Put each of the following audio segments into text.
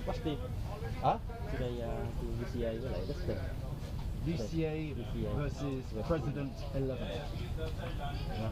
What's the today the VCA với lại Dustin. VCA versus President 11. Yeah.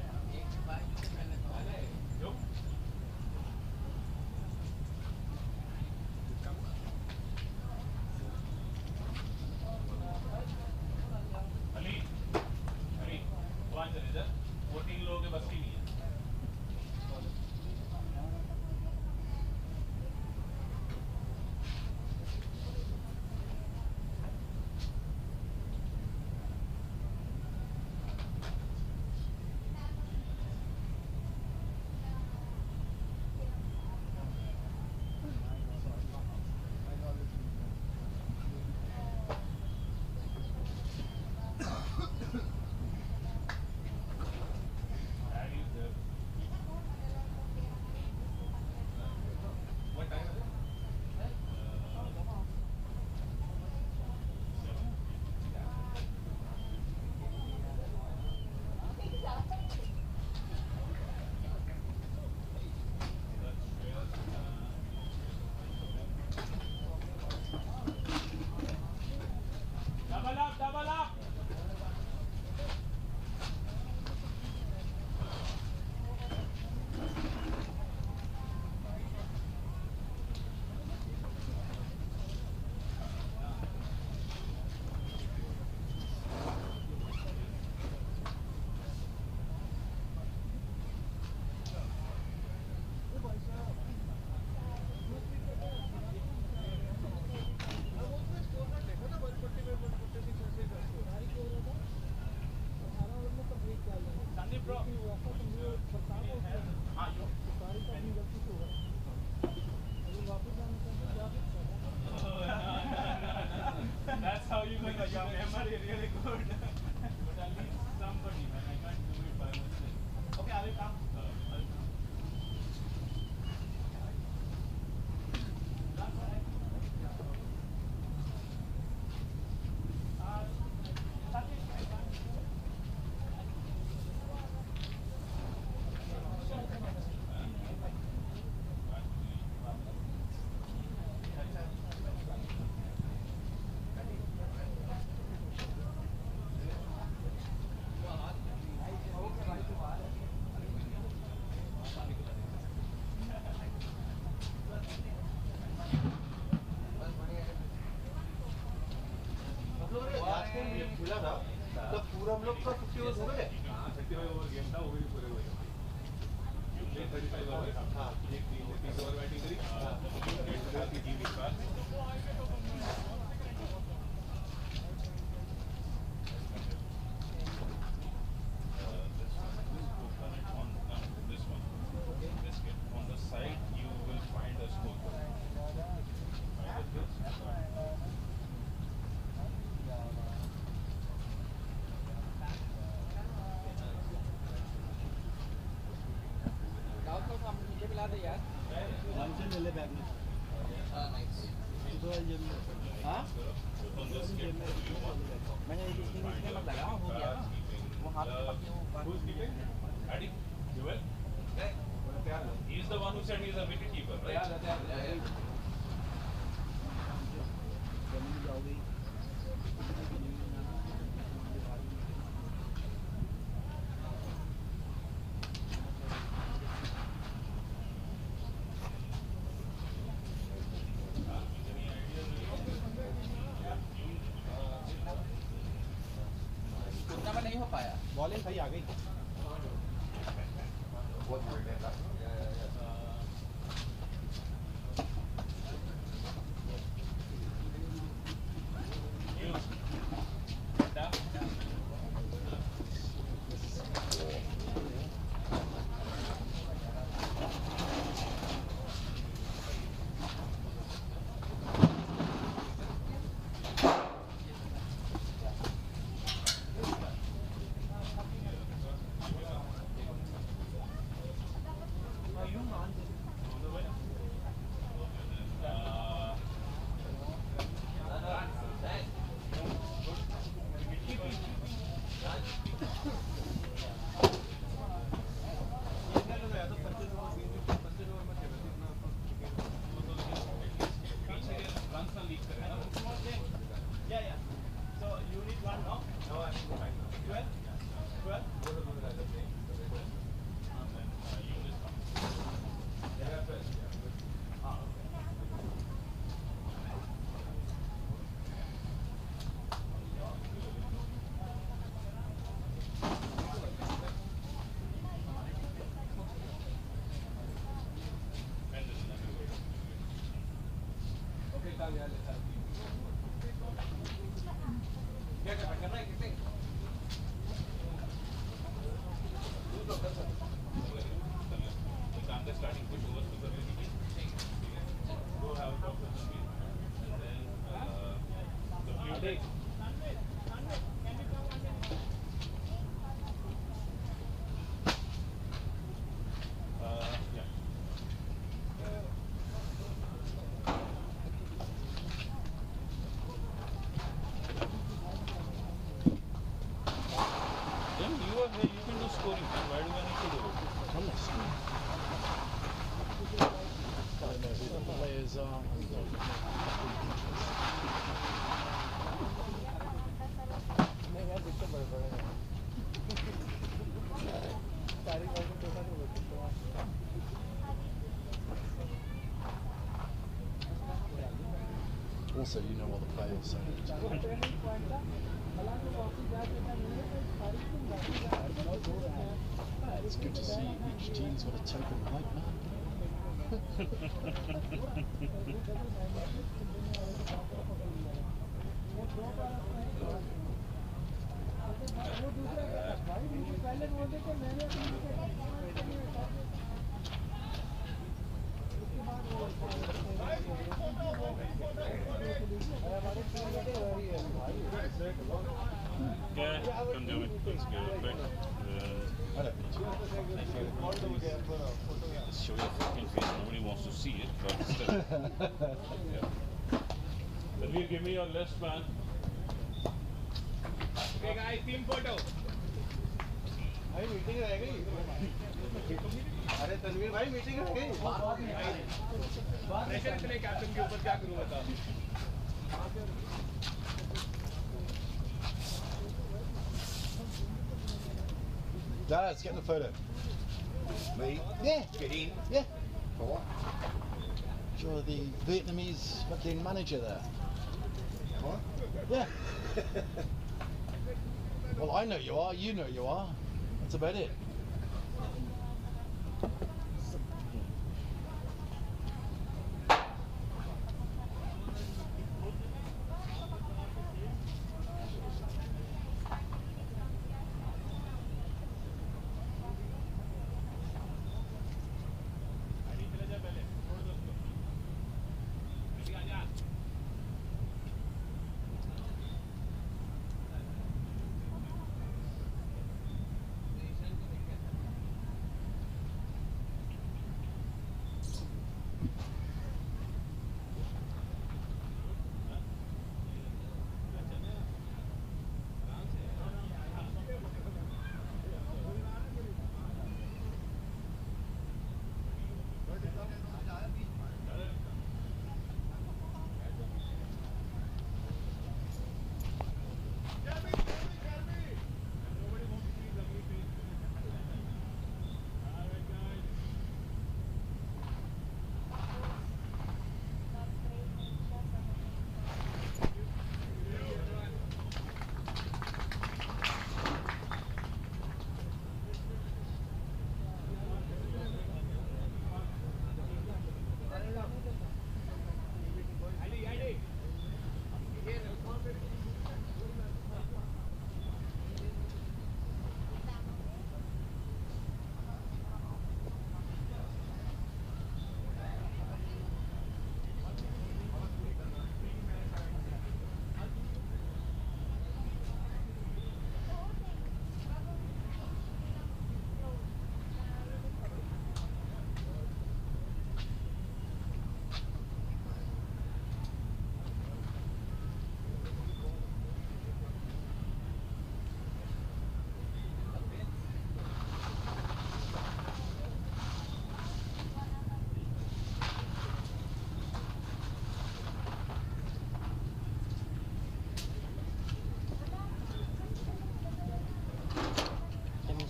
That's how you make your memory really good. But at least somebody, man, I can't do it by myself. Okay, I will come. खुला था तब पूरा हम लोग का 50 over हो गए 35 over game था वो भी पूरे हो गए 35 ओवर हां एक 30 ओवर बैटिंग करी हां की टीम इस बार on the side you will find a scoreboard. He is the one who said he is a wicket keeper, right? Yeah. उतना में नहीं हो पाया बॉलिंग सही आ गई Take. Yeah. Then you are here, you can do scoring. Then why do I need to do it? On the screen. I don't know who the players are. Also, you know all the players. So. It's good to see each team's got a token right man. Yeah, come do it. Let's go quick. I don't need to. Show your fucking face. Nobody wants to see it, but still. Yeah. Tanvir, give me your list, man. Okay guys, team photo. भाई meeting रह गई अरे तनवीर भाई meeting रह गई pressure इतने captain के ऊपर क्या करूं बता Let's get in the photo. Me? Yeah. Get in. Yeah. For what? You're the Vietnamese fucking manager there. What? Yeah. Well, I know you are. You know you are. That's about it.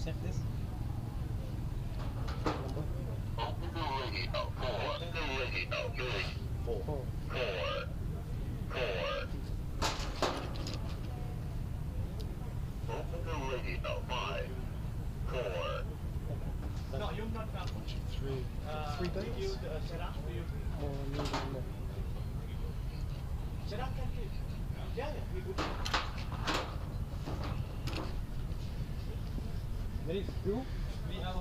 Set this. Four. No, you're not that. 1, 2, 3. 3 Did you days. Sharaf? Do you? Sharaf can do. Yeah, we good. There is two. We have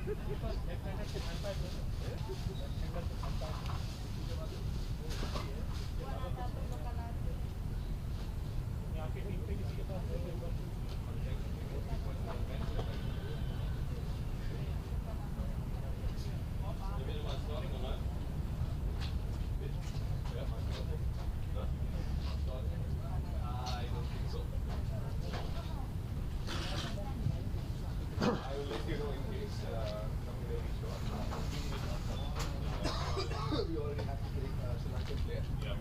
We already have to take Sri Lankan player.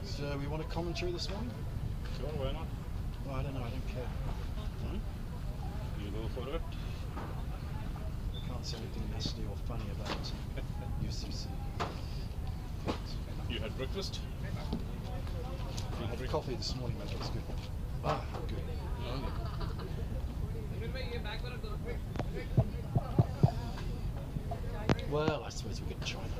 So we want a commentary this morning? Sure, why not? Well, I don't know, I don't care. You go for it. I can't say anything nasty or funny about UCC. You had breakfast? I had coffee this morning, mate, that's good. Ah, good. Well, I suppose we could try that.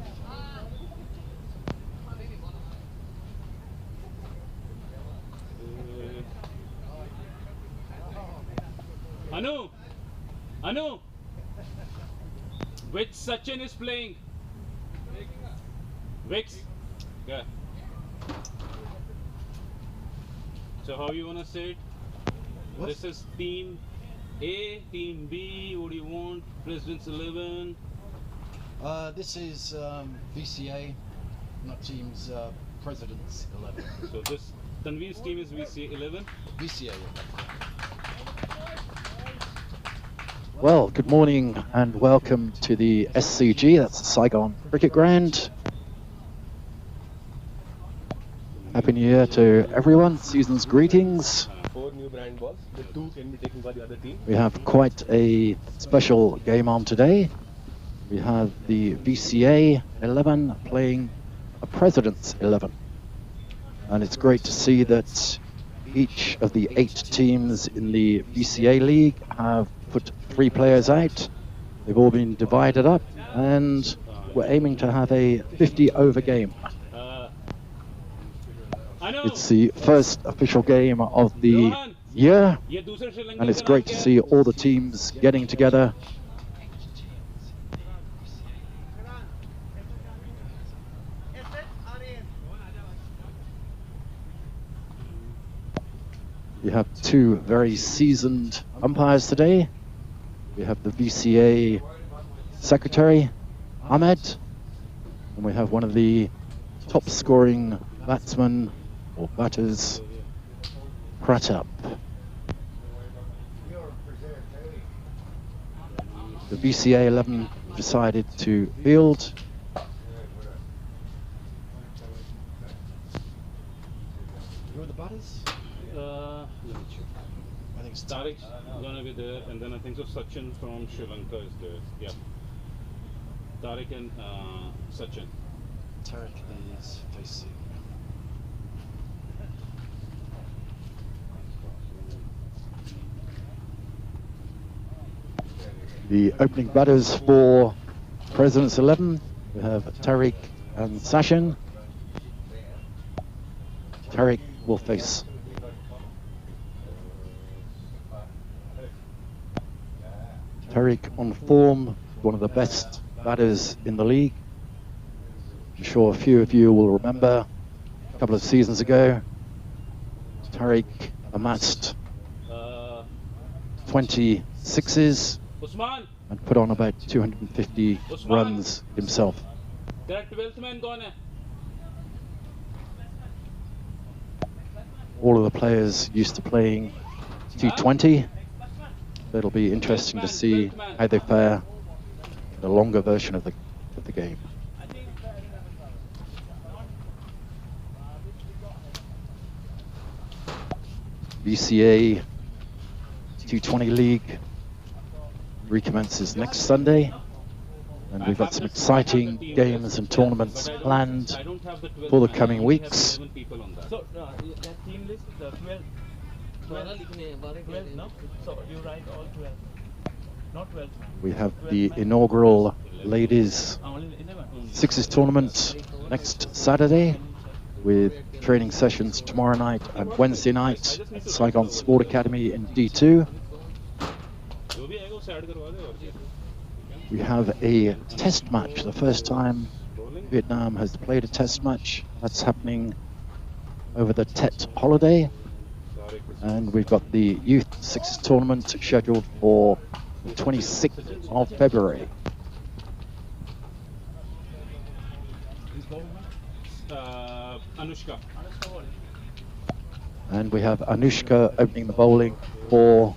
Anu, which Sachin is playing? Vix. Yeah. So how you wanna say it? What? This is team A, team B. What do you want? President's 11. This is VCA, not team's President's 11. So this Tanveer's team is VCA 11. VCA. Well, good morning and welcome to the SCG, that's the Saigon Cricket Ground. Happy New Year to everyone, season's greetings. 4 new brand balls. The 2 can be taken by the other team. We have quite a special game on today. We have the VCA 11 playing a President's 11. And it's great to see that each of the 8 teams in the VCA League have put 3 players out. They've all been divided up and we're aiming to have a 50 over game. It's the first official game of the year and it's great to see all the teams getting together. We have 2 very seasoned umpires today. We have the VCA secretary, Ahmed, and we have one of the top scoring batsmen or batters, Pratap. The VCA 11 decided to field. Who are the batters? Let me check. I think it's Tariq's gonna be there, and then I think so Sachin from Sri Lanka is there. Yeah. Tariq and Sachin. Tariq is facing. The opening batters for President's 11, we have Tariq and Sachin. Tariq will face Tariq on form, one of the best batters in the league. I'm sure a few of you will remember a couple of seasons ago, Tariq amassed 26s Usman, and put on about 250 runs himself. तेरा 12th man कौन है? All of the players used to playing T20. It'll be interesting to see how they fare in the longer version of the game. VCA T20 League recommences next Sunday, and we've got some exciting games and tournaments planned for the coming weeks. So that team list, the 12, 12, no? So you write all 12, not 12. We have the inaugural ladies Only 11. sixes tournament next Saturday, with training sessions tomorrow night and Wednesday night at the Saigon Sport Academy in D2. जो भी आएगा वो add करवा दे और क्या We have a test match, the first time Vietnam has played a test match. That's happening over the Tet holiday. And we've got the Youth Sixes tournament scheduled for the 26th of February. Anushka. And we have Anushka opening the bowling for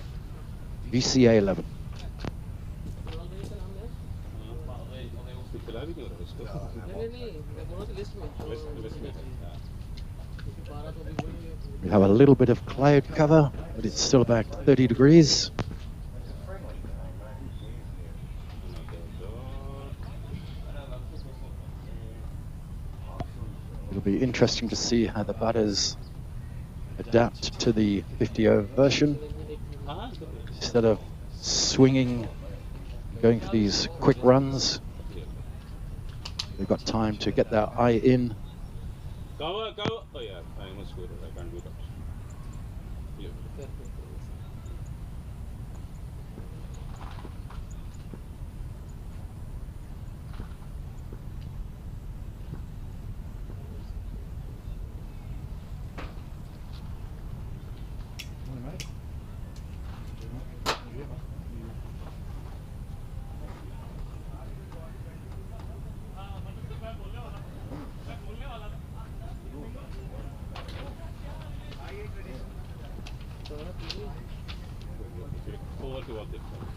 VCA 11. खिला भी नहीं हो रहा उसको We have a little bit of cloud cover, but it's still about 30 degrees. It'll be interesting to see how the batters adapt to the 50-over version. Instead of swinging, going for these quick runs, they've got time to get their eye in. Cover. Oh yeah, I almost scored it. I can't do that. Yeah. Over के बाद देखता हूँ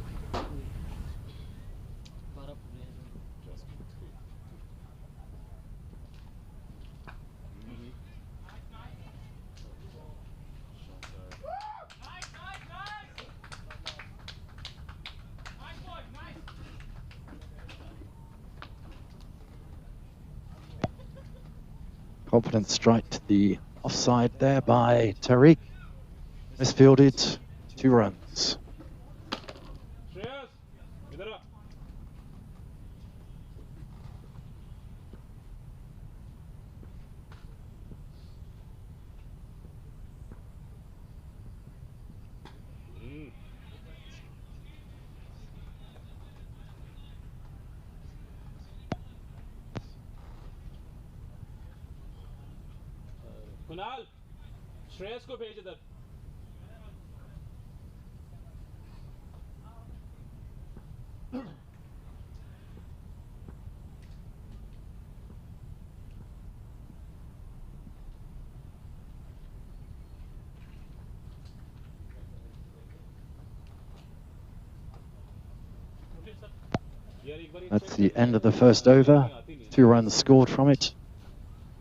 Confident strike to the offside there by Tariq. Misfielded, 2 runs. Shreyas इधर आ कुणाल श्रेयस को भेज इधर That's the end of the first over. 2 runs scored from it.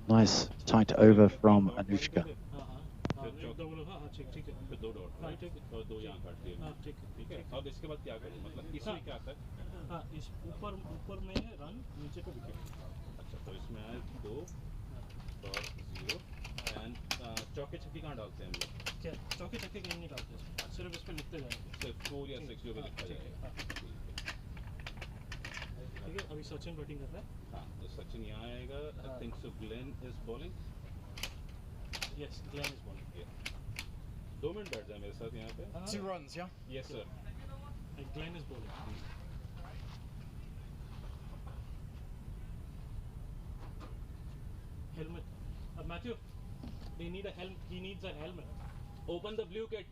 Nice tight over from Anushka. फिर 2 dot और 2 यहाँ काट दिए ठीक है अब इसके बाद क्या करूँ मतलब इसमें क्या आता है हाँ इस ऊपर में रन नीचे पे विकेट अच्छा तो इसमें आए 2 और 0 एंड चौके छक्के कहाँ डालते हैं हम लोग क्या चौके छक्के कहीं नहीं डालते सिर्फ इस पे लिखते जाएंगे सिर्फ 4 या 6 जो भी लिखा जाएगा ठीक है अभी सचिन बैटिंग कर रहा है हाँ तो सचिन यहाँ आएगा I think so Glenn is bowling yes Glenn is bowling 2 minute बैठ जाए मेरे साथ यहाँ पे 2 runs, yeah? Yes sir Glenn is bowling helmet Matthew they need a helmet he needs a helmet open the blue kit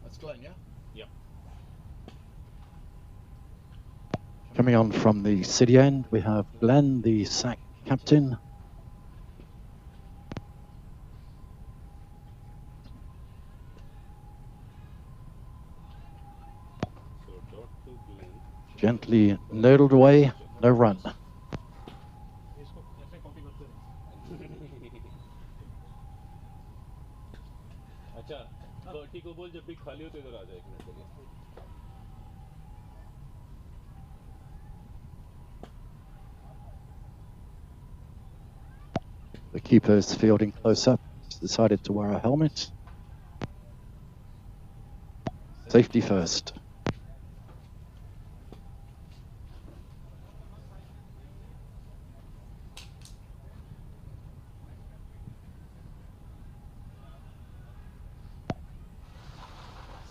That's Glenn, yeah? yep Coming on from the city end, we have Glenn, the SAC captain. so dot to Glenn Gently noodled away, no run. इसको ऐसे copy करते रहो अच्छा Bertie को बोल जब भी खाली हो तो इधर आ जाए 1 मिनट के लिए The keeper is fielding close up. He's decided to wear a helmet. Safety first.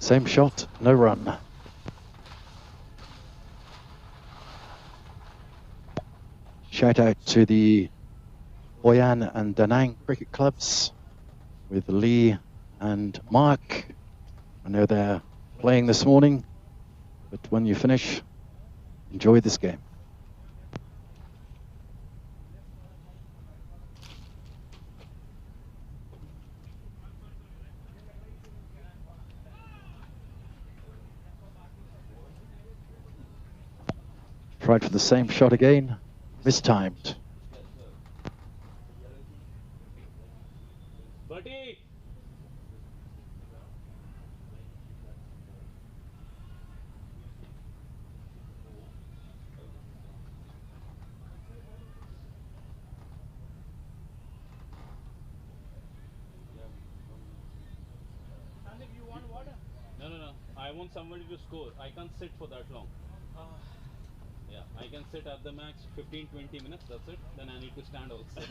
Same shot, no run. Shout out to the Hoi An and Da Nang cricket clubs with Lee and Mark. I know they're playing this morning, but when you finish, enjoy this game. Tried for the same shot again, mistimed. Buddy! No. I want somebody to score. I can't sit for that long. Yeah, I can sit at the max 15-20 minutes, that's it. Then I need to stand also.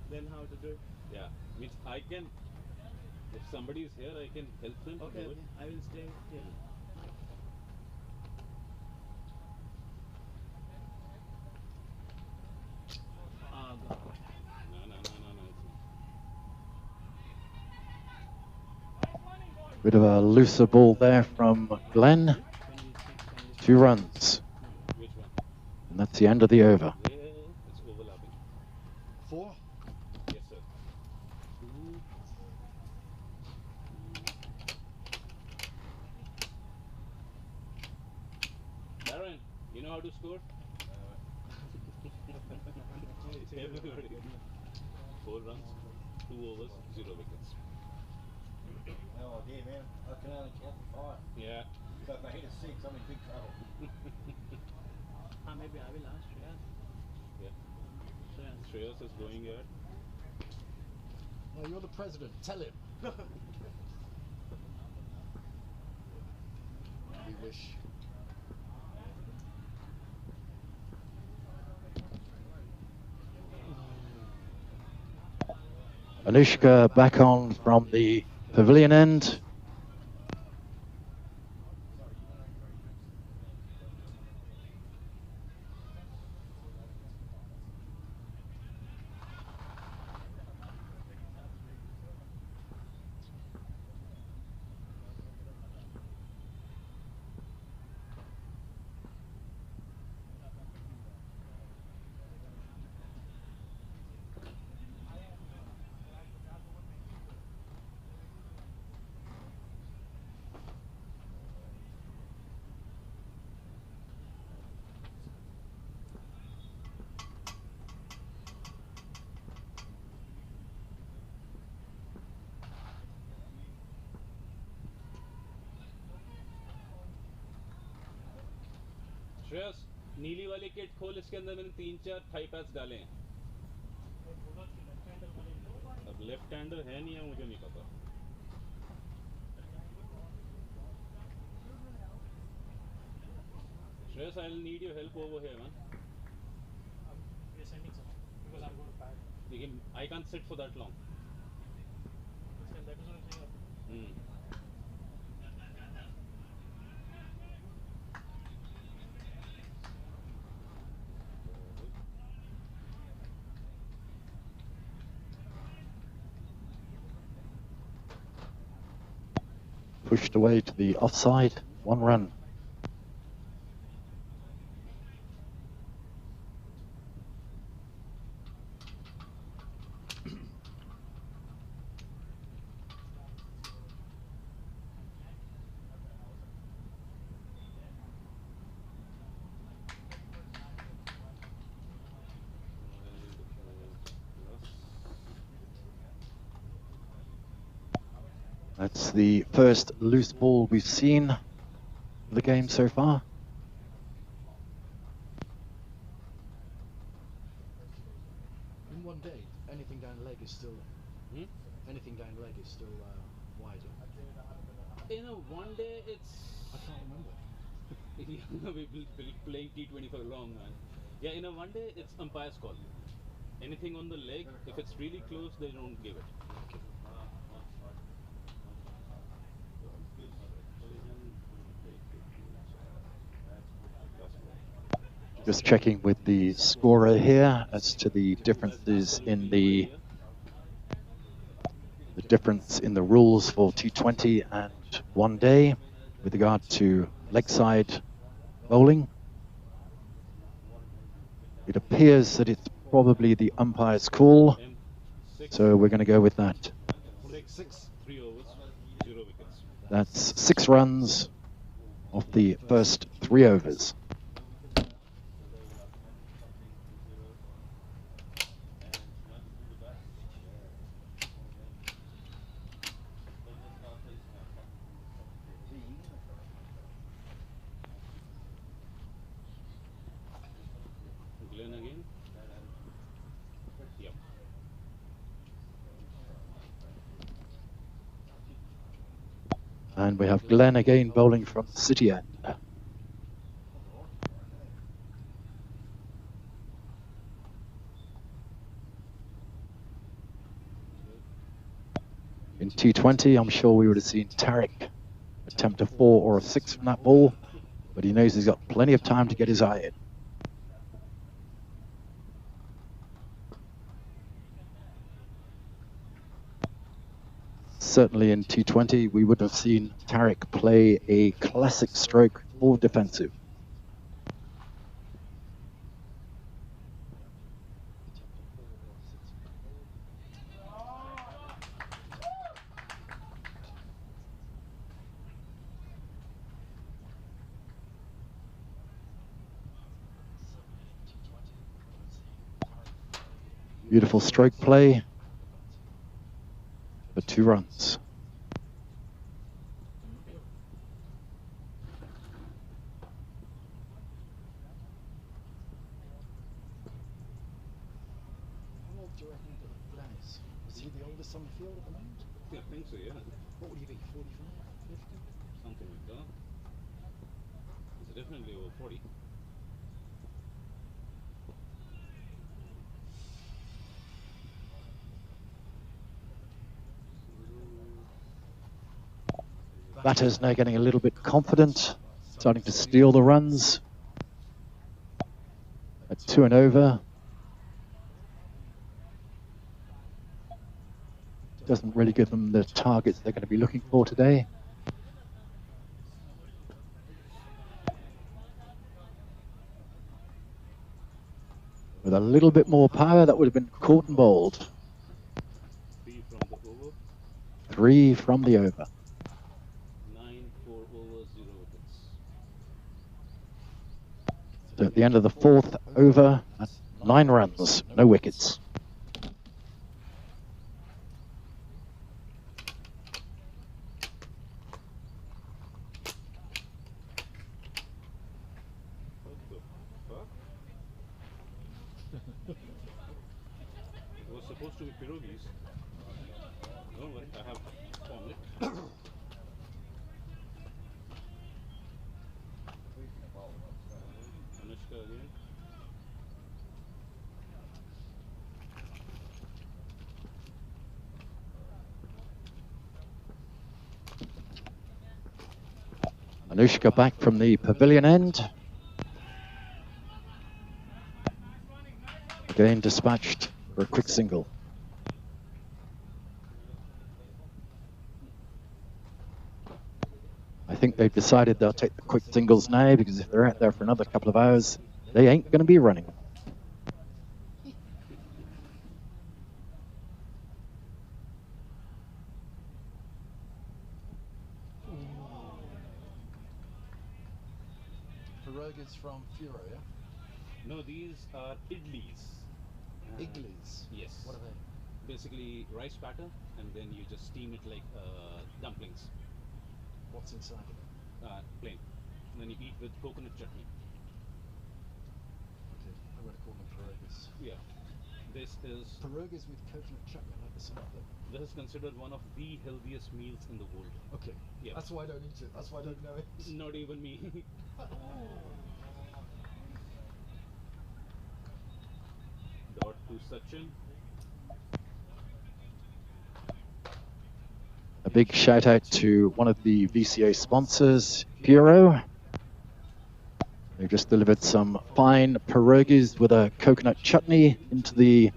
Then how to do it? Yeah, means I can, if somebody is here, I can help them to Okay, do it. I will stay here. No. Bit of a looser ball there from Glenn. 2 runs, Which one? and that's the end of the over. Yeah, it's overlapping. 4? Yes, sir. Darren, you know how to score? Everybody. 4 runs, 2 overs, 0 wickets. Oh dear, man. I can only count to 5. Yeah. So if I hit a 6, I'm in big trouble. Maybe I will ask Shreyas. Yeah. Shreyas is going ahead. No, you're the president. Tell him. We wish. Anushka back on from the pavilion end. Shreyas, नीली वाली kit खोल, इसके अंदर मैंने 3-4 Thai pads डाले हैं. अब left hander है नहीं है, मुझे नहीं पता. Shreyas, I'll need your help over here, man. We're sending someone because I'm going to pad. I can't sit for that long. That is what I'm saying. Pushed away to the offside, 1 run. That's the first loose ball we've seen for the game so far. In one day, anything down leg is still. Anything down leg is still wider. In a one day, it's. I can't remember. We've been playing T20 for a long time. Yeah, in a one day, it's umpire's call. Anything on the leg, if it's really close, they don't give it. Okay. Just checking with the scorer here as to the differences in the difference in the rules for T20 and one day with regard to leg side bowling. It appears that it's probably the umpire's call, so we're going to go with that. 6, 3 overs, 0 wickets. That's 6 runs off the first 3 overs. Glenn again. Yep. And we have Glenn again bowling from the city end. In T20, I'm sure we would have seen Tariq attempt a 4 or a 6 from that ball, but he knows he's got plenty of time to get his eye in. Certainly in T20, we would have seen Tariq play a classic stroke for defensive. Beautiful stroke play for 2 runs. How old do you reckon that Glenn is? Is he the oldest on the field at the moment? Yeah, I think so, yeah. What would he be, 45, 50? Something like that. It's definitely over 40. Batters now getting a little bit confident, starting to steal the runs. At 2 and over. Doesn't really give them the targets they're going to be looking for today. With a little bit more power, that would have been caught and bowled. 3 from the over. 3 from the over. 9, 4 overs, 0 wickets. So at the end of the 4th over, that's 9 runs, no wickets. What the fuck? It was supposed to be pierogies. Don't worry, I have formed it. Anushka again. Anushka back from the pavilion end. Again dispatched for a quick single. I think they've decided they'll take the quick singles now, because if they're out there for another couple of hours, they ain't going to be running. Pierogies from Furo, yeah? No, these are idlis. Iglees? Yes. What are they? Basically rice batter, and then you just steam it like dumplings. What's inside of it? Plain. And then you eat with coconut chutney. Okay, I'm going to call them pierogies. Yeah. This is Pierogies with coconut chutney, I like the sound of it. this is considered one of the healthiest meals in the world. Okay, Yeah. that's why I don't eat it. That's why I don't know it. Not even me. Dot to Sachin. A big shout out to one of the VCA sponsors, Puro. They've just delivered some fine pierogies with a coconut chutney into the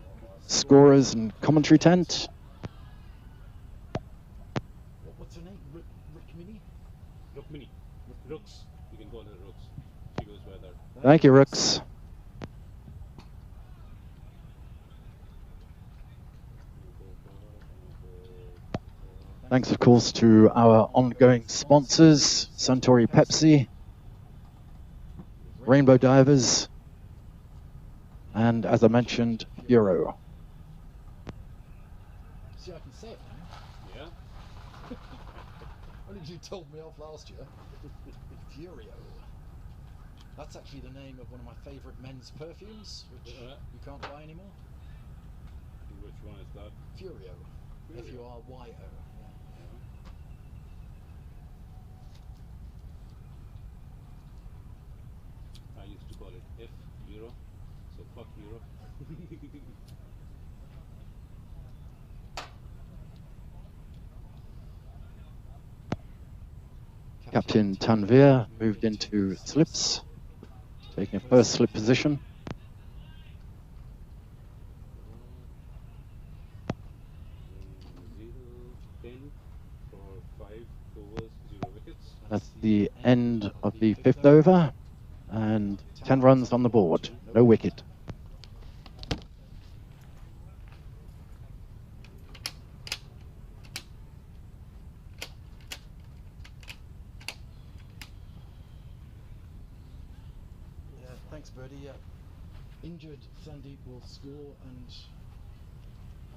scorers and commentary tent. What's her name? Rukmini? Rukmini. Rooks. You can call her Rooks. She goes by that. Thank you, Rooks. Thanks, of course, to our ongoing sponsors, Suntory Pepsi, Rainbow Divers, and, as I mentioned, Euro. See, I can say it now. Yeah. Only you told me off last year. Furio. That's actually the name of one of my favourite men's perfumes, which you can't buy anymore. Which one is that? Furio. F-U-R-Y-O. I used to call it F Euro, so fuck Euro. Captain Tanvir moved into slips, taking a first slip position. That's the end of the 5th over, and 10 runs on the board, no wicket. Yeah, thanks, Birdie. Injured Sandeep will score, and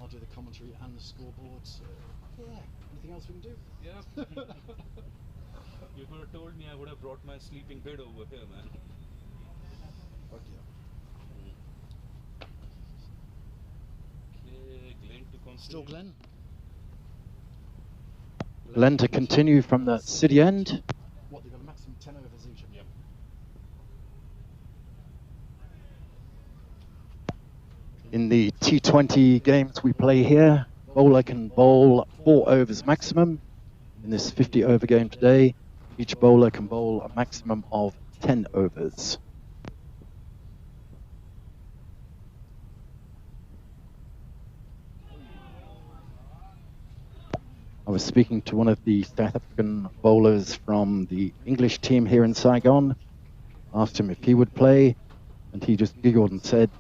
I'll do the commentary and the scoreboard. So, yeah, anything else we can do? Yeah. You could have told me, I would have brought my sleeping bed over here, man. Fuck yeah. Okay, Glenn to continue. Still Glenn? Glenn to continue from the city end. What, they've got a maximum 10 overs each? Yep. In the T20 games we play here, bowler can bowl 4 overs maximum. In this 50 over game today, each bowler can bowl a maximum of 10 overs. I was speaking to one of the South African bowlers from the English team here in Saigon, asked him if he would play, and he just giggled and said,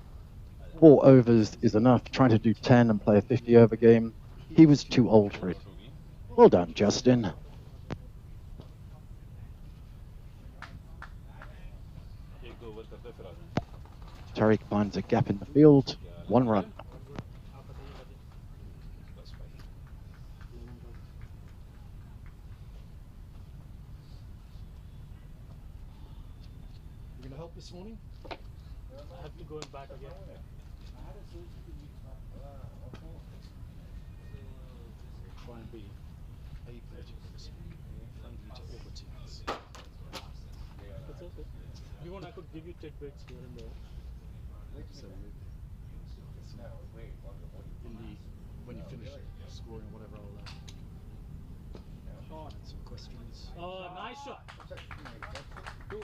4 overs is enough, trying to do 10 and play a 50 over game. He was too old for it. Well done, Justin. Tariq finds a gap in the field, 1 run. You going to help this morning? I have to go back again. Try and be apolitical, friendly to all the teams. That's okay. If you want, I could give you tidbits here and there. So when you finish scoring or whatever, I'll find some questions. Nice shot. Two.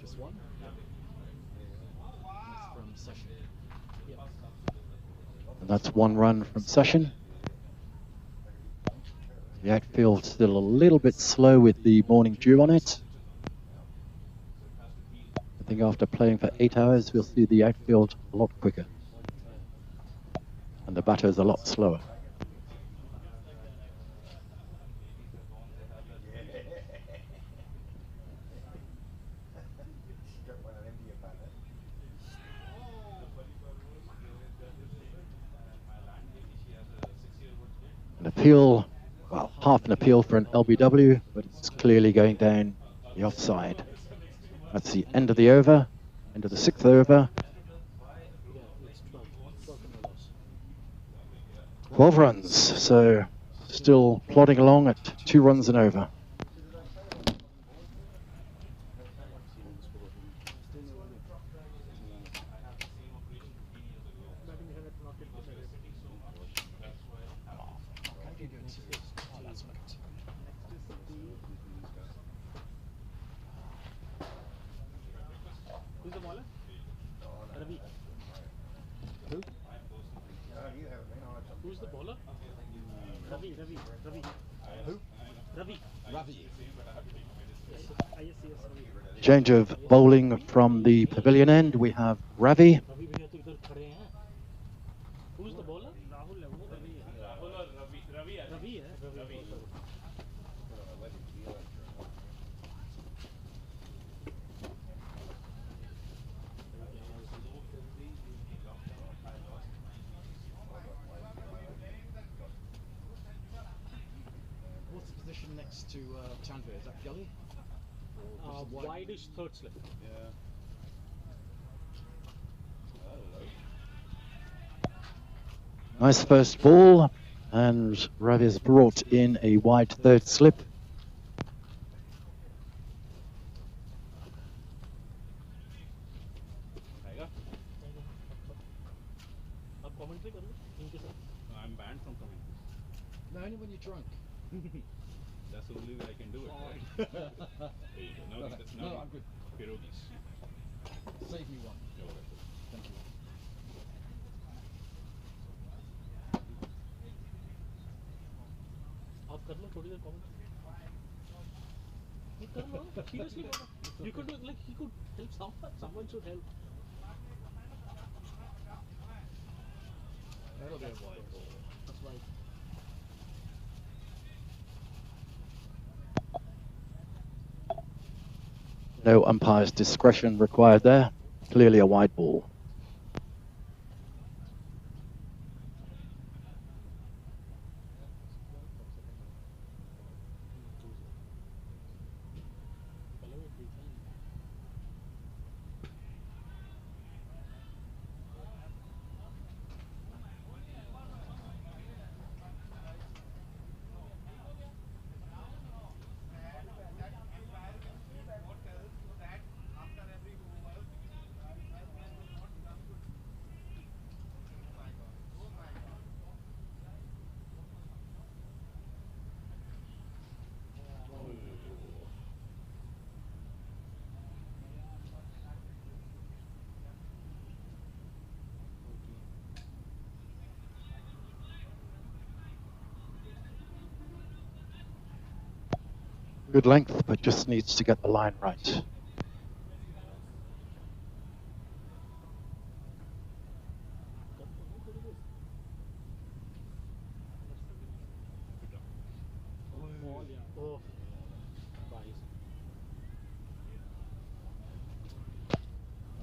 Just one? That's from Session. Yeah. And that's 1 run from Session. The outfield still a little bit slow with the morning dew on it. I think after playing for 8 hours, we'll see the outfield a lot quicker. And the batters a lot slower. An appeal, well, half an appeal for an LBW, but it's clearly going down the offside. That's the end of the over, end of the 6th over. Yeah, it's 12 and no loss. 12 runs, so still plodding along at 2 runs and over. ball है? Ravi. Who? Who's the bowler? Ravi. Who? Ravi. Ravi. Yes, Ravi. Change of bowling from the pavilion end. We have Ravi. Ravi भैया तो इधर खड़े हैं. Who's the bowler? Rahul है वो. Rahul or Ravi? Ravi. Ravi है. Ravi. What's the position next to Tanvir? Is that gully? Or is it Wide-ish third slip. Yeah. Nice first ball, and Ravi has brought in a wide third slip. Tiger? आप commentary कर लो इनके साथ. No, I'm banned from coming. No, only when you're drunk. That's the only way I can do it, right? There you go. No, that's No, not I'm good. pierogies. Save me one. No, that's it. Thank you. आप कर लो थोड़ी देर commentary. नहीं कर लो. Seriously बोलो. You could do like he could help someone. Someone should help. That'll be a wide ball. That's why. No umpire's discretion required there. Clearly a wide ball. Good length, but just needs to get the line right. Oh.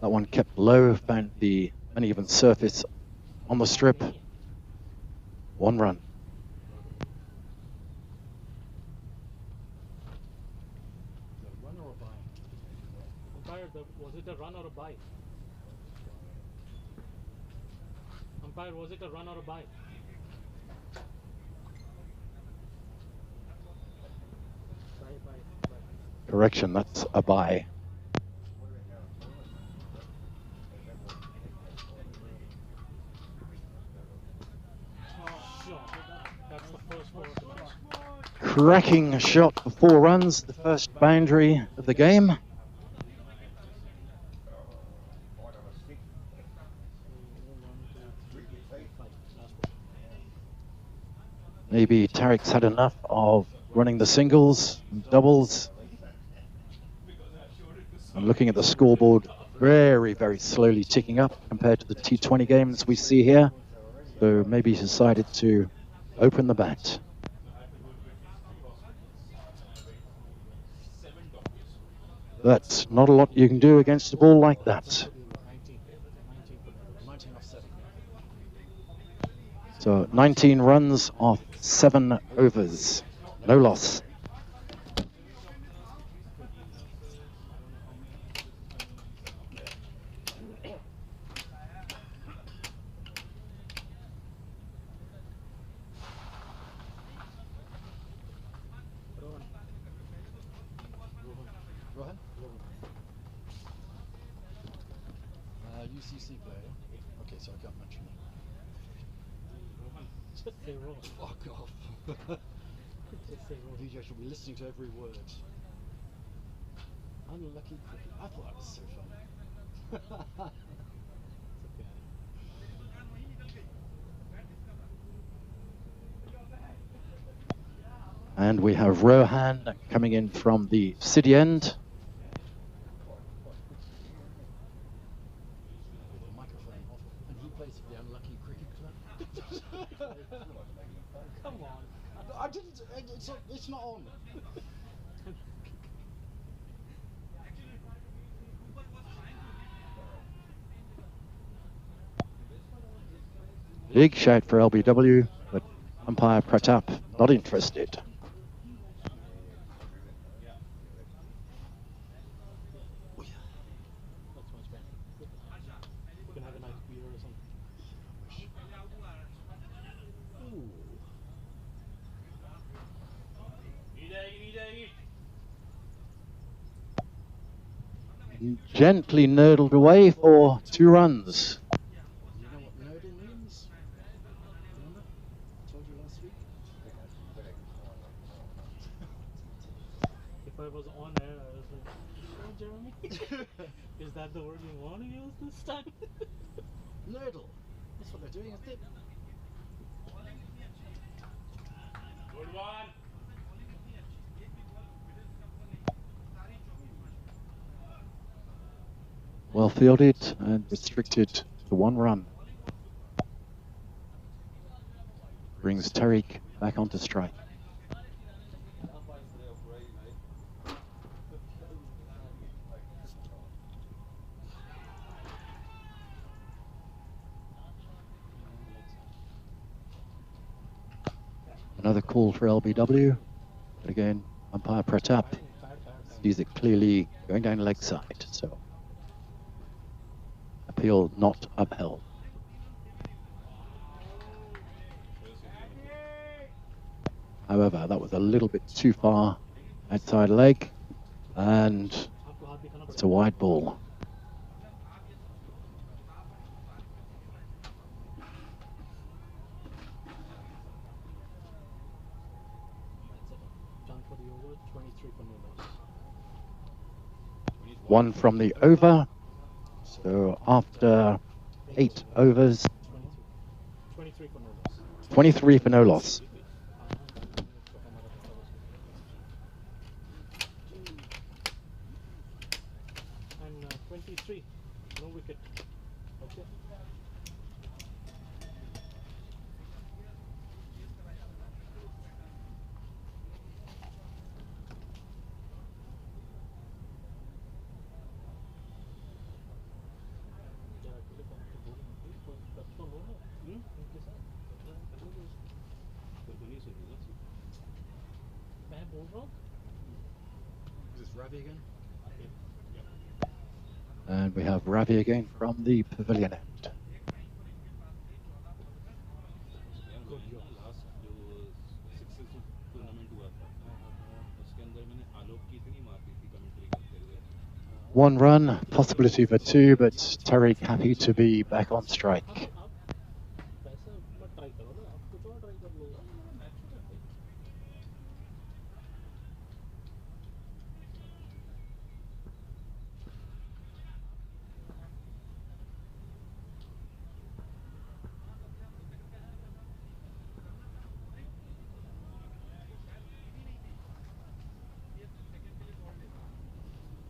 That one kept low, found the uneven surface on the strip. 1 run. Is it a run or a buy? Umpire, was it a run or a buy? Umpire, was it a run or a buy? Bye. Correction, that's a bye. That's the first ball of the match. Cracking shot for 4 runs, the first boundary of the game. Maybe Tariq's had enough of running the singles and doubles. And looking at the scoreboard, very, very slowly ticking up compared to the T20 games we see here. So maybe he's decided to open the bat. But not a lot you can do against a ball like that. 19 off 7. So 19 runs off 7 overs. No loss. Rohan? UCC player. Okay, so I can't mention it. Just say Rohan. Fuck off. Just say Rohan. DJ should be listening to every word. Unlucky cricket. I thought that was so funny. And we have Rohan coming in from the city end. Microphone off, and he plays for the unlucky cricket club. Come on. I didn't. It's not on. Big shout for LBW, but umpire Pratap not interested. That's much better. You can have a nice beer or something. Ooh. Gently nurdled away for 2 runs. You know what nerdle means? Remember? I told you last week. If I was on air, I was like, "Oh, Jeremy, is that the word you want to use this time?" Nerdle. That's what they're doing, isn't it? Good one. Well fielded and restricted to 1 run. Brings Tariq back onto strike. Another call for LBW, but again, umpire Pratap sees it clearly going down leg side, so appeal not upheld. However, that was a little bit too far outside leg, and it's a wide ball. Done for the over, 23 for no loss. 1 from the over, so after 8 overs, 23 for no loss. 23 for no loss. And 23, no wicket. Okay. मैं बोल रहा हूँ Is this Ravi again? And we have Ravi again from the pavilion end. Last जो successful tournament हुआ था उसके अंदर मैंने आलोक की इतनी मार दी थी कमेंट्री करते हुए 1 run, possibility for 2, but Tariq happy to be back on strike. आप वैसे मत ट्राई करो ना आप कुछ और ट्राई कर लो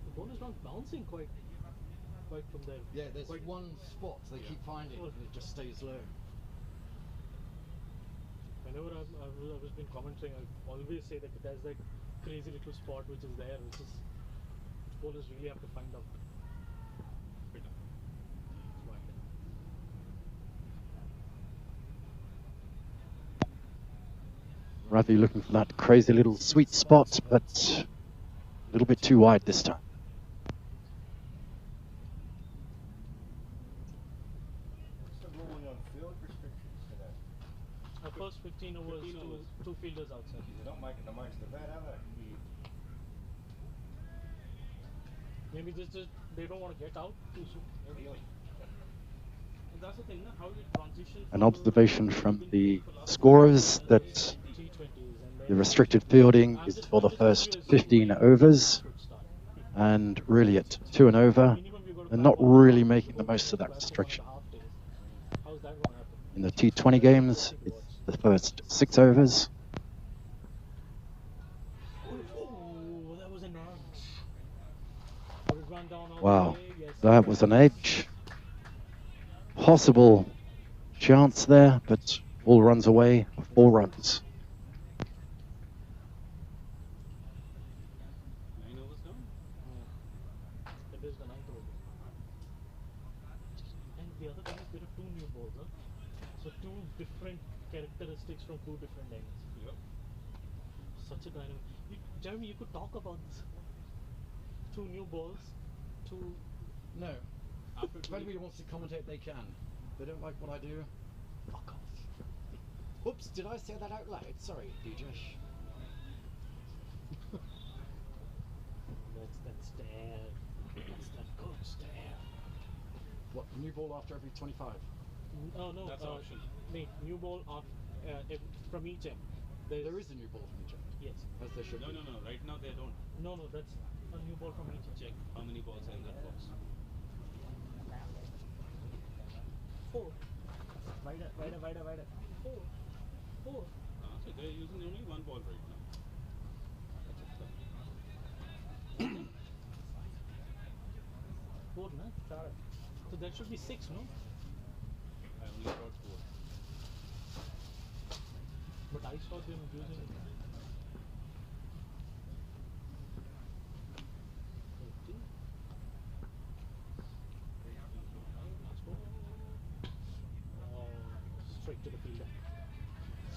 The ball is not bouncing quite from there. Yeah, there's Quite- one spot they keep finding, and it just stays low. Whenever I've been commenting, I always say that there's that crazy little spot which is there, which is bowlers really have to find out. Ravi looking for that crazy little sweet spot, but a little bit too wide this time. Our first 15 overs, 15 overs. two fielders outside. Maybe just they don't want to get out too soon. Maybe. And that's the thing, na, how you transition An from observation from the scorers that T20s and the then restricted fielding is for the first 15 overs, and really at 2 and over, They're not really making the most of that restriction. How's that going to happen? In the T20 games, it's the first 6 overs. Oh, that was an edge. Would it run down all the Wow, way? Yes. that was an edge. Possible chance there, but ball runs away for 4 runs. 9 overs down. It is the 9th over. And the other thing is there are 2 new balls, huh? So 2 different characteristics from 2 different angles. Yep. Such a dynamic. Jeremy, you could talk about this. 2 new balls, 2. No. After If anybody wants to commentate, they can. They don't like what I do. Fuck off. Oops, did I say that out loud? Sorry, DJ. That's that stare. That's that good stare. What, new ball after every 25? Oh no, That's option. Mate, new ball off from each end. There is a new ball from each end, Yes. as there should No, be. no, no. Right now they don't. No, that's a new ball from each end. Check how many balls are in that box. 4. Wider. 4. 4. So they're using only 1 ball right now. Four, na? So that should be 6, no? I only brought 4. But I saw them using it. Okay. Last ball. Straight to the fielder.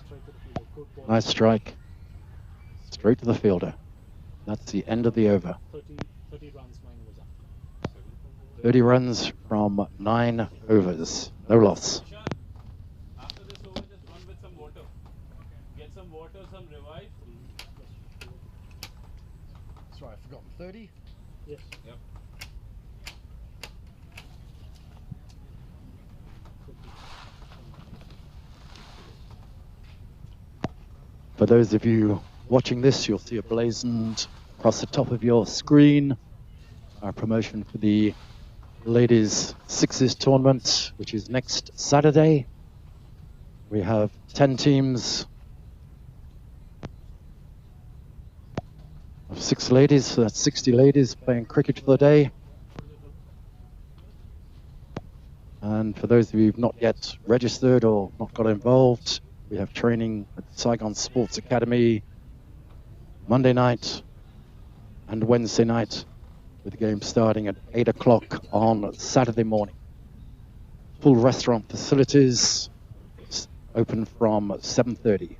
Straight to the fielder. Good ball. Nice strike. Straight to the fielder. That's the end of the over. 30 runs, 9 was up. 30 runs from 9 overs. No loss. Ishan, after this over, just run with some water. Get some water, some revive. Sorry, I've forgotten. 30? Yes. Yep. For those of you watching this, you'll see a blazoned across the top of your screen our promotion for the ladies sixes tournament, which is next Saturday. We have 10 teams of 6 ladies, so that's 60 ladies playing cricket for the day. And for those of you who've not yet registered or not got involved, we have training at Saigon Sports Academy Monday night and Wednesday night, with the game starting at 8 o'clock on Saturday morning. Full restaurant facilities, open from 7:30.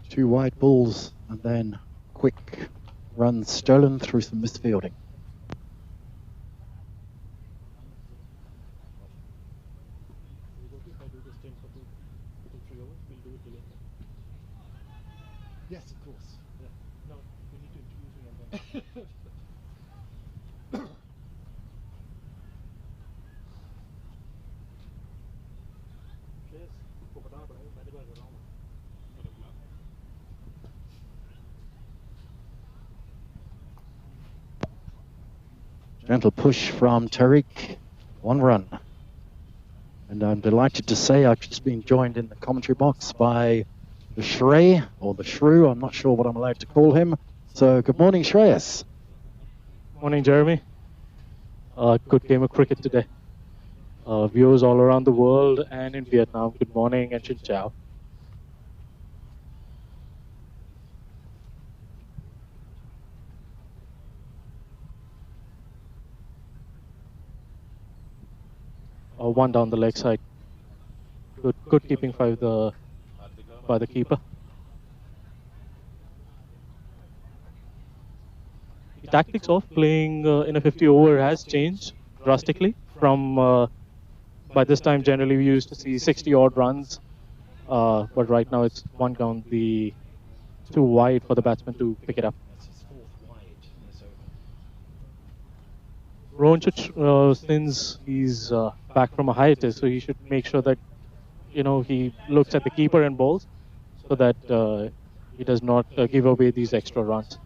Two wide balls and then quick runs stolen through some misfielding. If I do this thing for 3 overs, we'll do it till end. Yes, of course. Yeah. No, we need to introduce me and then. Yes. को बताना पड़ेगा पहली बार कर रहा हूँ मैं. Gentle push from Tariq, 1 run. And I'm delighted to say I've just been joined in the commentary box by the Shrey, or the Shrew, I'm not sure what I'm allowed to call him. So good morning, Shreyas. Morning, Jeremy. Good game of cricket today. Viewers all around the world and in Vietnam, good morning and xin chào. One down the leg side. Good keeping by the keeper. The tactics of playing in a 50 over has changed drastically from by this time, generally we used to see 60 odd runs, but right now it's one count, the too wide for the batsman to pick it up. That's his fourth wide in this over. Rohan should, since he's back from a hiatus, so he should make sure that he looks at the keeper and bowls, so that he does not give away these extra runs,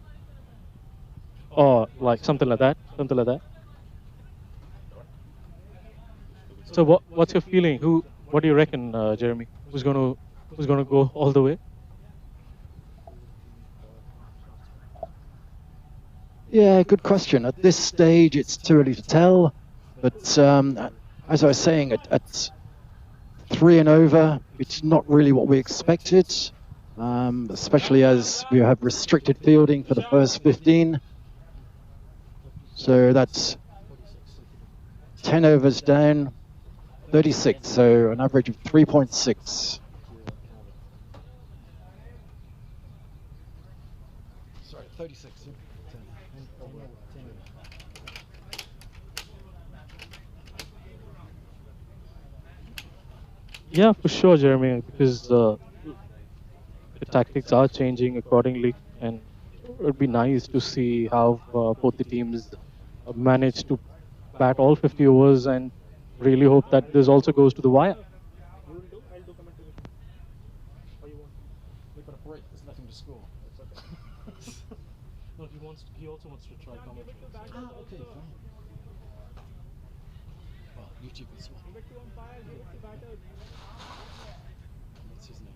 or like something like that. So what's your feeling? What do you reckon, Jeremy? Who's gonna go all the way? Yeah, good question. At this stage, it's too early to tell. But as I was saying, at 3 and over, it's not really what we expected, especially as we have restricted fielding for the first 15. So that's 10 overs down, 36, so an average of 3.6. Sorry, 36. Yeah, for sure, Jeremy, because the tactics are changing accordingly, and it would be nice to see how both the teams manage to bat all 50 overs, and really hope that this also goes to the wire. You will do? I'll do commentary. Or you want? We've got a break. There's nothing to score. No, he also wants to try commentary. Ah, okay, fine. Well, YouTube is one. What's his name?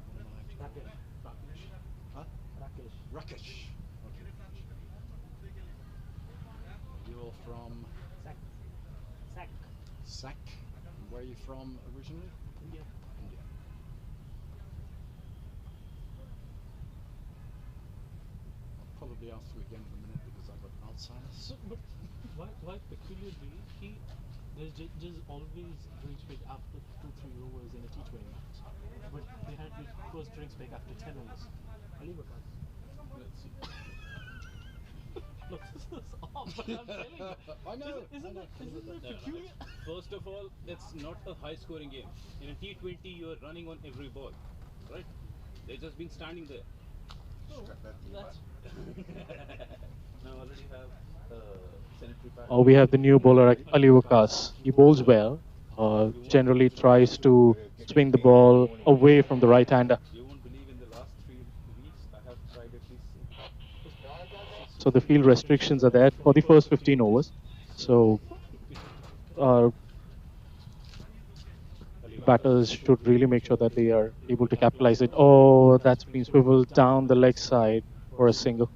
Rakesh. Huh? Rakesh. Okay. You're from Sac. And where are you from originally? India. I'll probably ask you again in a minute because I've got Alzheimer's. But why peculiarly there's just always drink break after 2-3 overs in a T20 match, but they had the first drink break after 10 overs. Let's see. Look, this is off, but I'm telling you. I know. Isn't it peculiar? First of all, it's not a high-scoring game. In a T20, you are running on every ball, right? They've just been standing there. That's Now already have sanitary pad. Oh, we have the new bowler Ali Waqas. He bowls well. Generally tries to swing the ball away from the right-hander. You won't believe in the last 3 weeks, I have tried at least 6. So the field restrictions are there for the first 15 overs. So batters should really make sure that they are able to capitalize it. Oh, that's been swiveled down the leg side for a single.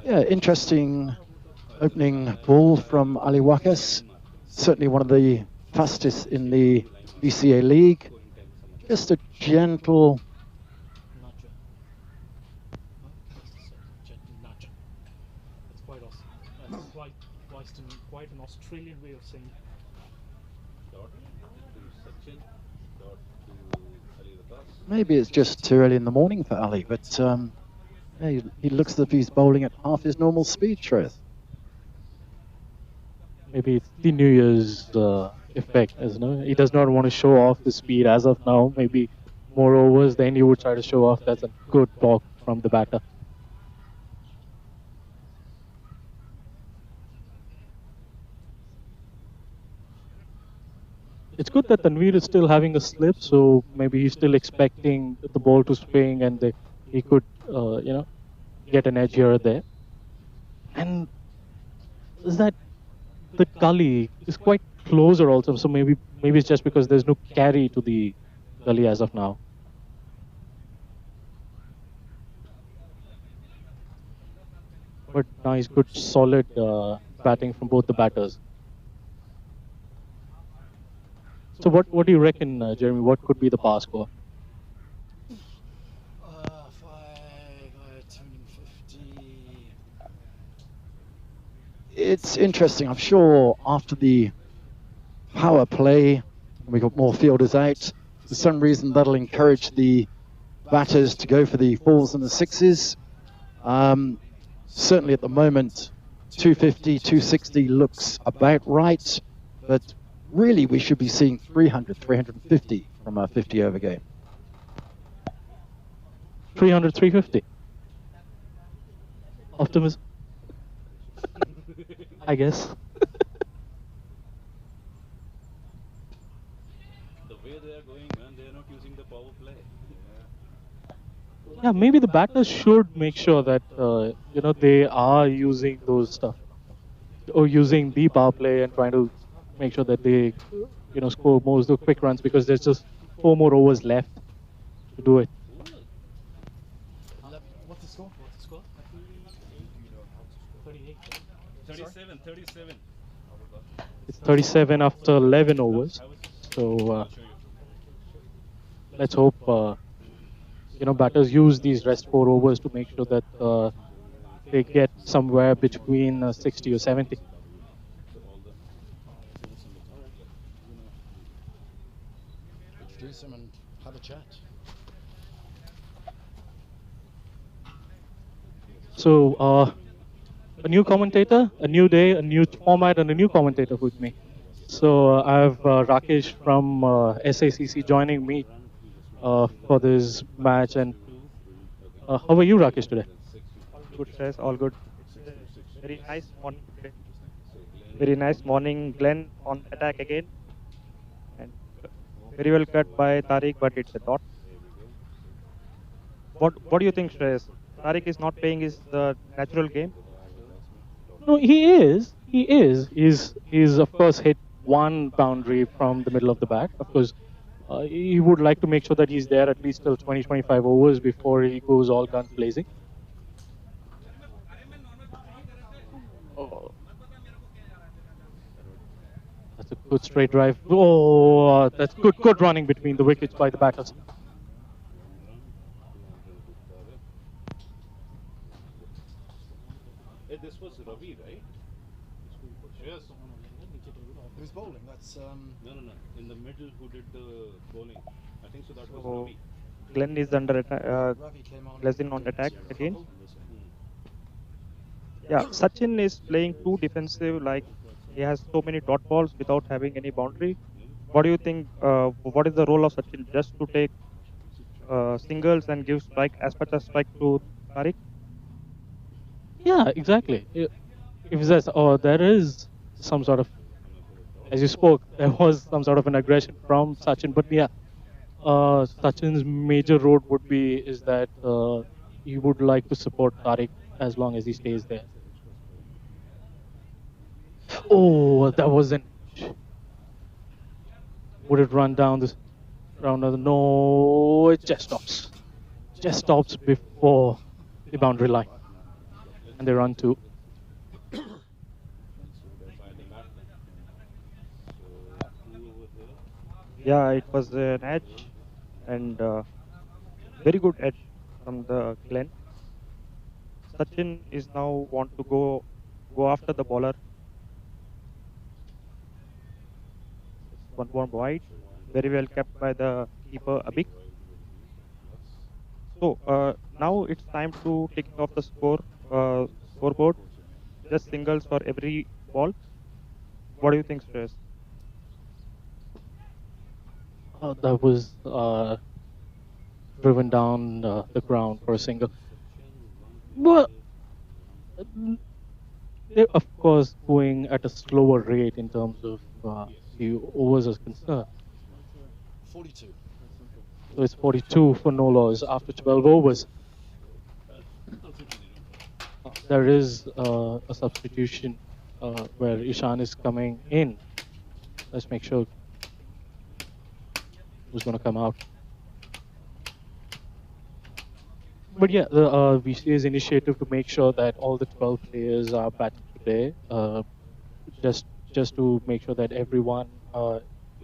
Yeah, interesting opening ball from Ali Waqas. Certainly one of the fastest in the BCA league. Just a gentle. That's quite awesome. That's quite an Australian way of saying. Dot to Sachin, dot to Ali Waqas. Maybe it's just too early in the morning for Ali, but yeah, he looks as if he's bowling at half his normal speed, Shreyas. Maybe it's the New Year's effect, isn't it? He does not want to show off his speed as of now. Maybe more overs, then he would try to show off that's a good block from the batter. It's good that Tanveer is still having a slip, so maybe he's still expecting the ball to swing and he could, get an edge here or there. And is that the gully is quite closer also, so maybe it's just because there's no carry to the gully as of now. But nice, good, solid batting from both the batters. So what do you reckon, Jeremy? What could be the par score? 250. It's interesting. I'm sure after the power play, we got more fielders out. For some reason, that'll encourage the batters to go for the 4s and the 6s. Certainly at the moment, 250, 260 looks about right, but really we should be seeing 300, 350 from a 50 over game. 300, 350. Optimism, I guess. The way they are going, man, they are not using the power play. Yeah, maybe the batters should make sure that you know, they are using those stuff, or using the power play and trying to make sure that they, you know, score most of the quick runs, because there's just 4 more overs left to do it. What's the score? 37, 37. It's 37 after 11 overs. So let's hope you know, batters use these rest 4 overs to make sure that they get somewhere between 60 or 70. Introduce him and have a chat. So a new commentator, a new day, a new format, and a new commentator with me. So I have Rakesh from SACC joining me for this match. And how are you, Rakesh, today? All good, Shreyas, all good. Very nice morning today. Very nice morning, Glenn on attack again. And very well cut by Tariq, but it's a dot. What do you think, Shreyas? Tariq is not playing his the natural game. No, he is. He is. He's of course hit one boundary from the middle of the bat. Of course, he would like to make sure that he's there at least till 20, 25 overs before he goes all guns blazing. Oh. That's a good straight drive. Oh, that's good running between the wickets by the batters. Hey, this was Ravi, right? Yes. Who's bowling? That's No. In the middle, who did the bowling? I think so. That was So Ravi. Glenn is under attack. Ravi came on. Glenn on attack again. Yeah, Sachin is playing too defensive. Like he has so many dot balls without having any boundary. What do you think? What is the role of Sachin? Just to take singles and give strike as much as strike to Tariq? Yeah, exactly. If there's, there is some sort of, as you spoke, there was some sort of an aggression from Sachin. But yeah, Sachin's major road would be is that he would like to support Tariq as long as he stays there. Oh, that was an. Would it run down this round? No, it just stops. Just stops before the boundary line, and they run two. Yeah, it was an edge and very good edge from the Glenn. Sachin is now want to go after the bowler. One wide, very well kept by the keeper Abik. So now it's time to taking off the scoreboard. Just singles for every ball. What do you think, Shreyas? That was driven down the ground for a single. Well, they're of course going at a slower rate in terms of the overs are concerned. 42. So it's 42 for no loss after 12 overs. There is a substitution where Ishan is coming in. Let's make sure who's going to come out. But yeah, the VCA's initiative to make sure that all the 12 players are batting today, just to make sure that everyone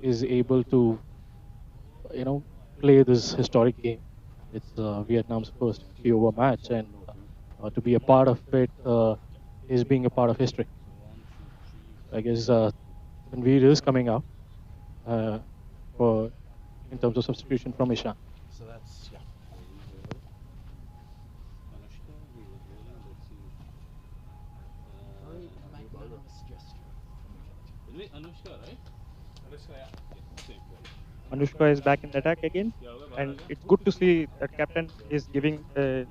is able to, you know, play this historic game. It's Vietnam's first 50-over match, and to be a part of it is being a part of history. I guess Tanveer is coming out in terms of substitution from Ishan. So that's Yeah. Anushka, we were bowling. Let's see. Very magnanimous gesture from the captain. Anyway, Anushka, right? Anushka, yeah. Same. Anushka is back in the attack again, and it's good to see that captain is giving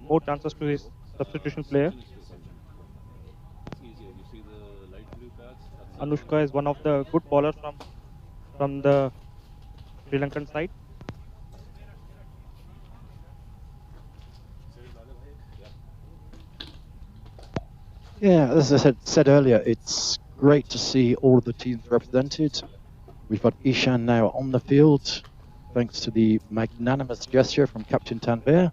more chances to his substitution player. Sachin is to Sachin. It's easier. You see the light blue cards? That's Anushka is one of the good bowlers from the Sri Lankan side. Yeah, as I said earlier, it's great to see all of the teams represented. We've got Ishan now on the field, thanks to the magnanimous gesture from Captain Tanvir.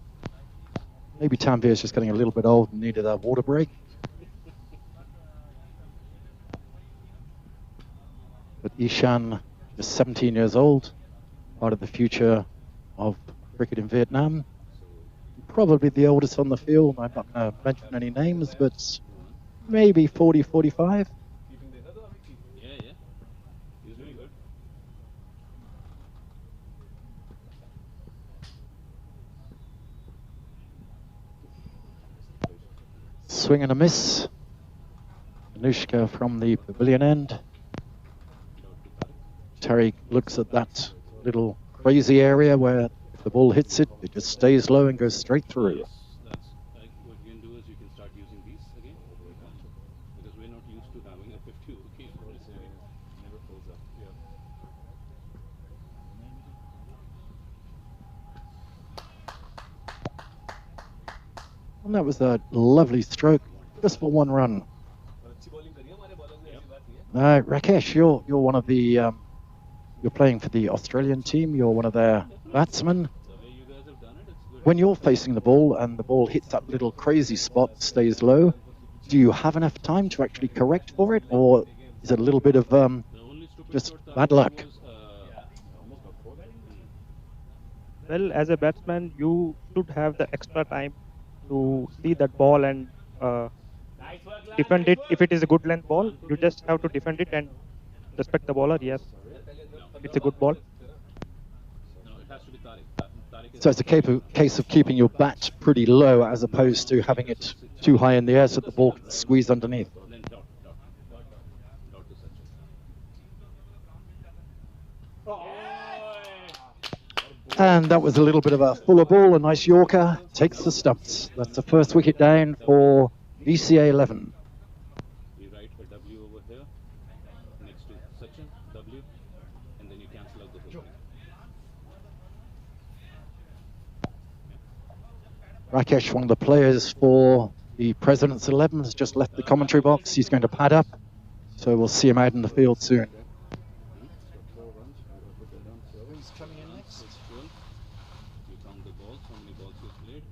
Maybe Tanvir is just getting a little bit old and needed a water break. But Ishan is 17 years old, part of the future of cricket in Vietnam. Probably the oldest on the field. I'm not going to mention any names, but maybe 40, 45. Yeah. He's doing good. Swing and a miss. Anushka from the pavilion end. Tariq looks at that little crazy area where if the ball hits it, it just stays low and goes straight through. Yes, that's what you can do is you can start using these again because we're not used to having a 50 okay never fills up. Yeah. And that was a lovely stroke, just for one run. Rakesh, you're one of the you're playing for the Australian team. You're one of their batsmen. The way you guys have done it, it's good. When you're facing the ball and the ball hits that little crazy spot, stays low, do you have enough time to actually correct for it, or is it a little bit of The only stupid just shot that bad I luck? was, Well, as a batsman, you should have the extra time to see that ball and defend it. If it is a good length ball, you just have to defend it and respect the bowler. Yes, it's a good ball. no, it has to be Tariq. Tariq is So it's a case of keeping your bat pretty low as opposed to having it too high in the air so the ball can squeeze underneath. then dot to Sachin. And that was a little bit of a fuller ball, a nice Yorker, takes the stumps. That's the first wicket down for VCA 11. We write a W over here next to Sachin, W, and then you cancel out the whole thing. Rakesh, one of the players for the President's 11, has just left the commentary box. He's going to pad up, so we'll see him out in the field soon. Who's coming in next? You count the balls, how many balls you've played.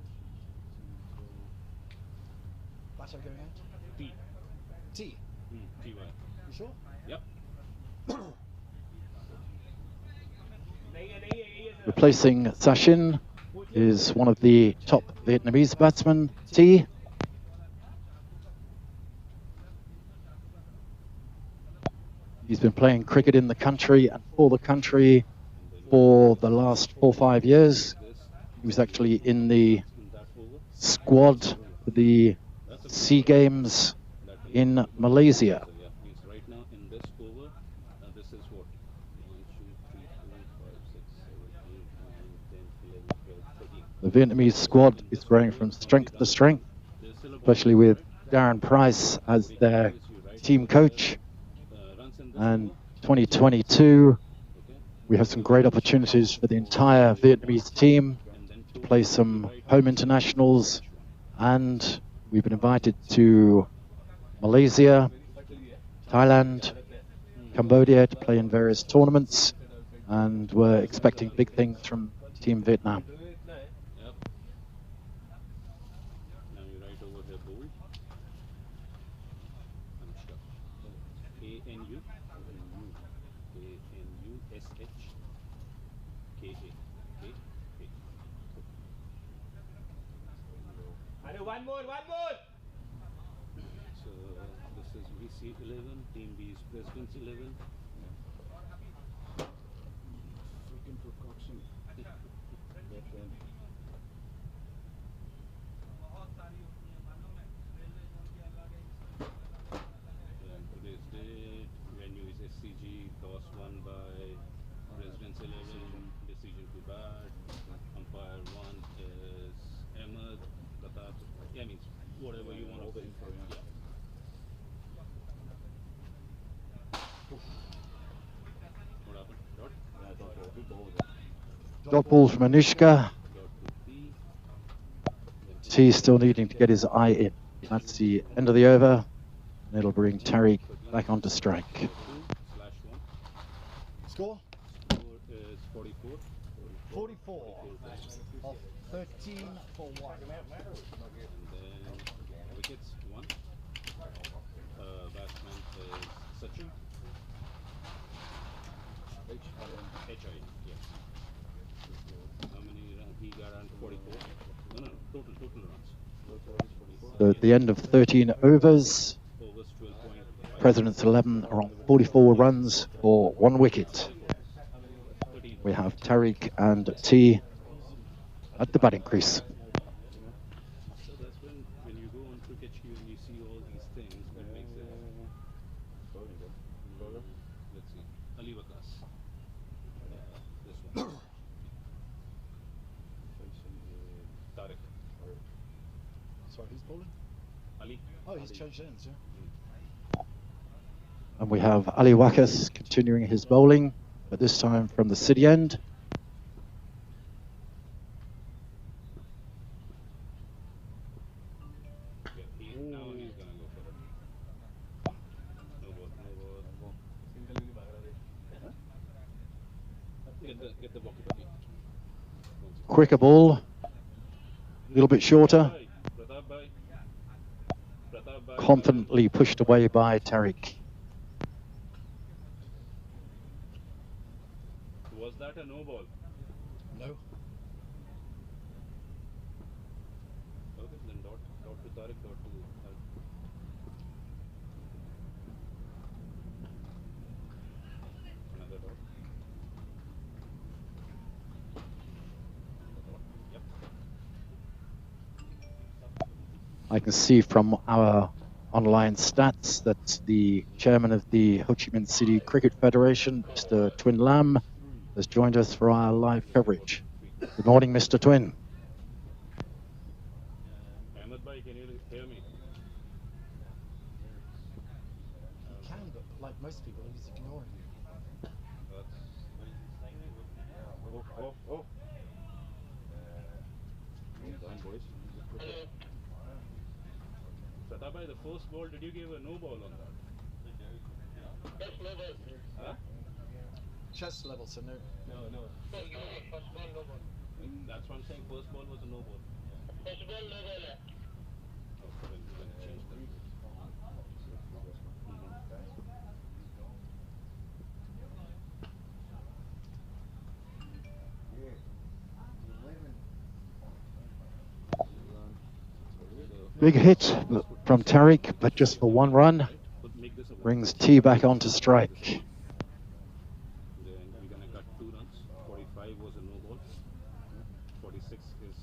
Batter going out? T. T. TY. You sure? Yep. Replacing Sachin is one of the top Vietnamese batsmen, T. He's been playing cricket in the country and for the country for the last 4 or 5 years. He was actually in the squad for the SEA Games in Malaysia. So yeah, means right now in this over, this is what? 1, 2, 3, 4, 5, 6, 7, 8, 9, 10, 11, 12, 13. The Vietnamese squad is growing from strength to strength, There's still a especially with Darren Price as their team coach. runs in this And 2022, okay, we have some great opportunities for the entire Vietnamese team and then to play some home internationals, and we've been invited to Malaysia, Thailand, Cambodia to play in various tournaments, and we're expecting big things from Team Vietnam. Yep. Now you write over here bold. Anushka. A-N-U. A-N-U-S-H. K-A. One more. So this is VC 11, Team B is President's 11. Freaking precaution. dot ball from Anushka. Dot to T. T still needing to get his eye in. That's the end of the over. And it'll bring Tariq back onto strike. 2/1. Score? Score is 44. 44 of 13 for 1. And then wickets 1. Batsman is Sachin. HI, yes. How many runs? He got on 44. No, total runs. So at the end of 13 overs, Overs 12.5. President's 11 are on 44 runs for 1 wicket. We have Tariq and T at the batting crease. So that's when you go on cricket and you see all these things that makes it. Let's see. Ali Wakas. This one. Tariq. Sorry, who's bowling? Ali. Oh, he's changed ends, yeah. And we have Ali Wakas continuing his bowling, but this time from the city end. Now he's gonna go for it. No ball. Get the walkie-talkie. Quicker ball, a little bit shorter, Pratap Bhai. confidently pushed away by Tariq. Was that a no ball? No. Okay, then dot to Tariq, dot to Tariq. Another dot. Yep. I can see from our online stats that the chairman of the Ho Chi Minh City Cricket Federation, Mr. Twin Lam, has joined us for our live coverage. Good morning, Mr. Twin. Ahmed Bhai, can you hear me? He can, but like most people, he's ignoring you. Oh. Pratap Bhai, the first ball, did you give a no ball on that? Huh? Chest level, so no. No. That's what I'm saying. First ball was a no ball. Oh, so then change that. Big hit from Tariq, but just for 1 run, Make this a brings T back onto strike. Then we're gonna cut 2 runs. 45 was a no ball. 46 is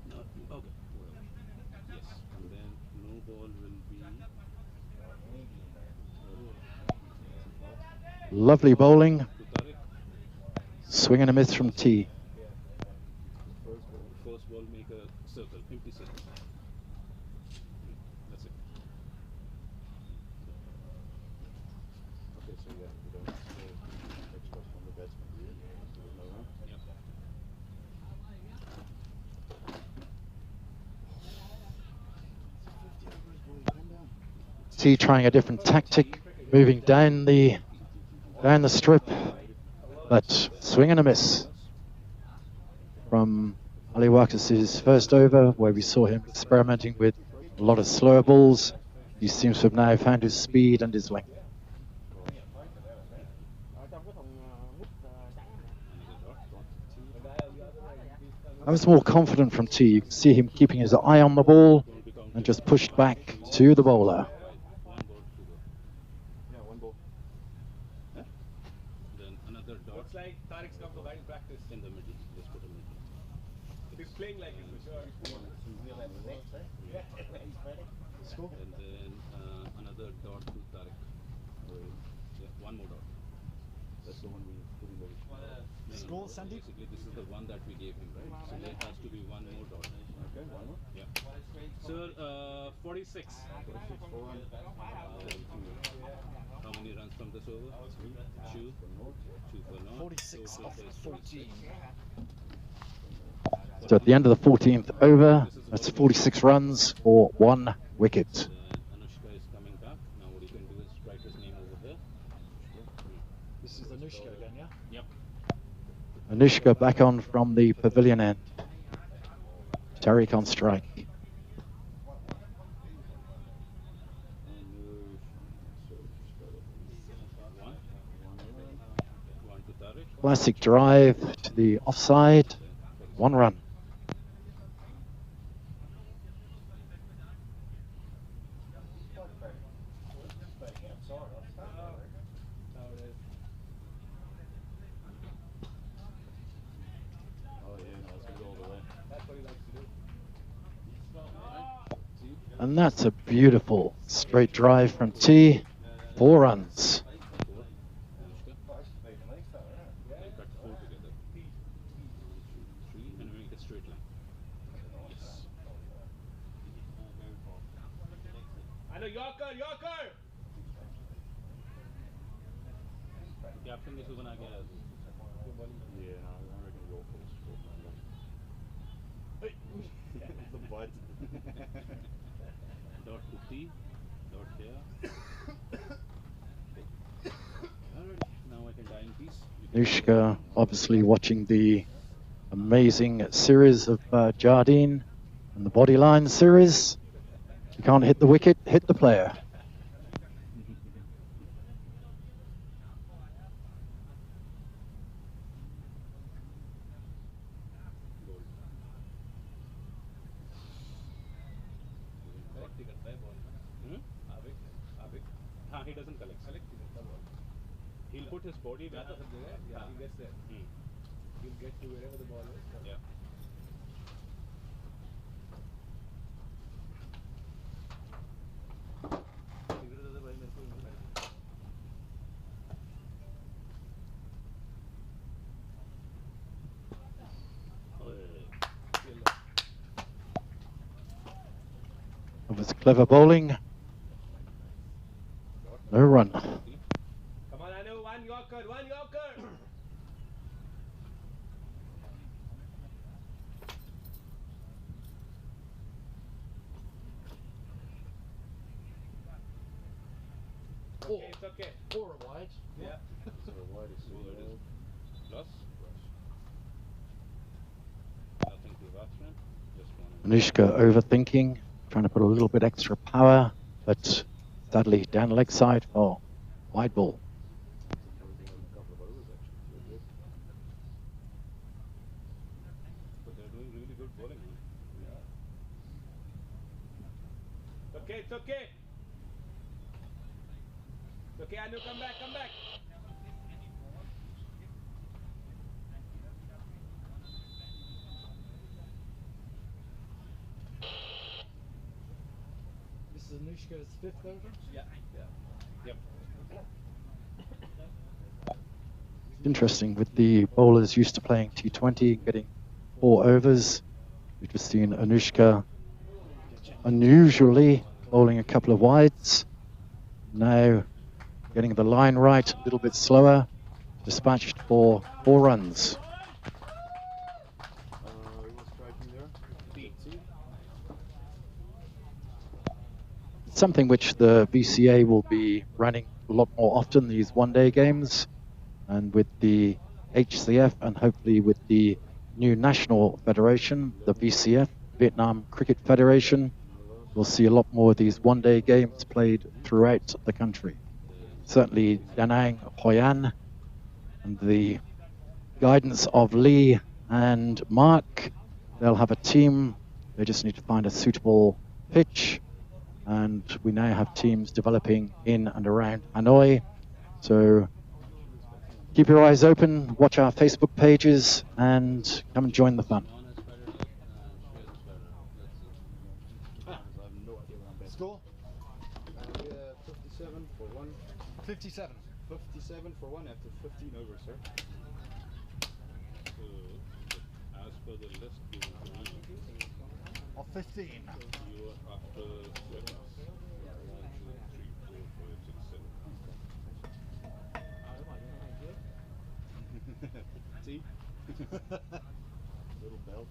not okay. Yes, and then no ball will be. Lovely bowling, To Tariq. swing and a miss from T. First ball make a circle, empty circle. That's it. Okay, so yeah, we don't extra from the batsman here. Yep. T trying a different tactic, moving down the strip, but swing and a miss from Ali Wakas' first over, where we saw him experimenting with a lot of slower balls. He seems to have now found his speed and his length. I was more confident from T. You can see him keeping his eye on the ball and just pushed back to the bowler. One ball. Then another dot. Looks like Tariq's come to batting practice. In the middle. Let's put him in. He's playing like it for sure. Score? And then another dot to Tariq. Yeah, one more dot. That's the one we put in the Score, Sandeep? Basically, this is the one that we gave him, right? So there has to be one more dot. Okay, one more. Yeah. Sir, 46. How many runs from this over? Two. Two for North. 46 Total off is 14. So at the end of the 14th over, that's 46 runs for 1 wicket. Anushka is coming back. Now what you can do is write his name over here. This is Anushka again, yeah? Yep. Anushka back on from the pavilion end. Tariq on strike. One to Tariq. Classic drive to the offside. 1 run. And that's a beautiful straight drive from T. 4 runs. Cut 4 together. 1, 2, 3, and we make a straight line. Yes. I know Yorker, Yorker. Captain is going to get us. Yeah, I reckon go first. The butt. Dot to T. Dot here. Alright, now I can die in peace. Anushka obviously watching the amazing series of Jardine and the Bodyline series. You can't hit the wicket, hit the player. He doesn't collect. He'll put his body where the Yeah, he gets there. He'll get to wherever the ball is. Yeah. It was clever bowling. No run. Come on, Anu, one Yorker, one Yorker. Okay, it's okay. Or a wide. Yeah. So wide is so it is plus. Nothing to batsman. Just one. Anushka overthinking, trying to put a little bit extra power, but sadly down leg side for wide ball. But they're doing really good bowling. Okay, it's okay. It's okay, Anu, come back, come back. This is Anushka's 5th over? Yeah, yeah. Yep. Interesting with the bowlers used to playing T20, getting 4 overs. We've just seen Anushka unusually bowling a couple of wides. Now getting the line right, a little bit slower. Dispatched for 4 runs. He was striking there. Something which the BCA will be running a lot more often, these one-day games. And with the HCF and hopefully with the new national federation, the VCF, Vietnam Cricket Federation, we'll see a lot more of these one-day games played throughout the country. Certainly Da Nang, Hoi An, and the guidance of Lee and Mark, they'll have a team. They just need to find a suitable pitch. And we now have teams developing in and around Hanoi. So keep your eyes open, watch our Facebook pages, and come and join the fun. Score? 57 for 1. 57. 57 for 1 after 15 overs, sir. So, as per the list given to me, Of 15. you are after 7. 1, 2, 3, 4, 5, 6, 7. See? Little bell.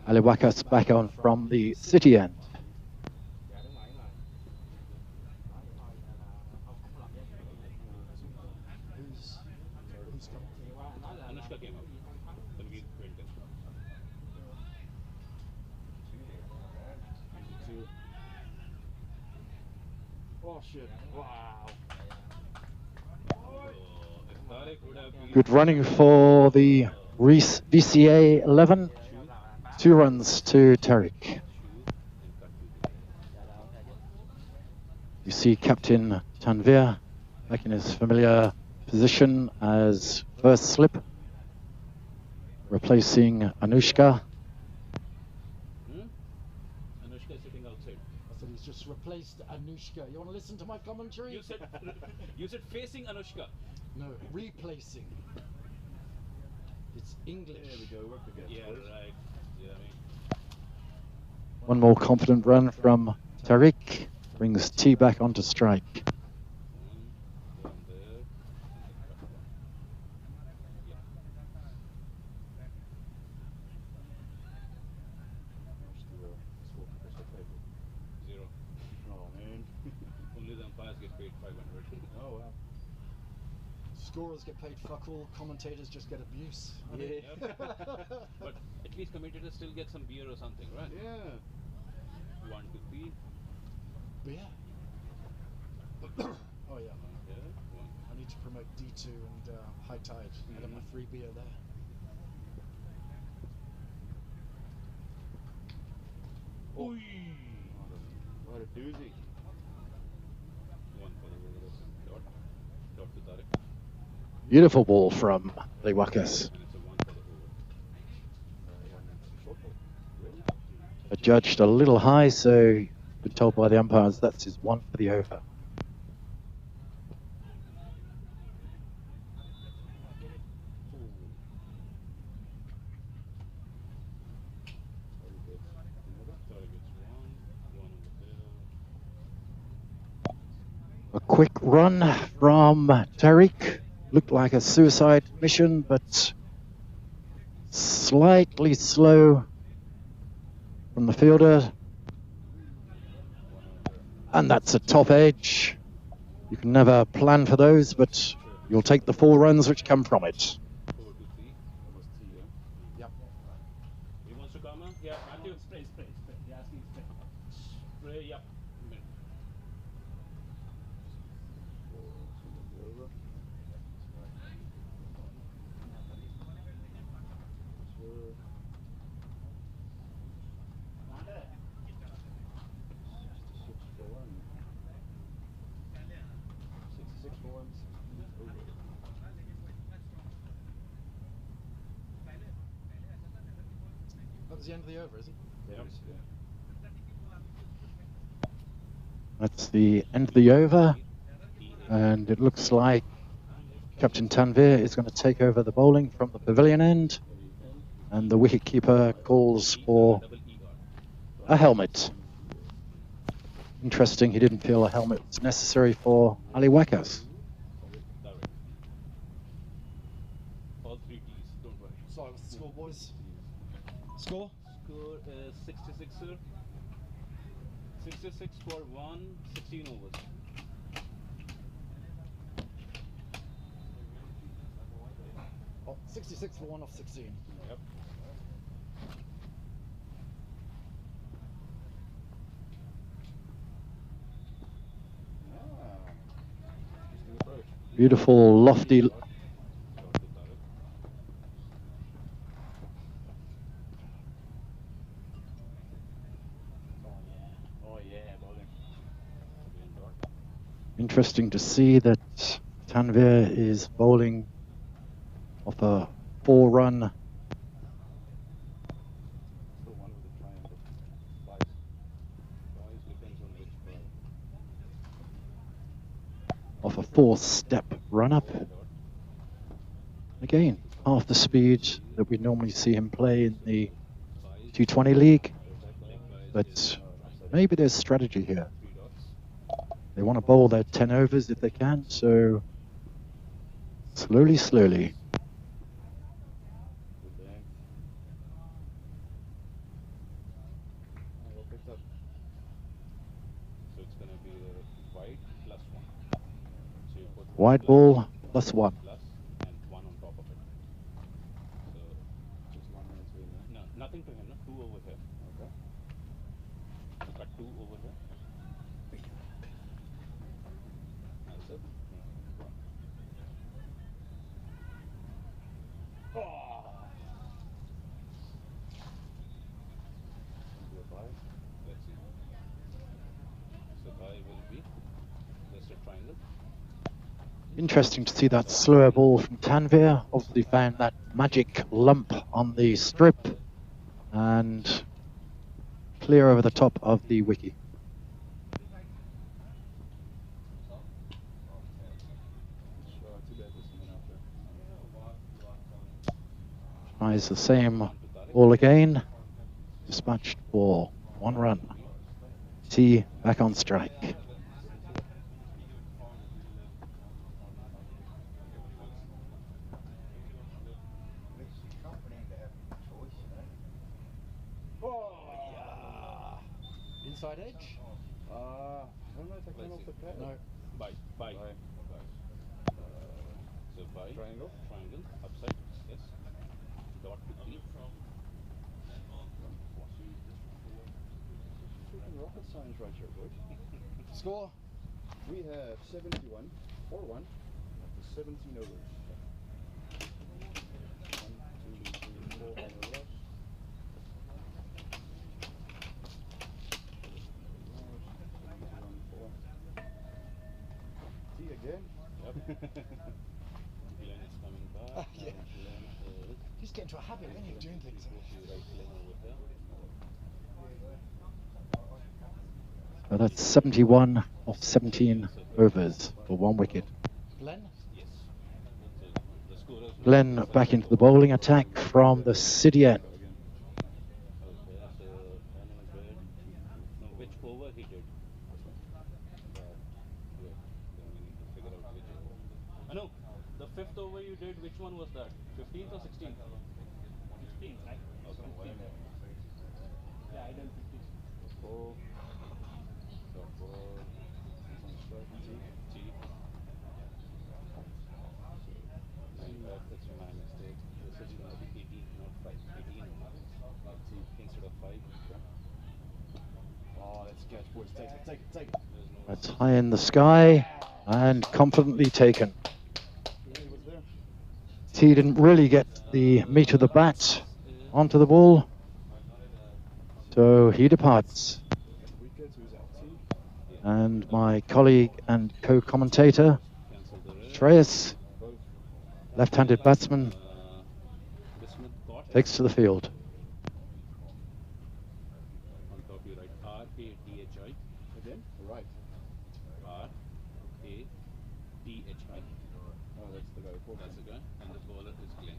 Aliwakas back on from the city end. Who's coming? Anushka came out. Tanveer went in. Oh shit! Wow. If Tariq would have been Good running for the Reese VCA 11. 2 runs to Tariq. You see Captain Tanveer back in his familiar position as first slip, replacing Anushka. Anushka is sitting outside. I said he's just replaced Anushka. You want to listen to my commentary? You said facing Anushka. No, replacing. It's English. There we go. Work together. Yeah, right. Yeah, I mean, One more confident run from Tariq brings T back onto strike. one there. Zero. Oh man. Only the umpires get paid 500. Oh wow. Scorers get paid fuck all, commentators just get abuse. Yeah. But at least commentators still get some beer or something, right? Yeah. 1 to 3. Beer? Oh yeah. Yeah. One. I need to promote D2 and High Tide. I got my free beer there. Oh. What a doozy. 1 for the dot. Dot to Tariq. Beautiful ball from Aliwakas. And it's a 1 for the over. Adjudged a little high, so been told by the umpires that's his 1 for the over. Tariq gets 1 over there. A quick run from Tariq. Looked like a suicide mission, but slightly slow from the fielder. And that's a top edge. You can never plan for those, but you'll take the 4 runs which come from it. 4 to 3. Yep. He wants to come, huh? Yeah, Matthew. Spray. Yeah, asking spray. Spray, yep. That was the end of the over, is it? Yep. That's the end of the over. And it looks like Captain Tanveer is going to take over the bowling from the pavilion end. And the wicketkeeper calls for a helmet. Interesting, he didn't feel a helmet was necessary for Aliwakas. All 3 Ts, don't worry. Sorry, what's the score, boys? Score? Score is 66, sir. 66 for 16 overs. Oh, 66 for 1 off 16. Yep. Beautiful, lofty. Dot to Tariq. Oh yeah, bowling. Again, dot. Interesting to see that Tanveer is bowling off a 4-run Still 1 with the triangle. Twice. Twice depends on which ball. off a 4-step run-up. Dot. Again, half the speed that we normally see him play in the T20 league. But maybe there's strategy here. 3 dots. They want to bowl their 10 overs if they can, so slowly. Good bang. Wide ball +1. plus and 1 on top of it. So Just one man to him. no, nothing to him. No, 2 over here. Okay. Cut 2 over here. That's it. Do a bye. Let's see. So by will be just a triangle. Interesting to see that slower ball from Tanvir. Obviously found that magic lump on the strip and clear over the top of the wicket. Sure, too bad there's someone out there. Tries the same ball again. Dispatched for 1 run. T back on strike. Inside edge? I don't know if I came off the pad. No. By. So by Triangle. upside. Yes. Dot to T. Freaking rocket science right here, boys. Score? We have 71, 4-1 after 17 overs. 1, 2, 3, 4 on the left. T again. Yep. Glenn is coming back. Yeah. Now Glenn is Just get into a habit when you're doing things. right Glenn over here. So that's 71 off 17 overs for 1 wicket. Glenn? Yes. So the scorer is Glenn back into the bowling attack from the city end. okay. So unaware. No, which over he did. Wait, then we need to figure out which over. No, the 5th over you did. Which one was that? 15th or 16th? 16th, right? Okay. Yeah, I done 15th. Ball. Dot ball. He's on strike. T. That's my mistake. This is going to be 18, not 5. 18 T instead of 5. Oh, let's catch, boys. Take it. There's no That's high in the sky and confidently taken. He was there. T didn't really get the meat of the bat onto the ball, so he departs. Wickets, who's out? T. And my colleague and co-commentator, cancel the rest. Shreyas, Both. left-handed batsman, Bismuth got takes to the field. on top you write R-A-T-H-I. Again? Right. R-A-T-H-I. Oh, that's the guy. Four. That's the guy. And the bowler is Glenn.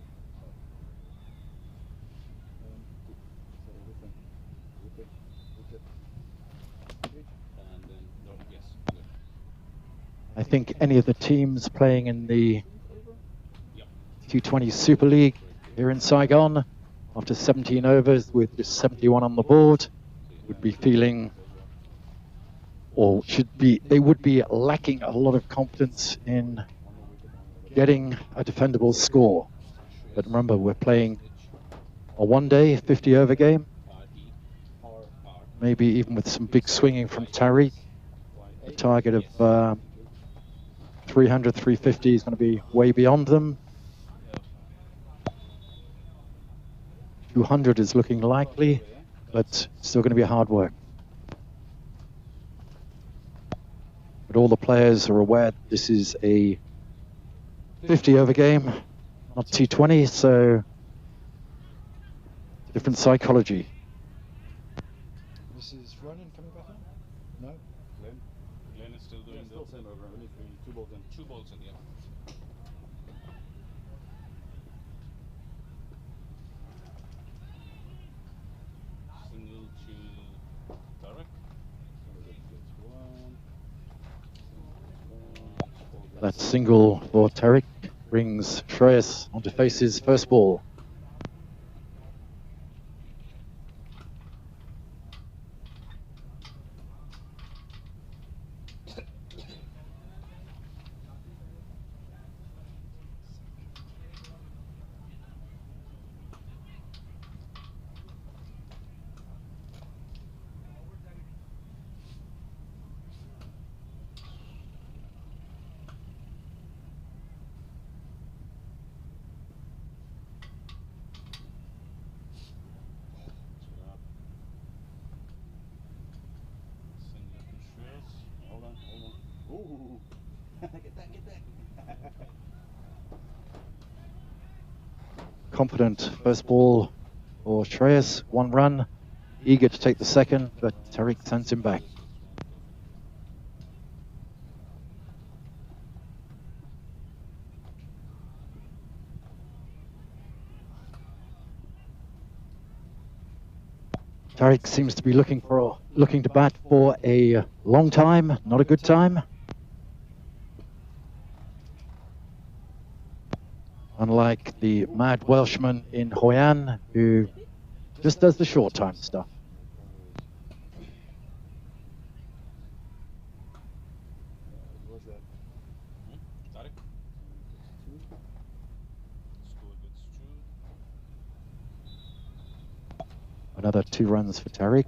So wicket. Wicket. Wicket. And then dot, yes, good. I think any of the teams playing in the Yep. T20 Super League here in Saigon, after 17 overs with just 71 on the board, would be feeling, or they would be lacking a lot of confidence in getting a defendable score. But remember, we're playing a 1-day 50-over game, maybe even with some big swinging from Tariq. A target of 300, 350 is going to be way beyond them. 200 is looking likely, but still going to be hard work. But all the players are aware that this is a 50-over game, not T20, so different psychology. This is Ronan coming back in? No? Glenn. Glenn is still doing Still same over. Only 2 balls in. 2 balls in, yeah. Single to Tarek. That single for Tariq brings Shreyas on to face his first ball. confident first ball for Shreyas, 1 run, eager to take the second, but Tariq sends him back. Tariq seems to be looking to bat for a long time, not a good time. Unlike the mad Welshman in Hoi An, who just does the short time stuff. Another 2 runs for Tariq.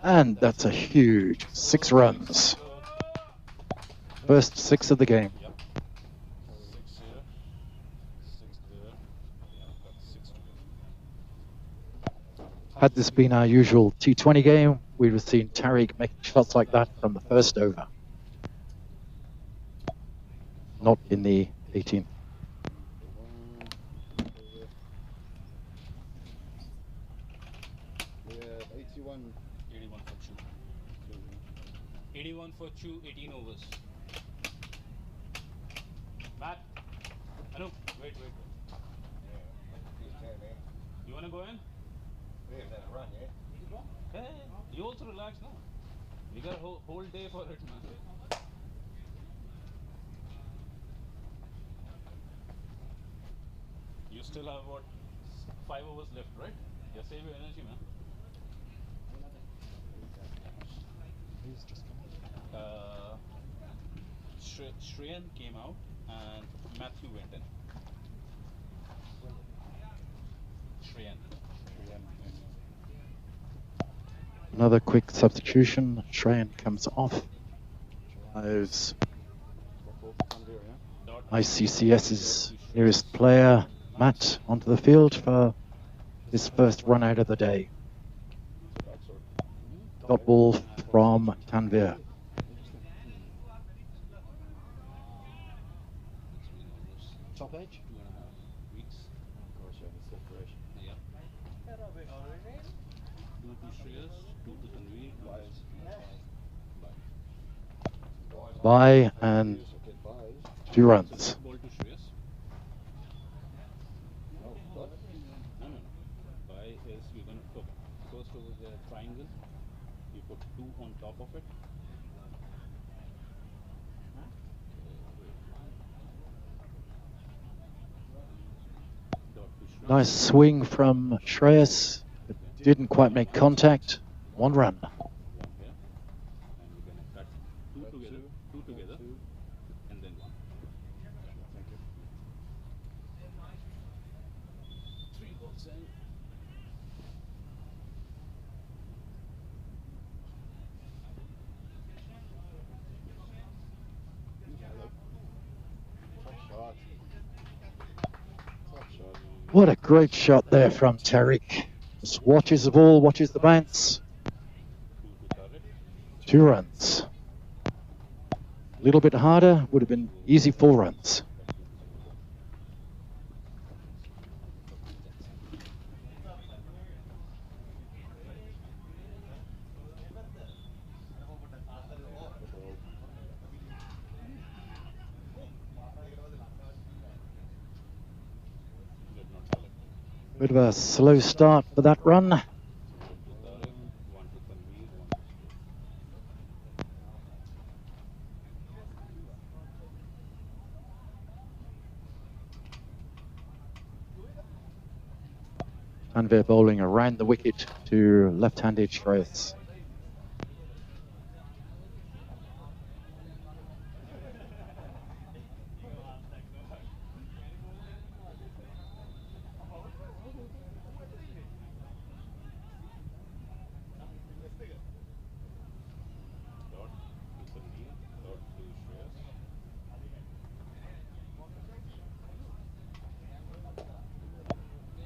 And that's a huge 6 runs. First 6 of the game. Had this been our usual T20 game, we'd have seen Tariq making shots like that from the first over. Not in the 18th. Yeah, 81 for Chu. 81 for Chu, 18 overs. Matt, Anup, wait. You wanna go in? Hey, you also relax now. We got a whole day for it, man. You still have what, 5 overs left, right? Yeah, save your energy, man. Shreyan came out and Matthew went in. Shreyan. Another quick substitution. Shreyan comes off. Moves ICCS's nearest player, Matt, onto the field for his first run out of the day. Dot ball from Tanvir. Top edge? 2.5 weeks. Of course, you have a separation. Yeah. 2 to Shreyas, 2 to Tanvir, Bye and 2 runs. Ball to Shreyas. No. Bye is you're going to first over the triangle. You put 2 on top of it. Nice swing from Shreyas. It didn't quite make contact. 1 run. And we're going to cut 2 together, and then 1. Thank you. 3 balls in. What a great shot there from Tariq. Just watches the ball, watches the bounce. 2 runs. A little bit harder, would have been easy 4 runs. Bit of a slow start for that run. Tanvir bowling around the wicket to left-handed Shreyas.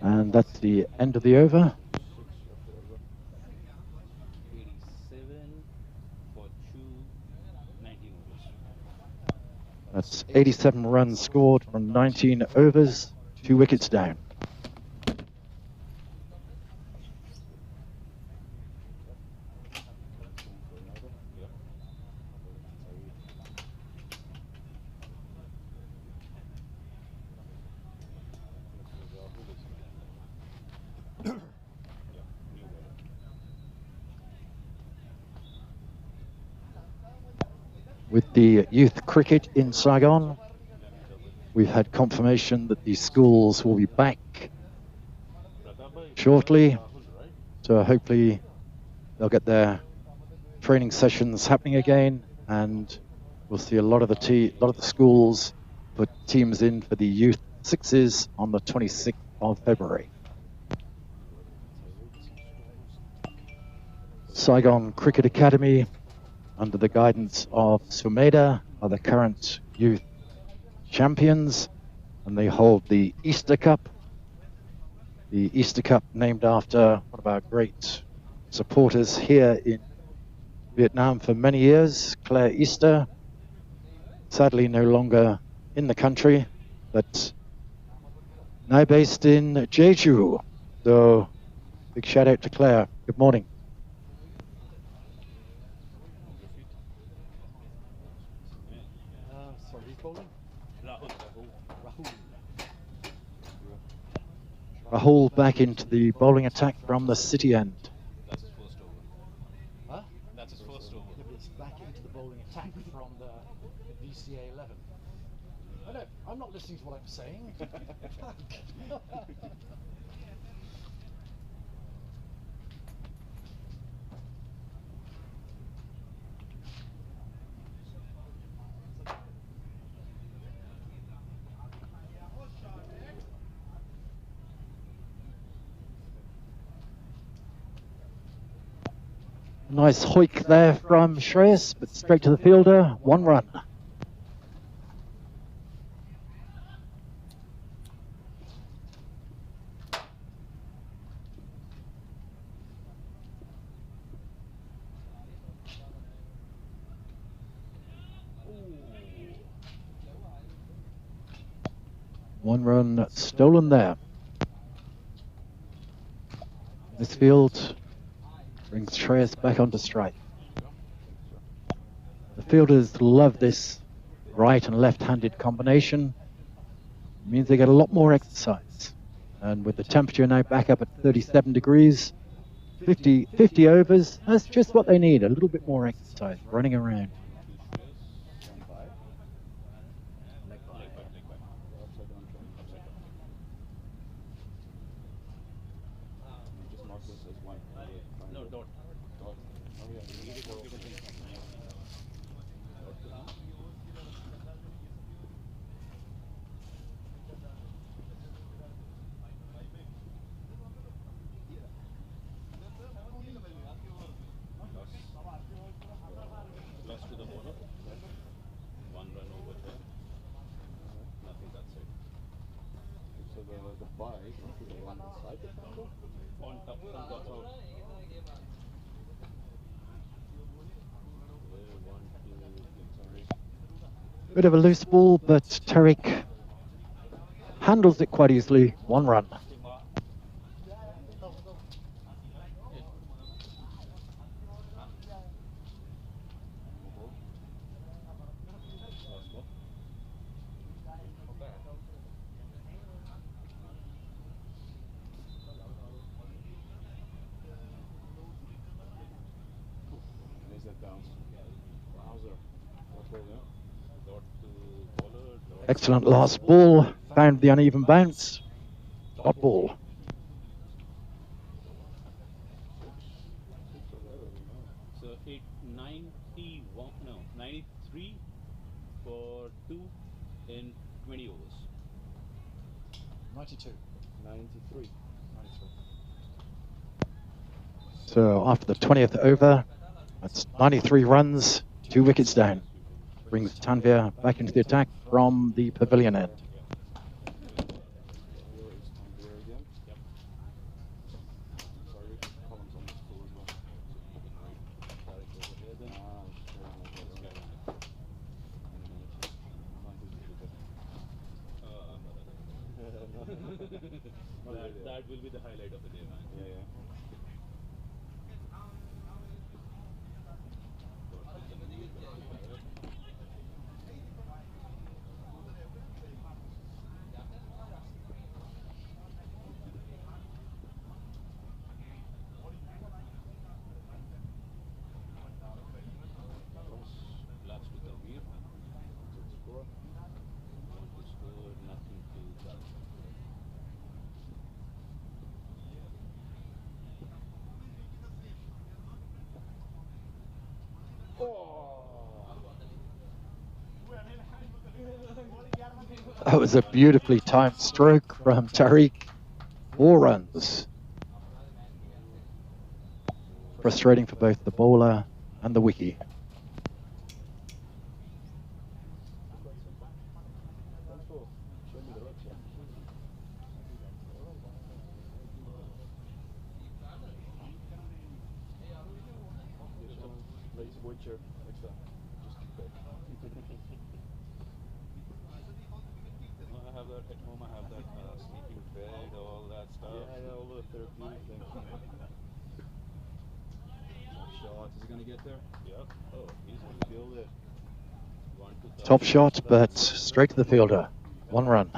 And that's the end of the over. 87. That's 87 runs scored from 19 overs, 2 wickets down. With the youth cricket in Saigon, we've had confirmation that the schools will be back shortly. So hopefully they'll get their training sessions happening again, and we'll see a lot of the schools put teams in for the youth sixes on the 26th of February. Saigon Cricket Academy, under the guidance of Sumeda, are the current youth champions, and they hold the Easter Cup. The Easter Cup named after one of our great supporters here in Vietnam for many years, Claire Easter. Sadly no longer in the country, but now based in Jeju. So big shout out to Claire. Good morning. Sorry, who's bowling? Rahul. Rahul back into the bowling attack from the city end. That's his first over. Huh? That's his first over. Yeah, but it's back into the bowling attack from the VCA 11. I'm not listening to what I'm saying. Nice hoik there from Shreyas, but straight to the fielder, 1 run. One run stolen there. This field brings Shreyas back onto strike. The fielders love this right and left-handed combination. It means they get a lot more exercise. And with the temperature now back up at 37 degrees, 50 overs, that's just what they need, a little bit more exercise, running around. No, dot. Plus to the bowler. 1 run over there. Nothing, that's it. So the bye to the one side defender? On top from dot out. Bit of a loose ball, but Tariq handles it quite easily, 1 run. Lays that down. Wowzer. What ball, yeah? Dot to bowler. Dot. Excellent last ball, found the uneven bounce, dot ball. So 93 for 2 in 20 overs. 92. 93. 93. So after the 20th over, that's 93 runs, 2 wickets down. Brings Tanvir back into the attack from the pavilion end. Here is Tanvir again. Yep. Sorry, columns on this floor as well. Direct over here then. Ah, This guy. that will be the highlight of the day, man. Yeah, yeah. Last to Tawir. Want to score, nothing to that. That was a beautifully timed stroke from Tariq. 4 runs. Frustrating for both the bowler and the wicket. I have that at home. I have that sleeping bed, all that stuff. Yeah, all the therapeutic things. Shot. Is he gonna get there? Yep. Oh, he's gonna field it. Top shot, but straight to the fielder. 1 run.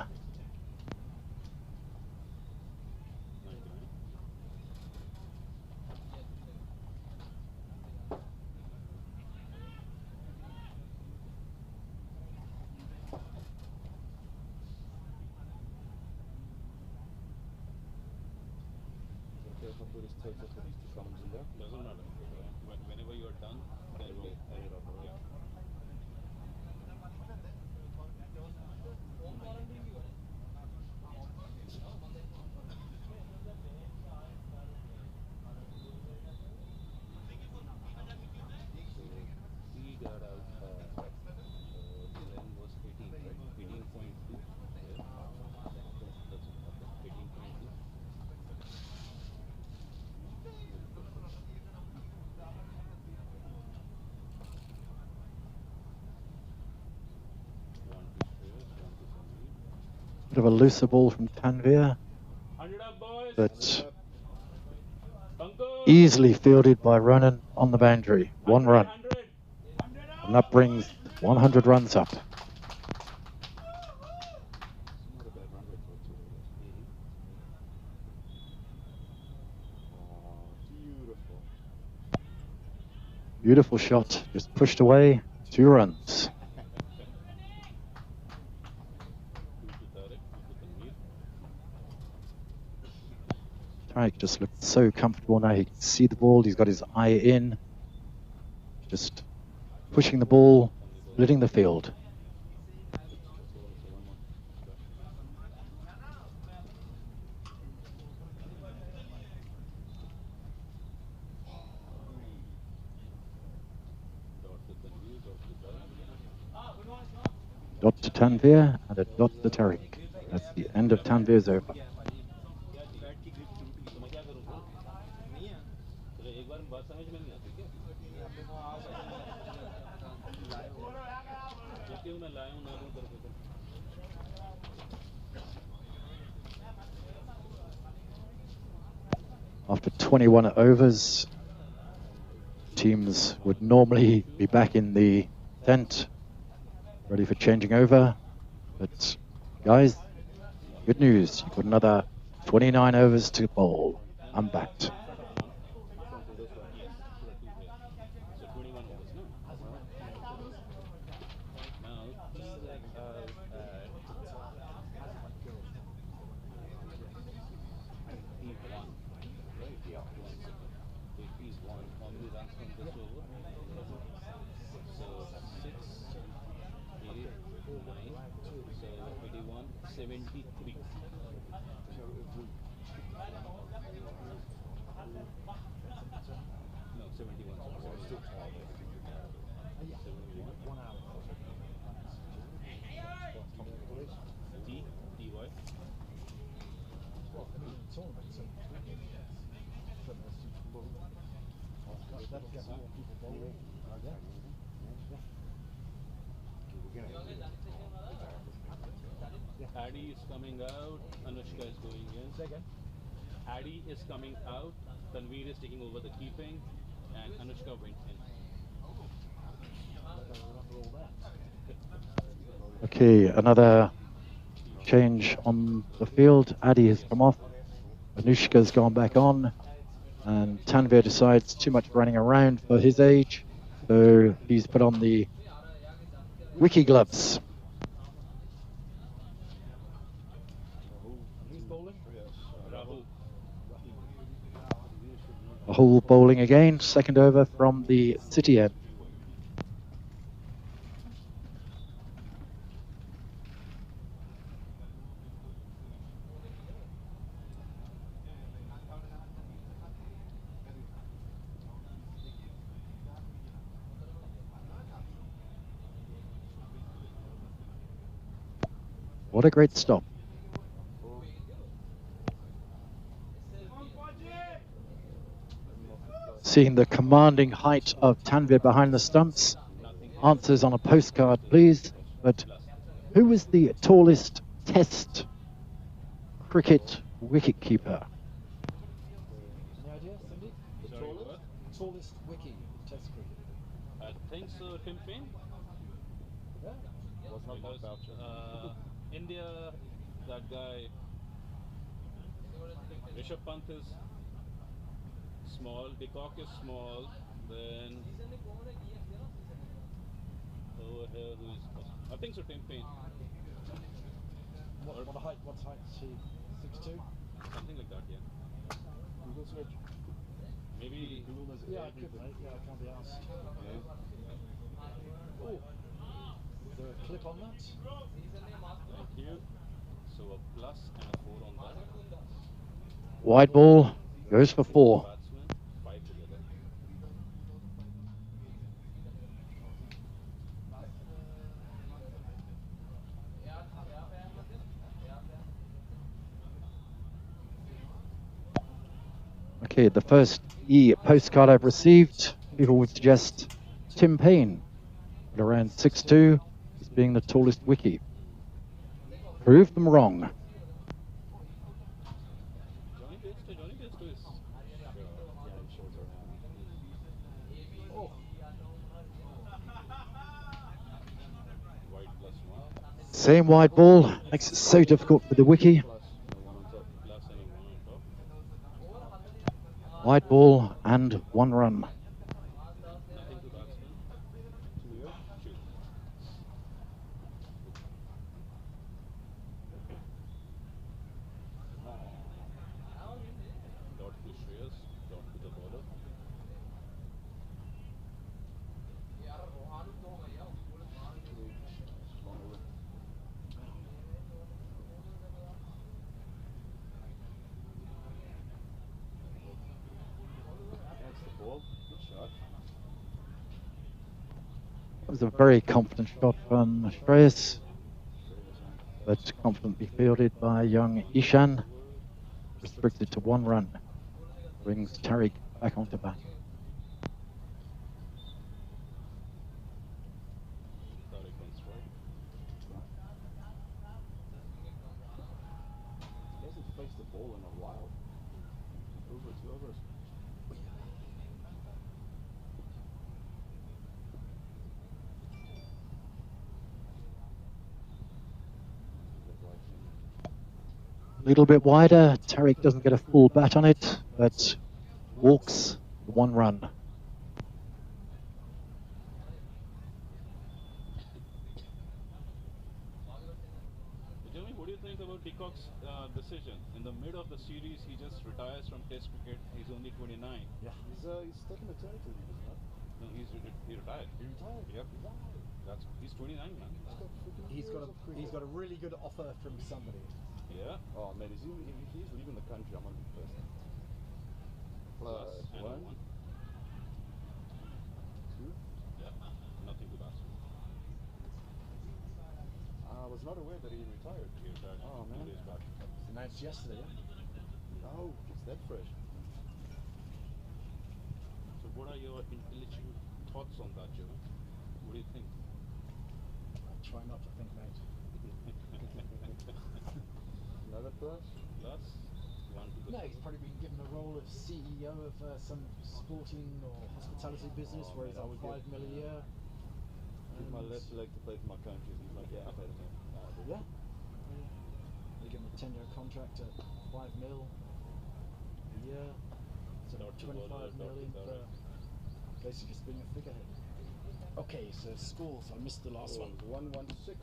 Doesn't matter. Whenever you are done, then we add it up. Yeah. He got out. Glenn was 18, right? 18.2. Yeah. That's 18.2. Bit of a looser ball from Tanvir, 100 up, boys. but easily fielded by Ronan on the boundary. 1 run. 100. And that brings 100 runs up. Not a bad run rate for 2. Beautiful. Beautiful shot, just pushed away. 2 runs. Tariq just looked so comfortable now. He can see the ball. He's got his eye in. Just pushing the ball, splitting the field. Dot to Tanvir and a dot to Tariq. That's the end of Tanvir's over. After 21 overs, teams would normally be back in the tent, ready for changing over. But guys, good news. You've got another 29 overs to bowl. Unbacked. Paddy is coming out, Anushka is going in. Second. Addy is coming out, Tanveer is taking over the keeping, and Anushka went in. I don't remember all that. Okay, another change on the field. Addy has come off. Anushka's gone back on. And Tanveer decides too much running around for his age. So he's put on the wiki gloves. Who's bowling? Rahul. Rahul bowling again, second over from the City end. What a great stop. Seeing the commanding height of Tanveer behind the stumps. Answers on a postcard, please. But who is the tallest Test cricket wicketkeeper? Any idea, Cindy? Sorry, what? Tallest wiki Test cricket. I think so, Tim Payne. Yeah. Because India, that guy, Rishabh Pant is small, De Kock is small, then over here who is, I think so, Tim Payne. What height? What's height? Is she 6'2"? Something like that, yeah. Google search. Maybe. Yeah, I could, mate. Yeah, I can't be asked. Oh, is there a clip on that? Thank you. So a plus and a 4 on that. Wide ball goes for 4. Batsman, 5 together. Okay, the first postcard I've received, people would suggest Tim Payne at around 6'2", as being the tallest wiki. Prove them wrong. Johnny Bairstow is. Oh, White plus 1. Same wide ball makes it so difficult for the wiki. Plus and a 1 on top. Wide ball and 1 run. Nothing to batsman. Shoot. Dot to Shreyas, dot to the bowler. That's the ball. Good shot. That was a very confident shot from Shreyas, but confidently fielded by young Ishan. Restricted to 1 run. Brings Tariq back onto bat. Tariq on strike. He hasn't faced the ball in a while. Over 2 overs. A little bit wider. Tariq doesn't get a full bat on it, but walks 1 run. Jeremy, what do you think about De Kock's decision? In the mid of the series, he just retires from Test cricket. He's only 29. Yeah. He's taking maternity leave, isn't it? No, he retired. He retired. Yep. He's 29, man. he's got a really good offer from somebody. Yeah. Oh man, if he's leaving the country, I'm gonna be pissed. Plus and a 1, 1. 2. Yeah. Nothing to batsman. I was not aware that he retired. He retired Oh 2 man. days back. Announced yesterday. Yeah? Oh, it's that fresh. So what are your intellectual thoughts on that, Jeremy? What do you think? I try not to think, mate. first, plus 1 to the No, he's probably been given a role of CEO of some sporting or hospitality business where he's I on would 5 mil a year. Give my And- left leg to play for my country. He's like, yeah, I've had enough. Yeah. They give him a 10-year contract at 5 mil a year. So Dot to 25 border, dot to million for direct. basically just being a figurehead. Okay, so scores. I missed the last one. 116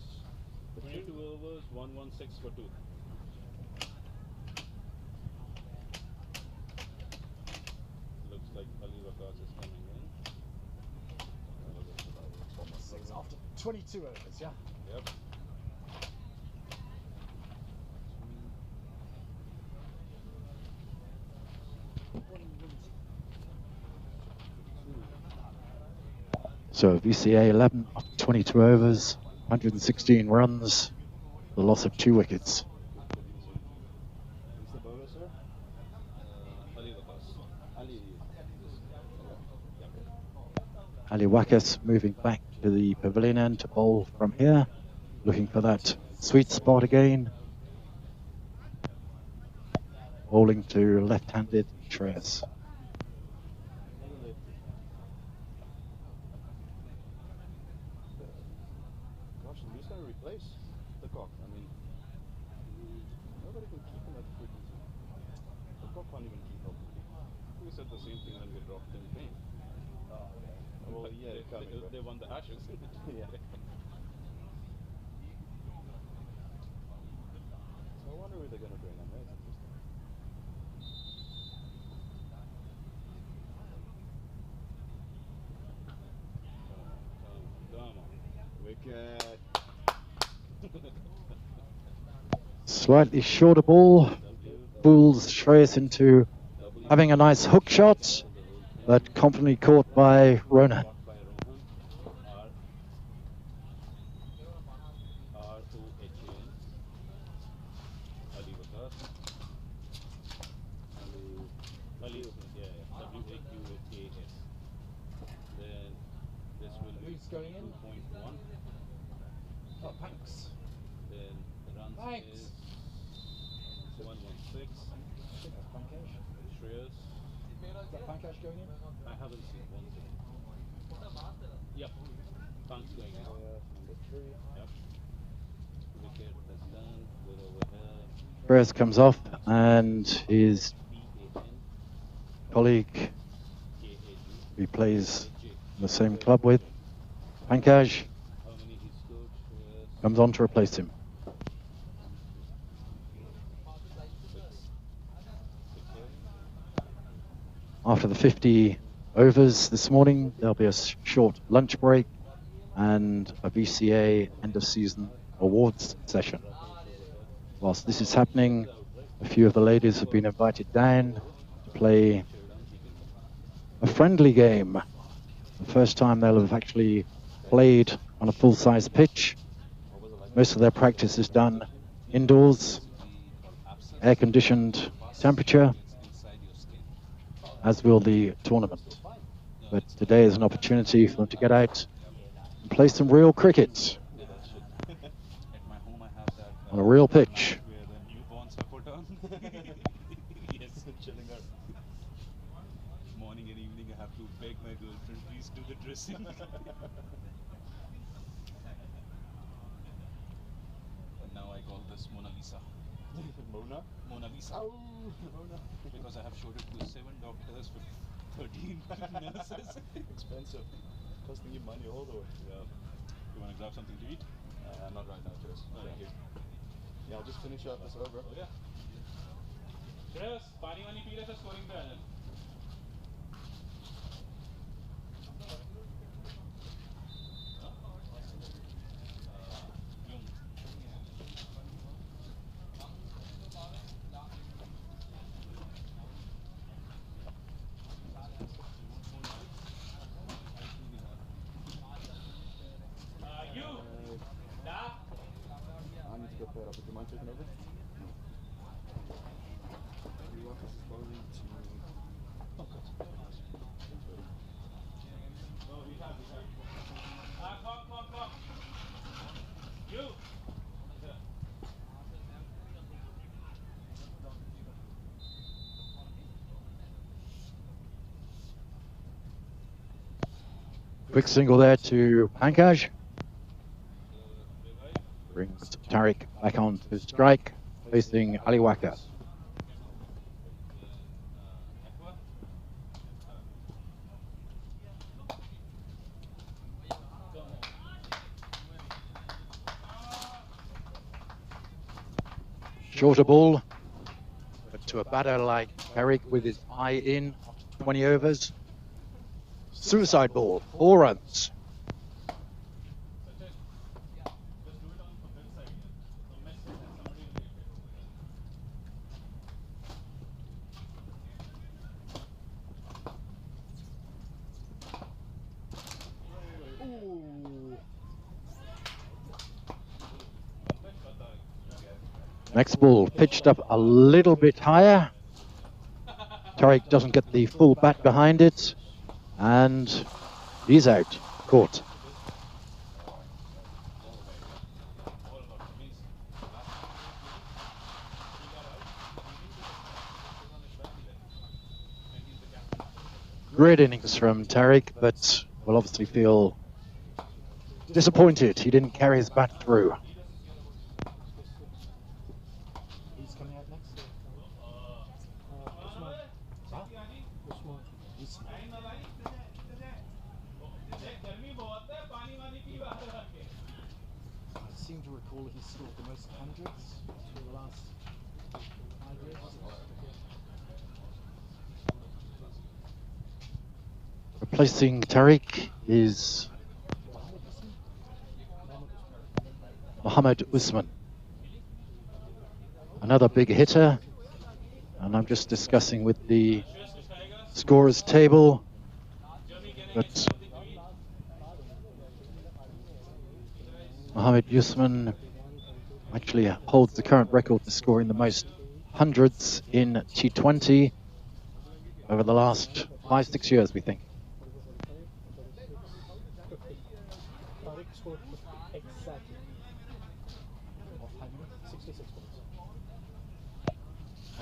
for 22 overs, 116 for 2. Looks like Ali Waqas is coming in. Six after 22 overs, yeah. Yep. So VCA 11 after 22 overs, 116 runs, the loss of 2 wickets. Who's the bowler, sir? Ali Waqas. Ali. Ali Waqas moving back to the pavilion end to bowl from here, looking for that sweet spot again. Bowling to left-handed Shreyas. Gosh, who's going to replace the cock? I mean, nobody can keep him at the frequency. The cock can't even keep up. We said the same thing when we dropped Tim Payne. Well, yeah, they won the Ashes. Yeah. So I wonder who they're going to bring on. That's interesting. Come on. Wicket. Slightly shorter ball, fools Shreyas into having a nice hook shot, but confidently caught by Rona. By Rohan. R-O-H-A-N. Ali Waqas. Ali, yeah, W-A-Q-A-S. Then this will be Who's going in? 2.1. Oh, Panks. Then the runs Thanks. is 116. I think that's Pankash. Shreyas. Is that Pankash going in? I haven't seen one thing. Yep. Punk's going in. Number 3. Yep. Wicket that's done. Good over here. Shreyas comes off and his B-A-N. colleague, K-A-G. who he plays in the same club with, Pankaj, How many he scored? Shreyas. comes on to replace him. 6. After the 50 overs this morning, there'll be a short lunch break and a VCA end of season awards session. Whilst this is happening, a few of the ladies have been invited down to play a friendly game. The first time they'll have actually played on a full-size pitch. Most of their practice is done indoors, air-conditioned temperature, as will the tournament. But today is an opportunity for them to get out and play some real cricket At my home, I have that. on a real pitch. Where the newborns are put on. Yes, chilling out. Morning and evening, I have to beg my girlfriend, please do the dressing. And now I call this Mona Lisa. Mona? Mona Lisa. Oh, Mona. Because I have showed it to 7 doctors, 13 nurses. Expensive. Costing you money all the way. Yeah. You want to grab something to eat? Not right now, cheers. Thank you. Yeah, I'll just finish up this over. Oh, yeah. Shreyas, पानी वानी P रहे थे scoring पे आ जाना. You, Da. I need to go pair up. Would you mind taking over? You want us bowling to... Oh, good. Thanks, buddy. No, we have. Come. You. Quick single there to Pankaj. Brings Tariq back on to strike, facing Ali Waka. Shorter ball, but to a batter like Tariq with his eye in after 20 overs. Suicide ball, 4 runs. Next ball pitched up a little bit higher. Tariq doesn't get the full bat behind it, and he's out, caught. Great innings from Tariq, but will obviously feel disappointed he didn't carry his bat through. Who's coming out next? I seem to recall that he scored the most hundreds in the last 5 years. Replacing Tariq is Mohammed Usman, another big hitter, and I'm just discussing with the scorers table that Mohammed Usman actually holds the current record for scoring the most hundreds in T20 over the last 5-6 years, we think.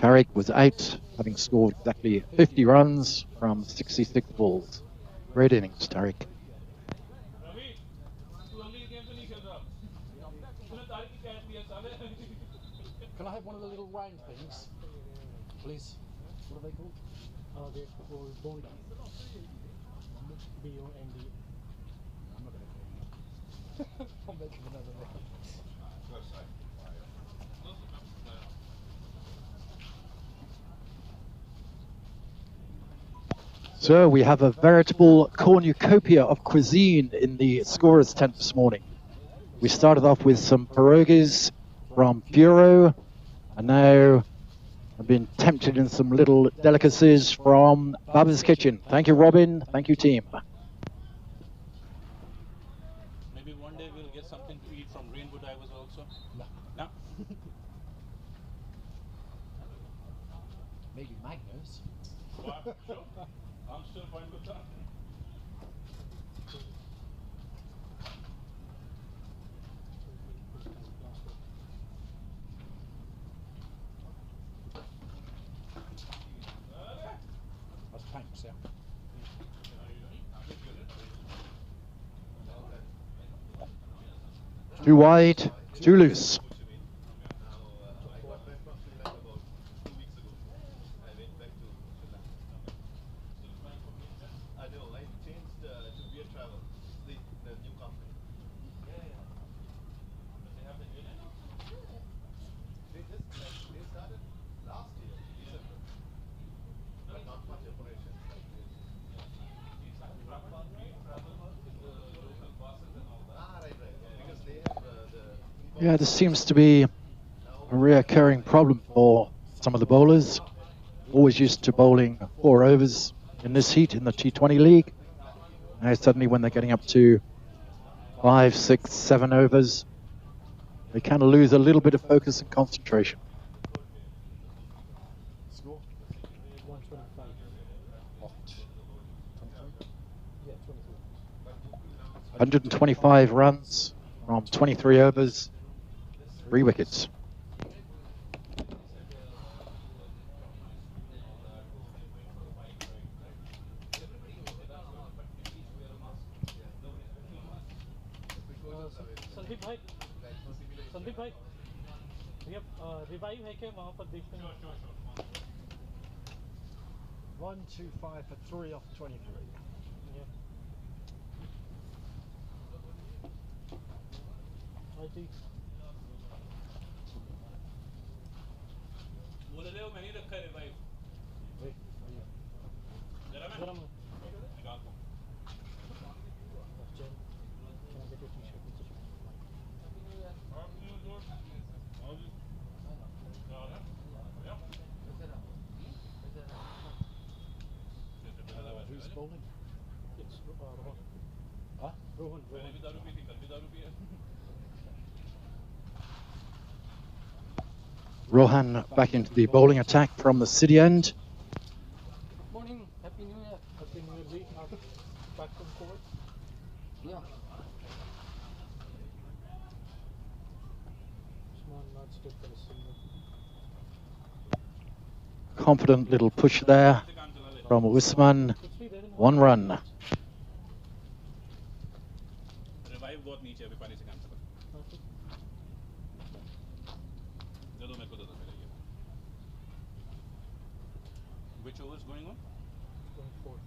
Tariq was out, having scored exactly 50 runs from 66 balls. Great innings, Tariq. Can I have one of the little round things, please? What are they called? They're called Bondi. B-O-N-D. I'm not going to I'll make him another name. So we have a veritable cornucopia of cuisine in the scorers tent this morning. We started off with some pierogies from Bureau, and now I've been tempted in some little delicacies from Baba's Kitchen. Thank you, Robin. Thank you, team. Maybe one day we'll get something to eat from Rainbow Divers also. No? Maybe Magnus. Wow, sure. I'm still fine with that. That's thanks, yeah. Too wide, too loose. Yeah, this seems to be a reoccurring problem for some of the bowlers. Always used to bowling 4 overs in this heat in the T20 league. Now suddenly when they're getting up to 5, 6, 7 overs, they kind of lose a little bit of focus and concentration. Score? 125. What? 23? Yeah, 23. 125 runs from 23 overs, 3 wickets. Sandeep भाई भैया revive है क्या वहाँ पर देखते हैं 125 for 3 off 23. बोल रहे हो मैंने रखा है रिवाइव गरम है निकाल दो Who's bowling? It's Rohan. Huh? Rohan. मैंने भी दारू पी थी कल भी दारू पी है Rohan back into the bowling attack from the city end. Good morning. Happy New Year. Happy New Year week. Back from court. Yeah. Not stick for a single. Confident little push there from Usman. 1 run. Revive बहुत नीचे अभी पानी से काम चला दे दो मेरे को दे दो मेरे ये which over is going on 24.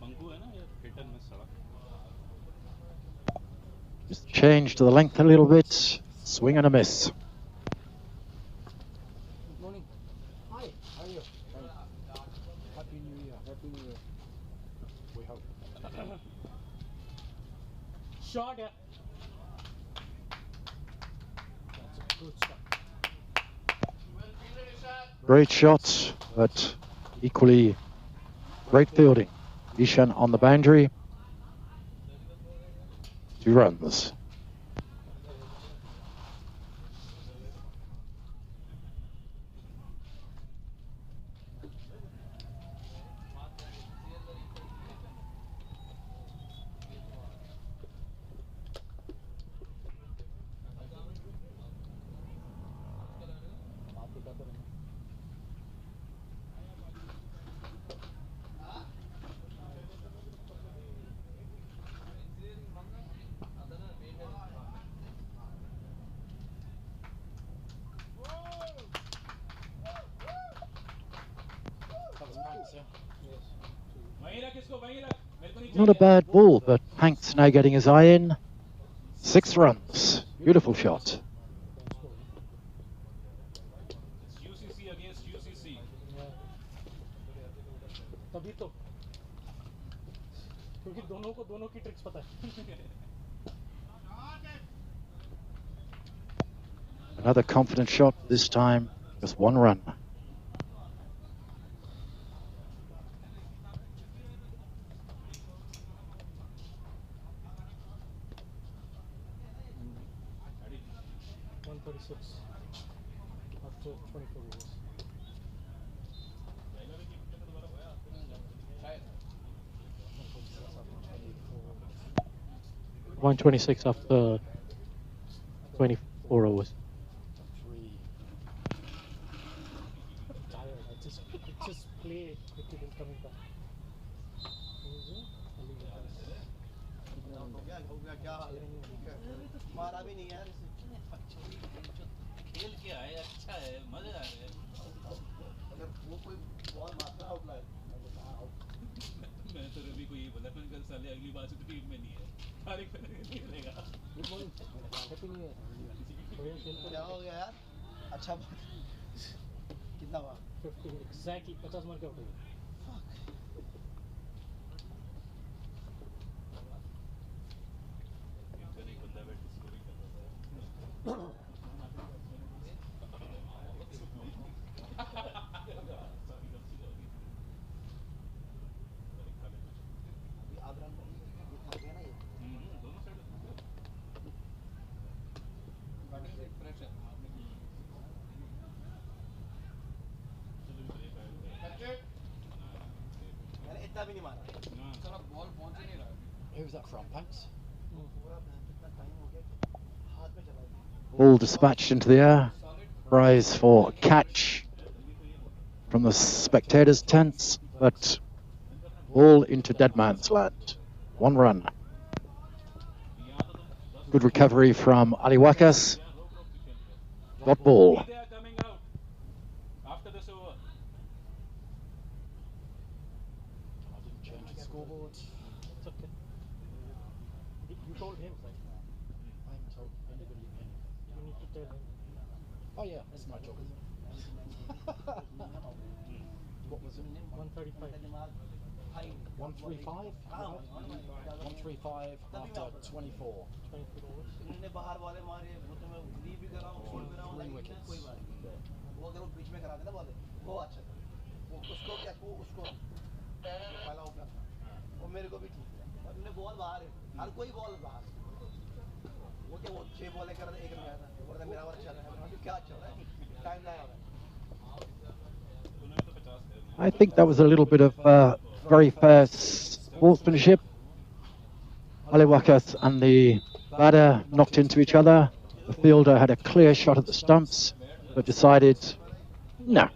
Panku है ना ये हिट एंड मिस सड़क Just change to the length a little bit. Swing and a miss. Good morning. Hi, how are you? Happy New Year. Happy New Year. We hope. Shot, yeah. That's a good start. Great shot, but equally great fielding. Ishan on the boundary. 2 runs. That was Panks, yeah? वहीं रख इसको वहीं रख मेरे को नहीं Not a bad ball, but Hanks now getting his eye in. 6 runs. Beautiful shot. It's UCC against UCC तभी तो क्योंकि दोनों को दोनों की ट्रिक्स पता है Another confident shot, this time just 1 run. after 24 years. 126 after 24 overs. 3. Tired. I just play cricket and coming back. मारा भी नहीं यार खेल के आए अच्छा है मजे आ रहे हैं अगर वो कोई बॉल मारता आउट लाइन मैं तो रवि को ये बोला मैंने कल साले अगली बार से तो टीम में नहीं है तारीख पे नहीं खेलेगा good morning happy new year बढ़िया खेल क्या हो गया यार अच्छा कितना हुआ 50 एग्जैक्टली 50 मार के आउट हो गया एक बंदा बैठ के स्कोरिंग कर रहा था आदरा में ये थक गया ना ये दोनों साइड प्रेशर मैंने इतना भी नहीं मारा सारा बॉल पहुंच ही नहीं रहा Who's that from, Panks? पूरा इतना टाइम हो गया हाथ में चला गया Ball dispatched into the air. Prize for catch from the spectators' tents, but Ball into dead man's land. 1 run. Good recovery from Ali Wakas. Got ball. They are coming out after this over. I didn't change the scoreboard. It's okay. You told him, right? I haven't told anybody anything. You need to tell him. Oh yeah, that's my job. What was it? 135. 135? 135 after 24. 24 overs. 3 wickets. वो अगर वो बीच में करा देना ball वो अच्छा था वो उसको क्या वो उसको पहला ओपनर था वो मेरे को भी ठीक है हमने बॉल बाहर है हर कोई बॉल बाहर वो क्या वो 6 बॉल कर रहा था 1 रन आया था वो बोलता मेरा ओवर चल रहा है मैंने क्या चल रहा है टाइम लाया हुआ है I think that was a little bbit of very fair sportsmanship. Ali Wakas and the batter knocked into each other. The fielder had a clear shot at the stumps, but decided, no.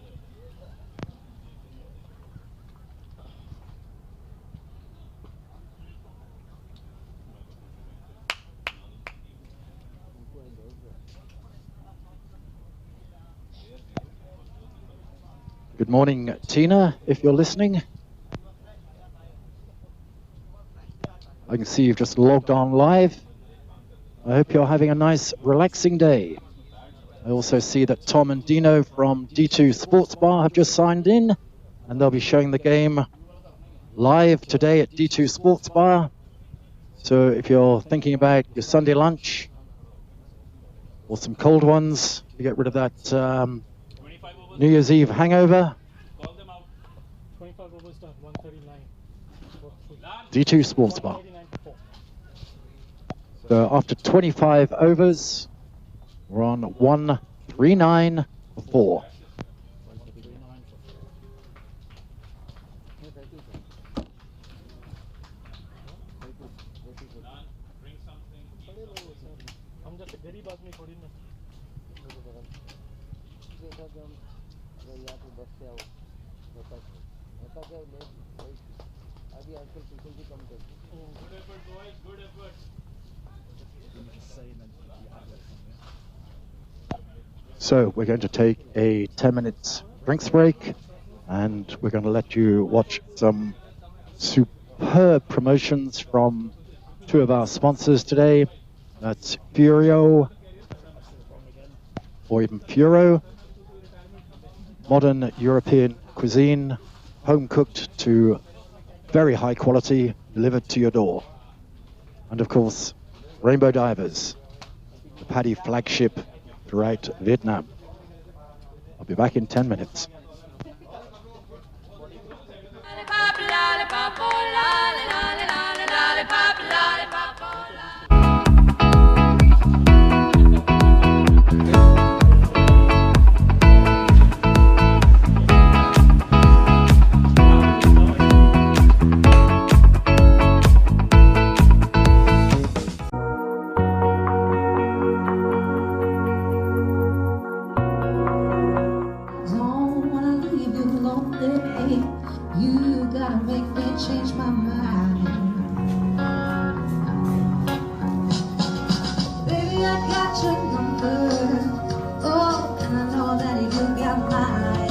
Good morning, Tina, if you're listening. I can see you've just logged on live. I hope you're having a nice, relaxing day. I also see that Tom and Dino from D2 Sports Bar have just signed in, and they'll be showing the game live today at D2 Sports Bar. So if you're thinking about your Sunday lunch or some cold ones to get rid of that 25 overs. New Year's Eve hangover, Call them out. 25 overs done. 139. D2 Sports Bar. 189 to 4. So after 25 overs, we're on 139 for 4. 139 for 4. Bring something. हम जैसे गरीब आदमी थोड़ी ना. Good effort, boys. Good effort. So we're going to take a 10 minutes drinks break, and we're going to let you watch some superb promotions from 2 of our sponsors today. That's Furio, or even Furo. Modern European cuisine, home cooked to very high quality, delivered to your door. And of course, Rainbow Divers, the paddy flagship throughout Vietnam. I'll be back in 10 minutes. Lollipop, lollipop, oh, lolly, lolly, lolly, lollipop, lollipop, oh, lolly. Don't wanna leave you lonely. You gotta make me change my mind. Baby, I got your number. Oh, and I know that you got mine.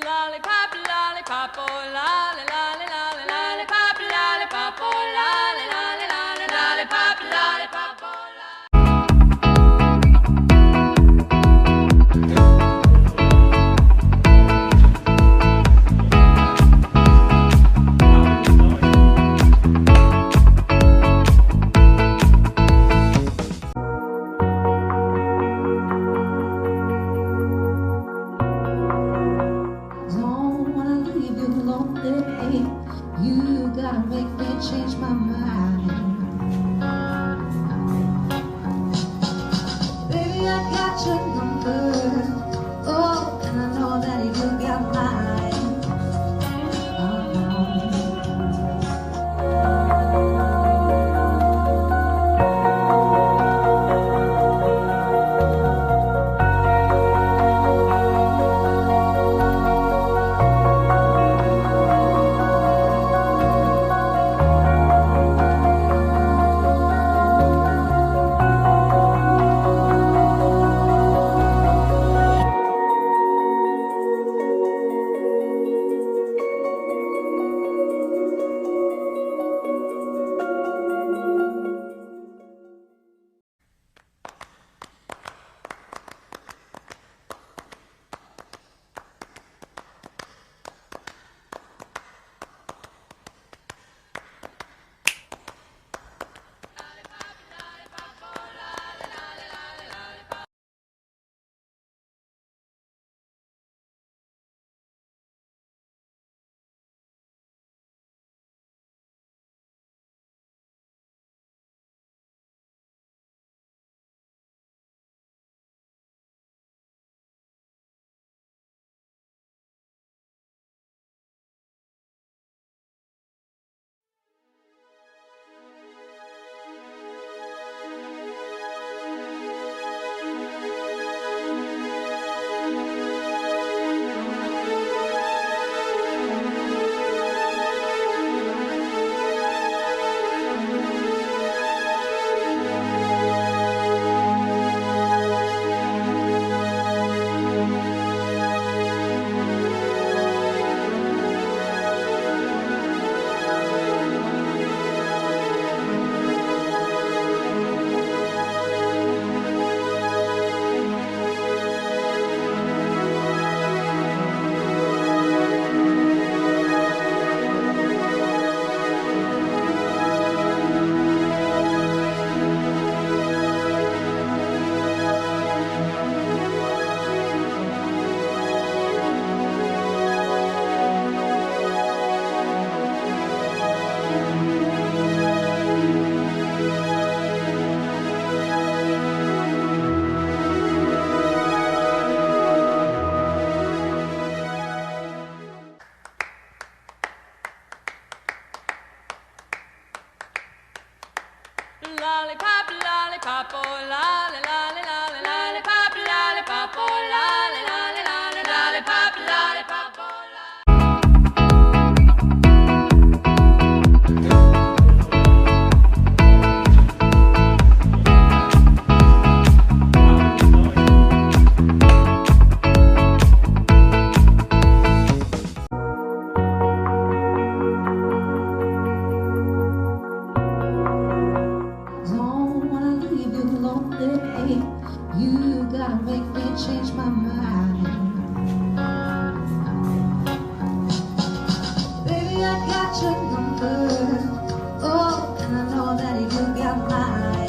Lollipop, lollipop, oh, lolly, lolly, lolly, lollipop, lollipop, oh, lolly, lolly, lolly, lollipop, lollipop, oh, lolly. Don't wanna leave you lonely. You gotta make me change my mind. Baby, I got your number. Oh, and I know that you got mine. Lollipop, lollipop, oh, lolly, lolly, lolly, lollipop, lollipop, oh, lolly, lolly, lolly, lollipop, lollipop, oh, lolly. Don't wanna leave you lonely. You gotta make me change my mind. Baby, I got your number. Oh, and I know that you got mine.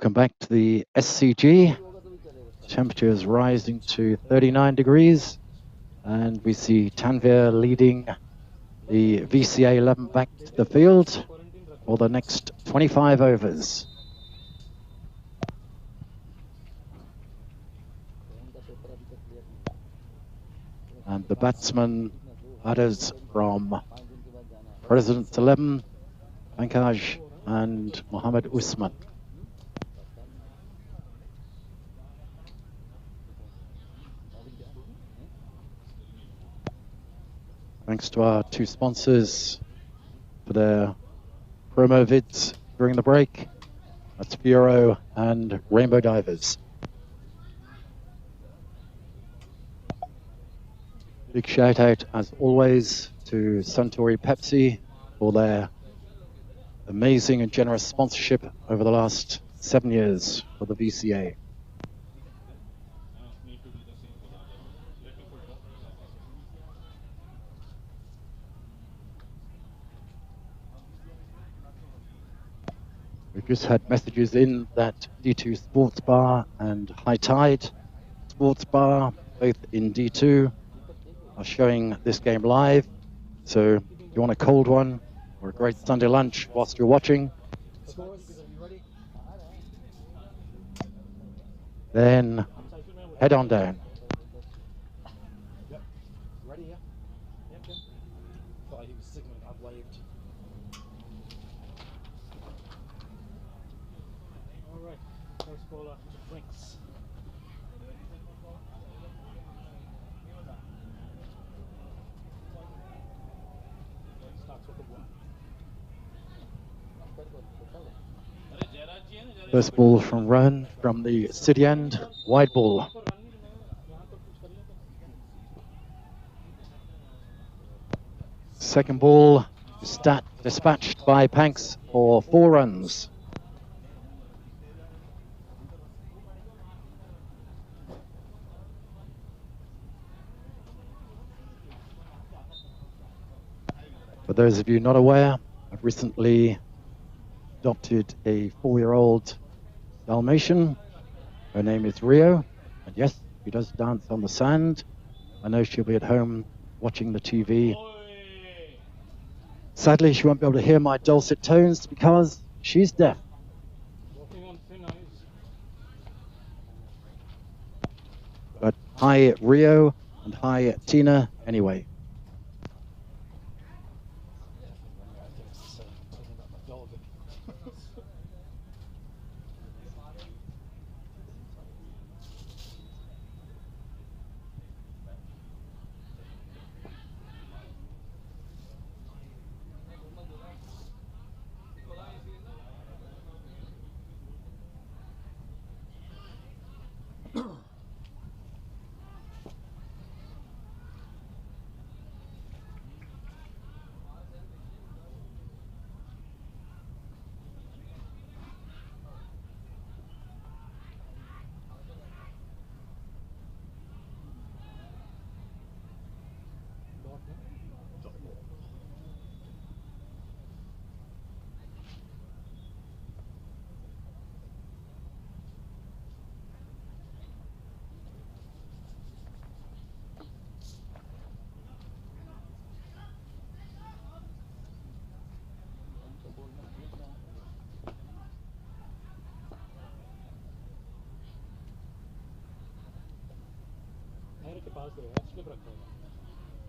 Welcome back to the SCG. Temperatures rising to 39 degrees. And we see Tanvir leading the VCA 11 back to the field for the next 25 overs. And the batsman batters from President's 11, Pankaj and Mohammed Usman. Thanks to our two sponsors for their promo vids during the break. That's Bureau and Rainbow Divers. Big shout out, as always, to Suntory Pepsi for their amazing and generous sponsorship over the last 7 years for the VCA. We've just had messages in that D2 Sports Bar and High Tide Sports Bar, both in D2, are showing this game live. So if you want a cold one or a great Sunday lunch whilst you're watching, then head on down. Yep. Ready, yeah? Yep, yep. Thought he was signaling, I've waved. Alright, first ball after the drinks. Starts with the one. First ball from Rohan from the city end, wide ball. Second ball, dispatched by Panks for 4 runs. For those of you not aware, I've recently adopted a 4-year-old Dalmatian. Her name is Rio, and yes, she does dance on the sand. I know she'll be at home watching the TV. Sadly, she won't be able to hear my dulcet tones because she's deaf. Walking on thin ice. But hi Rio and hi Tina anyway. Talking about my dog.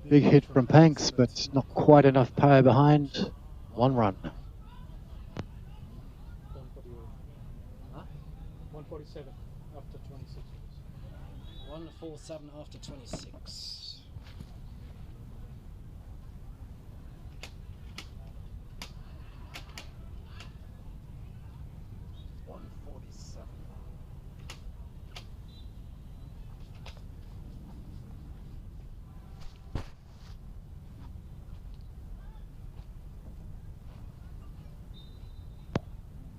Big hit from Panks, but not quite enough power behind. 1 run. 147 after 26. 147 after 26.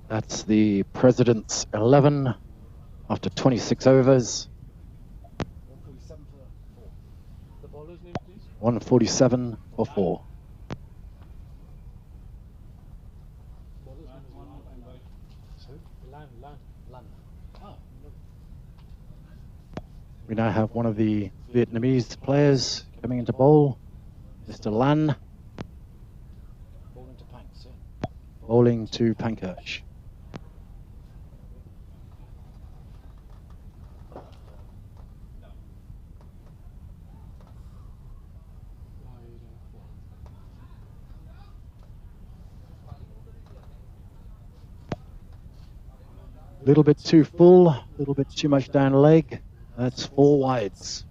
That's the President's 11 after 26 overs. 147 for 4. The bowler's name, please. 147 for 4. Bowler's name is So, Lan. Lan. We now have one of the Vietnamese players coming into bowl, Mr. Lan, Bowling to Panks, yeah. bowling to Pankaj. A little bit too full, a little bit too much down leg. That's 4 wides.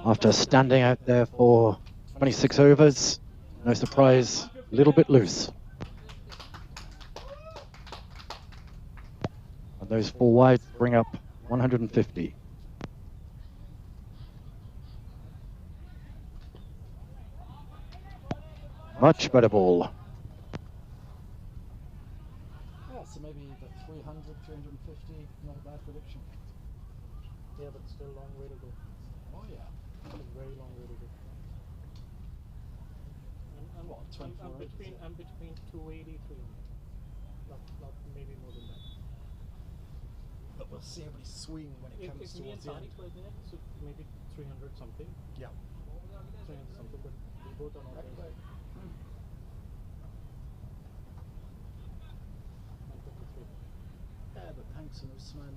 After standing out there for 26 overs, no surprise, a little bit loose. And those 4 wides bring up 150. Much better ball. Yeah, so maybe the 300, 350, not a bad prediction. Yeah, but still a long way to go. Oh yeah. A very long way to go. What, 24 I'm between 280, 300. Not maybe more than that. But we'll see everybody swing when it comes If me and towards the Tani end. play there, so maybe 300 something. Yeah. 300 something, but we both are not Right, there. right. 153. Yeah, but Panks and Usman,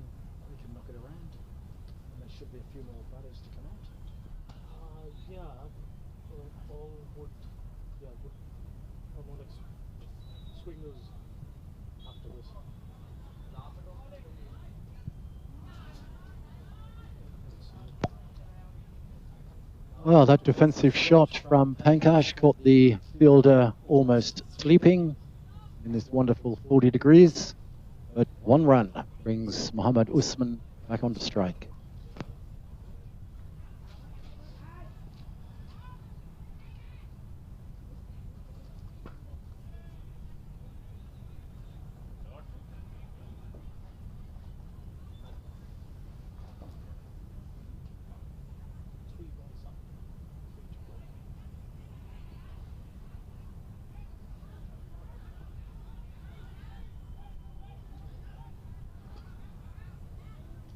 we can knock it around. And there should be a few more batters to come out. Yeah, all would, yeah, would are more like swingers after this. Well, that defensive shot from Pankaj caught the fielder almost sleeping in this wonderful 40 degrees. But 1 run brings Mohammad Usman back onto strike.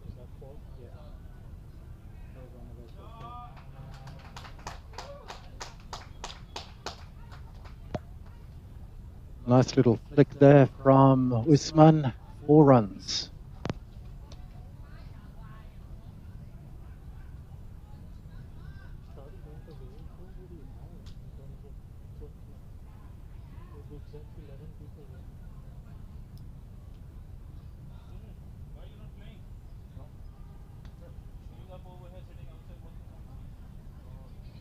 Is that 4? Yeah. That was one of those 4. Nice little flick there from Usman. 4 runs. Started going to win. Who would you have in terms of football? It was exactly 11 people there. Why are you not playing? No. Showing up over here, sitting outside, what's the point? You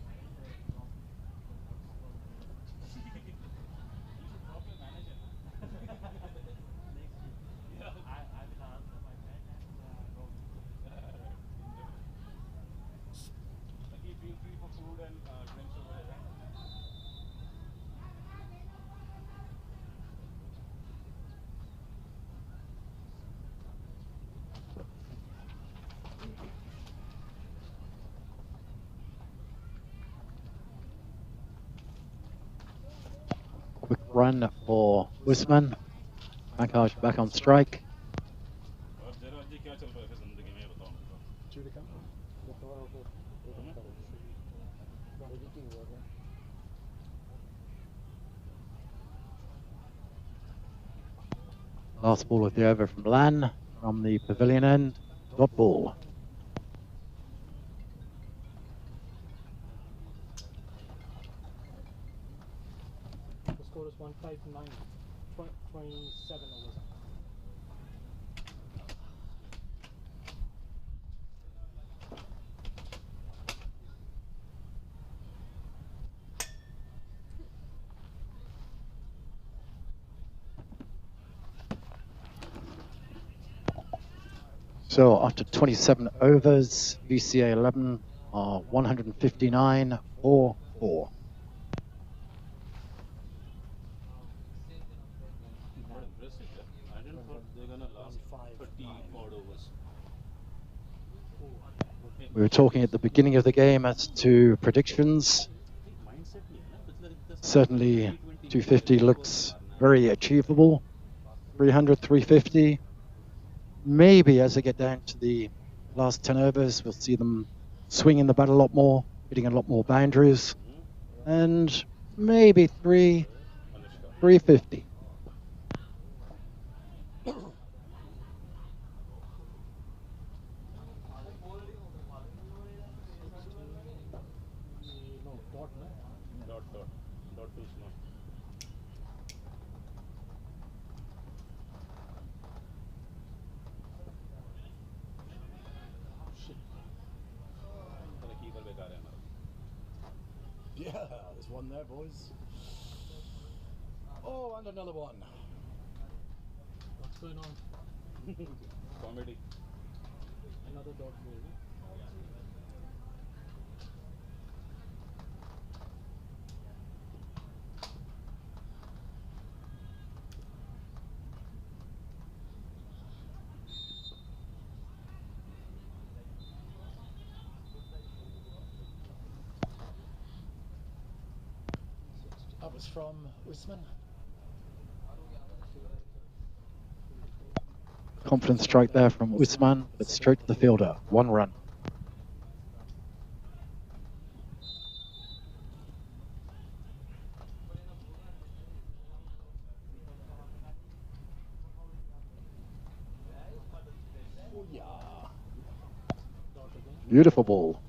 should drop your manager. Yeah. I will answer my friend and go. Lucky, feel free for food and drinks over there. Quick run for Usman. Pankaj back on strike. और जरा जी क्या चल रहा है फिर जिंदगी में ये बताओ मुझको। Two to come. Last ball of the over from Lan from the pavilion end. Dot ball. The score is 159. 27 overs. So after 27 overs, VCA 11 are 159 for 4. Not impressive, yeah. I didn't thought they're gonna last 30 odd overs. We were talking at the beginning of the game as to predictions. Mindset नहीं है ना, पिछले दिन Certainly 250 looks very achievable. 300, 350, maybe as they get down to the last 10 overs, we'll see them swinging the bat a lot more, hitting a lot more boundaries, and maybe 350. No, dot, no? Dot too small. तेरा keeper बेकार है हमारा. Yeah, there's one there, boys. Oh, and another one. What's going on? Comedy. Another dot ball. No? That was from Usman. Confident strike there from Usman, but straight to the fielder. 1 run. Oh, yeah. Dot again. Beautiful ball.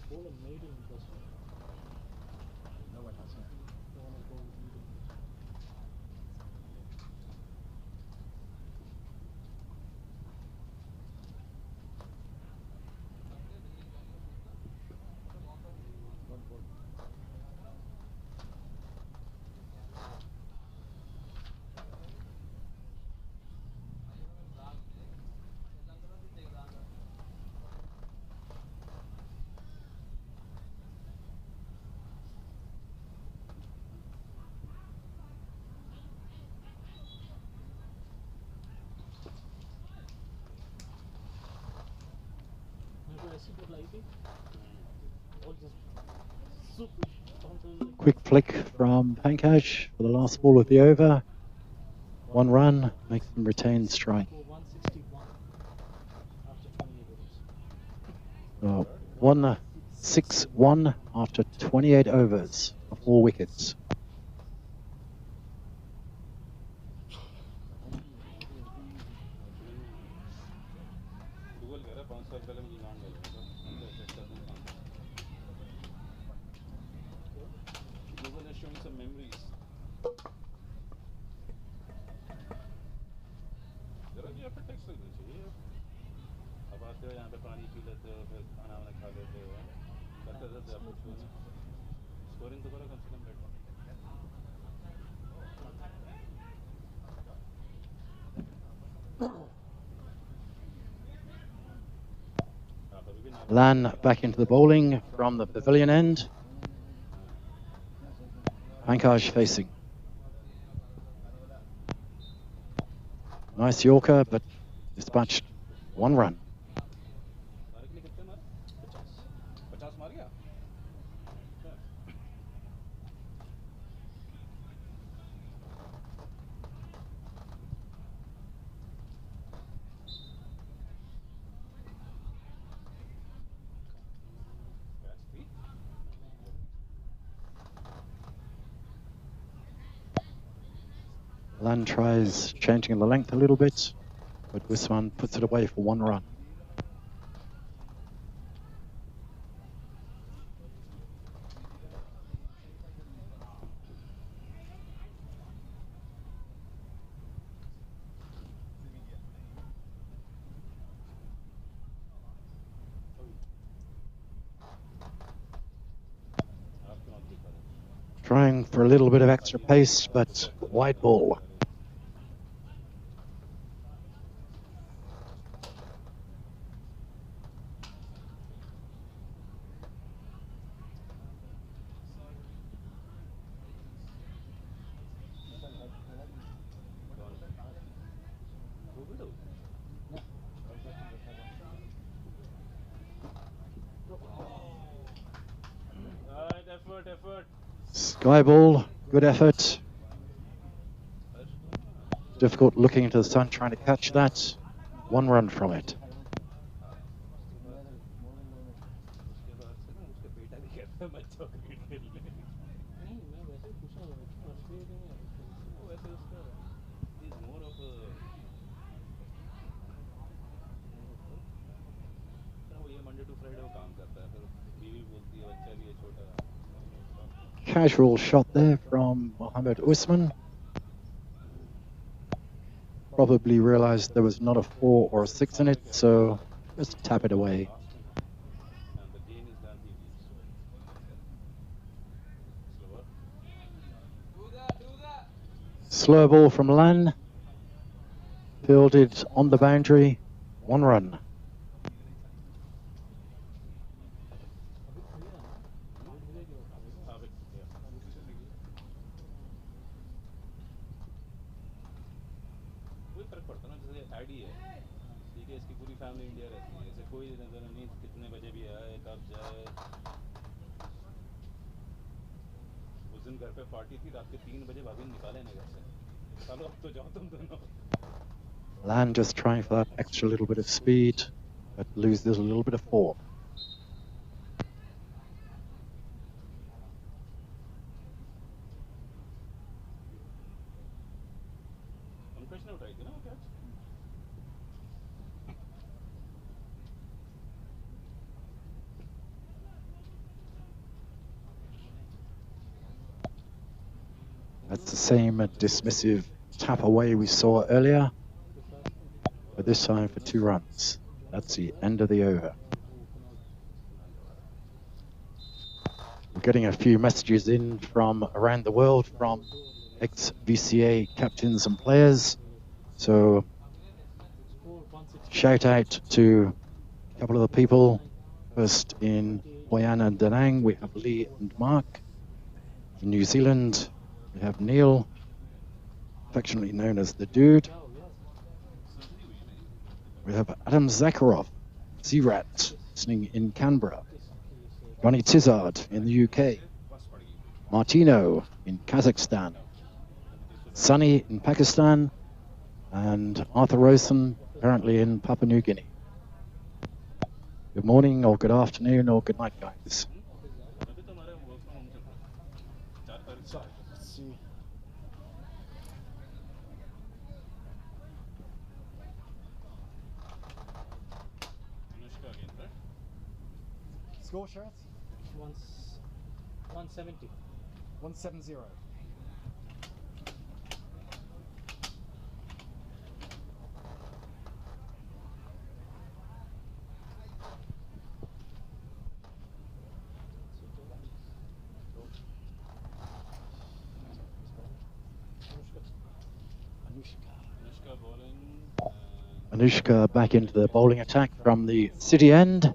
Bowler made him this one. No one has. No one has bowled medium. One ball. मेरे को ऐसी ball आई थी और just super bounces like Quick flick from Pankaj for the last ball of the over. 1 run makes them retain strike. for 161 after 28 overs. 1-6-1 after 28 overs for 4 wickets. Google कह रहा है 5 साल पहले मुझे नाम मिला था. हमने चेक कर दूँ 5 साल. Google is showing some memories. जरा जी आप टेक्स्ट कर दीजिए. अब आते हो यहाँ पे पानी पी लेते हो, फिर खाना वाना खा लेते हो. करते रहते आप कुछ नहीं. स्कोरिंग तो करो कम से कम बैठ. Lan back into the bowling from the pavilion end. Pankaj facing. Nice Yorker, but dispatched 1 run. मारे के लिए कितने मारे? 50 मार गया. Lan tries changing the length a little bit, but Usman puts it away for 1 run. Trying for a little bit of extra pace, but wide ball. Effort. Sky ball, good effort. Difficult looking into the sun, trying to catch that. 1 run from it. Casual shot there from Mohammed Usman. Probably realized there was not a 4 or a 6 in it, so just tap it away. Slow ball from Lan. Fielded on the boundary. 1 run. Lan just trying for that extra little bit of speed, but loses a little bit of form. That's the same dismissive tap away we saw earlier, but this time for 2 runs. That's the end of the over. We're getting a few messages in from around the world from ex-VCA captains and players. So shout out to a couple of the people. First in Hoi An and Da Nang, we have Lee and Mark. In New Zealand, we have Neil, affectionately known as the Dude. We have Adam Zakharov, Z-Rat, listening in Canberra. Ronnie Tizard in the UK. Martino in Kazakhstan. Sunny in Pakistan. And Arthur Rosen, apparently in Papua New Guinea. Good morning, or good afternoon, or good night, guys. Score, Sheriff? 170. 170. Anushka back into the bowling attack from the city end. No,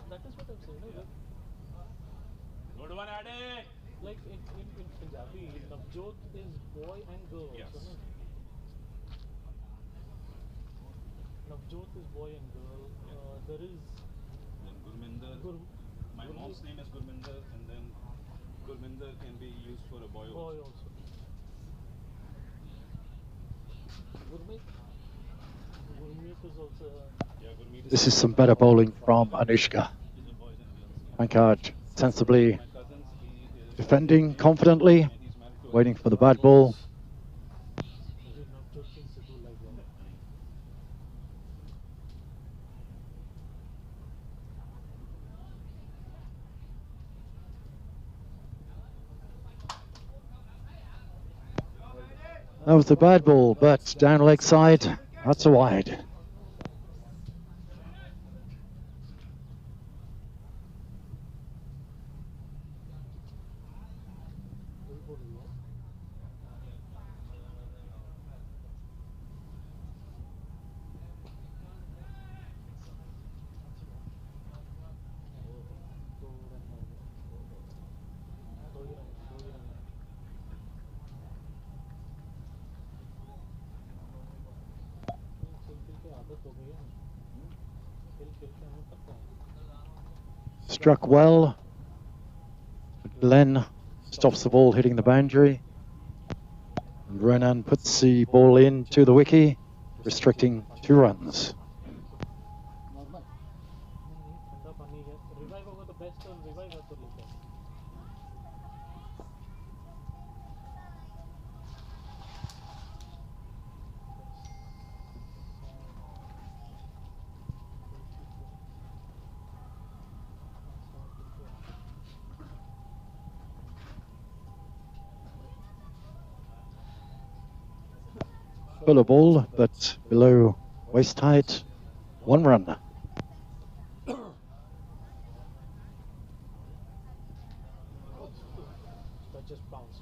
that is what I'm saying. No, good one, Ade. Like in Punjabi, Navjot is boy and girl. Yes. So, no? Navjot is boy and girl. There is Gurminder. My mom's name is Gurminder, and then Gurminder can be used for a boy also. Gurmeet is also. Yeah, Gurmeet This is some better bowling from Anushka. Pankaj sensibly defending confidently, waiting for the bad ball. That was the bad ball, but down leg side, that's a wide. struck well. Glenn stops the ball hitting the boundary. And Ronan puts the ball in to the wicket, restricting 2 runs. ठंडा पानी है revive होगा तो best और revive है तो लेकर Fuller ball, but below waist height. 1 run. that just bounced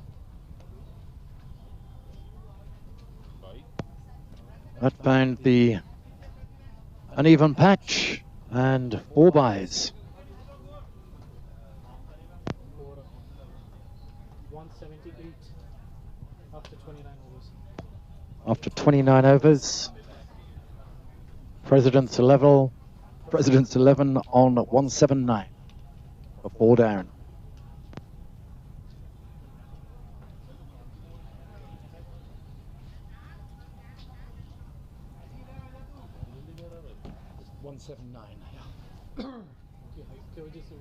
That found the uneven patch and 4 byes. for 178 after 29 overs. After 29 overs, President's 11 on 179 for 4 down. उनकी हाइट की वजह से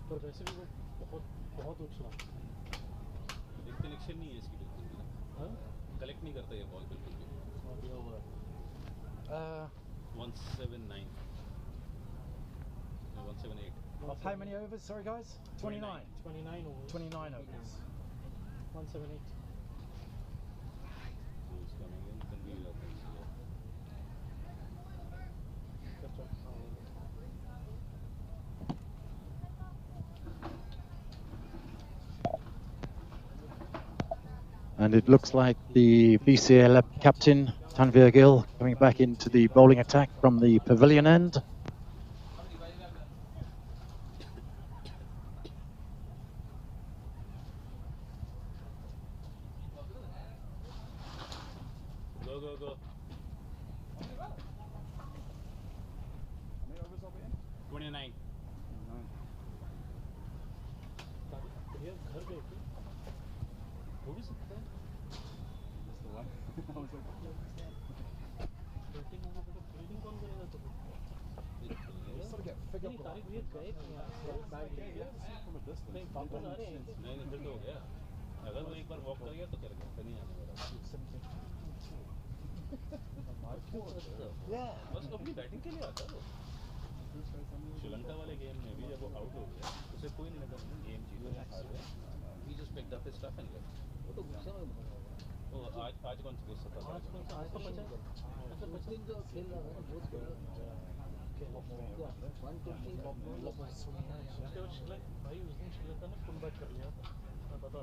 पर वैसे भी वो बहुत बहुत उछला एक कलेक्शन नहीं है इसकी बिल्कुल भी। हाँ कलेक्ट नहीं करता ये बॉल बिल्कुल भी। दिया हुआ है 179 no, 178 How many overs? Sorry, guys. 29. 29 overs 29 overs. 178 who's coming in can be that's right And it looks like the BCA captain, Tanvir Gill, coming back into the bowling attack from the pavilion end. go go go 29 भैया घर गए थे हो भी सकता है batting होगा तो फील्डिंग कौन करेगा तो नहीं तारिक भैया गए थे यहाँ से बैग लेके नहीं वापस आ रहे हैं नहीं फिर तो हो गया अगर वो एक बार वॉक कर गया तो कर गया नहीं आने वाला बस अपनी बैटिंग के लिए आता है वो श्रीलंका वाले गेम में भी जब वो आउट हो गया उसे कोई नहीं लगा गेम जीतो या हार गए ही just picked up his stuff and left वो तो गुस्सा में वो आज कौन सा गुस्सा था आज कौन सा आज तो 50 अच्छा 50 दिन जो खेल रहा है बहुत खेल रहा है 120 भाई उस दिन श्रीलंका ने पुल बैक कर लिया था मैं पता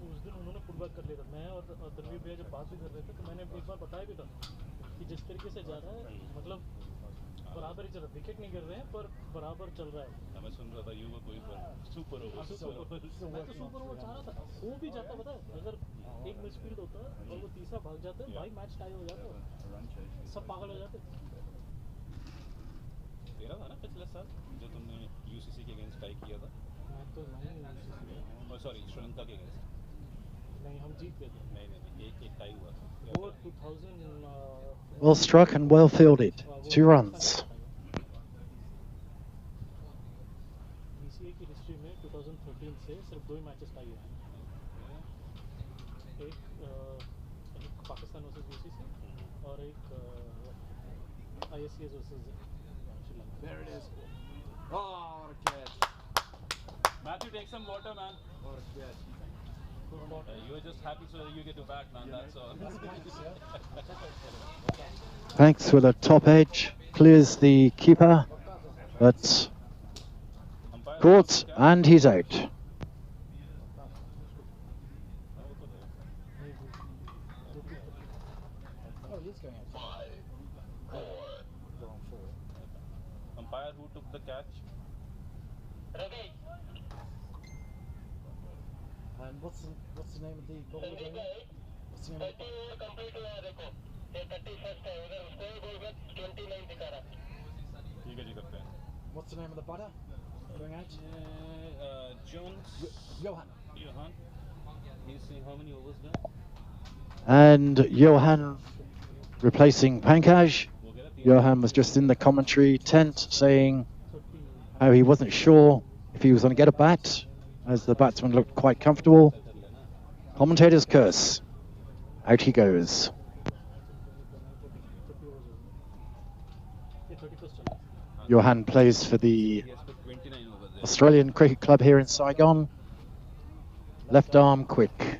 उस दिन उन्होंने पुल बैक कर लिया था मैं और तनवीर भैया जब बात भी कर रहे थे तो मैंने एक बार बताया भी था कि जिस तरीके से जा रहा है मतलब बराबर ही चल रहा विकेट नहीं गिर रहे हैं पर बराबर चल रहा है मैं सुन रहा था यू वो कोई सुपर ओवर मैं तो सुपर ओवर चाह रहा था वो भी जाता पता है अगर एक मिसफील्ड होता और वो तीसरा भाग जाता है भाई मैच टाई हो जाता सब पागल हो जाते तेरा था ना पिछले साल जो तुमने यूसीसी के अगेंस्ट टाई किया था मैं तो नहीं सॉरी श्रीलंका के अगेंस्ट नहीं हम जीत गए थे नहीं एक टाई हुआ था वो 2000 Well struck and well fielded. 2 runs. BCA की हिस्ट्री में 2013 से सिर्फ 2 ही मैचेस टाई हुए हैं एक पाकिस्तान वर्सेस यूसीसी और एक ISCS versus Sri Lanka There it is. Oh, what a catch. Matthew, take some water, man. What a catch. You were just happy so that you get to bat, man. That's all. Banks with a top edge, clears the keeper, but caught and he's out. Oh, he is going out. Going forward. Umpire who took the catch. And what's the name of the bowler again? What's the name of the ठीक है जी करते हैं What's the name of the butter going out? Johan. Johan. He's saying how many overs done? And Johan replacing Pankaj. Johan was just in the commentary tent saying how he wasn't sure if he was going to get a bat, as the batsman looked quite comfortable. Commentator's curse. Out he goes. Johan plays for the Australian Cricket Club here in Saigon. Left arm quick.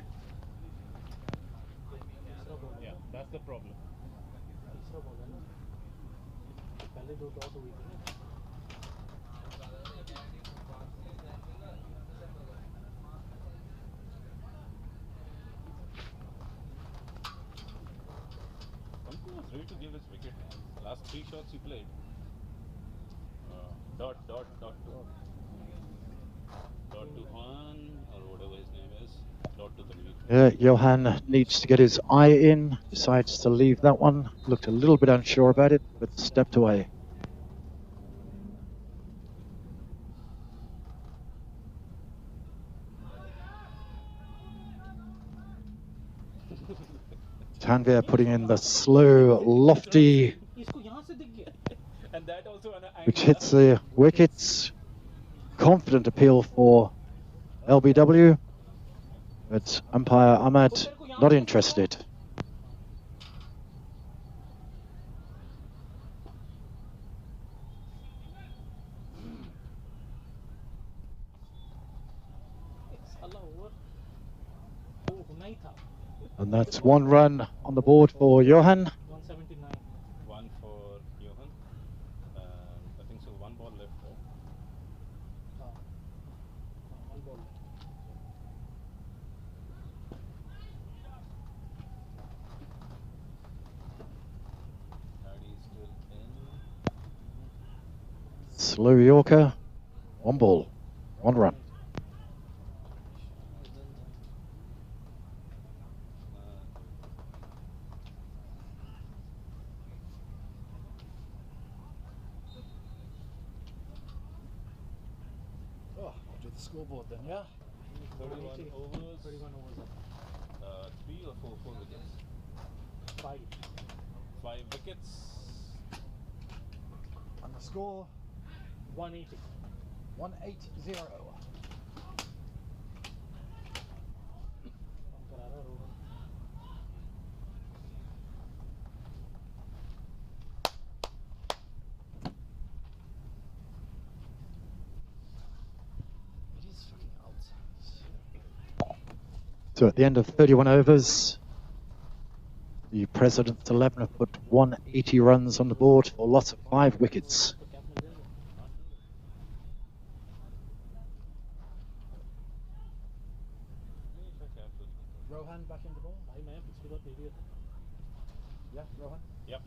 Yeah, that's the problem. Something was ready to give his wicket. Last 3 shots he played. Dot to Juan, or whatever his name is. Dot to Tanvir. Johan needs to get his eye in. Decides to leave that one. Looked a little bit unsure about it, but stepped away. Tanvir putting in the slow, lofty, And that also on an which angle. hits the wickets. Confident appeal for LBW, but umpire Ahmad not interested. And that's 1 run on the board for Johan. 179. 1 for Johan. I think so. 1 ball left, right? One ball. Hardy's still in. Slow Yorker. 1 ball, 1 run. Oh, I'll do the scoreboard then, yeah? 31 overs. 31 overs. 3 or 4 wickets. 5. 5 wickets. And the score 180. 180. It is fucking out. So at the end of 31 overs, the President's 11 have put 180 runs on the board for loss of 5 wickets. Rohan back into ball. Yeah, Rohan. Yep.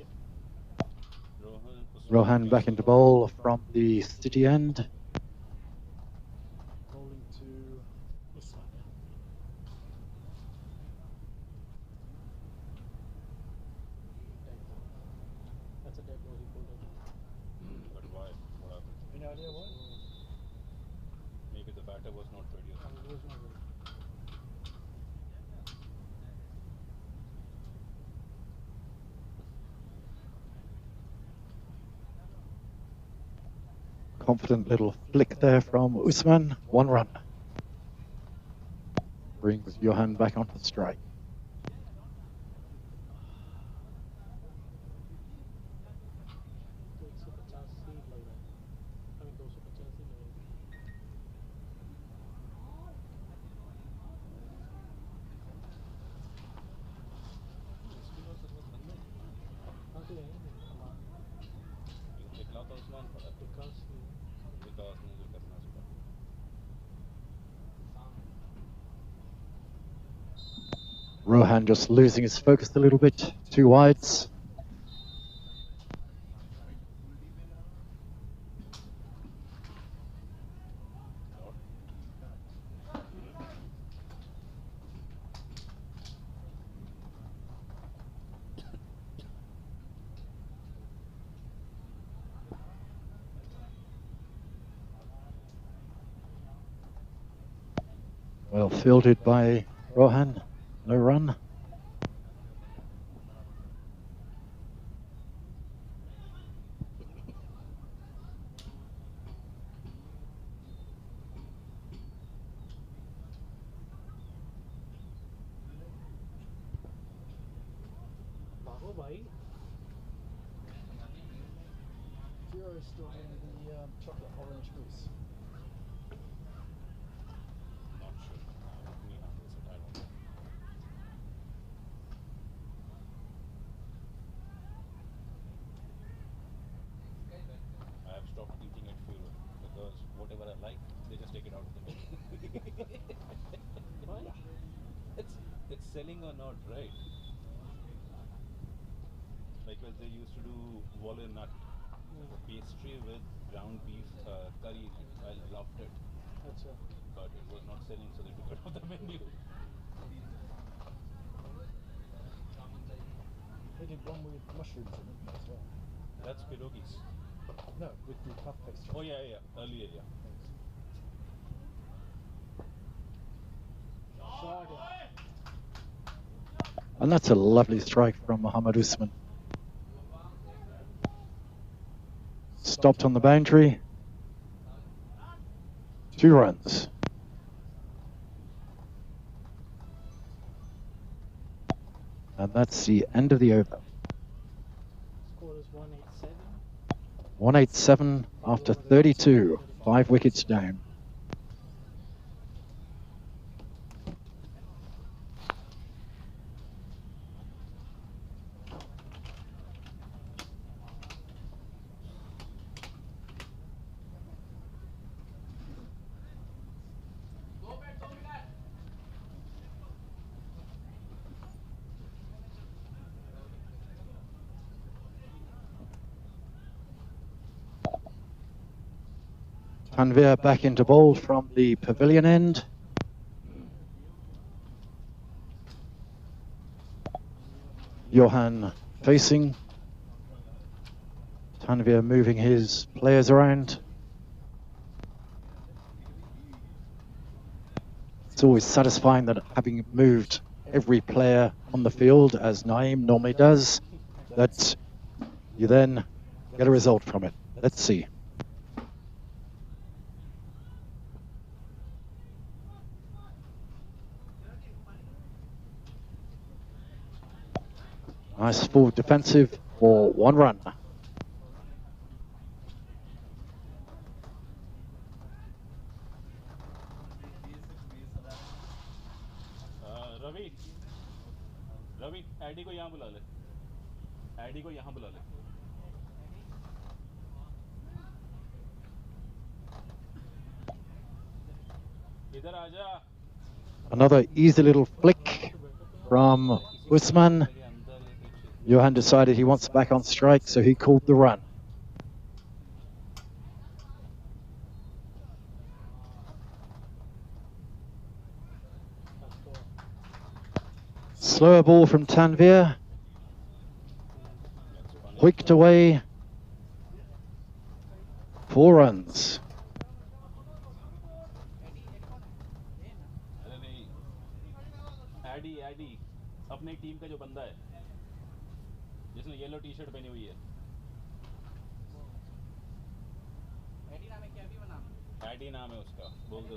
Rohan back into bowl from the city end. Bowling to Usman. That's a dead ball he pulled out. But why? What happened? Any idea why? Maybe the batter was not ready or something. He was not ready. Confident little flick there from Usman. 1 run. Brings Johan back onto the strike. निकला था उस्मान पर विकास ने जो करना था Rohan just losing his focus a little bit. 2 wides. Well fielded by Rohan. No run. भागो भाई Kira is still in the chocolate orange mousse. Not sure. Me handles it. I don't know. I have stopped eating at fuel because whatever I like, they just take it out of the menu. Why? It's selling or not, right? Like when they used to do walnut pastry with ground beef curry in it. I loved it, अच्छा but it was not selling, so they took it off the menu. They did one with mushrooms in it as well. That's pierogies. No, with the puff pastry. Oh yeah, earlier, yeah. Shot And that's a lovely strike from Mohammad Usman. Stopped on the boundary. 2 runs. And that's the end of the over. score is 187 187 after 32. 5 wickets down. Tanvir back into bowl from the pavilion end. Johan facing. Tanvir moving his players around. It's always satisfying that having moved every player on the field, as Naeem normally does, that you then get a result from it. Let's see. Nice forward defensive for 1 run. Ravi एडी को यहाँ बुला ले AD को यहाँ बुला ले इधर आजा Another easy little flick from Usman. Johan decided he wants back on strike, so he called the run. Slower ball from Tanvir. Wicked away. 4 runs. AD अपनी टीम का जो बंदा है जिसने येलो टी शर्ट पहनी हुई है एडी नाम है उसका बोल दो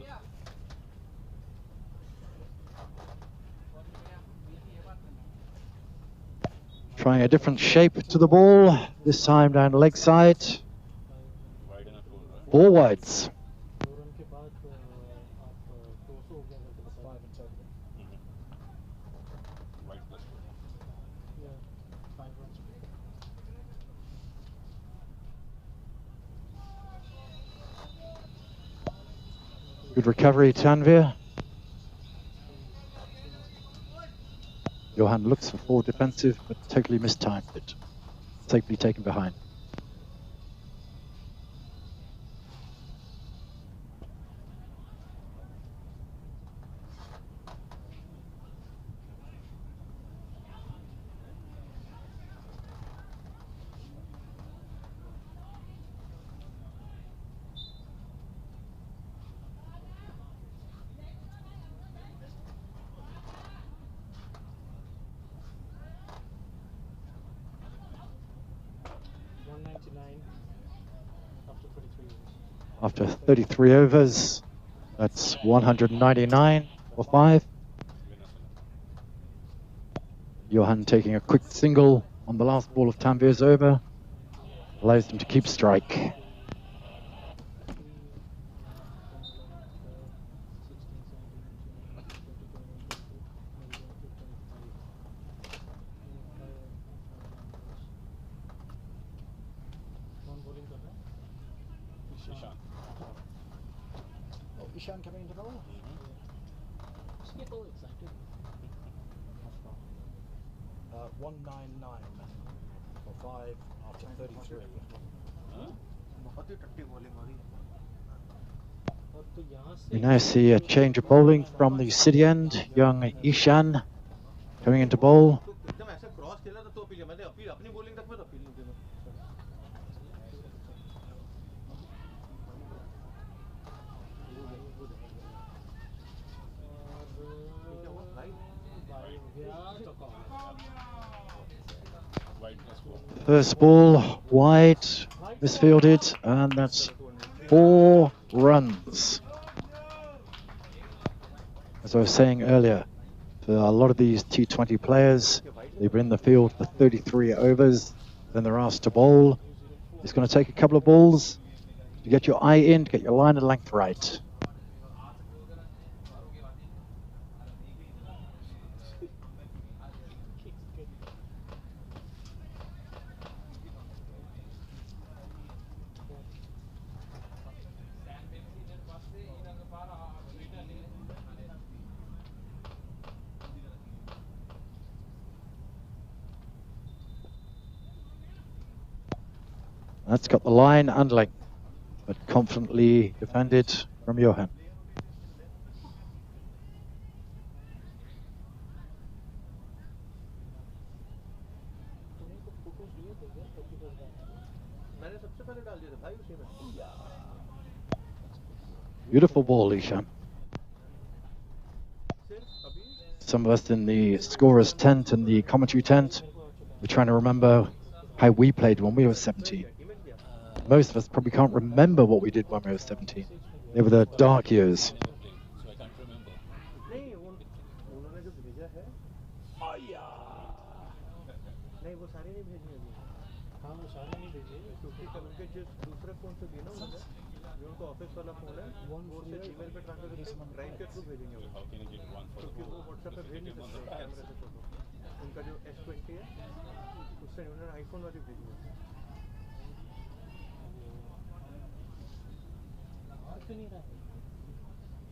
Trying a different shape to the ball, this time down leg side. 4 wides. 2 run के बाद आप 200 हो गया करके बता 5 and total. Yeah. 5 runs. Good recovery, Tanvir. Johan looks for forward defensive, but totally mistimed it. Safely taken behind. 99 after 33 years. After 33 overs, that's 199 for 5. Johan taking a quick single on the last ball of Tanvir's over, allows them to keep strike. Oh, Ishan coming into goal. Just get all excited. 199 for 5 after 33. बहुत ही टट्टी bowling हो रही है और तो यहाँ से We now see a change of bowling from the city end. Young Ishan coming into bowl. तो एकदम ऐसे क्रॉस खेला था तो अपील मैंने अपील अपनी बॉलिंग तक में अपील नहीं की First ball wide, misfielded, and that's 4 runs. As I was saying earlier, for a lot of these T20 players, they've been in the field for 33 overs, then they're asked to bowl. It's going to take a couple of balls to get your eye in, to get your line and length right. That's got the line and length, but confidently defended from Johan. मैंने सबसे पहले डाल दिया था भाई उसी में Beautiful ball, Ishan. सिर्फ अभी Some of us in the scorer's tent and the commentary tent, we're trying to remember how we played when we were 17. Most of us probably can't remember what we did when we were 17. They were the dark years. नहीं उन्होंने जो भेजा है नहीं वो सारे नहीं भेजे अभी हाँ वो सारे नहीं भेजे क्योंकि कल उनके जिस दूसरे फोन से दिए ना उन्होंने जो उनका ऑफिस वाला फोन है वो से जीमेल पे ट्रांसफर करके ड्राइव के थ्रू भेजेंगे वो क्योंकि वो व्हाट्सएप पे भेज नहीं सकते कैमरे से फोटो उनका जो S20 है उससे उन्होंने आईफोन वाली भेजी है मार क्यों नहीं रहा है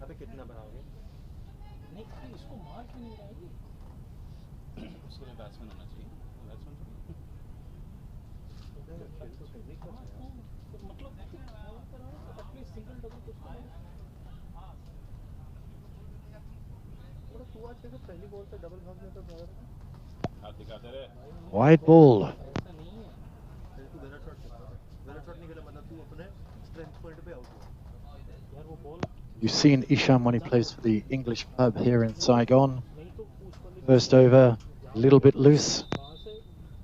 अबे कितना बनाओगे नहीं अभी इसको मार क्यों नहीं रहा है उसके लिए बैट्समैन होना चाहिए बैट्समैन मतलब एटलीस्ट सिंगल डबल कुछ तू आज कैसे पहली बॉल से डबल भाग लेता था हाथ दिखाते रहे Wide ball. ऐसा नहीं है तू वेरा शॉट नहीं खेला मतलब तू अपने स्ट्रेंथ पॉइंट पे आउट हुआ यार वो ball You've seen Isham when he plays for the English club here in Saigon. नहीं तो उस वाले First over, a little bit loose. वहाँ से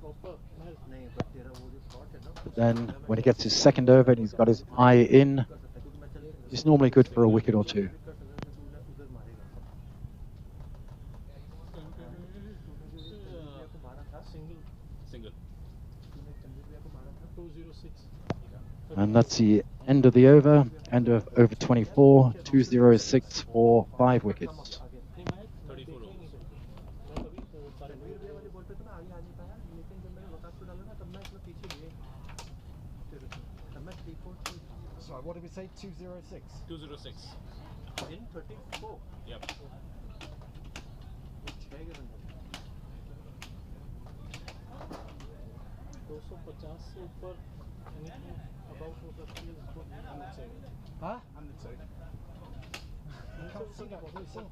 प्रॉपर मैं नहीं पर तेरा वो जो शॉट है ना But then when he gets his second over and he's got his eye in, he's normally good for a wicket or two. उधर मारेगा मारा था सिंगल सिंगल तूने चंदू भैया को मारा था 206 And that's the end of the over, end of over 24, 206 for 5 wickets. नहीं मैं 34 मैं कभी सारे रणवीर भैया वाली बॉल पे तो मैं आगे आ नहीं पाया लेकिन जब मैंने वकास को डाला ना तब मैं इसमें पीछे गए तब मैं 3-4 Sorry, what did we say? 206. 206 in 34 yep 6 के बंदे 250 से ऊपर anything about हो सकती है उसको हम चाहिए Huh? unless Can't see that. What do you see?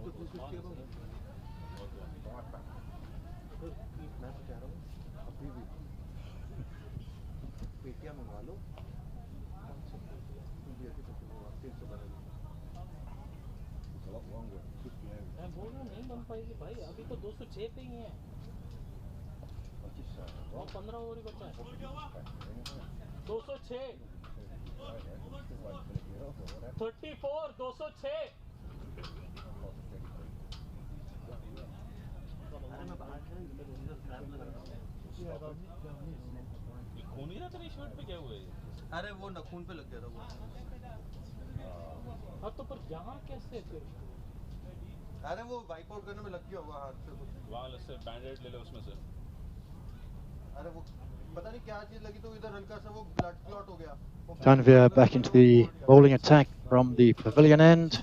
तो कुछ के बाद मैं तो कह रहा हूँ अभी भी पेटियां मंगवा लो इंडिया की सबसे बड़ा 312 मैं बोल रहा नहीं बन पाएगी भाई अभी तो 206 पे ही है और 15 ओवर ही बचा है 206 34 206 ये खून ही ना तेरी शर्ट पे क्या हुआ है? अरे वो नखून पे लग गया था वो हाँ तो पर यहाँ कैसे फिर अरे वो वाइप आउट करने में लग गया होगा हाथ से कुछ वहाँ से बैंडेड ले लो उसमें से अरे वो पता नहीं क्या चीज लगी तो इधर हल्का सा वो ब्लड क्लॉट हो गया Tanvir back into the bowling attack from the pavilion end.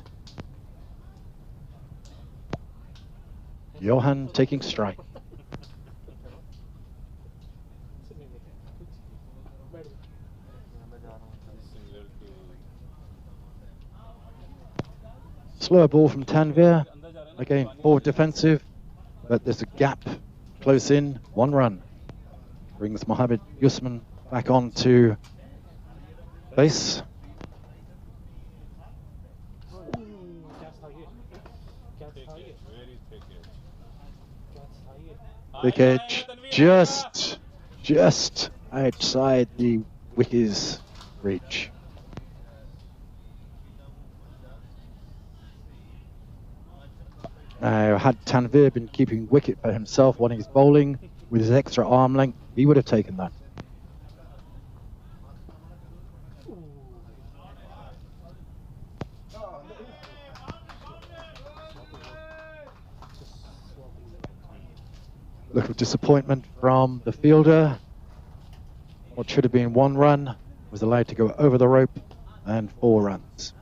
Johan taking strike. Slower ball from Tanvir. Again, forward defensive, but there's a gap close in. 1 run. Brings Mohammed Usman back on to base. Big edge, just outside the wicket's reach. Now, had Tanvir been keeping wicket for himself when he's bowling with his extra arm length, he would have taken that. Look of disappointment from the fielder. What should have been 1 run was allowed to go over the rope, and 4 runs.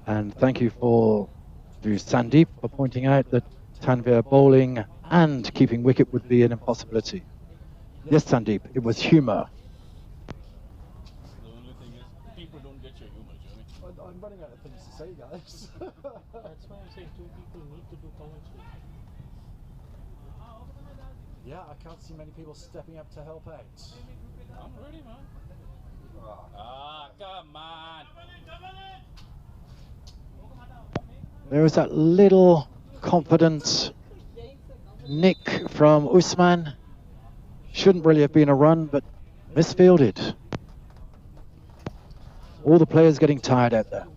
And thank you to Sandeep for pointing out that Tanvir bowling and keeping wicket would be an impossibility. Yes, Sandeep, it was humour. The only thing is, people don't get your humor, Jeremy. I'm running out of things to say, guys. That's why I'm saying 2 people need to do commentary. Yeah, I can't see many people stepping up to help out. I'm ready, man. Ah, come on. There was that little confident nick from Usman. Shouldn't really have been a run, but misfielded. All the players getting tired out there.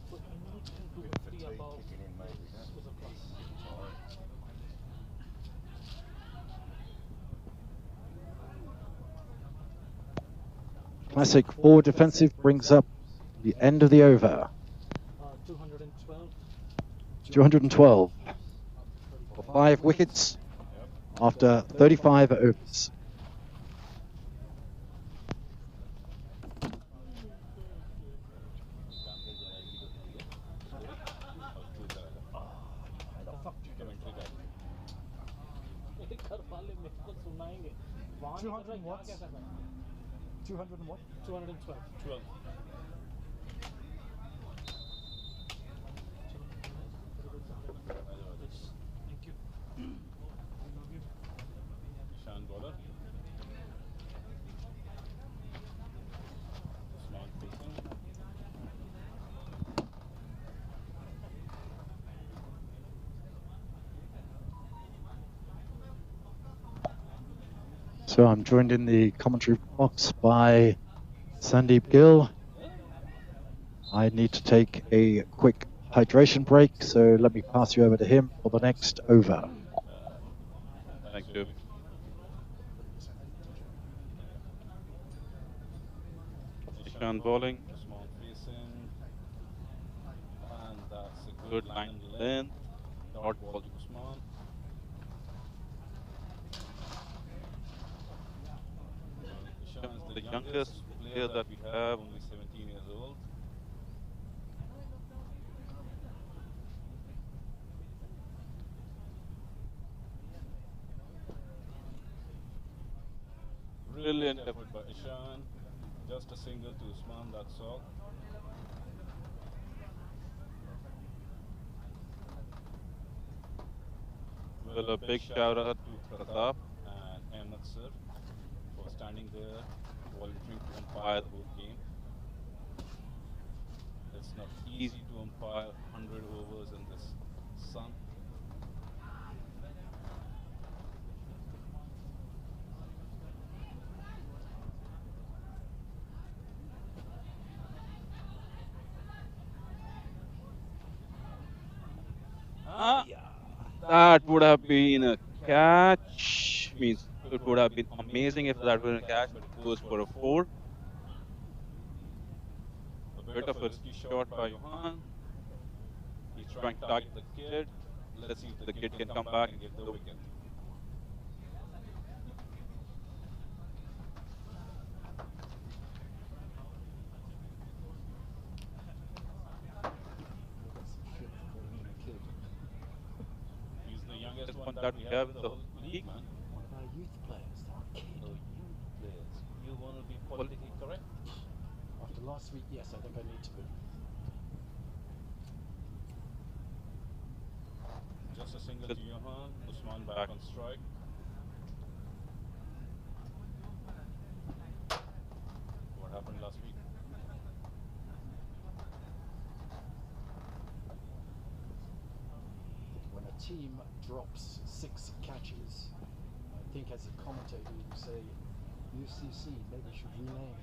Classic forward defensive brings up the end of the over. 212. 212 for 5 wickets after 35 overs. घर वाले मेरे को सुनाएंगे वहाँ 200 what? 200 and what? 212 12. Thank you. Ishan bowler. Usman facing. So I'm joined in the commentary box by Sandeep Gill. I need to take a quick hydration break, so let me pass you over to him for the next over. Thanks, Jeremy. Ishan bowling. Usman facing. And that's a good line length. Dot ball to Usman. Ishan is the youngest player that we have, only 17 years old. Brilliant effort by Ishan. Just a single to Usman, that's all. Well, a big shout out to Pratap and Ahmed sir for standing there, volunteering to umpire the whole game. It's not easy to umpire 100 overs in this sun. That would have been a catch. Means it would have been amazing if that were a catch, but it goes for a 4. A bit of a risky shot by Johan. He's trying to target the kid. Let's see if the kid can come back and get the wicket. He's the youngest one that we have in the whole league, man. What about youth players? Oh, youth players. You want to be politically correct? After last week, yes, I think I need to be. Just a single to Johan. Usman back on strike. What happened last week? When a team drops 6 catches, I think as a commentator you say UCC maybe should rename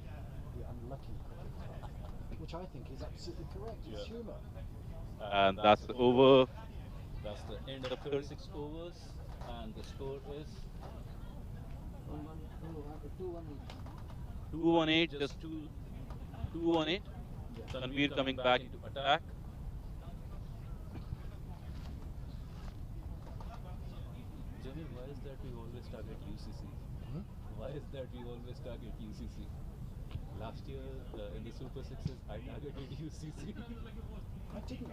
the Unlucky Cricket Club, which I think is absolutely correct. It's Yeah. humour. And that's the over. That's the end of 36 overs. And the score is 218. Just 218. Tanveer coming back into attack. Jamil, why is that we always target UCC? Why is that we always target UCC? Last year in the Super Sixes, I targeted UCC. I didn't.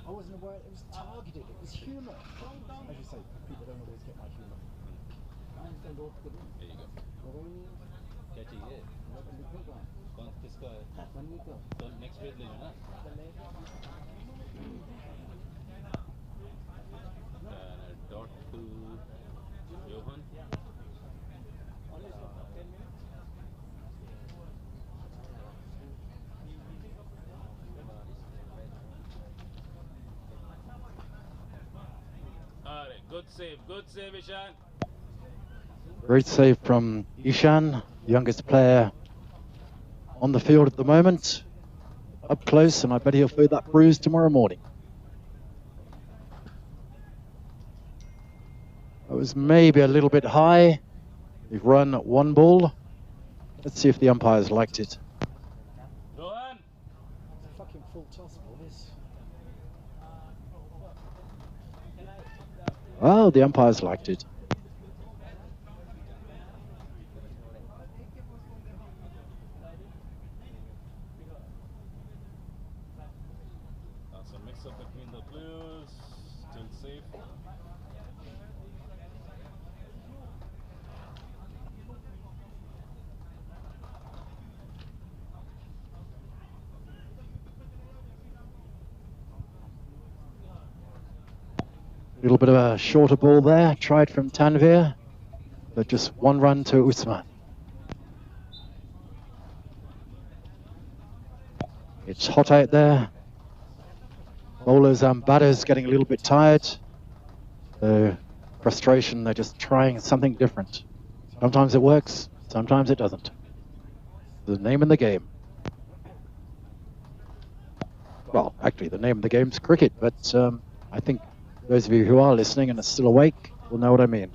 I wasn't aware. It was targeted. It was humour. As you say, people don't always get my humour. There you go. क्या चाहिए? कौन किसका है? तो next page ले लो ना. Dot to Johan. Good save, Ishan. Great save from Ishan, youngest player on the field at the moment. Up close, and I bet he'll feel that bruise tomorrow morning. It was maybe a little bit high. We've run 1 ball. Let's see if the umpires liked it. Rohan. It's a fucking full toss ball, this. Oh, the umpires liked it. That's a mix-up between the players. Still safe. A little bit of a shorter ball there, tried from Tanveer, but just 1 run to Usman. It's hot out there. Bowlers and batters getting a little bit tired. So frustration, they're just trying something different. Sometimes it works, sometimes it doesn't. The name of the game. Well, actually the name of the game's cricket, but I think those of you who are listening and are still awake will know what I mean.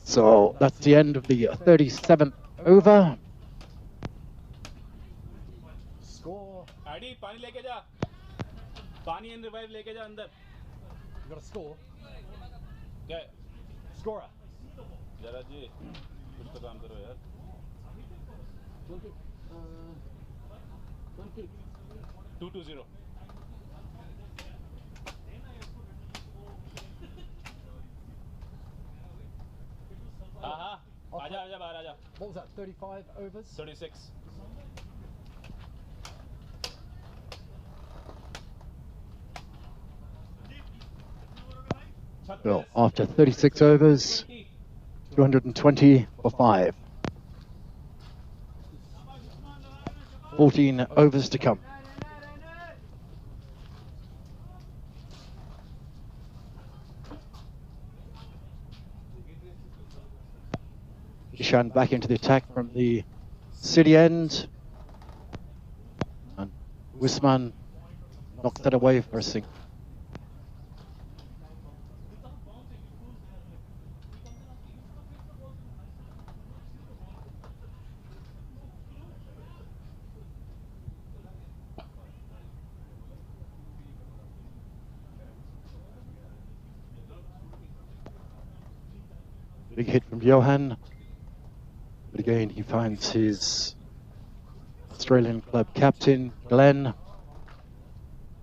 So that's the end of the 37th over. Score. Adi, पानी लेके जा. पानी and revive लेके जा अंदर. You got a score? क्या? Scorer. जरा जी कुछ तो काम करो यार. 2-0. आजा बाहर आजा. What was that? 35 overs? 36. Well, after 36 overs, 220 for 5. 14 overs to come. Ishan back into the attack from the city end. And Usman knocks that away for a single. Big hit from Johan. But again, he finds his Australian club captain, Glenn.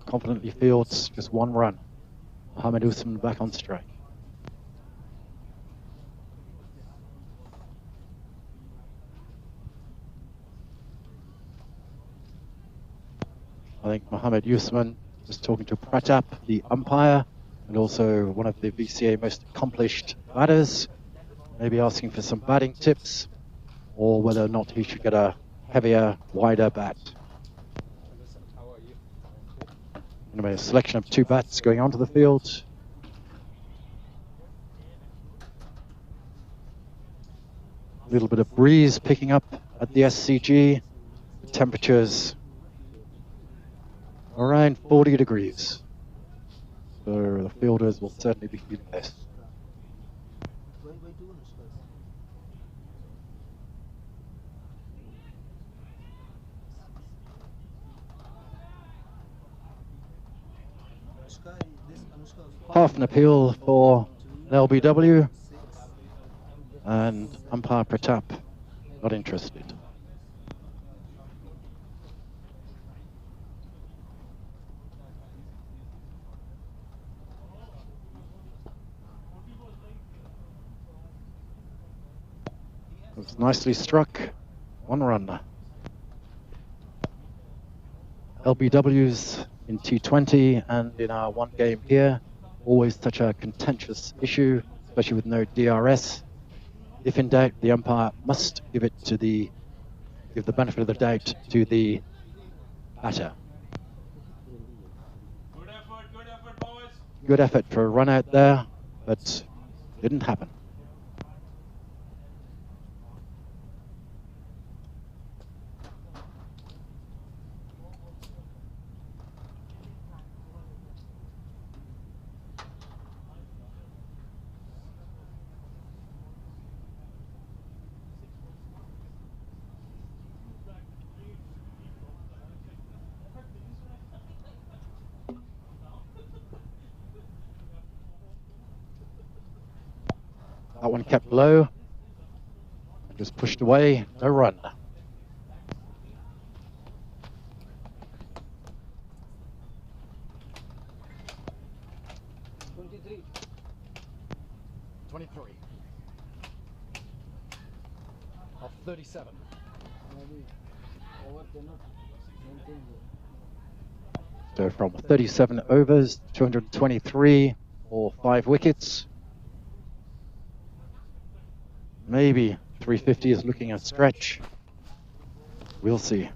Confidently fields just one run. Mohammed Usman back on strike. I think Mohammed Usman was talking to Pratap, the umpire, and also one of the VCA most accomplished batters, maybe asking for some batting tips, or whether or not he should get a heavier, wider bat. Anyway, a selection of two bats going onto the field. A little bit of breeze picking up at the SCG. The temperatures around 40 degrees. So the fielders will certainly be feeling this. Half an appeal for LBW, and umpire Pratap not interested. It was nicely struck, one run. LBWs in T20 and in our one game here, always such a contentious issue, especially with no DRS. If in doubt, the umpire must give the benefit of the doubt to the batter. Good effort, boys. Good effort for a run out there, but didn't happen. That one kept low, and just pushed away, no run. Of 37. So from 37 overs, 223 or 5 wickets. Maybe 350 is looking a stretch. We'll see.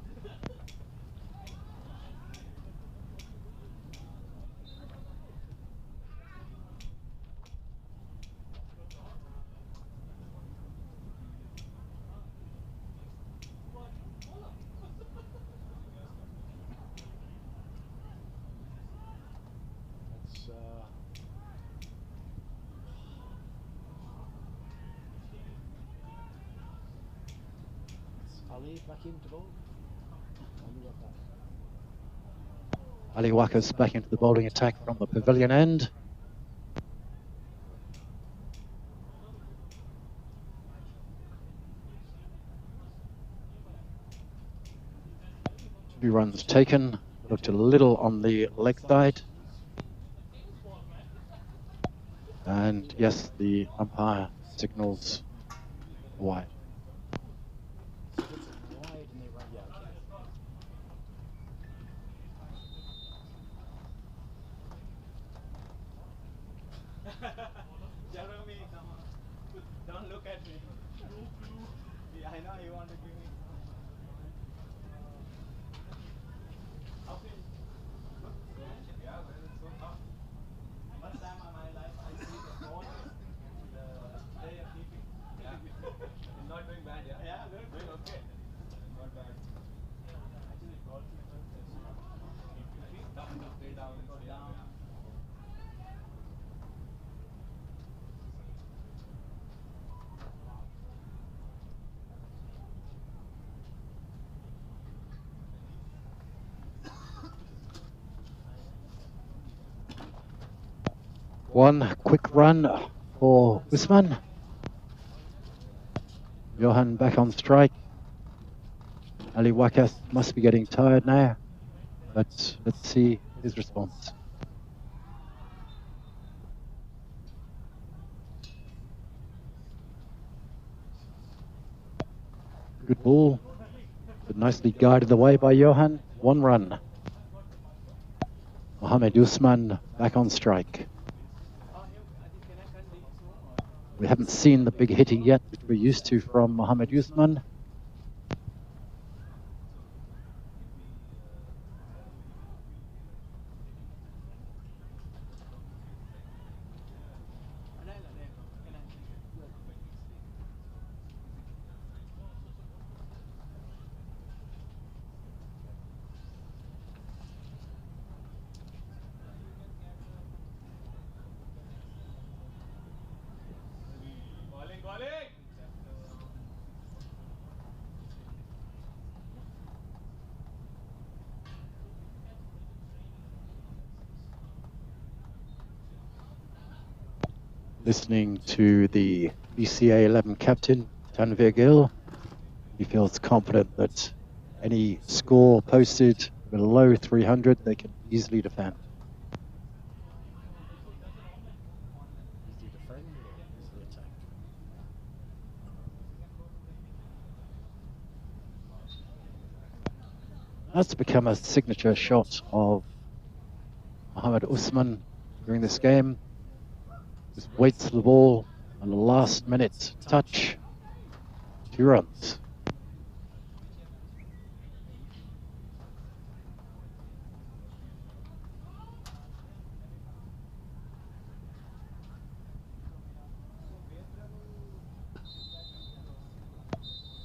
Ali back into ball. Ali Waka's back into the bowling attack from the pavilion end. Two runs taken, looked a little on the leg side. And yes, the umpire signals wide. Jeremy, come on. Don't look at me. Yeah, I know you want to give me. Yeah, but it's so tough. First time in my life I see the phone, the way of keeping. Yeah. One quick run for Usman. Johan back on strike. Ali Wakas must be getting tired now, but let's see his response. Good ball, but nicely guided away by Johan. One run. Mohamed Usman back on strike. We haven't seen the big hitting yet, which we're used to from Mohamed Usman. Listening to the BCA 11 captain, Tanvir Gill, he feels confident that any score posted below 300, they can easily defend. Is he defend or is he attack? That's become a signature shot of Mohamed Usman during this game. Just waits for the ball on the last minute touch. 2 runs.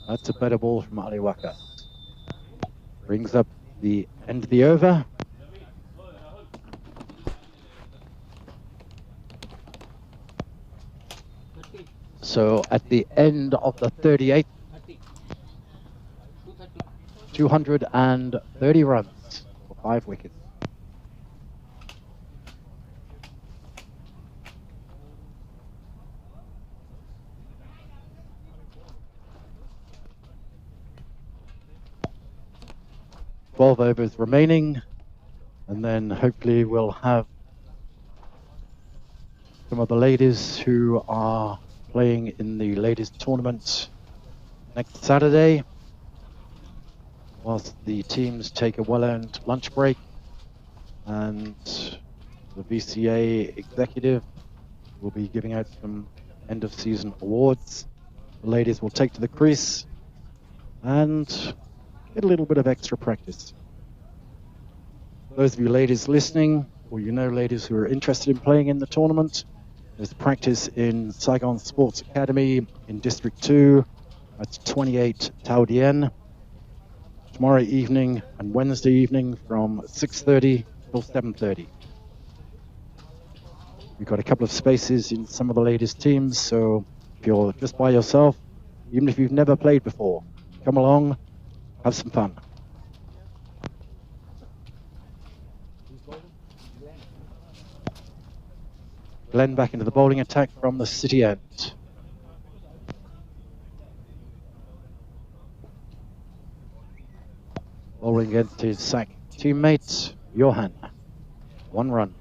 That's a better ball from Ali Wakas. Brings up the end of the over. So at the end of the 38th, 230 runs for 5 wickets. Twelve overs remaining, and then hopefully we'll have some of the ladies who are playing in the ladies tournament next Saturday, whilst the teams take a well-earned lunch break, and the VCA executive will be giving out some end-of-season awards. The ladies will take to the crease and get a little bit of extra practice. Those of you ladies listening, or you know ladies who are interested in playing in the tournament, there's practice in SAIGON Sports Academy in District 2 at 28 ĐaltiNG tomorrow evening and Wednesday evening from 6:30 till 7:30. We've got a couple of spaces in some of the ladies' teams, so if you're just by yourself, even if you've never played before, come along, have some fun. Glenn back into the bowling attack from the city end. Bowling against his sack teammate, Johan. 1 run.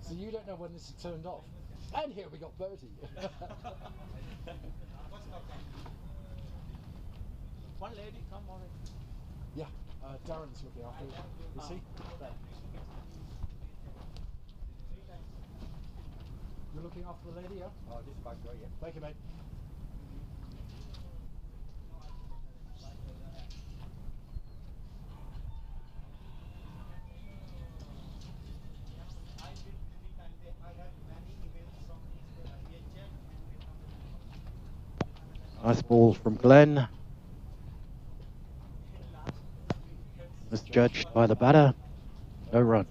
So you don't know when this is turned off. And here we got Bertie. One lady come already. Yeah, Darren's looking after it. Is he? You're looking after the lady, yeah? Oh, this back door, yeah. Thank you, mate. Nice ball from Glenn. Misjudged by the batter. No run.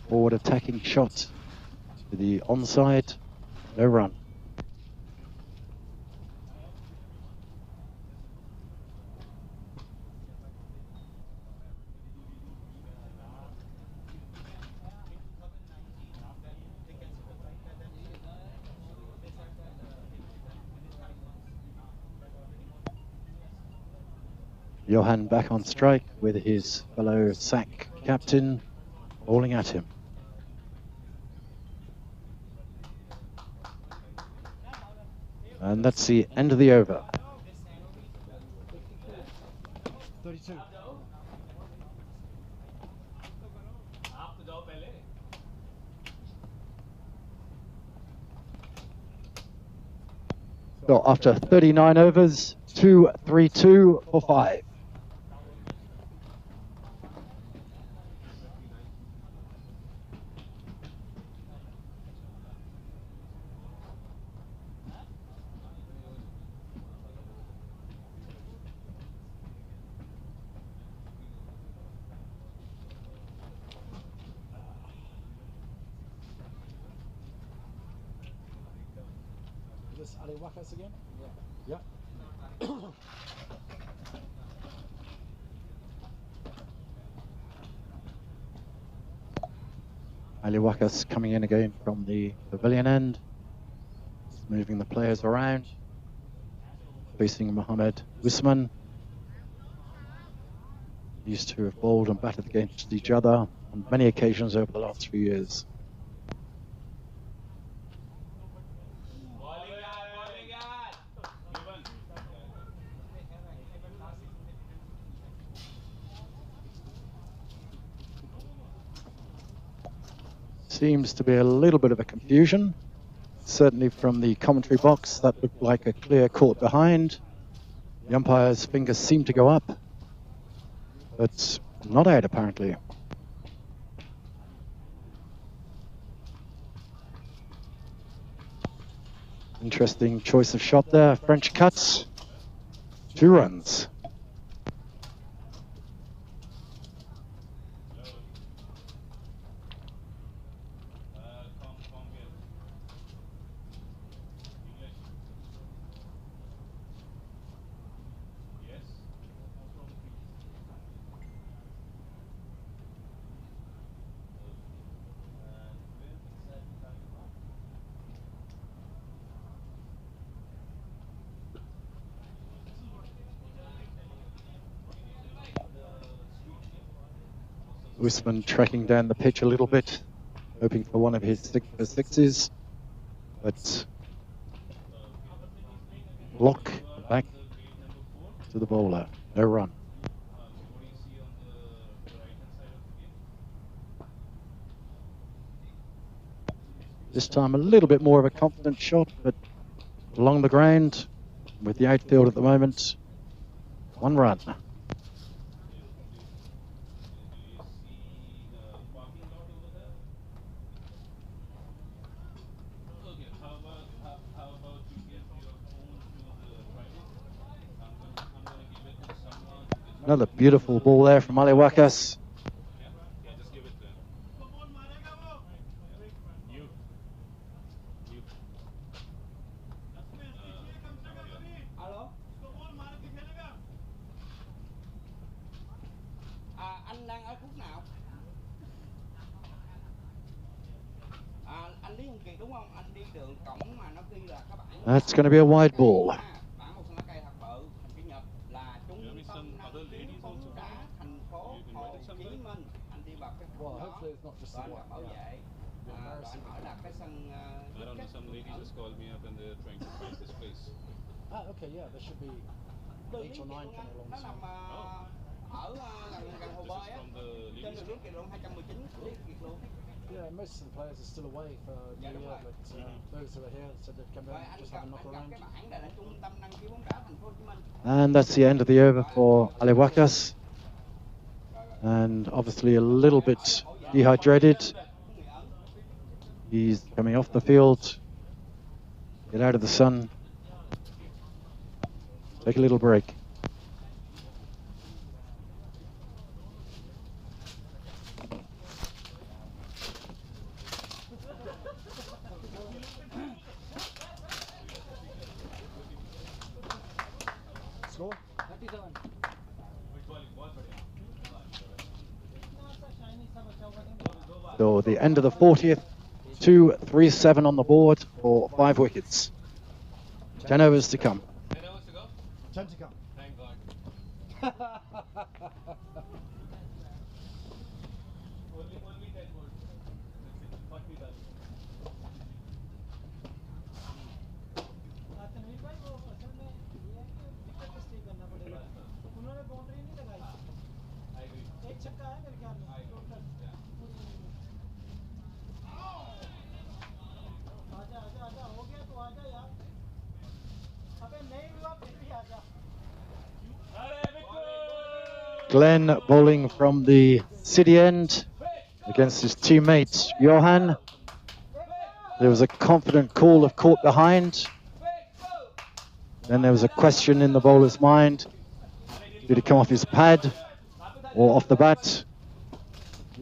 forward attacking shot to the onside, no run. Johan back on strike with his fellow SAC captain bowling at him. And that's the end of the over. 32. So after 39 overs, 2-3-2 for 5. This Ali Wakas again? Yeah. Yeah. Ali Wakas coming in again from the pavilion end, moving the players around, facing Mohammed Usman. These two have bowled and batted against each other on many occasions over the last few years. Seems to be a little bit of a confusion. Certainly from the commentary box, that looked like a clear caught behind. The umpire's fingers seem to go up, but not out apparently. Interesting choice of shot there. French cuts, 2 runs. Usman tracking down the pitch a little bit, hoping for one of his sixes, but block back to the bowler, no run. This time a little bit more of a confident shot, but along the ground with the outfield at the moment, 1 run. Another beautiful ball there from Ali Wakas. Anh đang ở khúc nào? Anh Lý Hùng Kiệt đúng không? Anh đi đường cổng mà nó ghi là các bạn. That's going to be a wide ball. Bạn một lá cây thật bự, hình chữ nhật là trung tâm năng khiếu bóng đá thành phố Hồ Chí Minh. Anh đi vào cái Well, hopefully it's not just the đoạn bảo vệ. Đoạn hỏi là cái sân. I don't know, some ladies just called me up and they're trying to find this place. Okay, yeah, there should be 8 or 9 coming along. Nó nằm ở gần hồ bơi á, trên đường Lý Kiệt Luân 219 Lý Kiệt Luân. Yeah, most of the players are still away for New Year, but those who are here said they'd come in and just have a knock around. And that's the end of the over for Ali Wakas. And obviously a little bit dehydrated. He's coming off the field, get out of the sun, take a little break. So the end of the 40th, 2-3-7 on the board for 5 wickets. 10 overs to come. 10 to come. Thank God. Only 10 more. That's it. 40 done. Tanveer भाई वो असल में ये है कि wicket पे stay करना पड़ेगा उन्होंने बाउंड्री नहीं लगाई एक छक्का है मेरे ख्याल में टोटल आजा आजा आजा हो गया तो आजा यार अबे नहीं हुआ फिर भी आजा Glenn bowling from the city end against his teammate Johan. There was a confident call of caught behind. Then there was a question in the bowler's mind. Did he come off his pad or off the bat?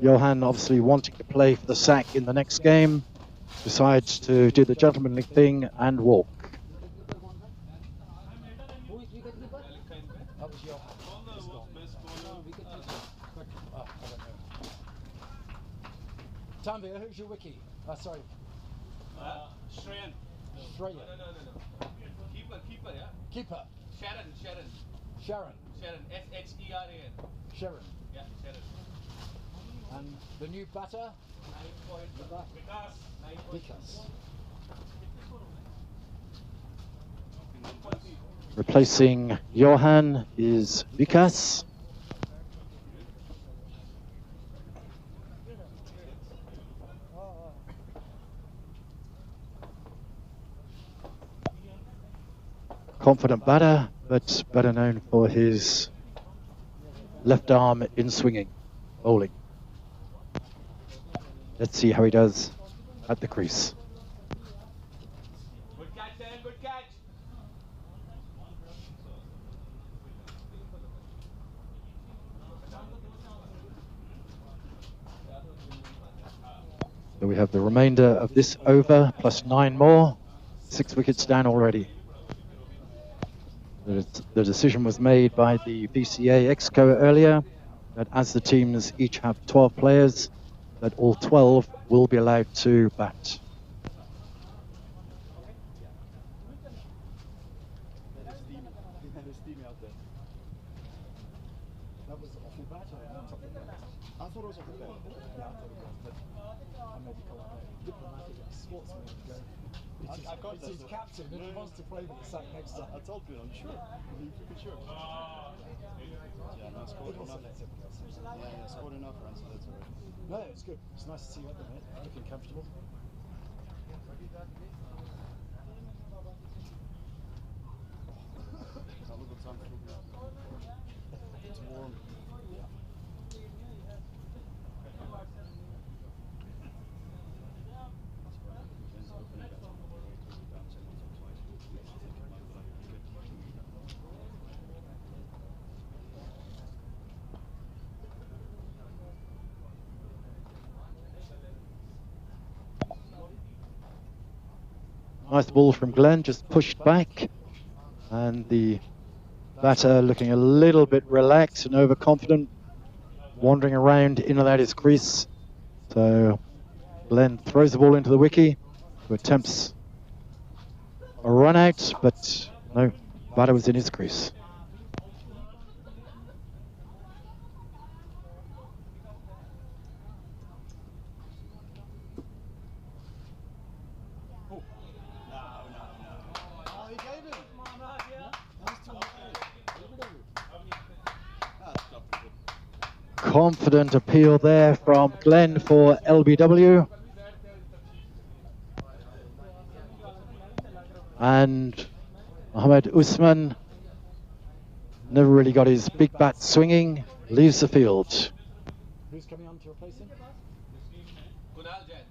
Johan, obviously wanting to play for the sack in the next game, decides to do the gentlemanly thing and walk. That was your Tanvir, who's your wiki? Sorry. Shreyan. Shreya. No. Keeper, yeah? Keeper. Sharon. Sharon. S-H-E-R-A-N. Sharon. Yeah, Sharon. And the new batter? 9 point. Vikas. 9 point. Vikas. Replacing Johan is Vikas. Confident batter, but better known for his left arm in swinging, bowling. Let's see how he does at the crease. Good catch, Darren, good catch. So we have the remainder of this over plus 9 more, 6 wickets down already. The decision was made by the BCA Exco earlier that as the teams each have 12 players, that all 12 will be allowed to bat. That was off your bat or on top of the bat? I thought it was off the bat. Yeah, I thought it was, but I made the call like that. Diplomatic sportsman going. It's his captain and he wants to play with the sack next time. I told you, I'm sure. I'm freaking sure. Yeah, no, I scored enough. Yeah, I scored enough runs, so that's alright. No, it's good. It's nice to see you at the minute, looking comfortable. Now look what time it is. It's warm. Nice ball from Glenn, just pushed back. And the batter looking a little bit relaxed and overconfident, wandering around in and out his crease. So Glenn throws the ball into the wicket, who attempts a run out, but no, batter was in his crease. Oh, he gave him. That was too Confident appeal there from Glenn for LBW. And Mohammed Usman never really got his big bat swinging, leaves the field. Who's coming on to replace him? Kunal Jain.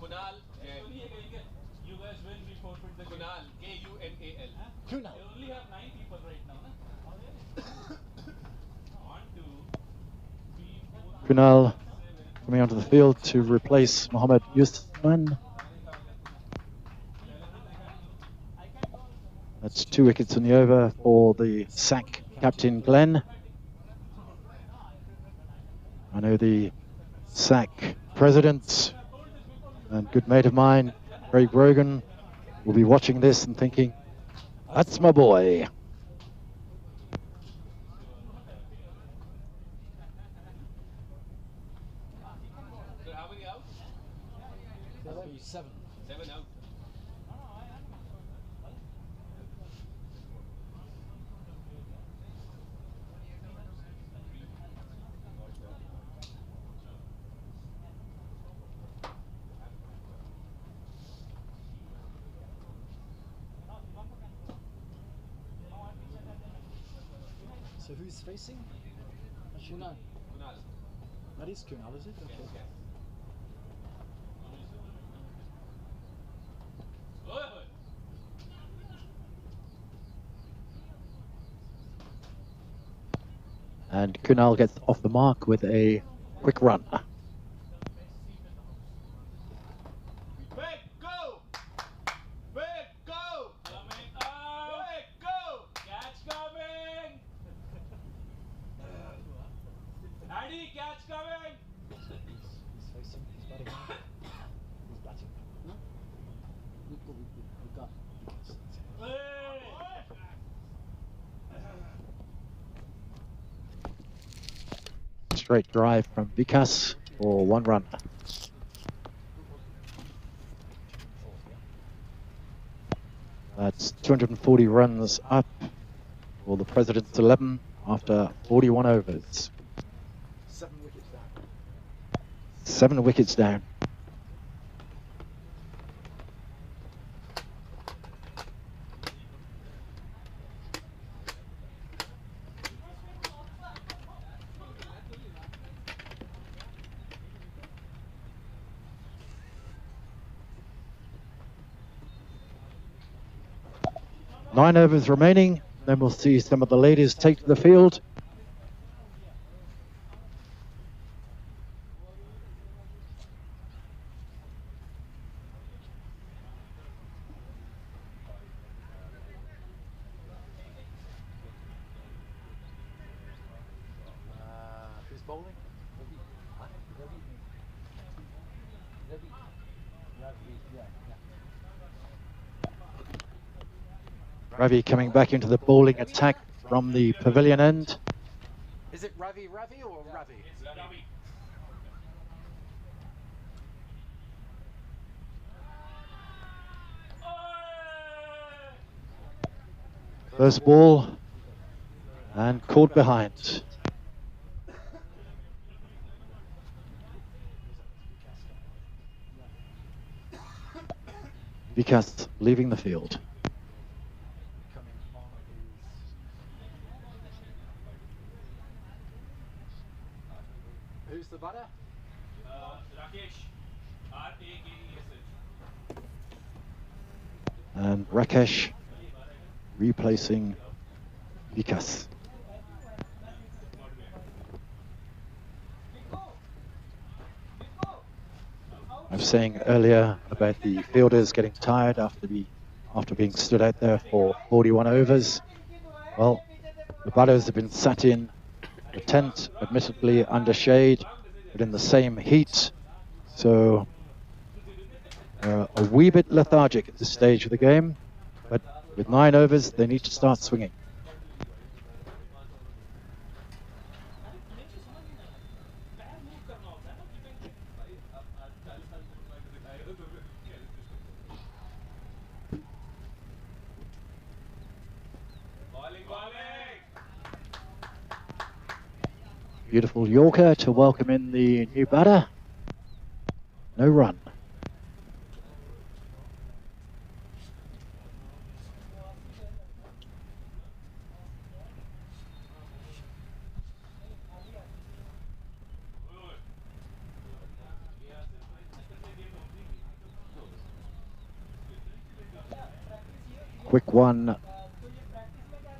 Kunal Jain. You guys win, we forfeit the Kunal. K-U-N-A-L. Kunal. They only have 9 people right now, na? 1, 2, 3, 4, Kunal coming onto the field to replace Mohammed Usman. That's 2 wickets in the over for the SAC captain, Glenn. I know the SAC president and good mate of mine, Craig Brogan, will be watching this and thinking, that's my boy. So how many outs? That'll be 7. 7 outs. So who's facing? Kunal. Kunal. That is Kunal, is it? Okay. Oi, oi. And Kunal gets off the mark with a quick run. Big go! Big go! Coming up! Big go! Catch coming! Addy, catch coming! He's facing, he's batting now. He's batting. No? We got. Straight drive from Vikas for 1 run. That's 240 runs up for the President's 11 after 41 overs. 7 wickets down. 7 wickets down. Nine overs remaining, then we'll see some of the ladies take to the field. Who's bowling? Ravi coming back into the bowling attack from the pavilion end. Is it Ravi or Ravi? It's Ravi. First ball and caught behind. Vikas leaving the field. Who's the batter? Rakesh. R-A-K-E-S-H. And Rakesh replacing Vikas. I was saying earlier about the fielders getting tired after being stood out there for 41 overs. Well, the batters have been sat in the tent, admittedly under shade, but in the same heat. So a wee bit lethargic at this stage of the game, but with 9 overs, they need to start swinging. Beautiful Yorker to welcome in the new batter. No run. Quick one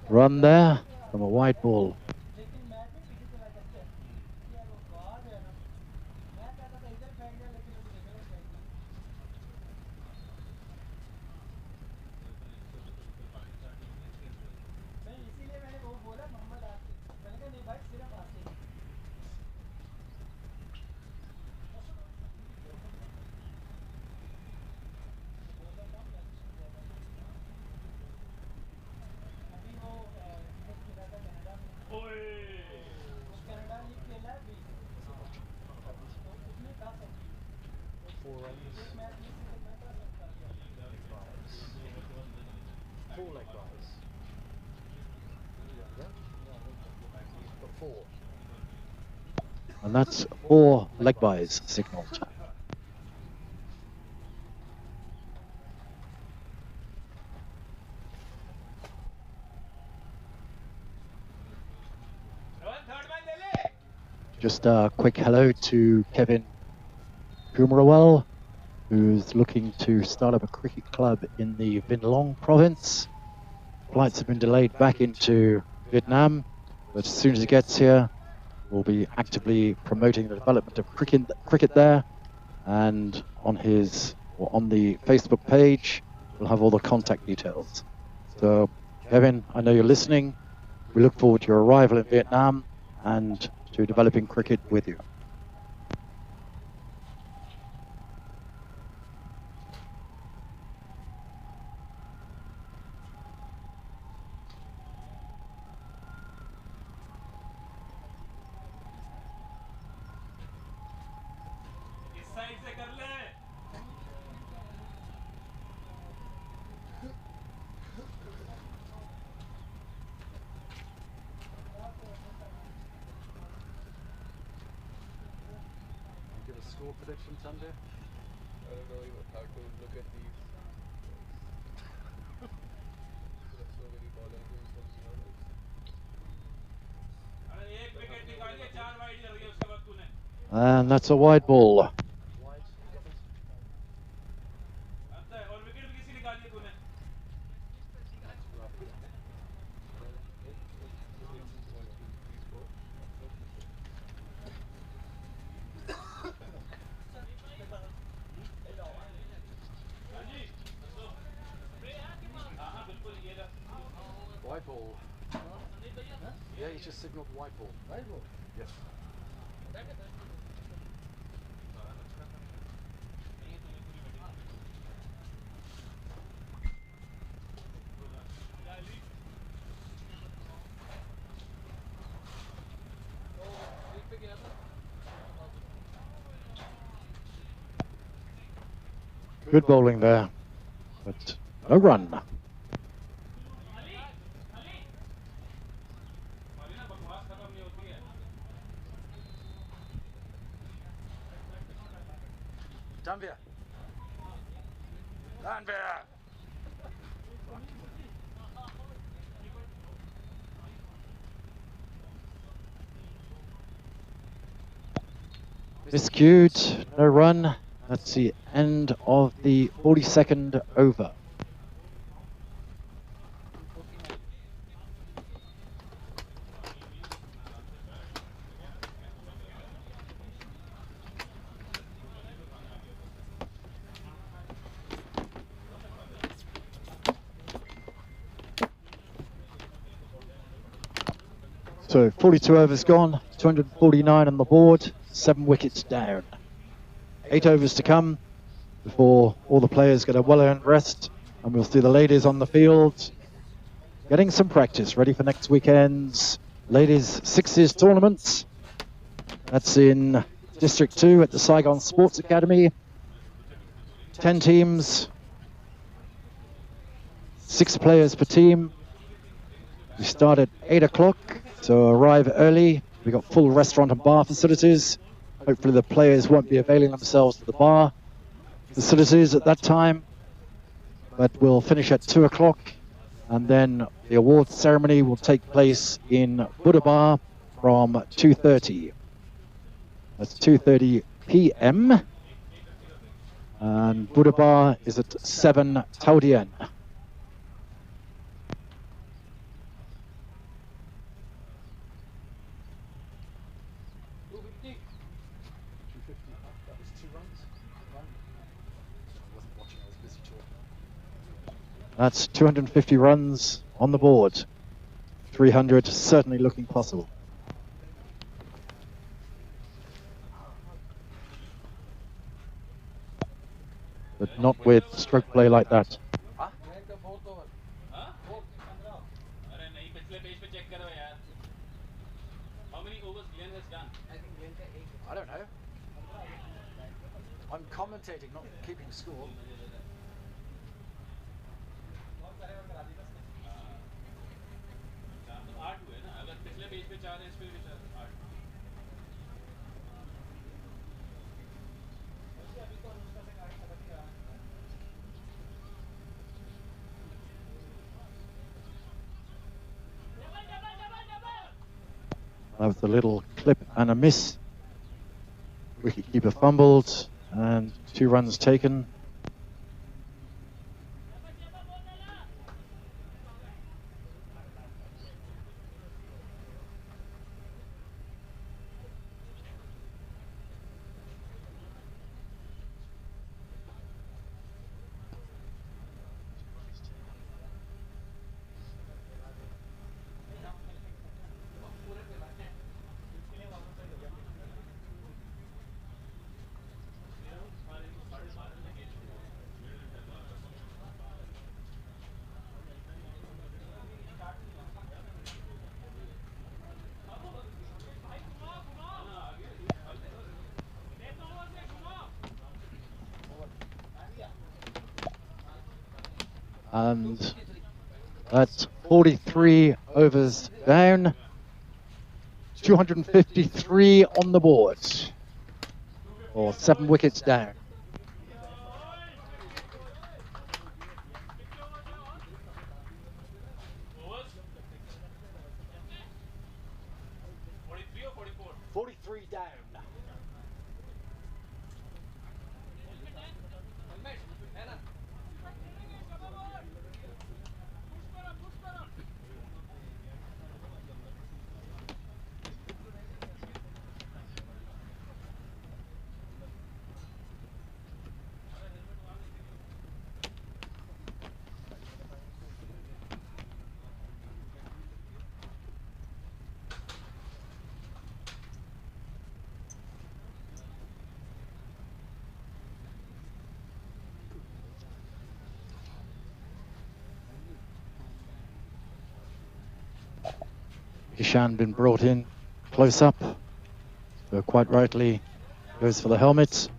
run there from a wide ball. 4 runs. Leg byes. 4 leg byes. Yeah? Got 4. And that's 4 leg byes signalled. Just a quick hello to Kevin Pumarawal, who's looking to start up a cricket club in the Vĩnh Long province. Flights have been delayed back into Vietnam, but as soon as he gets here, we'll be actively promoting the development of cricket there. And on the Facebook page, we'll have all the contact details. So, Kevin, I know you're listening. We look forward to your arrival in Vietnam and to developing cricket with you. Give a score prediction, Tanvir? I don't know even how to look at these. There are so many ballers and so many others. And that's a wide ball. Wide, white ball. Yeah, he just signalled white ball. White ball? Yes. Good bowling there, but no run. Tanvir! Tanvir! Miscued, no run. That's the end of the 42nd over. So 42 overs gone, 249 on the board, 7 wickets down. 8 overs to come before all the players get a well-earned rest, and we'll see the ladies on the field getting some practice, ready for next weekend's ladies sixes tournaments. That's in District 2 at the SAIGON Sports Academy. 10 teams, 6 players per team. We start at 8 o'clock, so arrive early. We've got full restaurant and bar facilities. Hopefully the players won't be availing themselves to the bar facilities at that time. But we'll finish at 2 o'clock, and then the awards ceremony will take place in Buddha Bar from 2:30. That's 2:30 p.m. And Buddha Bar is at 7 Tao Dien. That was 2 runs. Run. I wasn't watching, I was busy talking. That's 250 runs on the board. 300 certainly looking possible. But not with stroke play like that. I don't know. I'm commentating, not keeping score. That was a little clip and a miss. Wicketkeeper fumbled and 2 runs taken. And that's 43 overs down. 253 on the board, or 7 wickets down. Overs? 43 or 44? 43 down. Ishan been brought in close up, so quite rightly goes for the helmet.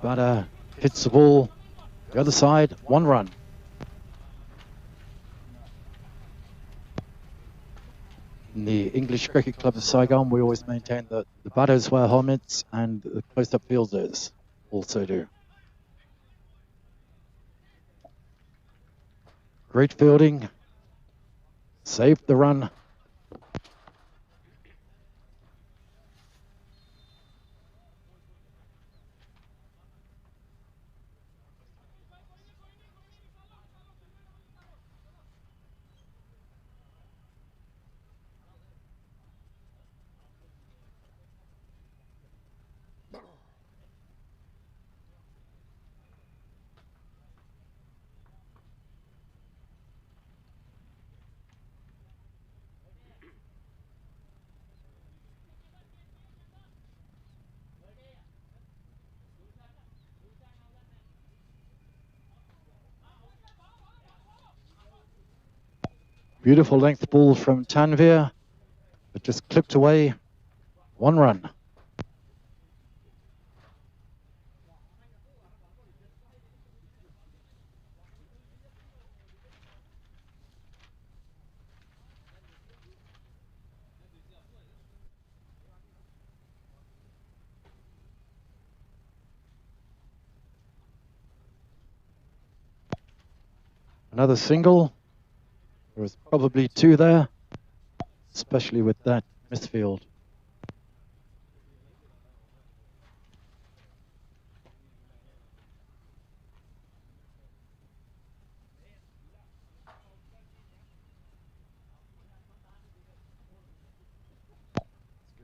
Batter hits the ball, the other side, 1 run. In the English Cricket Club of Saigon, we always maintain that the batters wear helmets and the close-up fielders also do. Great fielding, saved the run. Beautiful length ball from Tanvir, but just clipped away, 1 run. Another single. There was probably 2 there, especially with that misfield.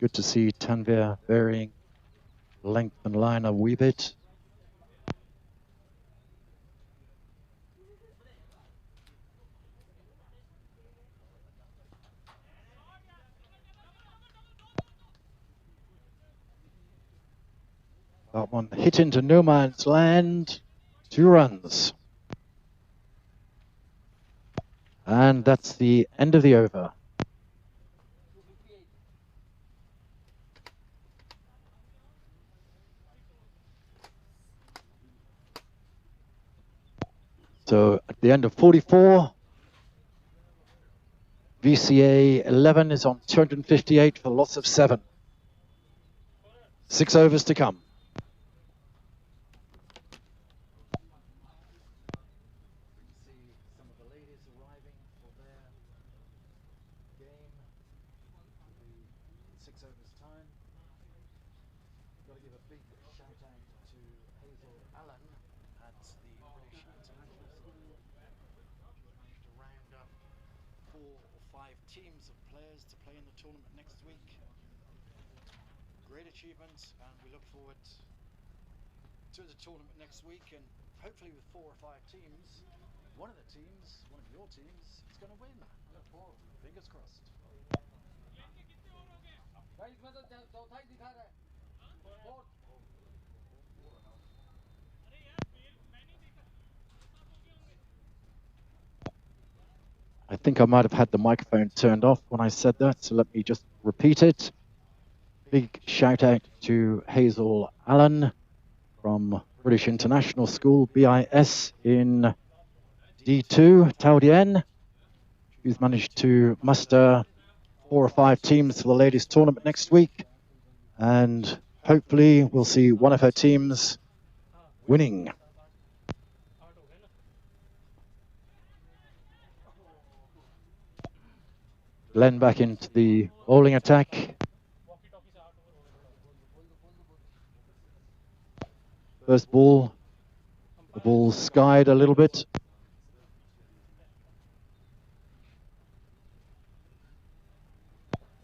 Good to see Tanvir varying length and line a wee bit. That one hit into no man's land, 2 runs. And that's the end of the over. So at the end of 44, VCA 11 is on 258 for loss of 7. 6 overs to come. See some of the ladies arriving for their game in 6 overs time. Got to give a big shout out to Hazel Allen at the British International School. She's managed to round up 4 or 5 teams of players to play in the tournament next week. Great achievement, and we look forward to the tournament next week, and hopefully with 4 or 5 teams, one of the teams, one of your teams, is going to win. Fingers crossed. I think I might have had the microphone turned off when I said that, so let me just repeat it. Big shout out to Hazel Allen from British International School, BIS in D2, ĐaltiNG, who's managed to muster 4 or 5 teams for the ladies tournament next week, and hopefully we'll see one of her teams winning. Glenn back into the bowling attack. First ball, the ball skied a little bit.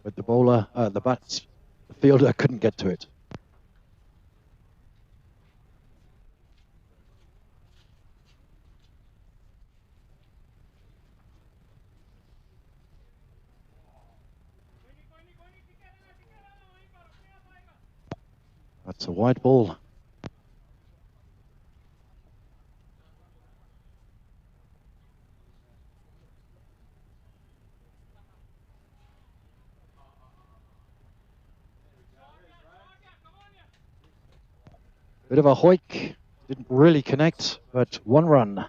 But the bowler, the fielder couldn't get to it. That's a wide ball. Bit of a hoik, didn't really connect, but 1 run.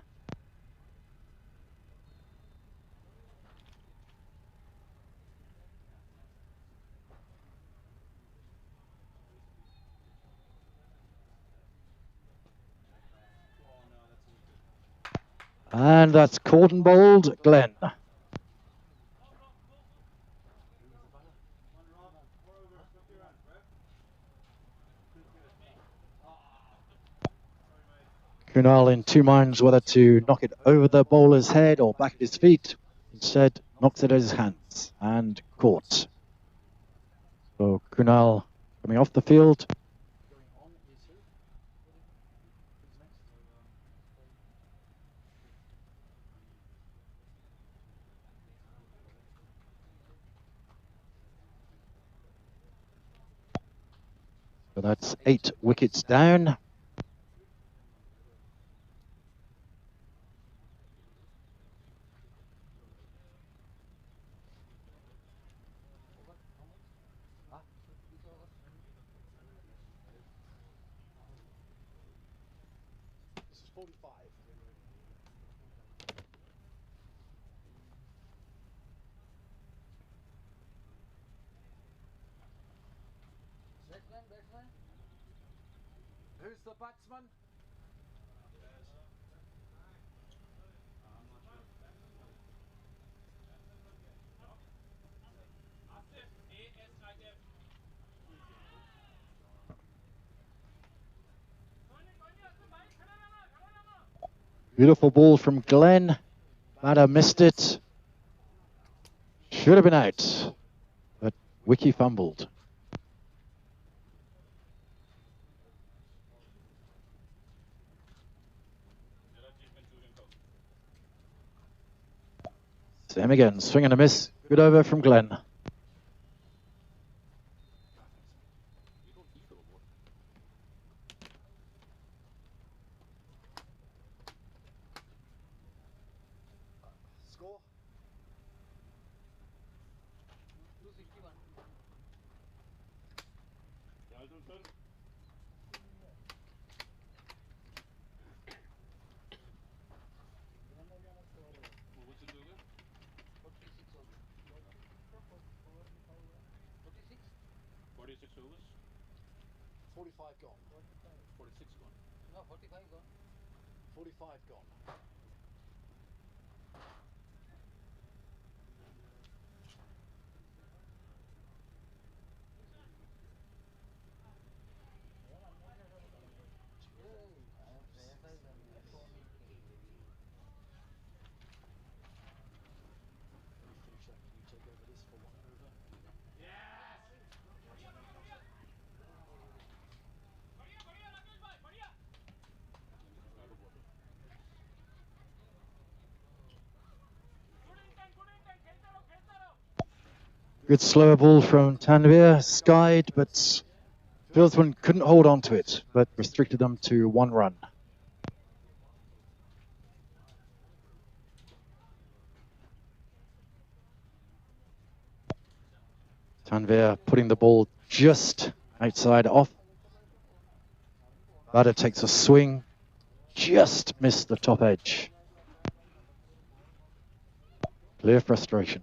And that's caught and bowled, Glenn. Kunal in 2 minds whether to knock it over the bowler's head or back at his feet. Instead, knocks it at his hands and caught. So Kunal coming off the field. So that's 8 wickets down. This is 45. Who's the batsman? Beautiful ball from Glenn. Batter missed it. Should have been out, but Wiki fumbled. Same again, swing and a miss. Good over from Glenn. Score? 261. 46 overs. 45 gone. 46 gone. No, 45 gone. 45 gone. When you finish that, can you take over this for 1 over? Good slower ball from Tanvir, skied, but fieldsman couldn't hold on to it, but restricted them to 1 run. Tanvir putting the ball just outside off. Batter takes a swing, just missed the top edge. Clear frustration.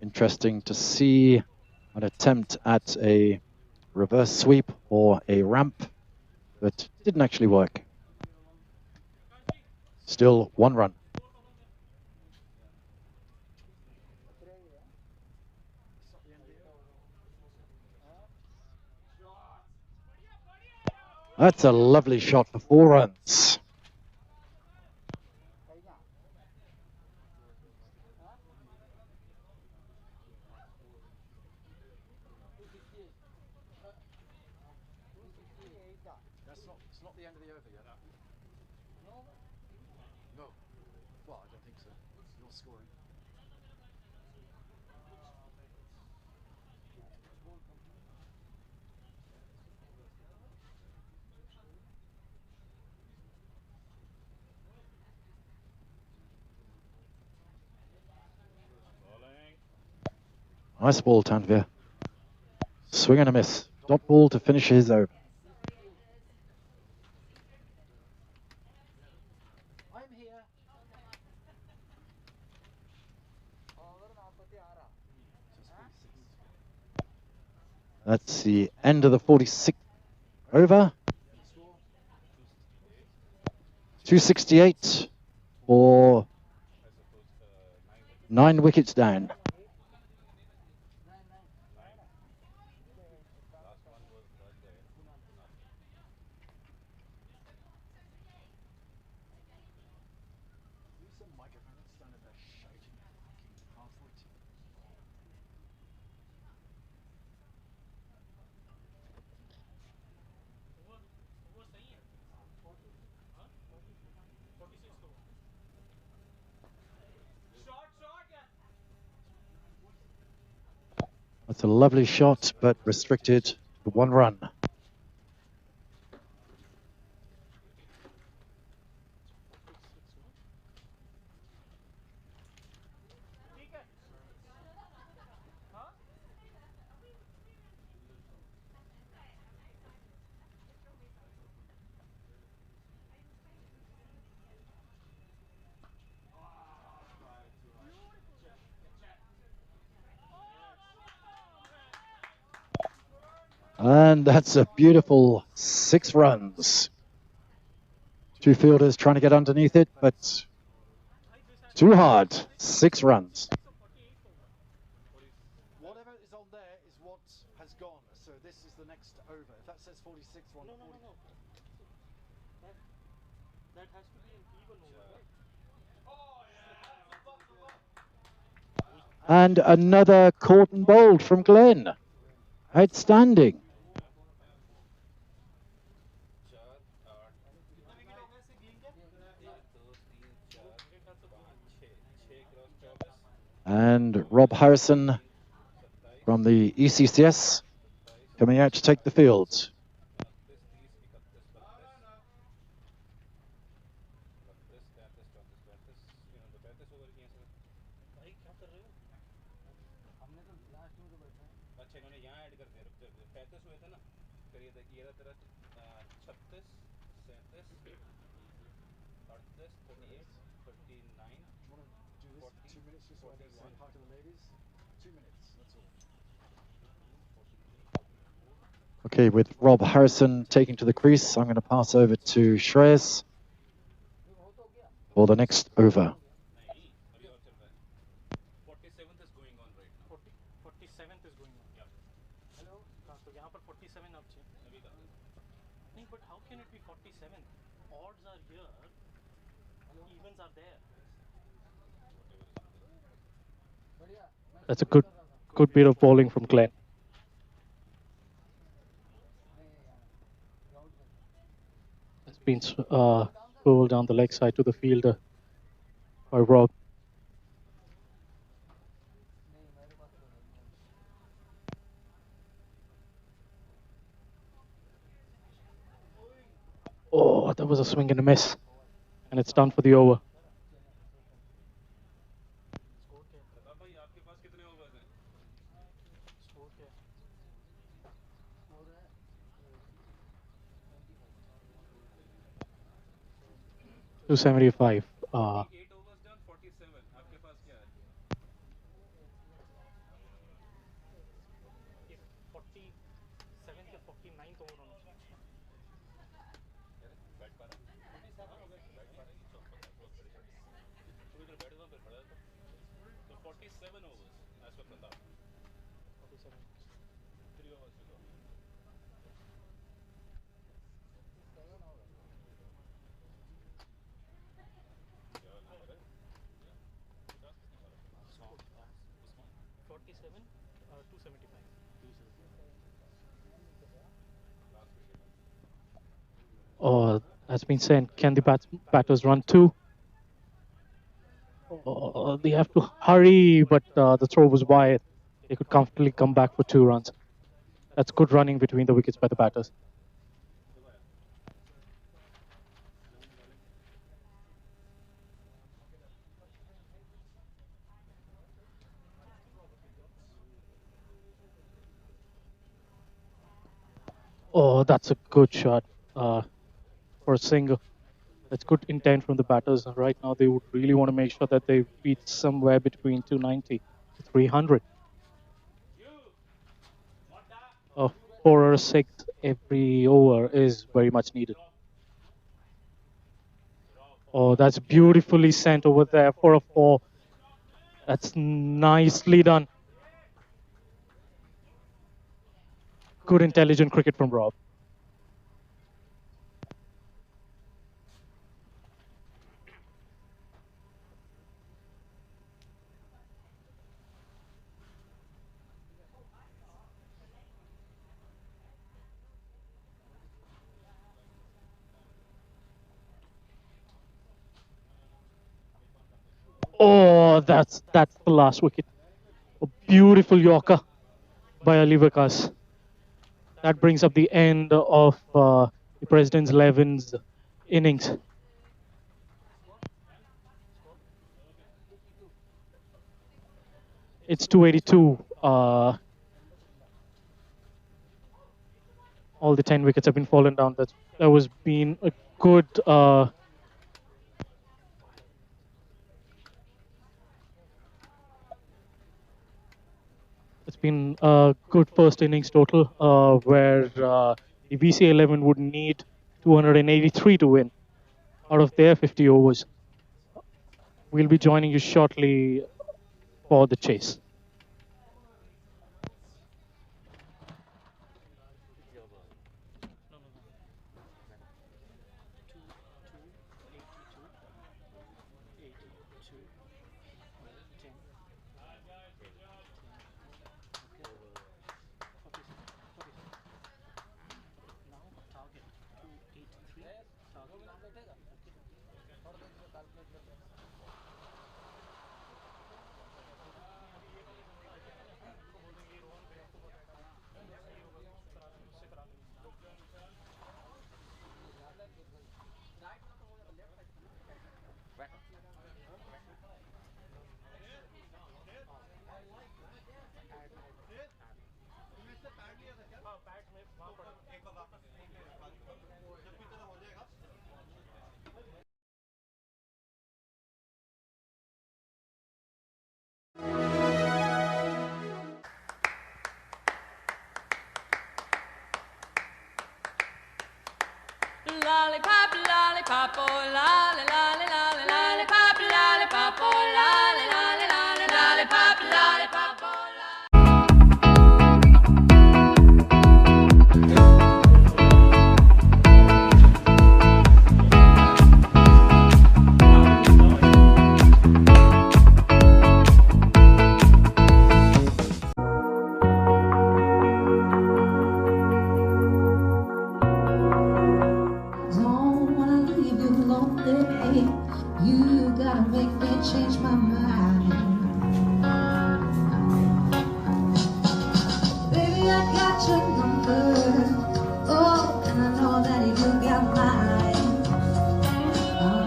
Interesting to see an attempt at a reverse sweep or a ramp, but didn't actually work. Still 1 run. That's a lovely shot for 4 runs. It's not the end of the over yet. No. Well, I don't think so. You're scoring. Nice ball, Tanvir. Swing and a miss. Dot ball to finish his over. I'm here. That's the end of the 46th over. 268 for 9 wickets down. Who's the microphone that's standing there shouting fucking halfway to? वो सही है हाँ 46 तो shot यार That's a lovely shot, but restricted to 1 run. And that's a beautiful 6 runs. 2 fielders trying to get underneath it, but too hard. 6 runs. Whatever is on there is what has gone. So this is the next over. If that says 46, one. No. That has to be an even over, right? And another caught and bowled from Glenn. Outstanding. And Rob Harrison from the ECCS coming out to take the field. अच्छा इन्होंने यहाँ add कर दिया रुक जा 35 हुए थे ना फिर ये देखिए ये तेरा 36 37 38 38 39 2 minutes just so I can say hi to the ladies. 2 minutes, that's all. Okay, with Rob Harrison taking to the crease, I'm going to pass over to Shreyas for the next over. 47th is going on right now 47th is going on. Yeah. Hello. तो यहाँ पर 47 अब चाहिए. अभी कर दे नहीं, but how can it be 47? Odds are here, evens are there. That's a good bit of bowling from Glenn. It's been pulled down the leg side to the fielder by Rob. Oh, that was a swing and a miss. And it's done for the over. Pratap भाई आपके पास कितने overs हैं Score क्या है? 275. 8 overs done 47 आपके पास क्या है ये 47th या 49th over होना चाहिए. बैठ पा रहा बैठ पा रहा तो इधर बैठ जाओ फिर खड़ा जाता तो 47 overs as per Pratap 47. 3 overs to go क्या नंबर है 47, 275. Oh, that's been sent. Can the batters run two? Oh, they have to hurry, but the throw was wide. They could comfortably come back for 2 runs. That's good running between the wickets by the batters. Oh, that's a good shot for a single. That's good intent from the batters. Right now, they would really want to make sure that they beat somewhere between 290 to 300. 4 or 6 every over is very much needed. Oh, that's beautifully sent over there for a 4. That's nicely done. Good intelligent cricket from Rob. Oh, that's the last wicket. A beautiful Yorker by Ali Vikas. That brings up the end of the President's 11's innings. It's 282. All the 10 wickets have been fallen down. That was been a good. It's been a good first innings total, where the BCA 11 would need 283 to win out of their 50 overs. We'll be joining you shortly for the chase. No. 82, 10. Now target 283. Target. Okay. lollipop, oh lolly, lolly, lolly, lollipop, lollipop, oh lolly, lolly, lolly, lollipop, lollipop, oh lolly. Don't wanna leave you lonely. You gotta make me change my mind. Baby, I got your number. Oh, and I know that you got mine. Oh.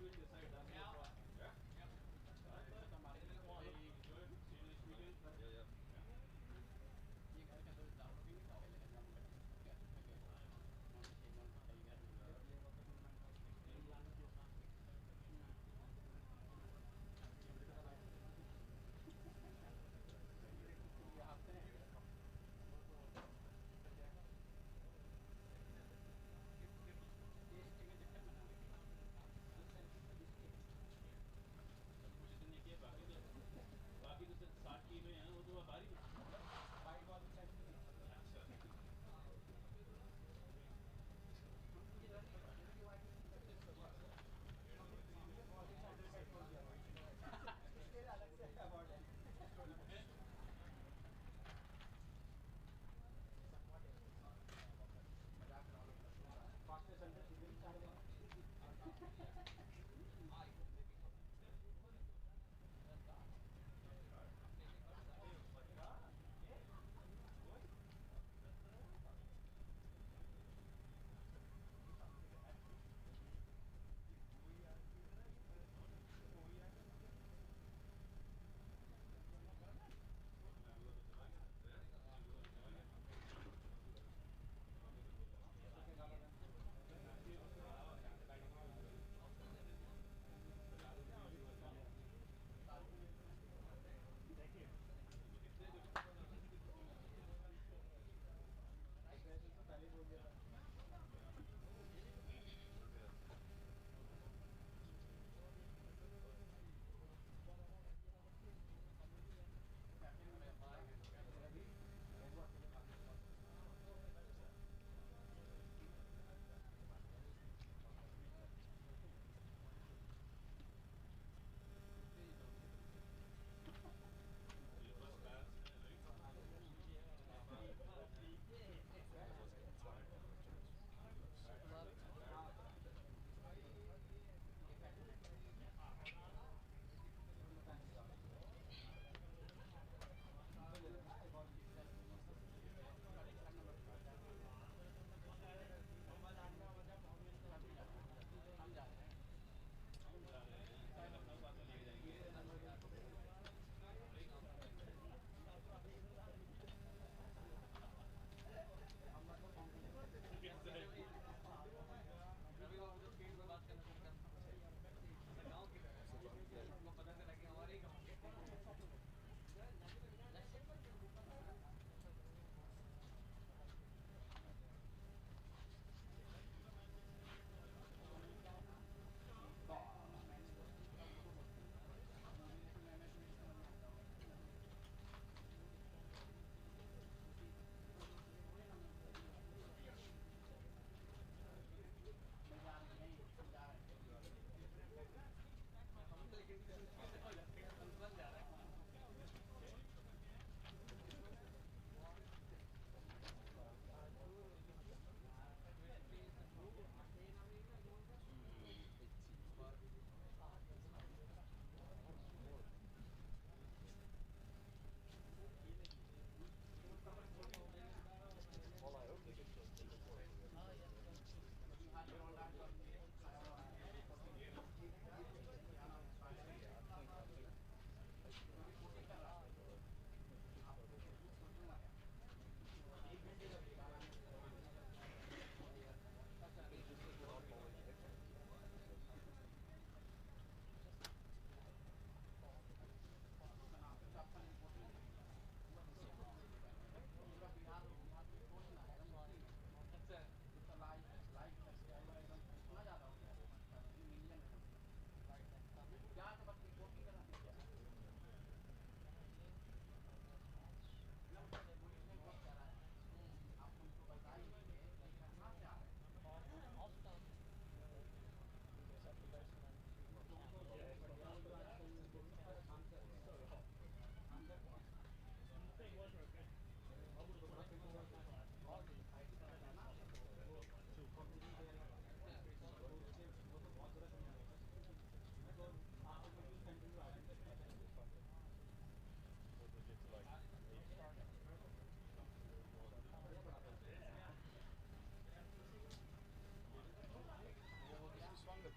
will decide. That's no problem. Yeah. Yeah.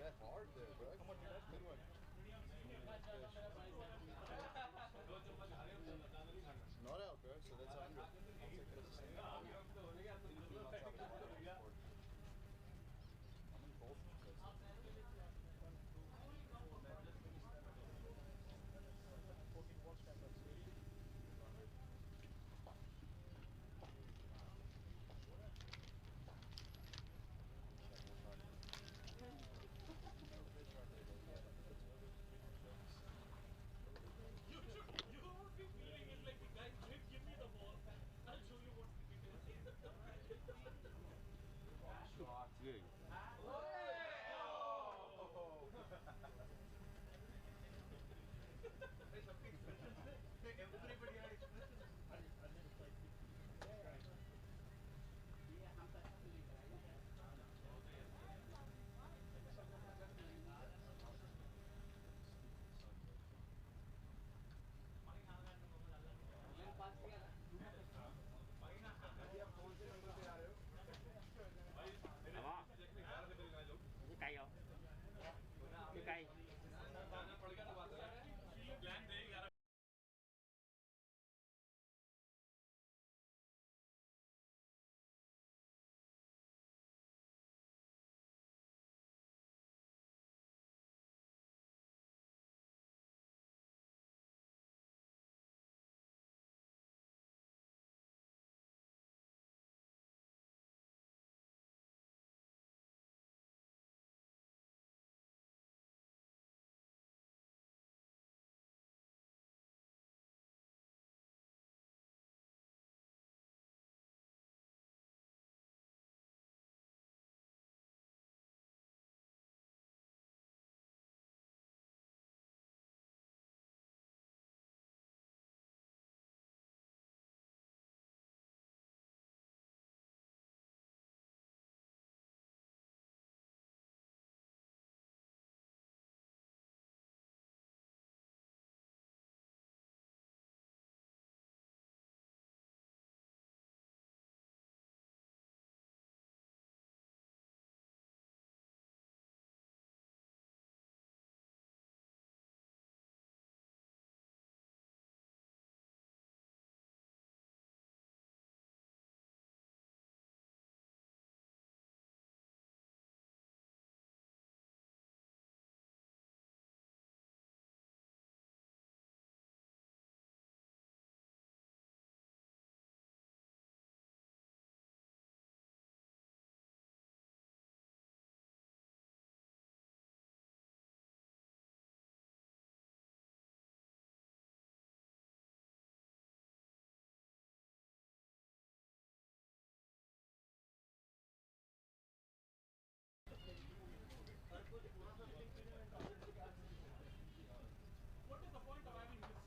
that hard there, bro. Come on, dude, that's a good one. Not out, bro, so that's 100. I'll take it as a stand. I'm in both. 14 wall stackers. You would be feeling it like the guy give me the ball. I'll show you what cricket is. Shot. Good. Everybody had expression. Đó. Cây không? Cái cây. What is the point of having this?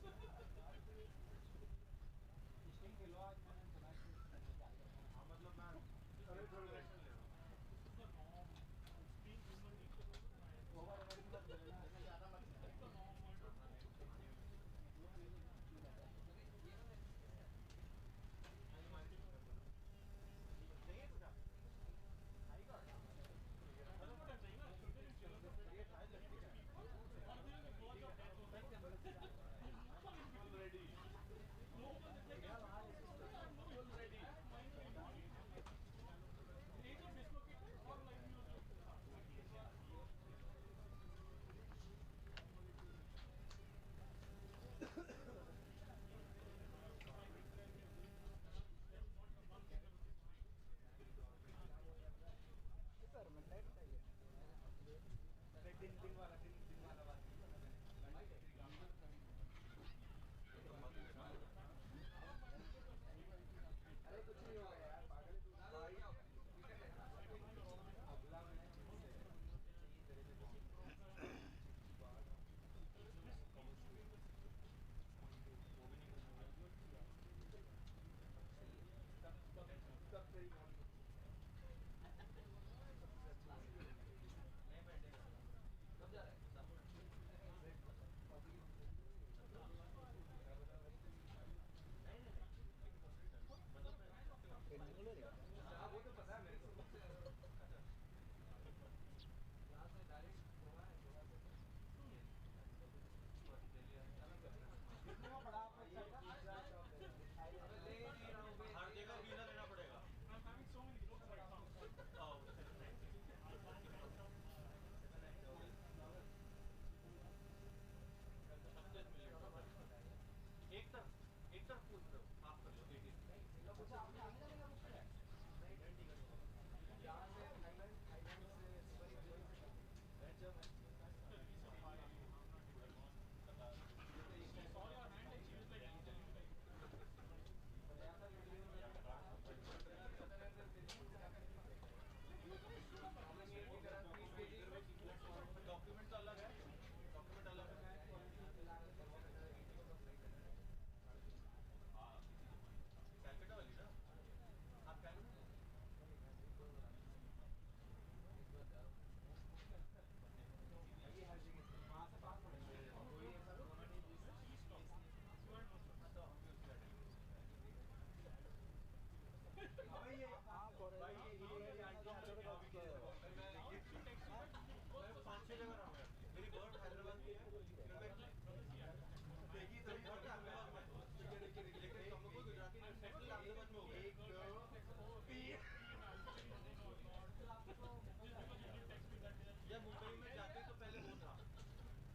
Mumbai में जाते तो पहले वो था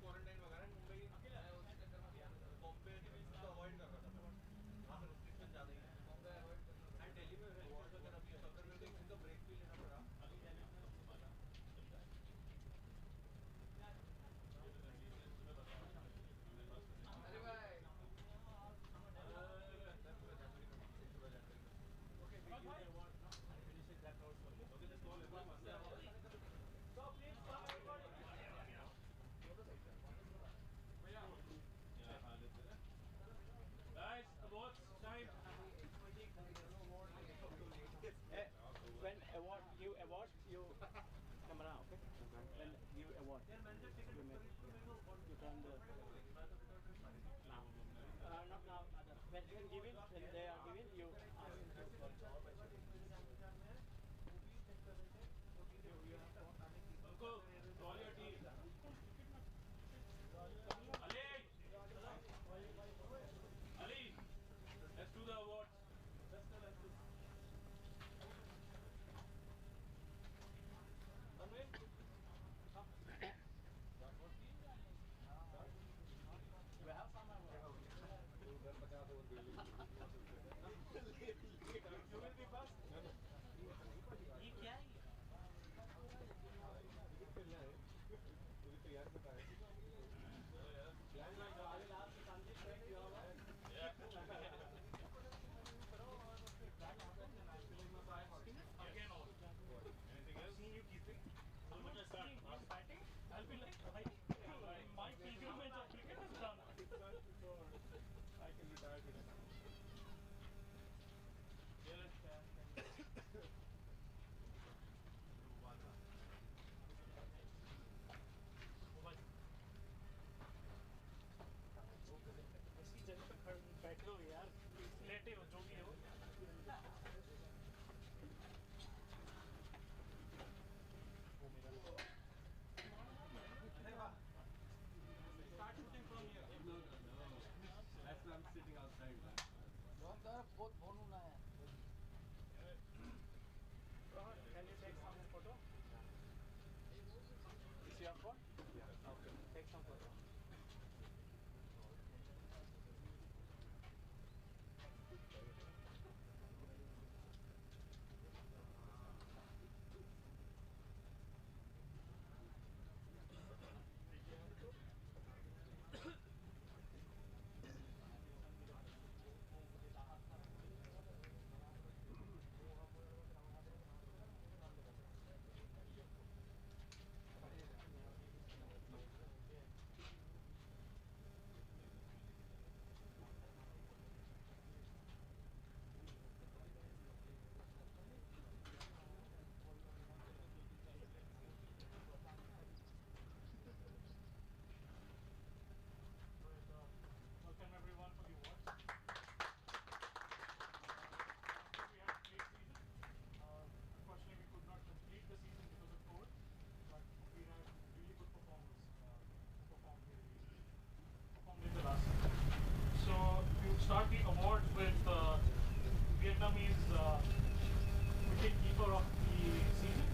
quarantine वगैरह मुंबई बॉम्बे तो avoid कर रहा था वहाँ पे रिस्ट्रिक्शन ज़्यादा ही है बॉम्बे अवॉइड करना एंड दिल्ली में वगैरह भी है तो अगर मेरे को एक दिन का ब्रेक भी लेना पड़ा Guys, awards time. When award, give award, you come around, okay? When give award, you turn the now. Not now. When giving, when they are giving, you Uncle, call your team. Ali, let's do the awards. You will be first. ये क्या है? I'll be like, my pilgrimage of cricket is done. I can retire today. इसी जगह पे बैठे हो यार, लेटे हो जो भी हो। Start shooting from here. No. That's why I'm sitting outside. can you take some photo? Is your phone? Yeah. Okay. Take some photo. Welcome everyone for the awards. We had a great season. Unfortunately, we could not complete the season because of COVID, but we had really good performers. Performed in the last season. So we would start the awards with Vietnamese wicket keeper of the season,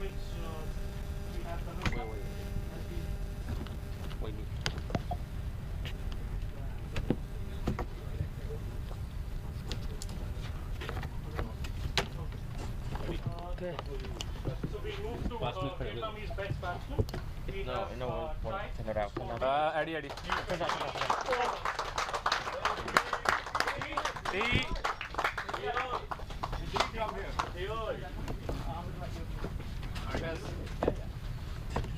which we have done. Okay. So we move to Vietnamese best batsman. We have Eddie.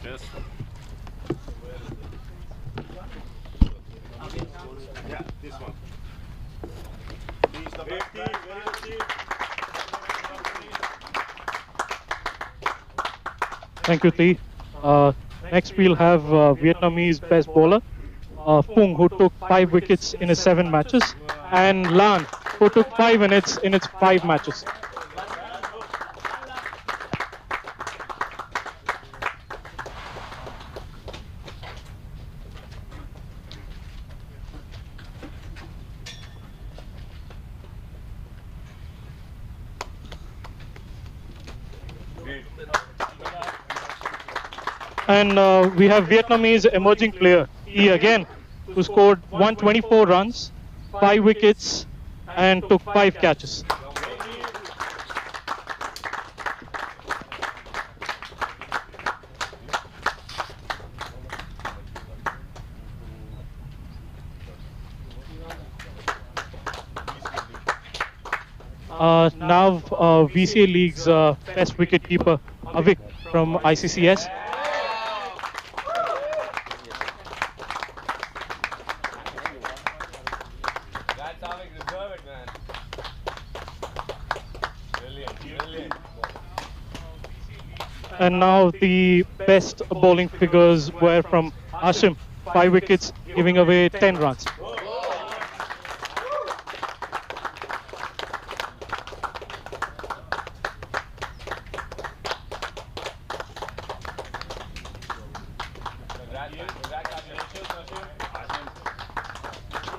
Yes. Yeah, this one. He's the best batsman. Thank you, T. Next, we'll have Vietnamese best bowler, Phung, who took 5 wickets in his 7 matches, and Lan, who took 5 wickets in its 5 matches. And we have Vietnamese emerging player, he again, who scored 124 runs, 5 wickets, and took 5 catches. Now VCA League's best wicketkeeper, Avik from ICCS. That's how we deserve it, man. Brilliant, brilliant. And now the best bowling figures were from Hashim, 5 wickets, giving away 10 runs.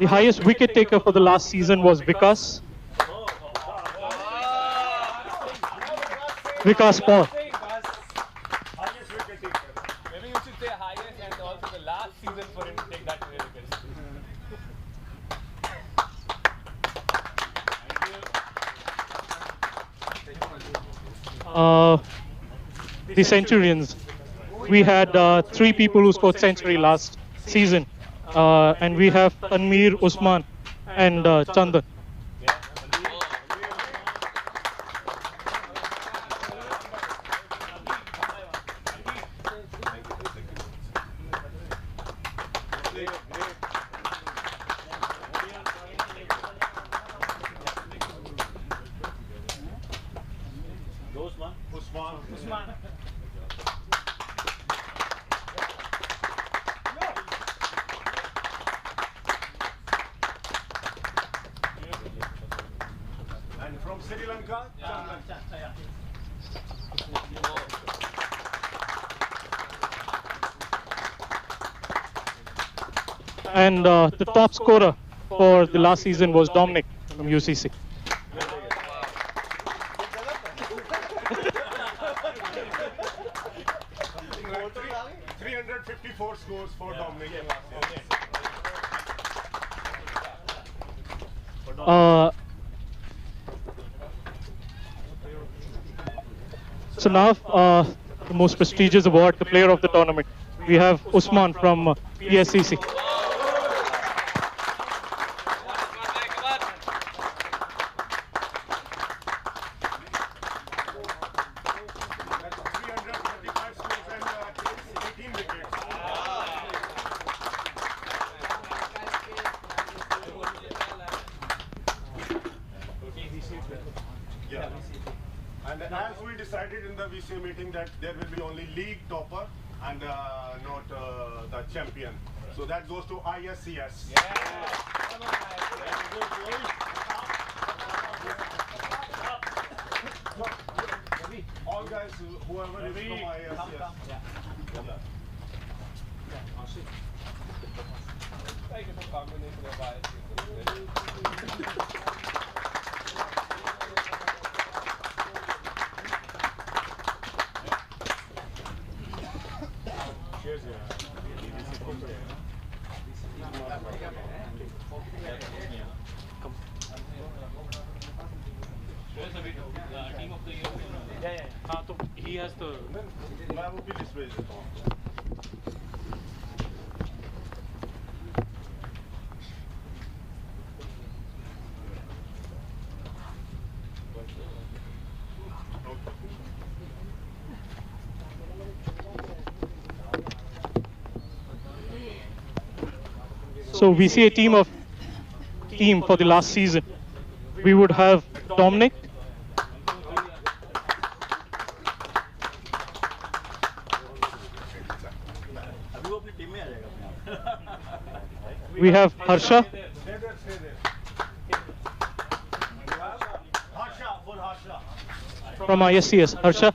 The highest wicket taker for the last season was Vikas Paul. Maybe you should say highest and also the last season for him to take that many wickets. The Centurions. We had 3 people who scored century last season. And we have Tanmir, Usman, and Chandan. Usman. And from Sri Lanka, And the top scorer for the last season was Dominic from UCC. 354 scores for Dominic. So now the most prestigious award, the player of the tournament. We have Usman from PSCC. Yeah. And as we decided in the VCA meeting that there will be only league topper and not the champion. So that goes to ISCS. All guys, whoever is from ISCS. Like it's a combination of ISCS. Cheers, Team of the year. हाँ तो he has the. मैं वो भी list भेज देता हूँ. So VCA team for the last season. We would have Dominic, we have Harsha, from ISCS, Harsha.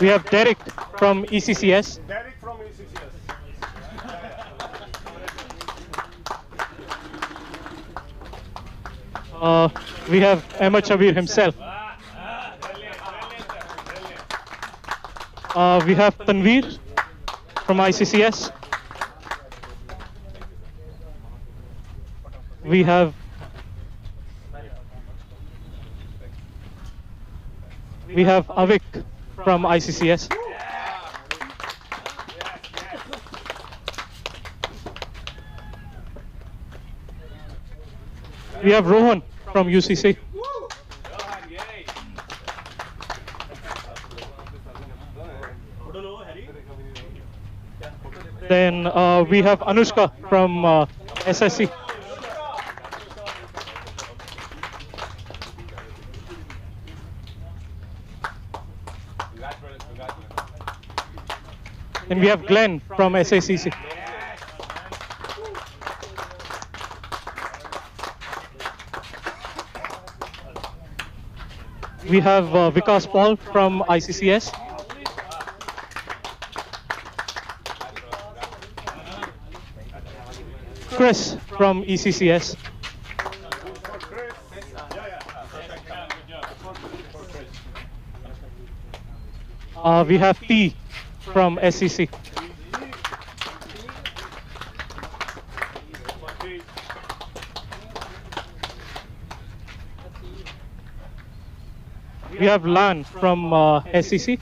We have Derek from ECCS. Derek from ECCS. We have Ahmed Shabir himself. We have Tanveer from ICCS. We have Avik from ICCS. We have Rohan from UCC. Then we have Anushka from SSC. And we have Glenn from SACC. We have Vikas Paul from ICCS. Chris from ECCS. We have T from SCC. We have Lan from SCC.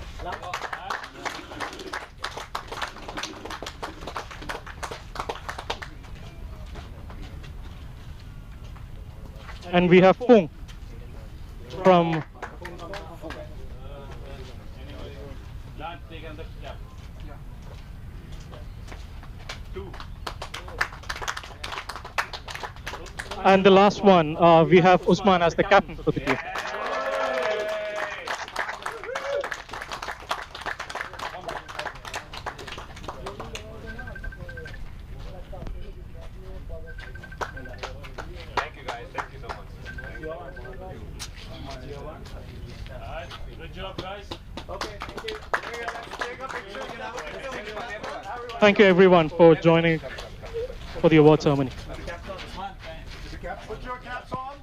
And we have Pung from and the last one, we have Usman as the captain for the team. Thank you guys. Thank you so much. Good job, guys. Okay, thank you. Let's take a picture. Thank you everyone for joining for the award ceremony. Put your caps on.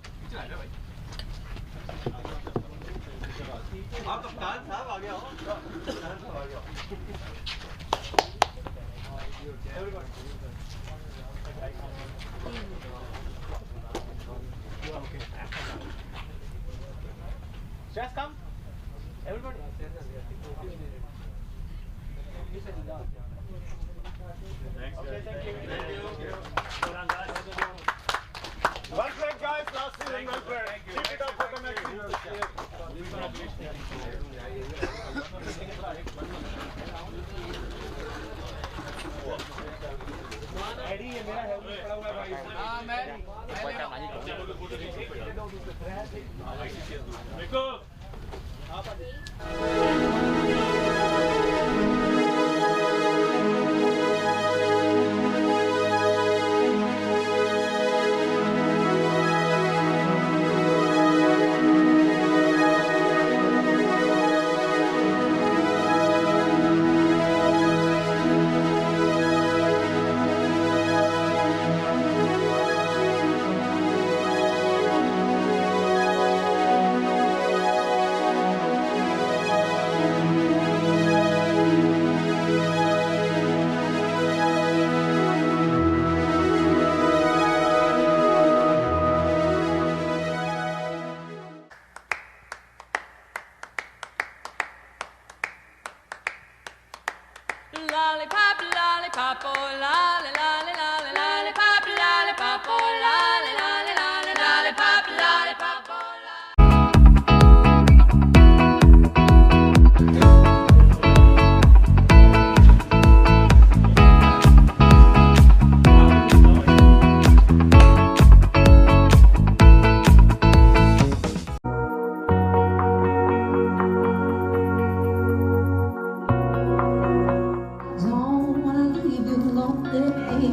Just come. Everybody. Okay, thank you. Well played, guys. Last season, well played. Keep it up for the next season. Lollipop, lollipop, oh lolly, lolly, lolly, lollipop, lollipop, oh lolly, lolly, lolly, lollipop, lollipop, oh lolly. Don't wanna leave you lonely.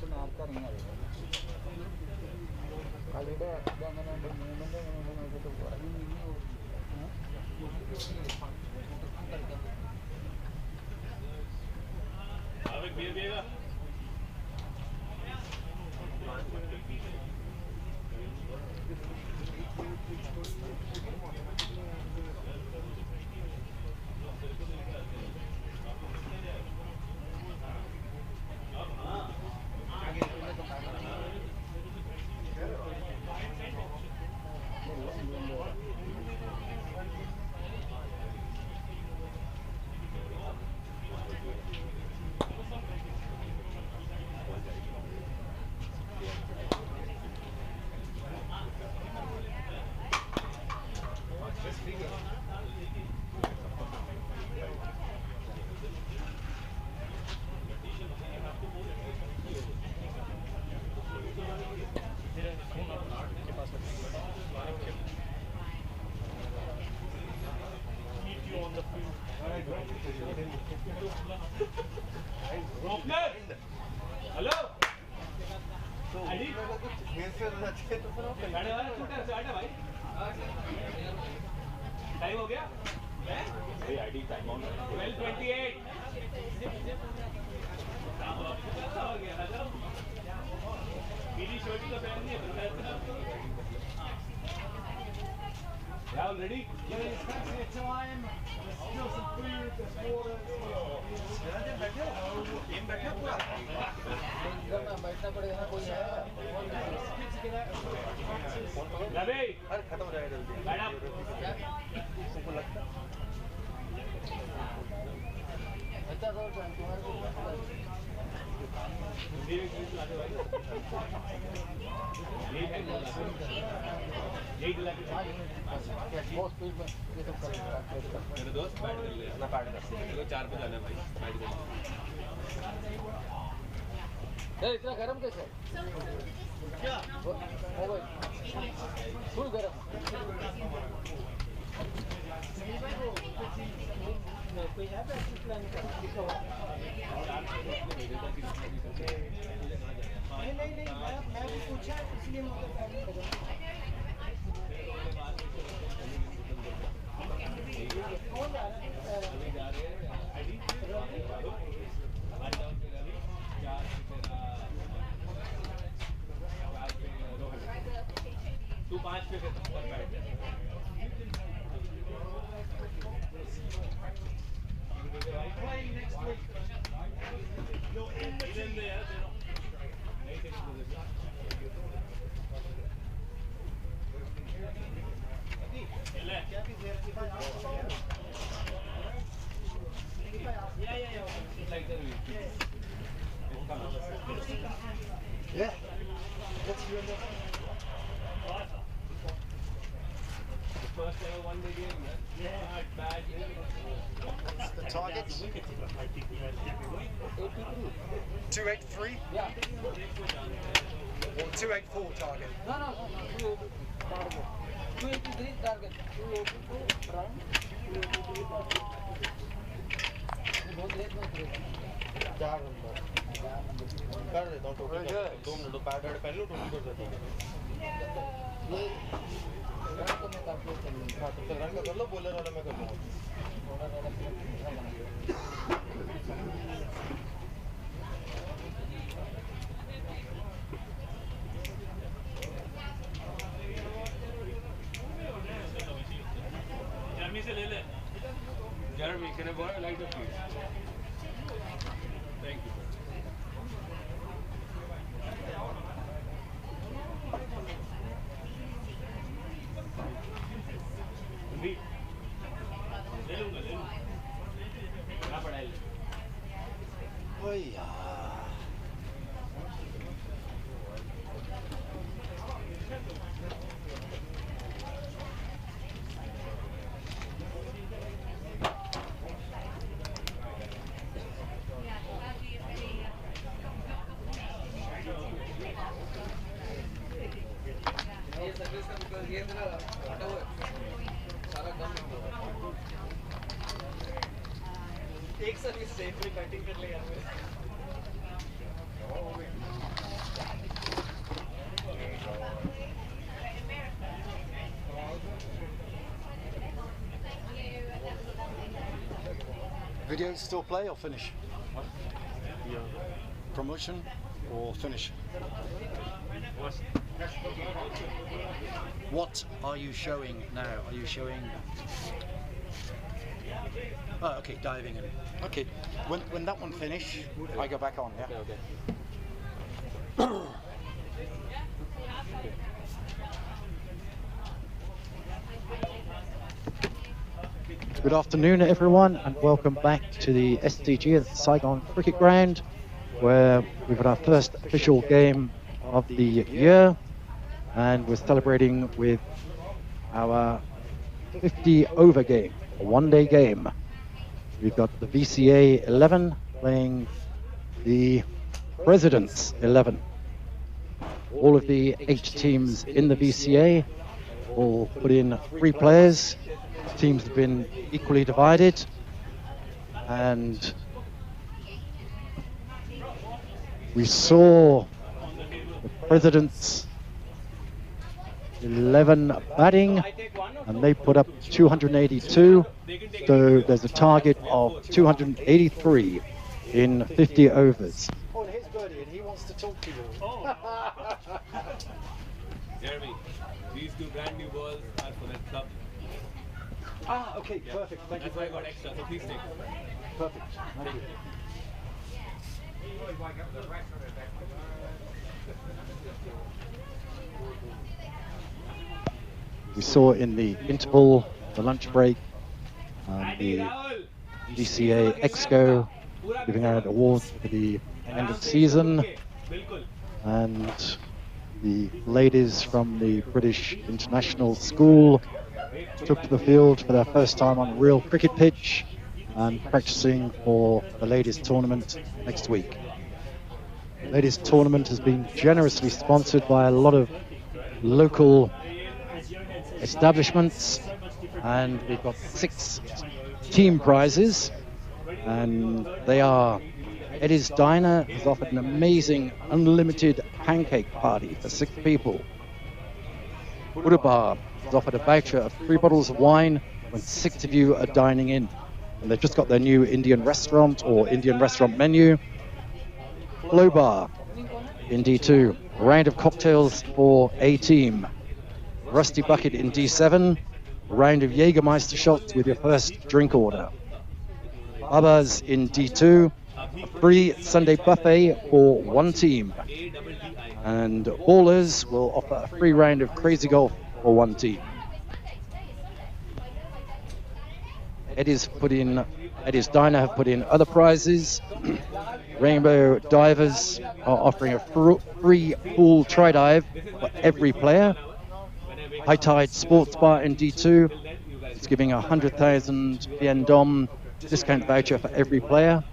Hello भाई time हो गया ID time on 12:28 पीली shirt तो पहननी है Yeah, already? Yeah, it's plenty of time. There's still some food, there's water. Ravi अरे खत्म हो जाएगा जल्दी मैडम सबको लगता अच्छा तो तुम्हारे को बहुत स्पीड में ये सब मेरे दोस्त बैठ कर ले अपना पार्ट कर मेरे को 4 पे जाना है भाई बैठ कर इतना गरम कैसे क्या मोबाइल फुल गरम कोई है पैसे प्लान कर नहीं मैं पूछा इसलिए कौन जा रहा है तू 5 पे बैठ playing next week. You're in the team. Yeah. What's your number? First ever one day game, man. Yeah. Bad. What's the targets? 283? Yeah. Or 284 target? No. 283 target. 282 run. 283 target. बहुत लेट में 4 नंबर कर देता हूँ total 2 minute pad पहन लो total कर देता हूँ ये रन तो मैं कैलकुलेट कर लूँगा हाँ तो रन का कर लो बॉलर वाला मैं कर लूँगा जर्मी से ले ले Jeremy, can I borrow a lighter, please? Thank you. ले लूँगा क्या पढ़ाई ले ओए यार एक सर्विस सेफ में बैटिंग कर ले यार Videos still play or finish? Yeah. Promotion or finish? What are you showing now? Are you showing? Oh, okay, diving in. Okay, when that one finish, I go back on. Yeah. Okay. Good afternoon, everyone, and welcome back to the SDG at the Saigon Cricket Ground, where we've had our first official game of the year, and we're celebrating with our 50-over game, a one-day game. We've got the VCA 11 playing the Presidents 11. All of the 8 teams in the VCA will put in 3 players. Teams have been equally divided, and we saw the Presidents 11 batting, and they put up 282, so there's a target of 283 in 50 overs. Oh, and here's Birdie, and he wants to talk to you. Jeremy, these 2 brand new balls are for that club. Ah, okay, perfect. Thank you That's why I very got much. extra, so please take it. Perfect. Thank you. We saw in the interval, the lunch break, the DCA Exco giving out awards for the end of season, and the ladies from the British International School took to the field for their first time on a real cricket pitch and practicing for the ladies tournament next week. The ladies tournament has been generously sponsored by a lot of local establishments, and we've got 6 team prizes, and they are Eddie's Diner has offered an amazing unlimited pancake party for 6 people. Buddha Bar has offered a voucher of 3 bottles of wine when 6 of you are dining in, and they've just got their new Indian restaurant or Indian restaurant menu. Flow Bar in D2, a round of cocktails for a team. Rusty Bucket in D7, a round of Jägermeister shots with your first drink order. Baba's in D2, a free Sunday buffet for 1 team. And Ballers will offer a free round of Crazy Golf for 1 team. Eddie's Diner have put in other prizes. Rainbow Divers are offering a free pool tri-dive for every player. High Tide Sports Bar in D2 is giving a 100,000 Bien Dom discount voucher for every player.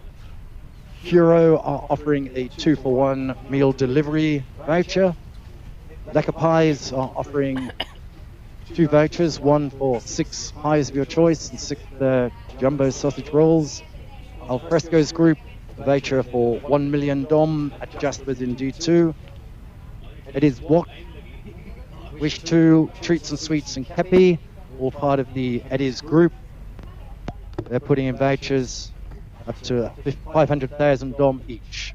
Hero are offering a 2-for-1 meal delivery voucher. Lecker Pies are offering 2 vouchers, 1 for 6 pies of your choice and 6 jumbo sausage rolls. Alfresco's Group, a voucher for 1 million Dom at Jasper's in D2. It is What Wish 2, Treats and Sweets and Kepi, all part of the Eddie's Group. They're putting in vouchers up to 500,000 Dom each.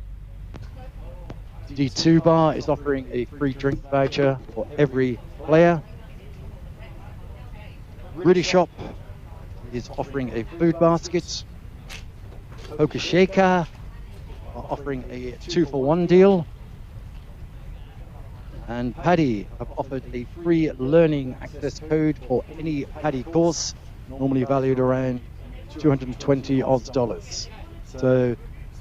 D2 Bar is offering a free drink voucher for every player. Rudy Shop is offering a food basket. Poker Shaker are offering a 2-for-1 deal. And Paddy have offered a free learning access code for any Paddy course, normally valued around 220 Oz dollars. So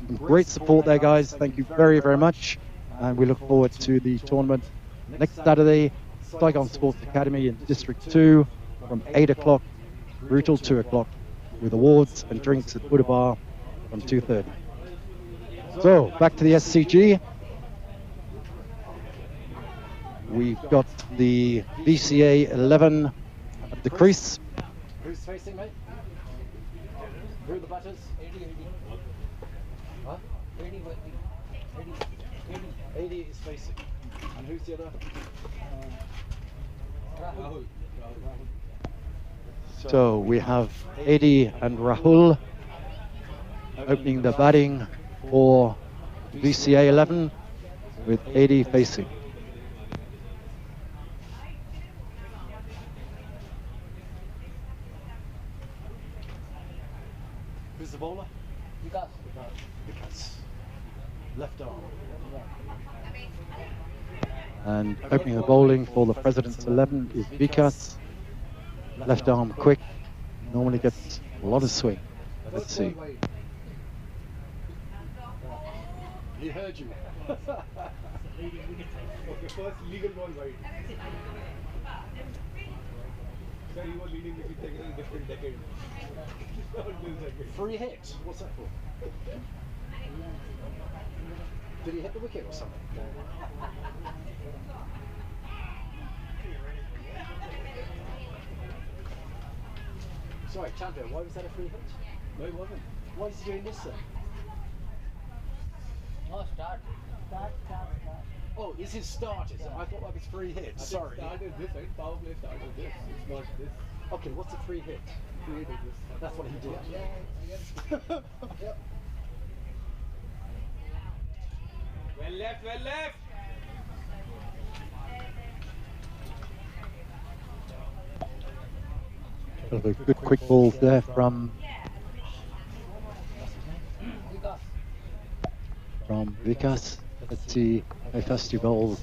some great support there, guys. Thank you very, very much. And we look forward to the tournament next Saturday, Saigon Sports Academy in District 2 from 8 o'clock through till 2 o'clock with awards and drinks at Buddha Bar from 2:30. So back to the SCG. We've got the VCA 11 at the crease. Who's facing, mate? Who are the batters? 80 is facing. And who's the other? Rahul. So we have Eddie and Rahul opening the batting for VCA 11 with 80 facing. Who's the bowler? Vikas. Left arm. And opening the bowling for the President's 11 is Vikas. Left arm quick, normally gets a lot of swing. Let's see. He heard you. Okay, first legal ball wide. Sir, you were leading the in a different decade. Not this decade. Free hit. What's that for? Did he hit the wicket or something? Sorry, Chandra, why was that a free hit? No, it wasn't. Why is he doing this then? Oh, start. Oh, is his start? Is it? I thought that was free hit. Sorry. Start is this, right? Power play start is this. It's not this. Okay, what's a free hit? Free hit is this. That's what he did. Well left, well left. A good quick ball there from Vikas. Let's see how fast he bowls.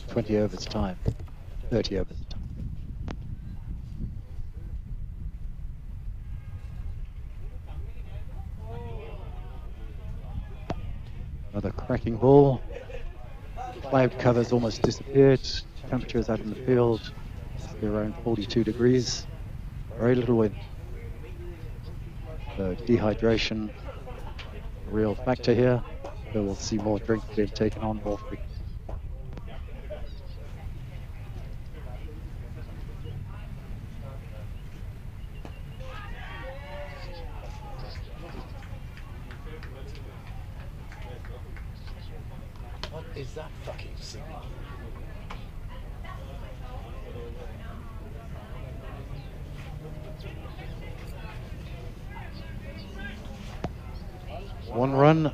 20 overs time, 30 overs time. Another cracking ball. Cloud cover's almost disappeared. Temperatures out in the field around 42 degrees. Very little wind. So dehydration, a real factor here. So we'll see more drinks being taken on more frequently. What is that fucking signal? One run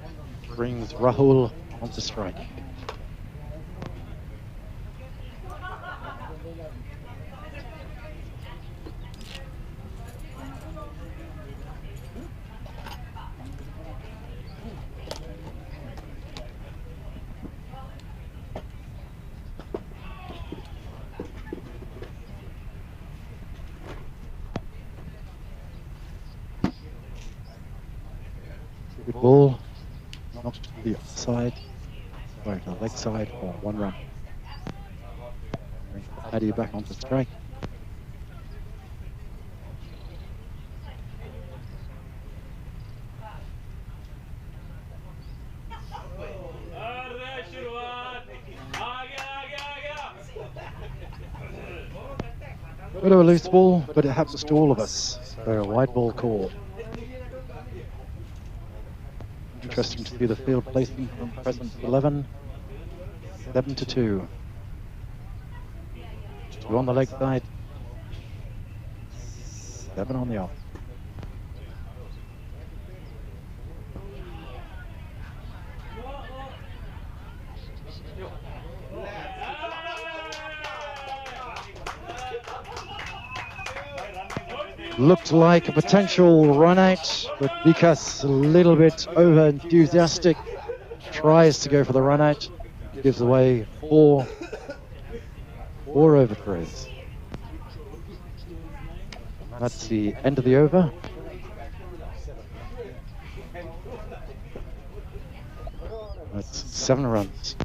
brings Rahul onto strike. Good ball, knocked to the offside, sorry, the leg side for one run. Paddy back onto strike. Bit of a loose ball, but it happens to all of us. So a wide ball call. Interesting to see the field placing from present 11. 7-2. 2 on the leg side. 7 on the off. Looked like a potential run out, but Vikas a little bit over enthusiastic, tries to go for the run out, gives away four overthrows. That's the end of the over. That's 7 runs.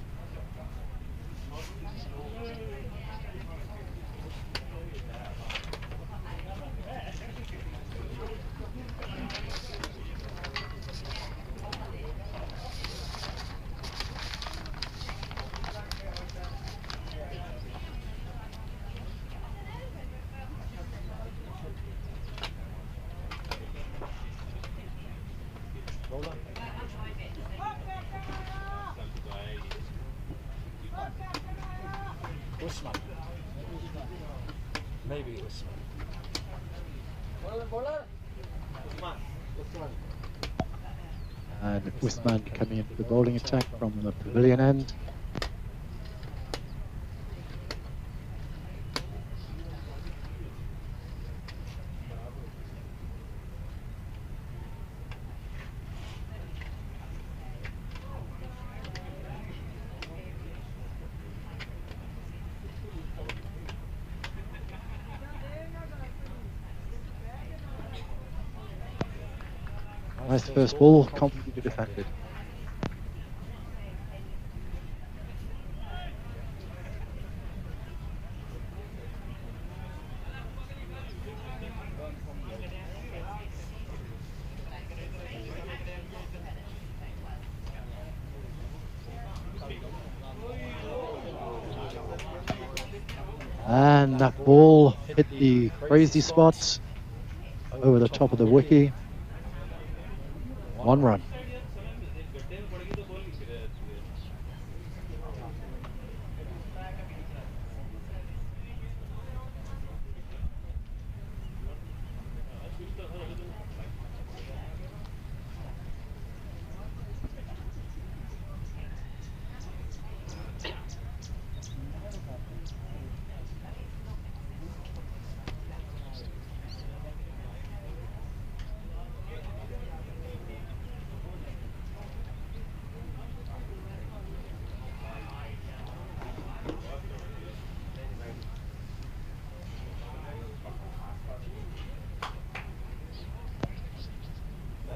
Usman. Maybe Usman. Bowler. Usman. And Usman coming into the bowling attack from the pavilion end. Nice first ball, confidently defended. And that ball hit the crazy spot over the top of the wicket. 1 run.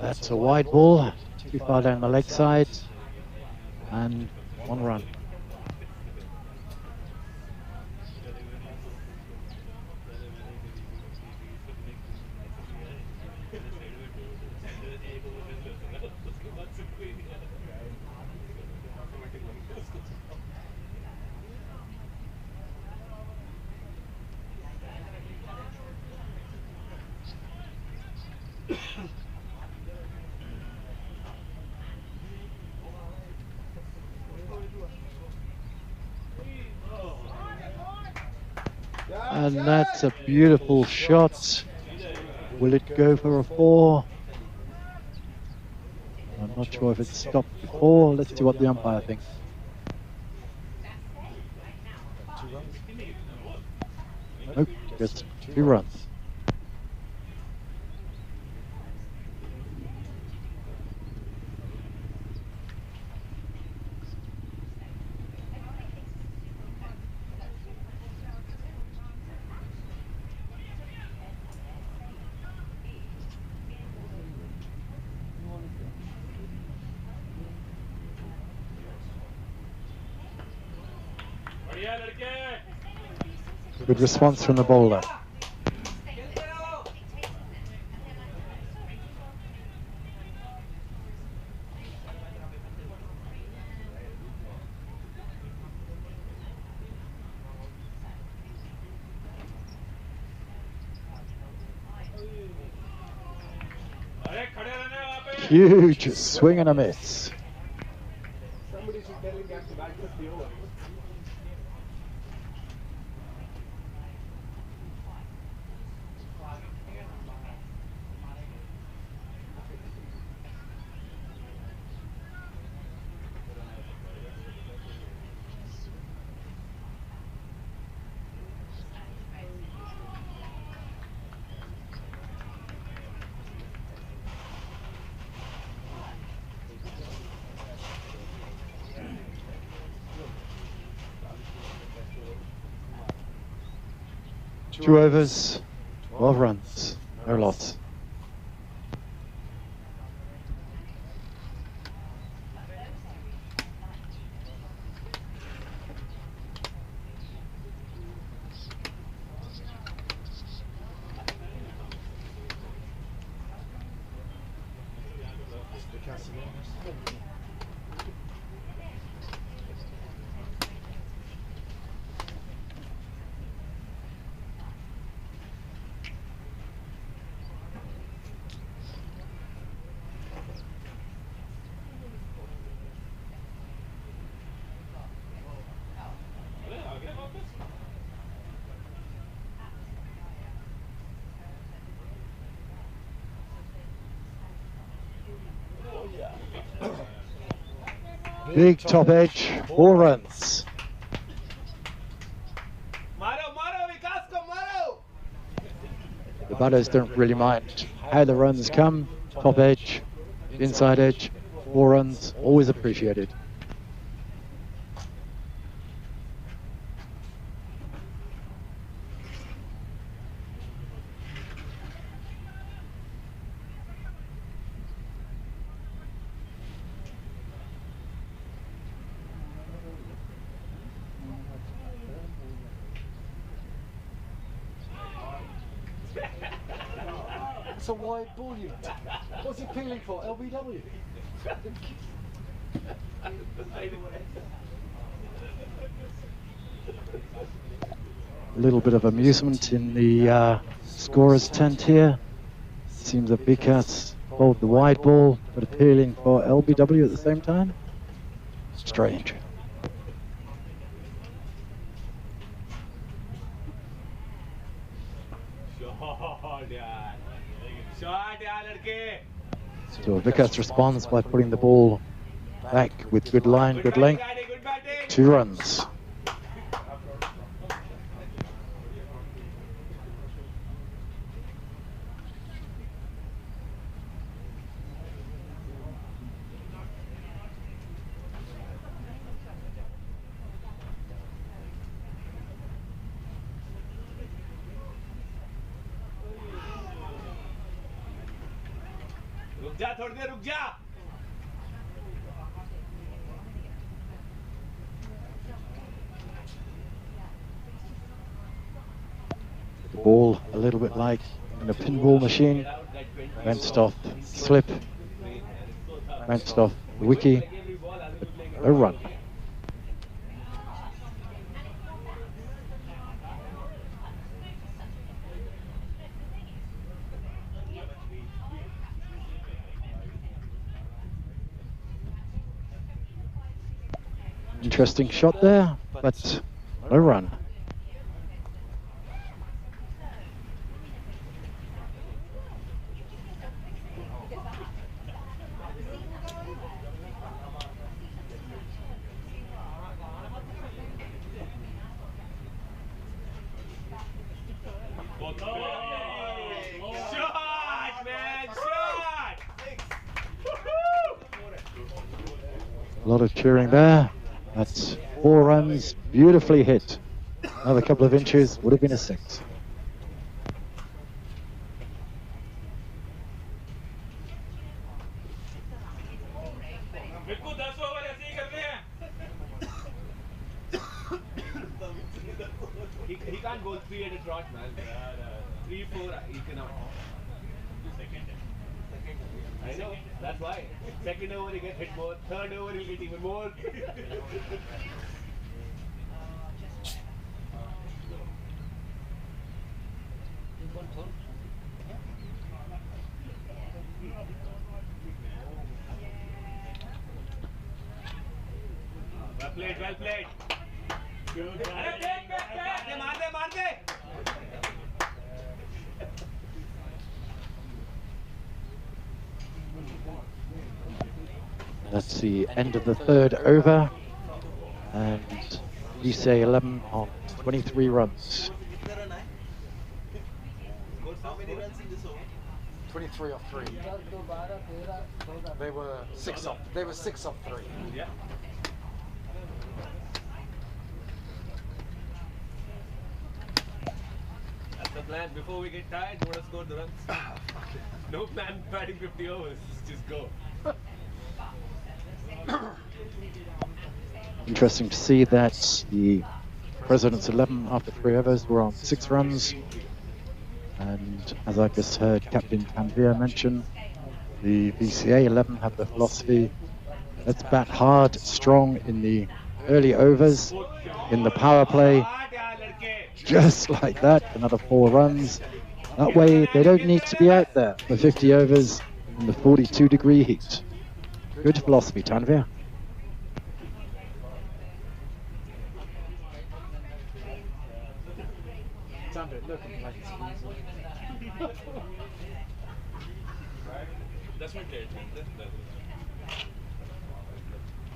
That's a wide ball, too far down the leg side, and 1 run. And that's a beautiful shot. Will it go for a 4? I'm not sure if it's stopped before. Let's see what the umpire thinks. Nope, just 2 runs. Good response from the bowler. Huge swing and a miss. Somebody should tell him that to back the over. Two overs, 12 runs, no loss. Big top edge, 4 runs. The batters don't really mind how the runs come. Top edge, inside edge, 4 runs, always appreciated. It's a wide ball, you. What's he peeling for? LBW? A little bit of amusement in the scorer's tent here. Seems that Vikas bowled the wide ball, but appealing for LBW at the same time. Strange. So Vikas responds by putting the ball back with good line, good length. 2 runs. रुक जा थोड़ी देर रुक जा The ball a little bit like in a pinball machine. Bounced off slip, bounced off the wicket, a run. Interesting shot there, but no run. Shot, man, shot! A lot of cheering there. That's 4 runs, beautifully hit. Another couple of inches would have been a 6. He can't go 3 at a trot, man. 3, 4, he cannot. I know, that's why. Second over he gets hit more, third over he'll get even more. Well played, well played. अरे देख, मार दे. That's the end of the 3rd over, and BCA 11 on 23 runs. How many runs in this over? 23 off 3. They were 6 off. They were 6 off 3. Yeah. That's the plan. Before we get tired, we want to score the runs. No plan batting 50 overs. Just go. Interesting to see that the President's 11 after 3 overs were on 6 runs. And as I just heard Captain Tanvir mention, the BCA 11 have the philosophy, let's bat hard, strong in the early overs, in the power play, just like that, another 4 runs. That way they don't need to be out there for 50 overs in the 42-degree heat. Good philosophy, Tanvir. That's my dad.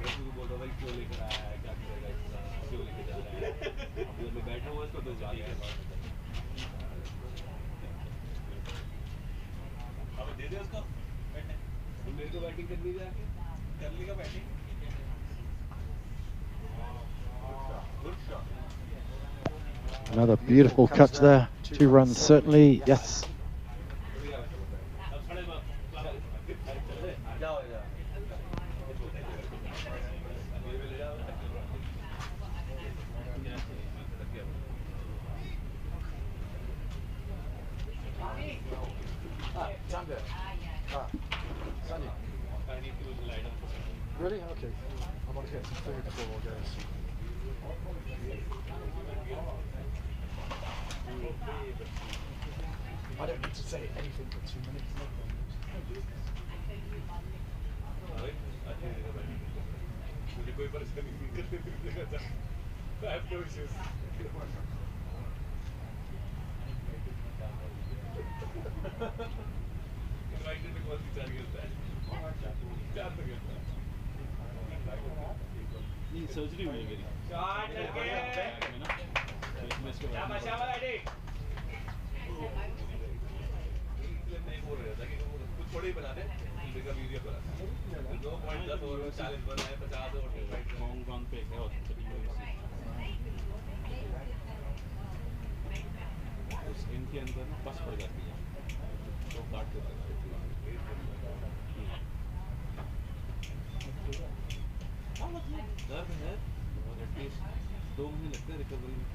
किसी को बोल रहा भाई क्यों लेकर आया है, क्या करेगा इसका, क्यों लेके जा रहा है, अब घर में बैठा हुआ है इसको तो ठीक है। अब दे दे उसको बैठने, मेरे को बैटिंग करनी है, आके कर लेगा batting. Another beautiful catch there. 2 runs certainly. Yes. Really? Okay. I want to get some food before all goes. I don't need to say anything for 2 minutes. मुझे कोई परेशानी नहीं करते I have no issues. Invited because he चार खेलता है, चार तो खेलता है। नहीं सर्जरी हुई है मेरी। चार लड़के। शाबाश शाबाश आइडी। इसलिए मैं बोल रहा था कि कुछ थोड़े ही बना दे, इनका वीडियो बना। 2.10 ओवर में 40 बनाए, 50 ओवर में हांगकांग पे है हॉस्पिटल में। उस इनके अंदर ना बस पड़ जाती है, तो काट देते हैं। दर्द है और एटलीस्ट 2 महीने लगते हैं रिकवरी में,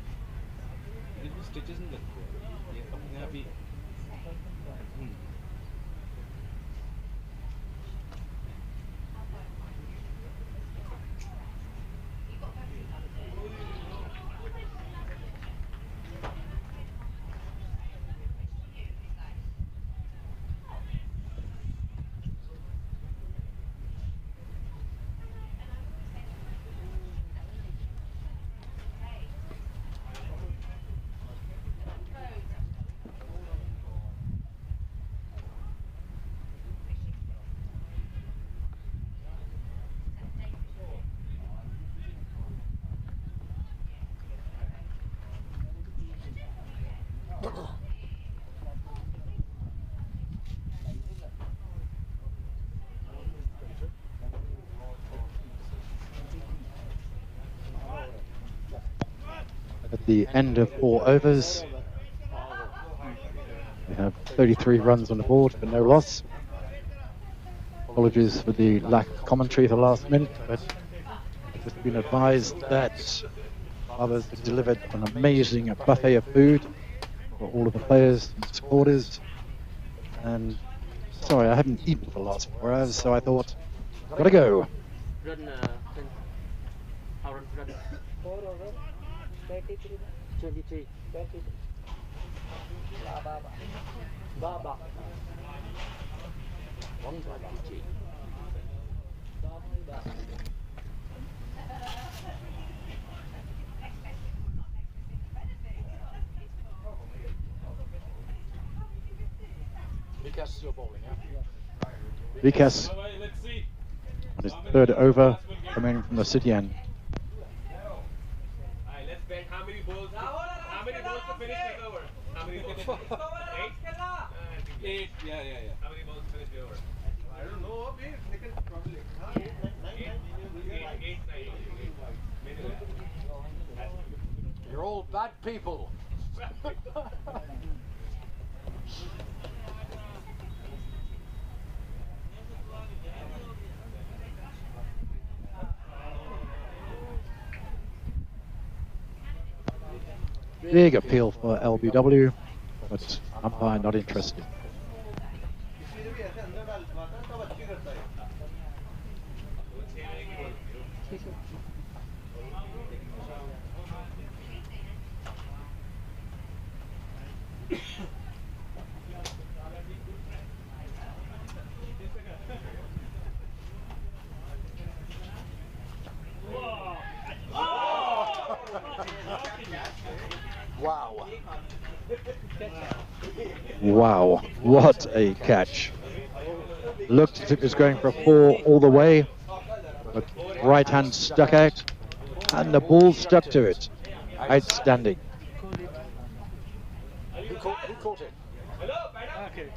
लेकिन स्टिचेस नहीं लगते, ये अपने आप ही। At the end of 4 overs, we have 33 runs on the board but no loss. Apologies for the lack of commentary at the last minute, but I've just been advised that others have delivered an amazing buffet of food for all of the players and supporters. And sorry, I haven't eaten for the last 4 hours, so I thought, gotta go. How run? 4 over 33. 23. 23. Baba. 123. Vikas is your bowling, yeah? Vikas on his 3rd over, coming from the city end. Let's bet how many balls to finish this over. How many balls? 8? Yeah. How many balls to finish the over? I don't know, they can probably. 8, 9. You're all bad people. Big appeal for LBW, but umpire not interested. इसलिए भी ऐसे अंदर डाल पाता है तब अच्छी करता है। Wow. Wow, what a catch. Looked as if it was going for a 4 all the way, but right hand stuck out, and the ball stuck to it. Outstanding. Who caught it? Okay.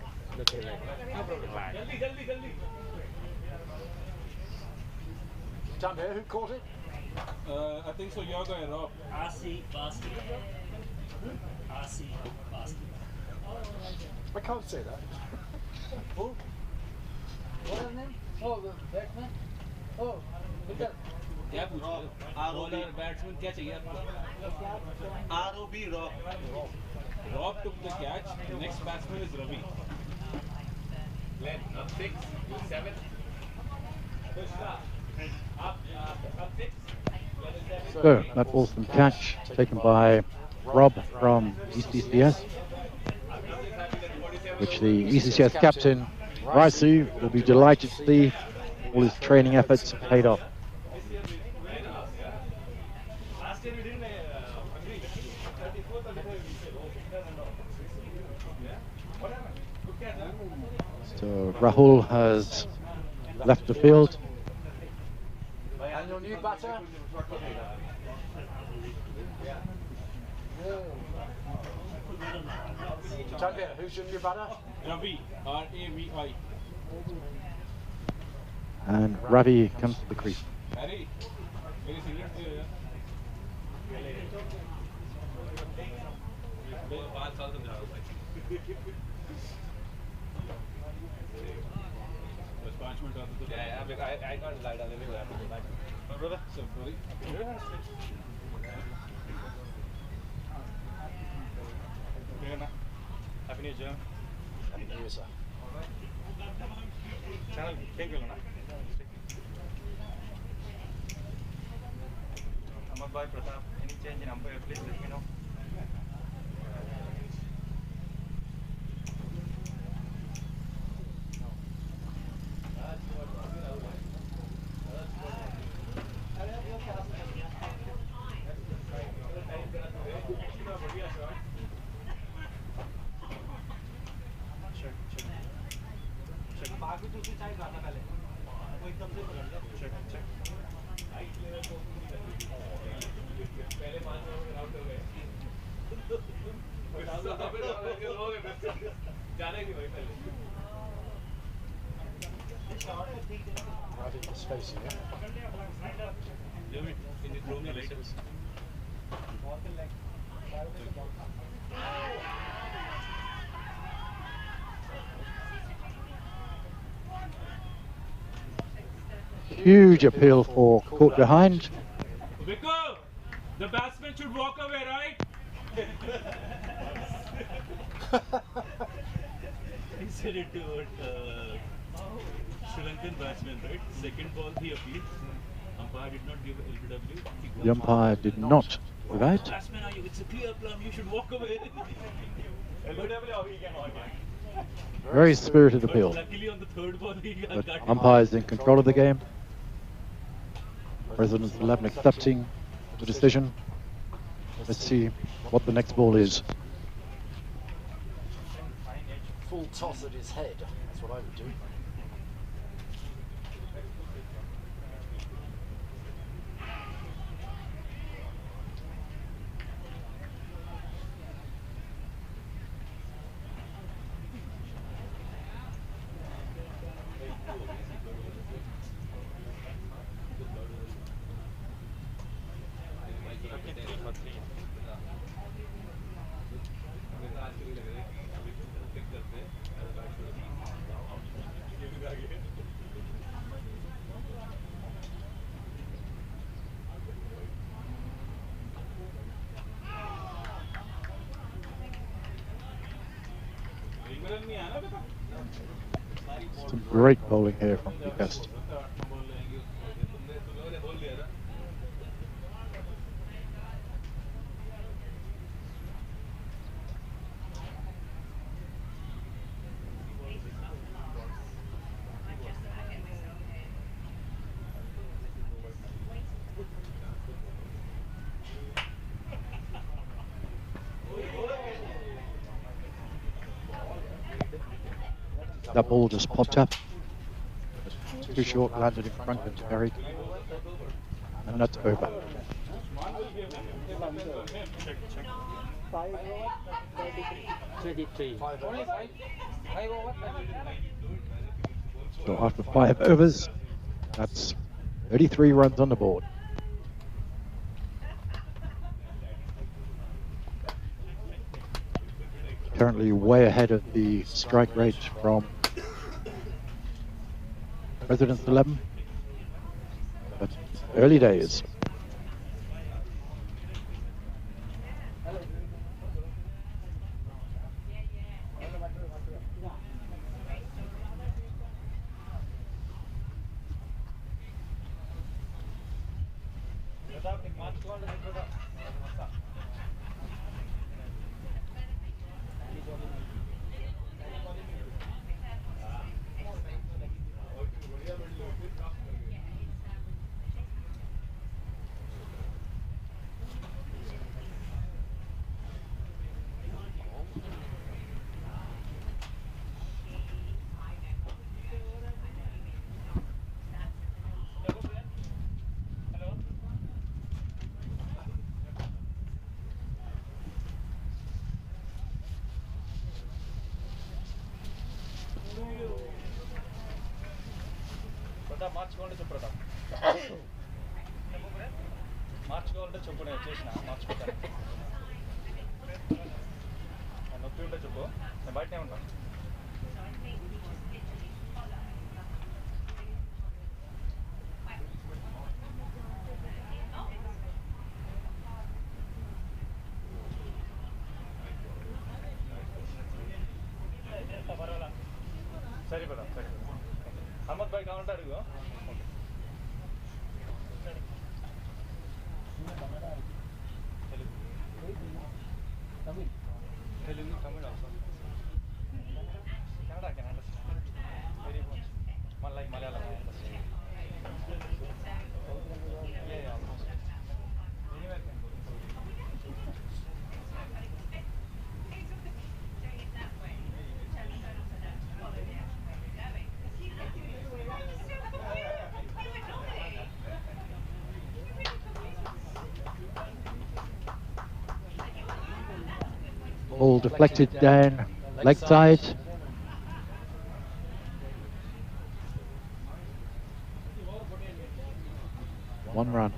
Down here, who caught it? I think so, your guy, Rob. I can't say that. Who? What is his name? Oh, the batsman? Oh, Victor. क्या पूछ रहे हो? Bowler batsman क्या चाहिए आपको? ROB Rob. Rob took the catch. The next batsman is Ravi. Glenn, up 6, you 7. Up 6. So that awesome catch taken by Rob from ECCS, which the ECCS captain Raisu will be delighted to see. All his training efforts paid off. Last year we didn't agree. 34, 35 What happened? Good catch, huh? So Rahul has left the field. And your new batter? Tanvir, who's your new batter? Ravi, R-A-V-I. And Ravi comes to the crease. Harry, very serious here. बस 5 minute आते तो I can't lie down. Let me go after the back. No, brother. So, sorry. Happy New Year. Happy New Year, sir. Channel, thank you, Lana. Ahmad Bhai, Pratap, any change in umpire, please let me know. Ravi is facing it. Can you throw me later? Huge appeal for caught behind. Vico, the batsman should walk away, right? He said it to Sri Lankan batsman, right? Second ball he appealed. Umpire did not give LBW. The umpire did not give out. Batsman, it's a clear plum, you should walk away. Very spirited appeal. Luckily on the third ball he got But cut. umpires in control of the game. President's 11 accepting the decision. Let's see what the next ball is. Full toss at his head. That's what I would do. Some great bowling here from Picast. That ball just popped up. Too short, landed in front and carried. and that's over. So after 5 overs, that's 33 runs on the board. Currently way ahead of the strike rate from President's 11, but early days. మార్చుకోండి చెప్పరా మార్చుకోవాలంటే చెప్పు నేను చేసిన మార్చుకోతాను నొప్పి ఉంటే చెప్పు నేను బయటనే ఉంటాను సరిపోదా సరే అహ్మద్ భాయ్ కావాలంటే అడుగు Telugu Tamil Kannada can understand very much like Malayalam I understand yeah almost anywhere can go Ball deflected down leg side. One run.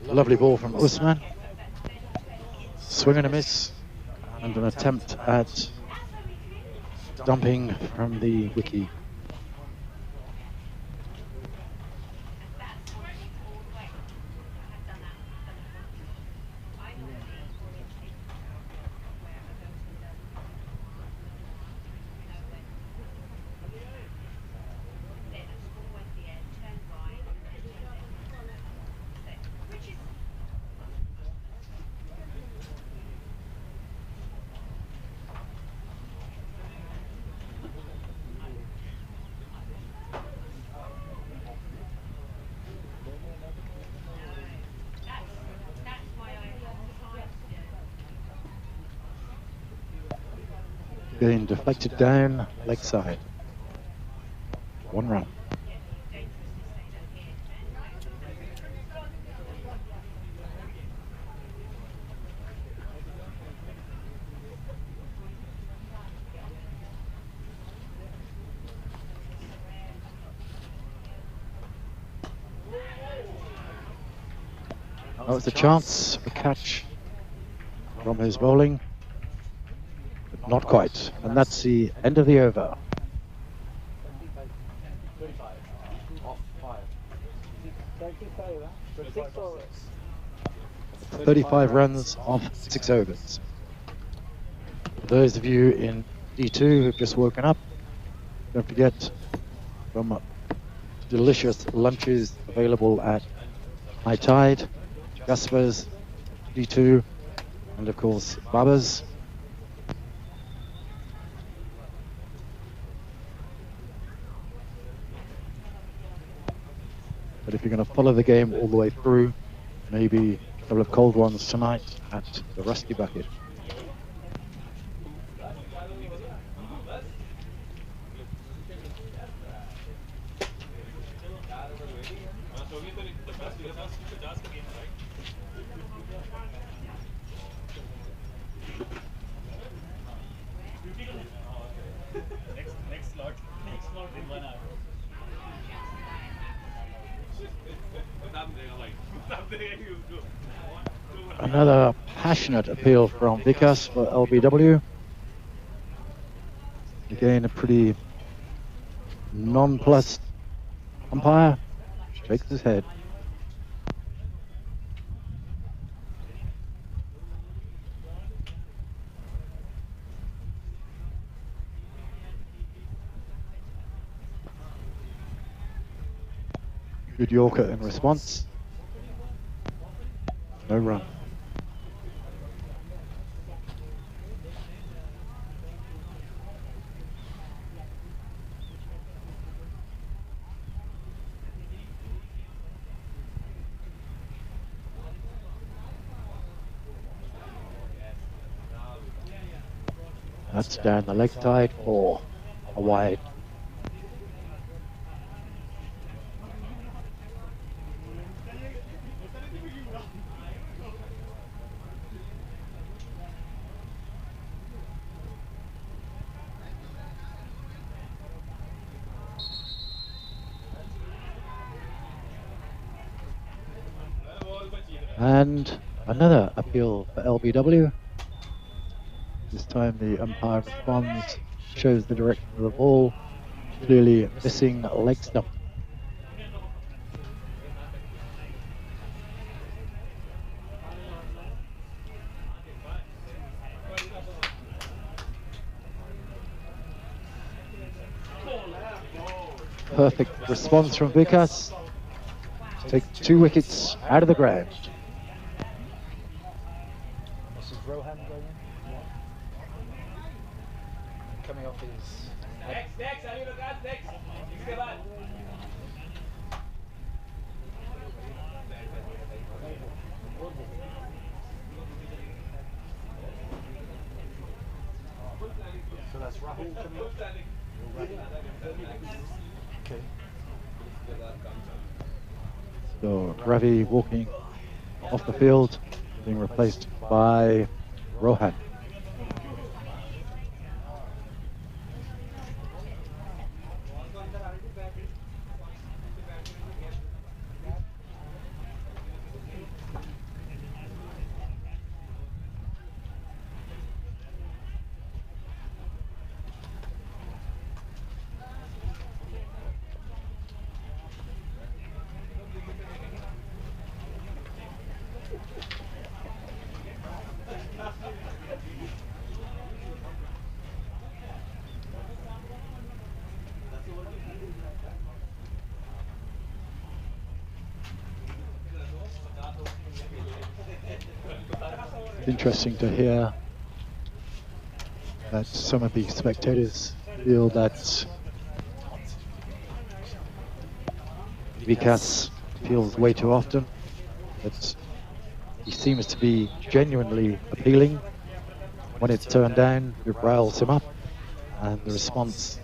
Lovely ball from Usman. Swing and a miss, and an attempt at dumping from the wicket. Being deflected down leg side. One run. That was a chance for catch from his bowling. Not quite, and that's the end of the over. 35 runs off 6 overs. For those of you in D2 who've just woken up, don't forget some delicious lunches available at High Tide, Jasper's, 52, and of course Baba's. But if you're going to follow the game all the way through, maybe a couple of cold ones tonight at the Rusty Bucket. Next slot in 1 hour. Another passionate appeal from Vikas for LBW. Again, a pretty nonplussed umpire. Shakes his head. Good Yorker in response. No run. That's down the leg side for a wide. And another appeal for LBW. This time the umpire responds, shows the direction of the ball, clearly missing a leg stump. Perfect response from Vikas. Take 2 wickets out of the ground. This is Rohan going in. Yeah. Coming off his. Next, अभी लोग आज next. इसके बाद. So that's Rahul coming off. Okay. So Ravi walking off the field, being replaced by Rohan. Interesting to hear that some of the spectators feel that Vikas feels way too often, that he seems to be genuinely appealing. When it's turned down, it riles him up, and the response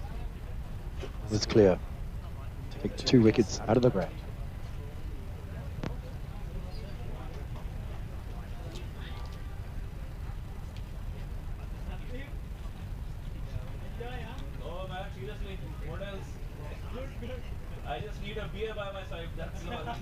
was clear. Take 2 wickets out of the ground. Oh man, seriously, what else? I just need a beer by my side, that's all.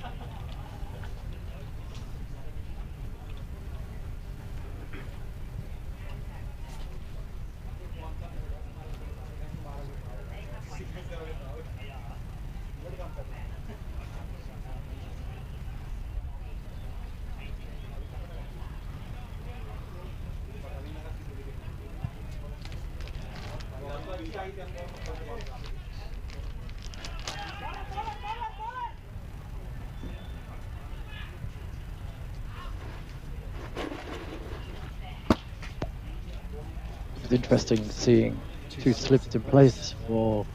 It's interesting seeing two slips in place for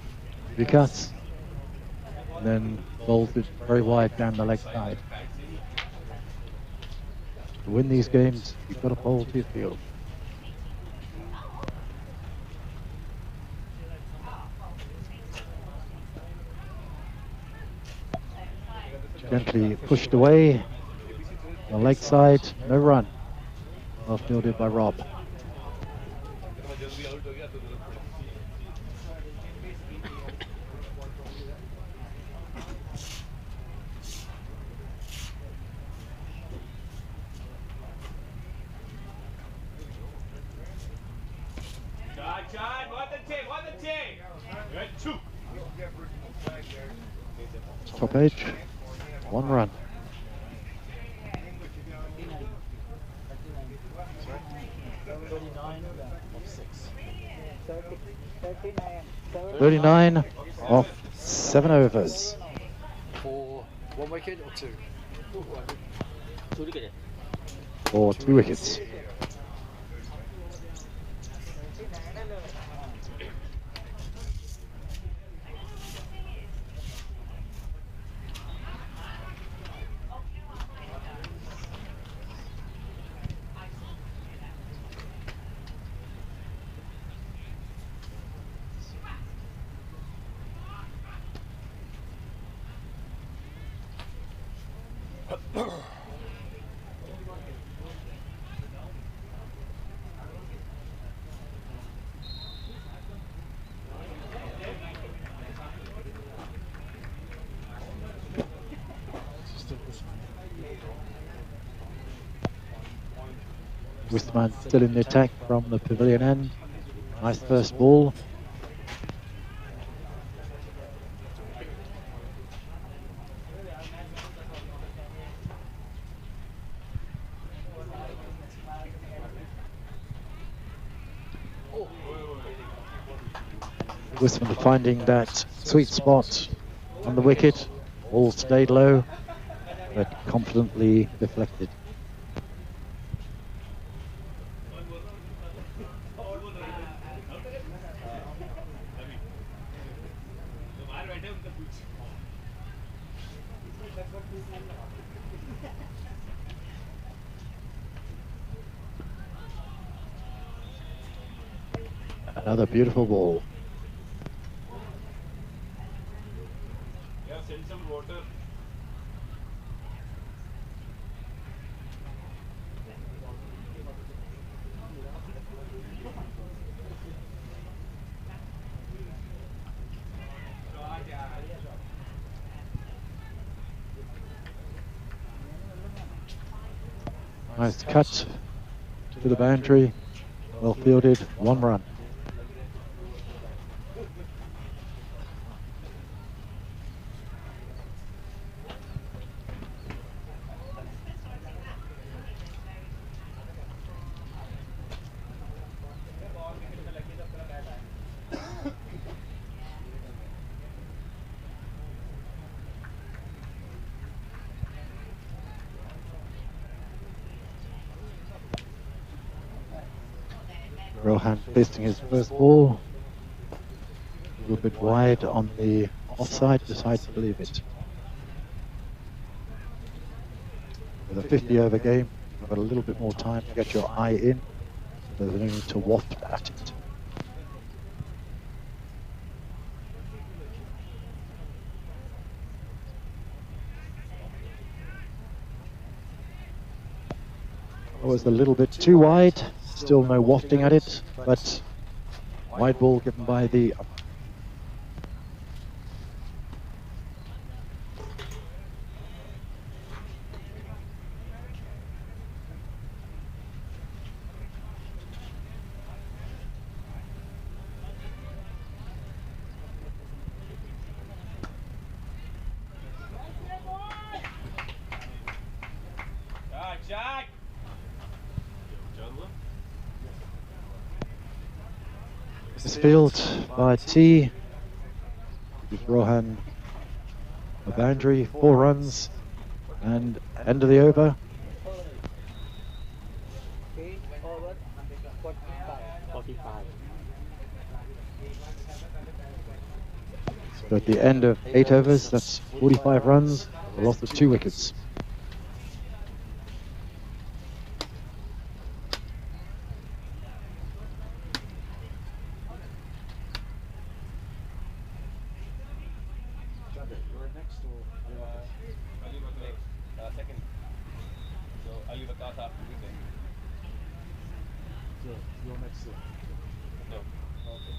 Vikas, and then bowls it very wide down the leg side. To win these games, you've got to bowl to your field. Gently pushed away, the leg side, no run. Well fielded by Rob. Top edge, 1 run. Of 39 off 7 overs. For 1 wicket or 2? For 2 wickets. Wisman still in the attack from the pavilion end. Nice first ball. Wisman finding that sweet spot on the wicket. Ball stayed low, but confidently deflected. Another beautiful ball. Yeah, send some water. Nice cut to the boundary. Well fielded, 1 run. Rohan facing his first ball. A little bit wide on the offside, decides to leave it. With a 50 over game, you've got a little bit more time to get your eye in. There's no need to waft at it. It was a little bit too wide, still no wafting at it, but wide ball given by the field by T. Gives Rohan a boundary, 4 runs, and end of the over. 45. So at the end of 8 overs, that's 45 runs, a loss of 2 wickets. Javid, you're next or Ali was next, second. So Ali Wakas after me then. you're next here. No. Okay.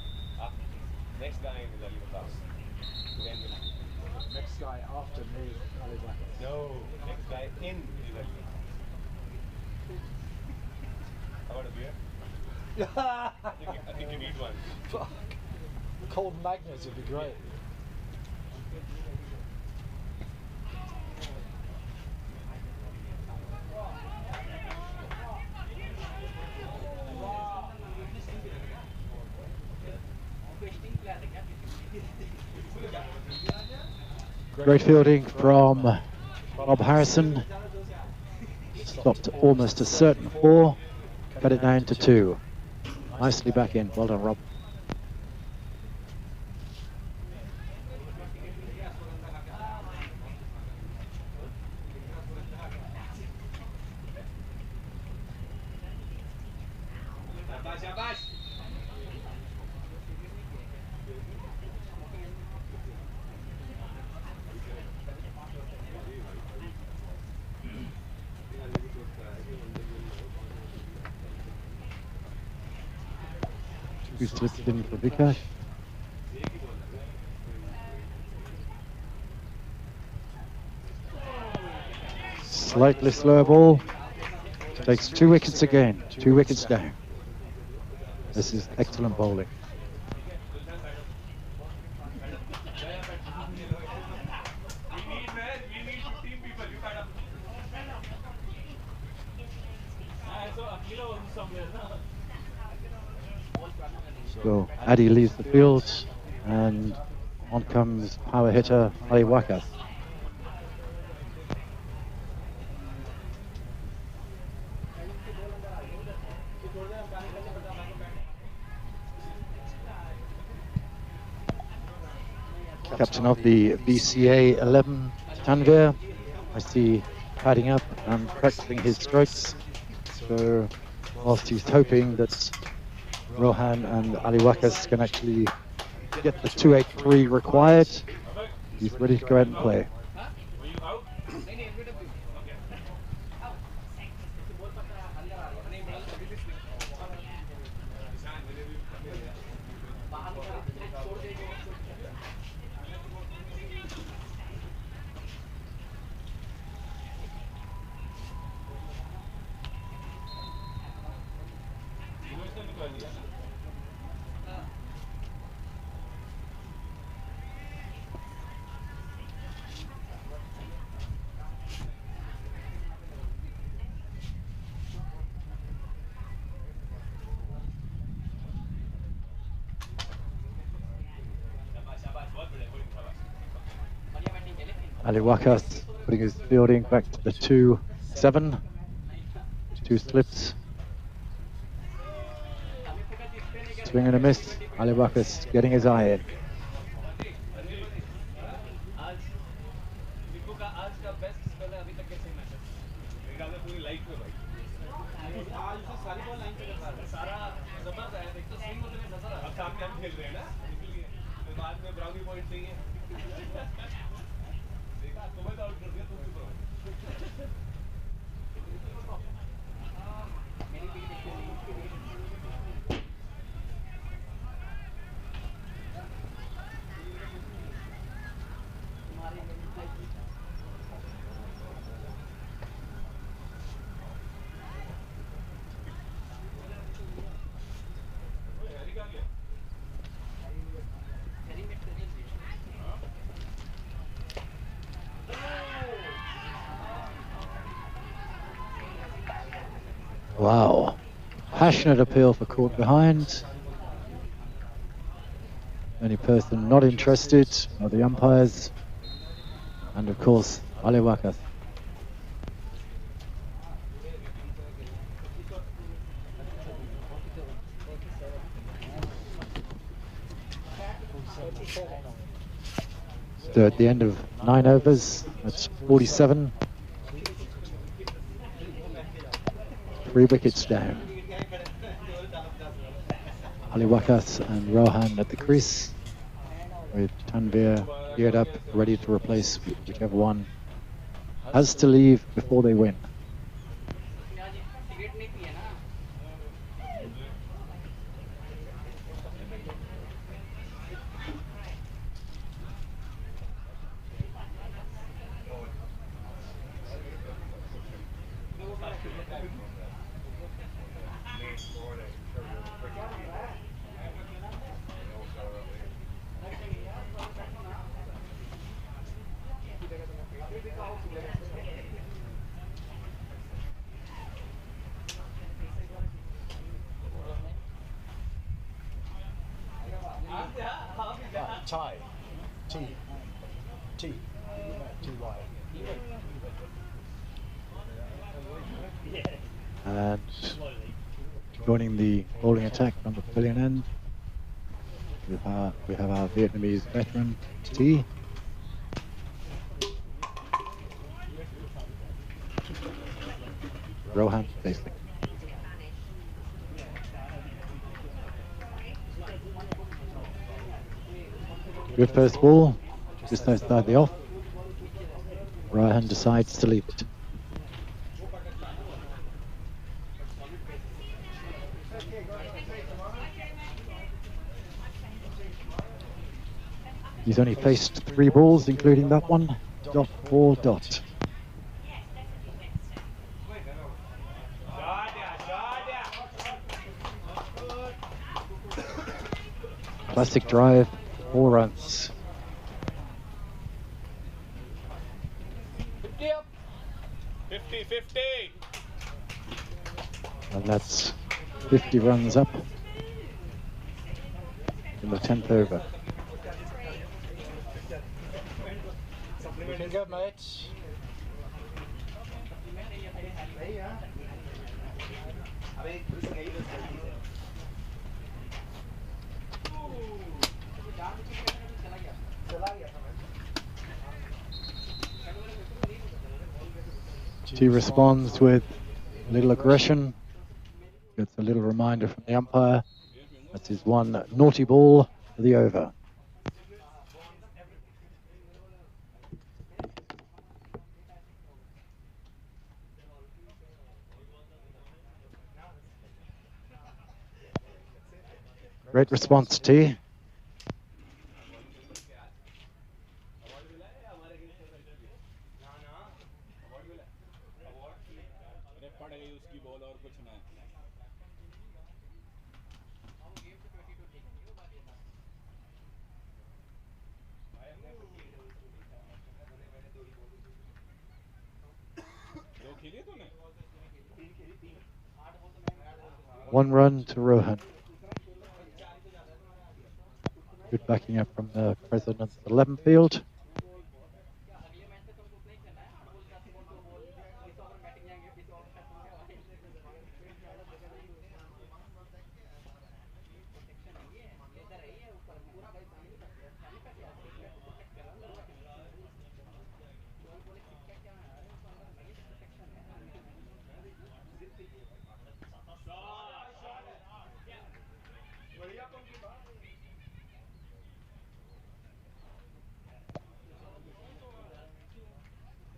Next guy is Ali Wakas. Then will be. Next guy after me, Ali Wakas. No. Next guy in is Ali Wakas. How about a beer? I think you need one. Fuck. Cold magnets would be great. Great fielding from Rob Harrison. Stopped almost a certain 4, cut it down to 2. Nicely back in. Well done, Rob. Two slips in for Vikash. Slightly slower ball. Takes 2 wickets again. 2 wickets down. This is excellent bowling. So Addy leaves the field and on comes power hitter Ali Wakas. Captain of the BCA 11, Tanvir, I see padding up and practicing his strokes. So whilst he's hoping that Rohan and Ali Wakas can actually get the 283 required, he's ready to go ahead and play. Ali Wakas putting his fielding back to the 2-7. 2 slips. Swing and a miss. Ali Wakas getting his eye in. Wow. Passionate appeal for caught behind. Only person not interested are the umpires. And of course, Ali Wakas. So at the end of 9 overs, that's 47. 3 wickets down. Ali Wakas and Rohan at the crease, with Tanvir geared up, ready to replace whichever one has to leave before they win. Tie. T. T. T-Y. And joining the bowling attack from the pavilion end, we have our Vietnamese veteran, T. Rohan facing. Good first ball, just outside the off. Rohan decides to leave it. He's only faced 3 balls, including that one. Dot for dot. Classic drive, 4 runs. 50-50. And that's 50 runs up in the 10th over. Looking good, mates. T responds with a little aggression. Gets a little reminder from the umpire. That's his one naughty ball for the over. Great response, T. One run to Rohan. Good backing up from the President's 11 field.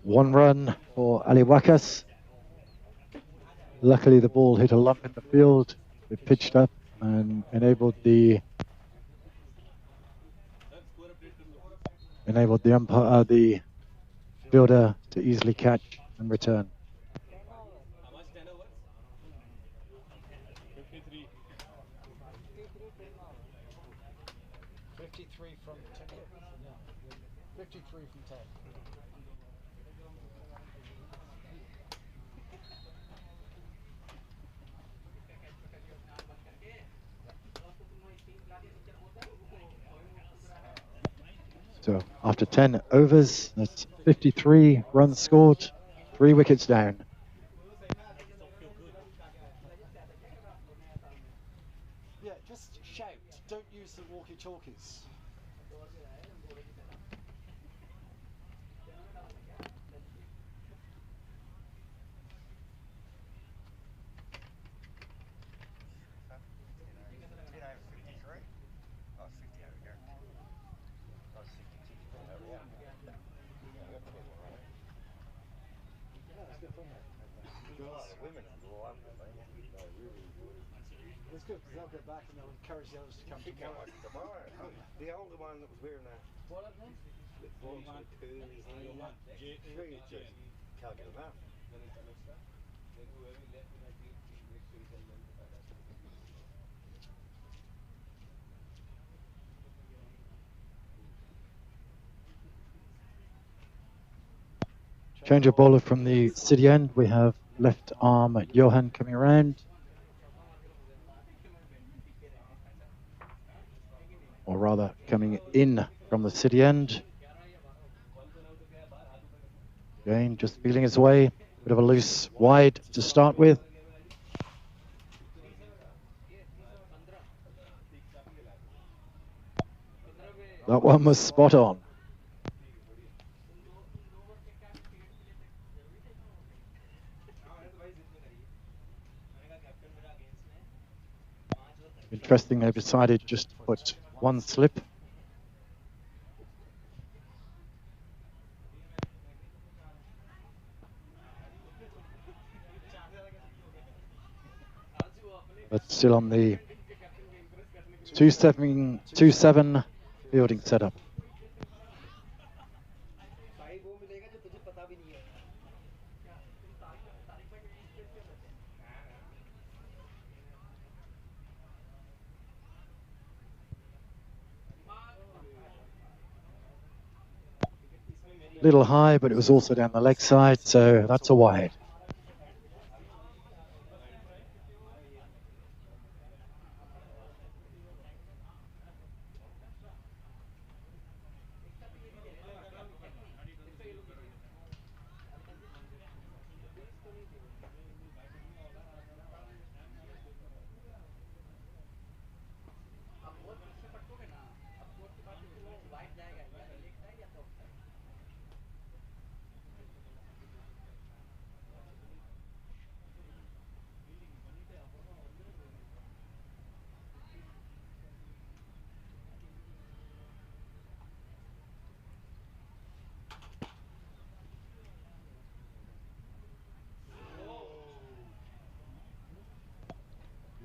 One run for Ali Wakas. Luckily, the ball hit a lump in the field. It pitched up and enabled the umpire, the fielder, to easily catch and return. How much 10 overs? 53. 53 from 10. Yeah. 53 from 10. So after 10 overs, that's 53 runs scored, 3 wickets down. Yeah, just shout. Don't use the walkie-talkies. It's good because they'll go back and they'll encourage the others to come tomorrow. The older one that was wearing that. What up then? The voice with curly hair. She just can't get enough. Change of bowler from the city end. We have left arm Johan coming around. Or rather, coming in from the city end. Again, just feeling his way. Bit of a loose wide to start with. That one was spot on. Interesting, they've decided just to put one slip. But still on the 2-7 fielding setup. Little high, but it was also down the leg side, so that's a wide.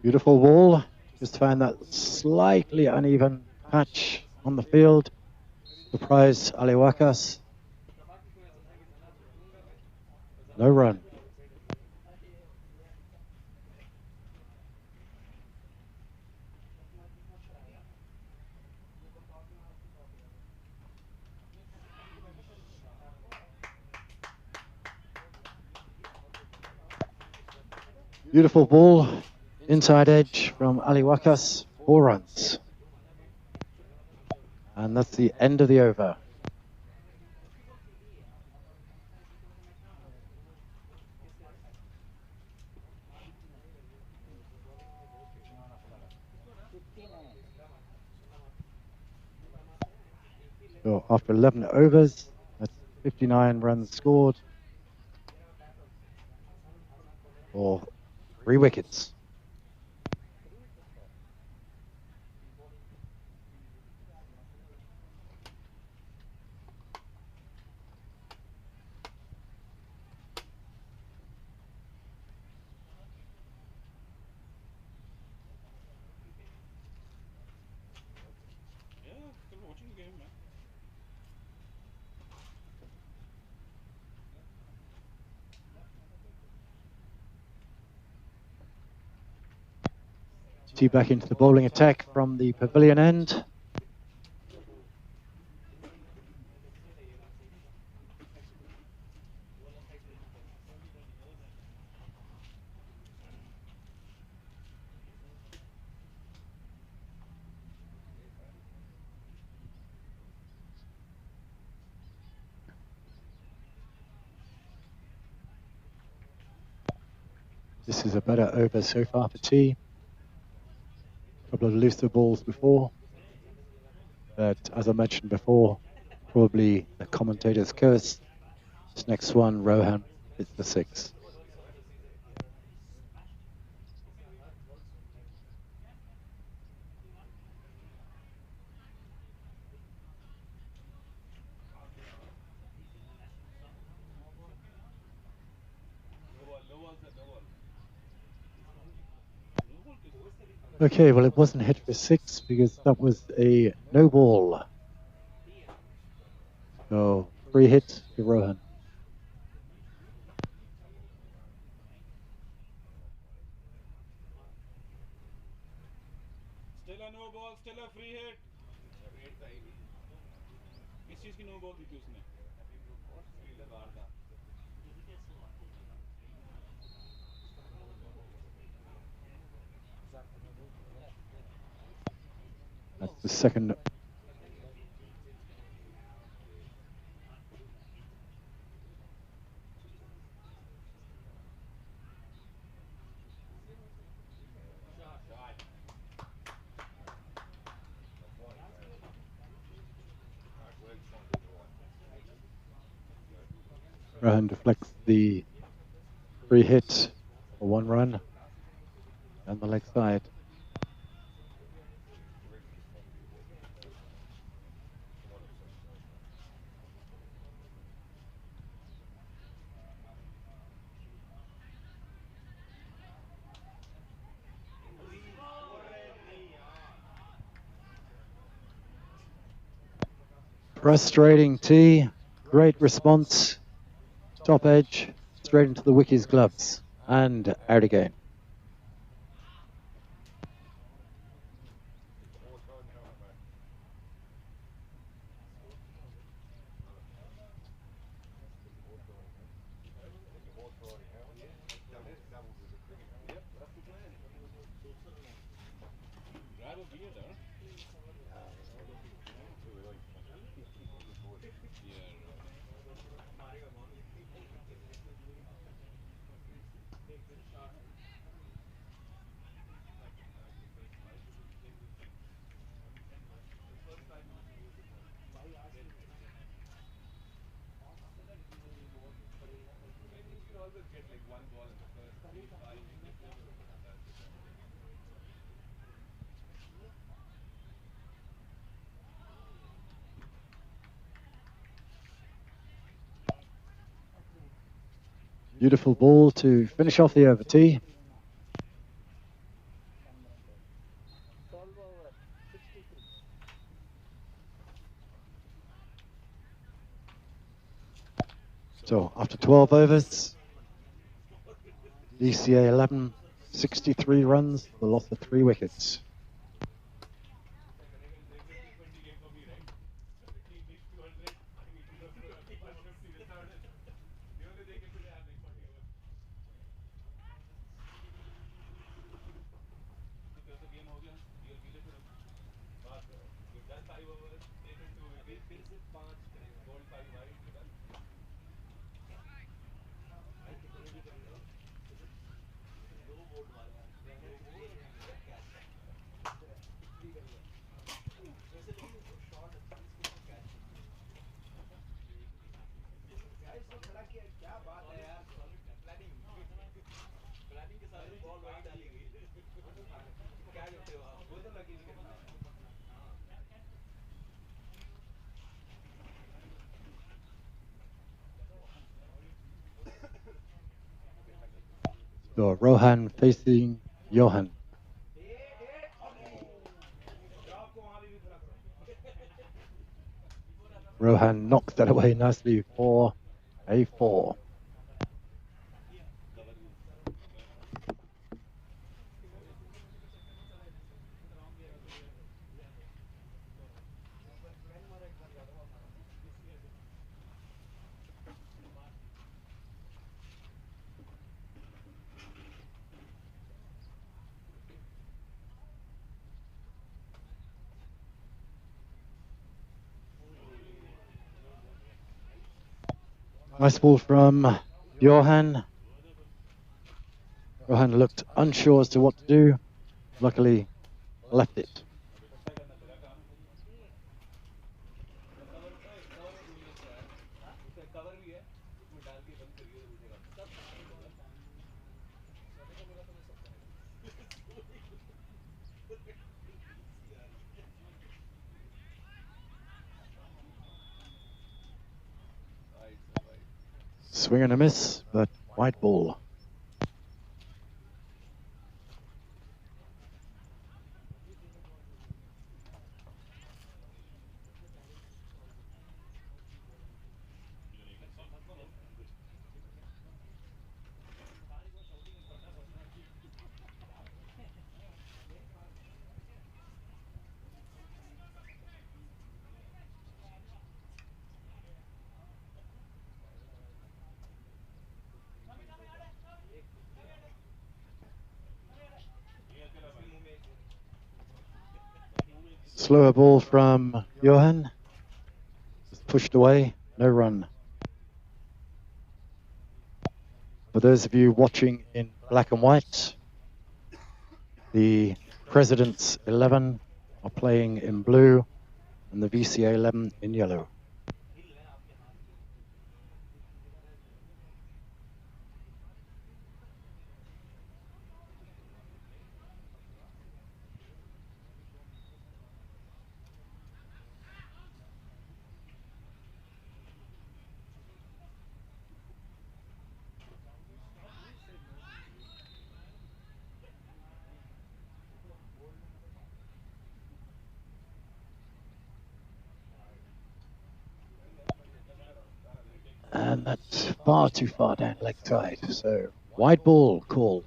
Beautiful ball. Just found that slightly uneven patch on the field. Surprised Ali Wakas. No run. Beautiful ball. Inside edge from Ali Wakas. 4 runs. And that's the end of the over. So after 11 overs, that's 59 runs scored for 3 wickets. Yeah, still watching the game, man. Tee back into the bowling attack from the pavilion end. This is a better over so far for Tee. A couple of looser balls before. But as I mentioned before, probably the commentator's curse. This next one, Rohan hits the 6. Okay, well, it wasn't hit for 6 because that was a no ball. So, free hit to Rohan. Still a no ball, still a free hit. किस चीज की no ball दी थी उसने? That's the second. Rohan deflects the free hit for 1 run down the leg side. Frustrating tee, great response, top edge, straight into the wicky's gloves, and out again. Grab a beer there. Beautiful ball to finish off the over tee. So after 12 overs, DCA 11, 63 runs, the loss of 3 wickets. So Rohan facing Johan. Rohan knocks that away nicely for a 4. Nice ball from Johan. Rohan looked unsure as to what to do. Luckily, left it. Swing and a miss, but white ball. Slower ball from Johan. Just pushed away, no run. For those of you watching in black and white, the President's 11 are playing in blue and the VCA 11 in yellow. And that's far too far down leg side. So wide ball call.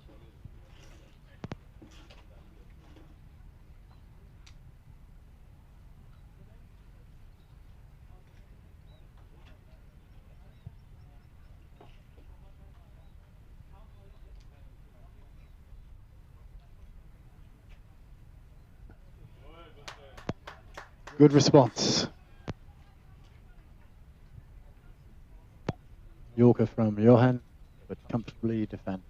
Good response. Yorker from Johan, but comfortably defend.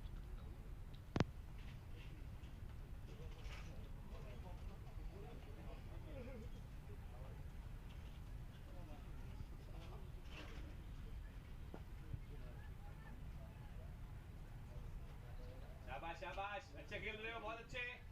शाबाश शाबाश अच्छे खेल रहे हो बहुत अच्छे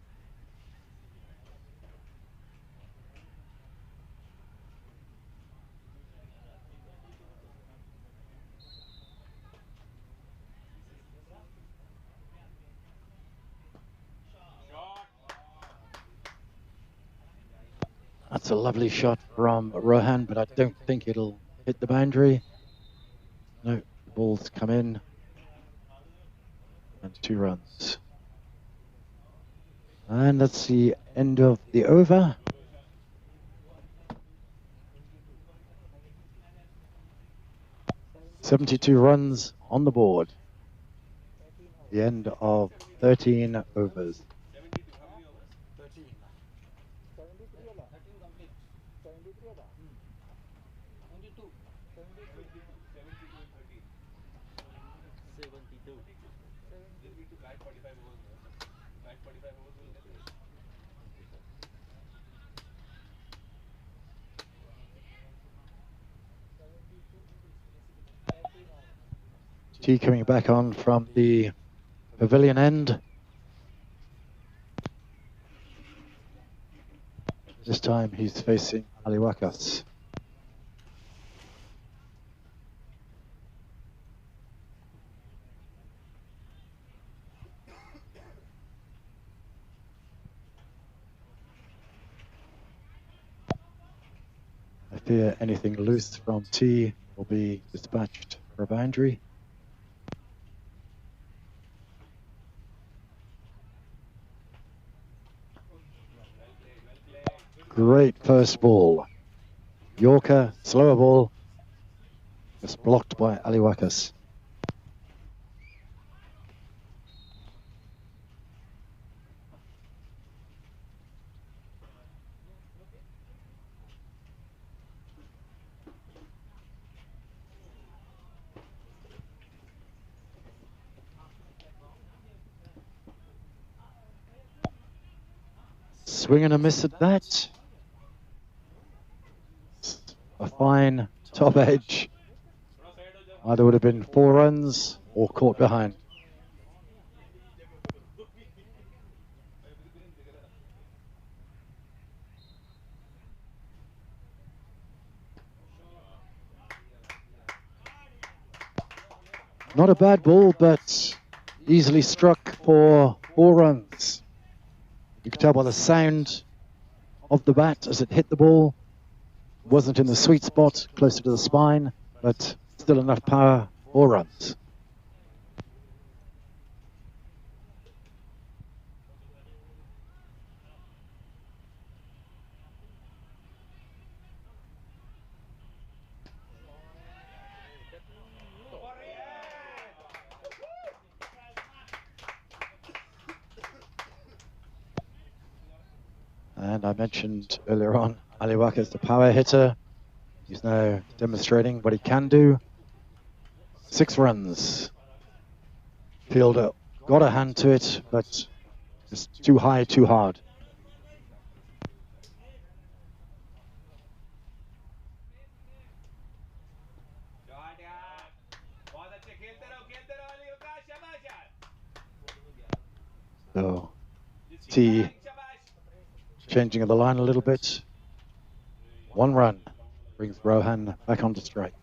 That's a lovely shot from Rohan, but I don't think it'll hit the boundary. No, the ball's come in. And 2 runs. And that's the end of the over. .72 runs on the board. The end of 13 overs. 72 how many overs 13. 13 complete. 73 ada? 22. 72 in 13 72. they need to bat 45 overs bat 45 overs will get it T coming back on from the pavilion end. This time he's facing Aliwakas. I fear anything loose from T will be dispatched for a boundary. Great first ball. Yorker, slower ball. Just blocked by Aliwakas. Swing and a miss at that. A fine top edge. Either would have been 4 runs or caught behind. Not a bad ball, but easily struck for 4 runs. You could tell by the sound of the bat as it hit the ball. Wasn't in the sweet spot, closer to the spine, but still enough power, 4 runs. And I mentioned earlier on, Aliwaka is the power hitter. He's now demonstrating what he can do. 6 runs. Fielder got a hand to it, but it's too high, too hard. So, T changing of the line a little bit. 1 run brings Rohan back onto strike.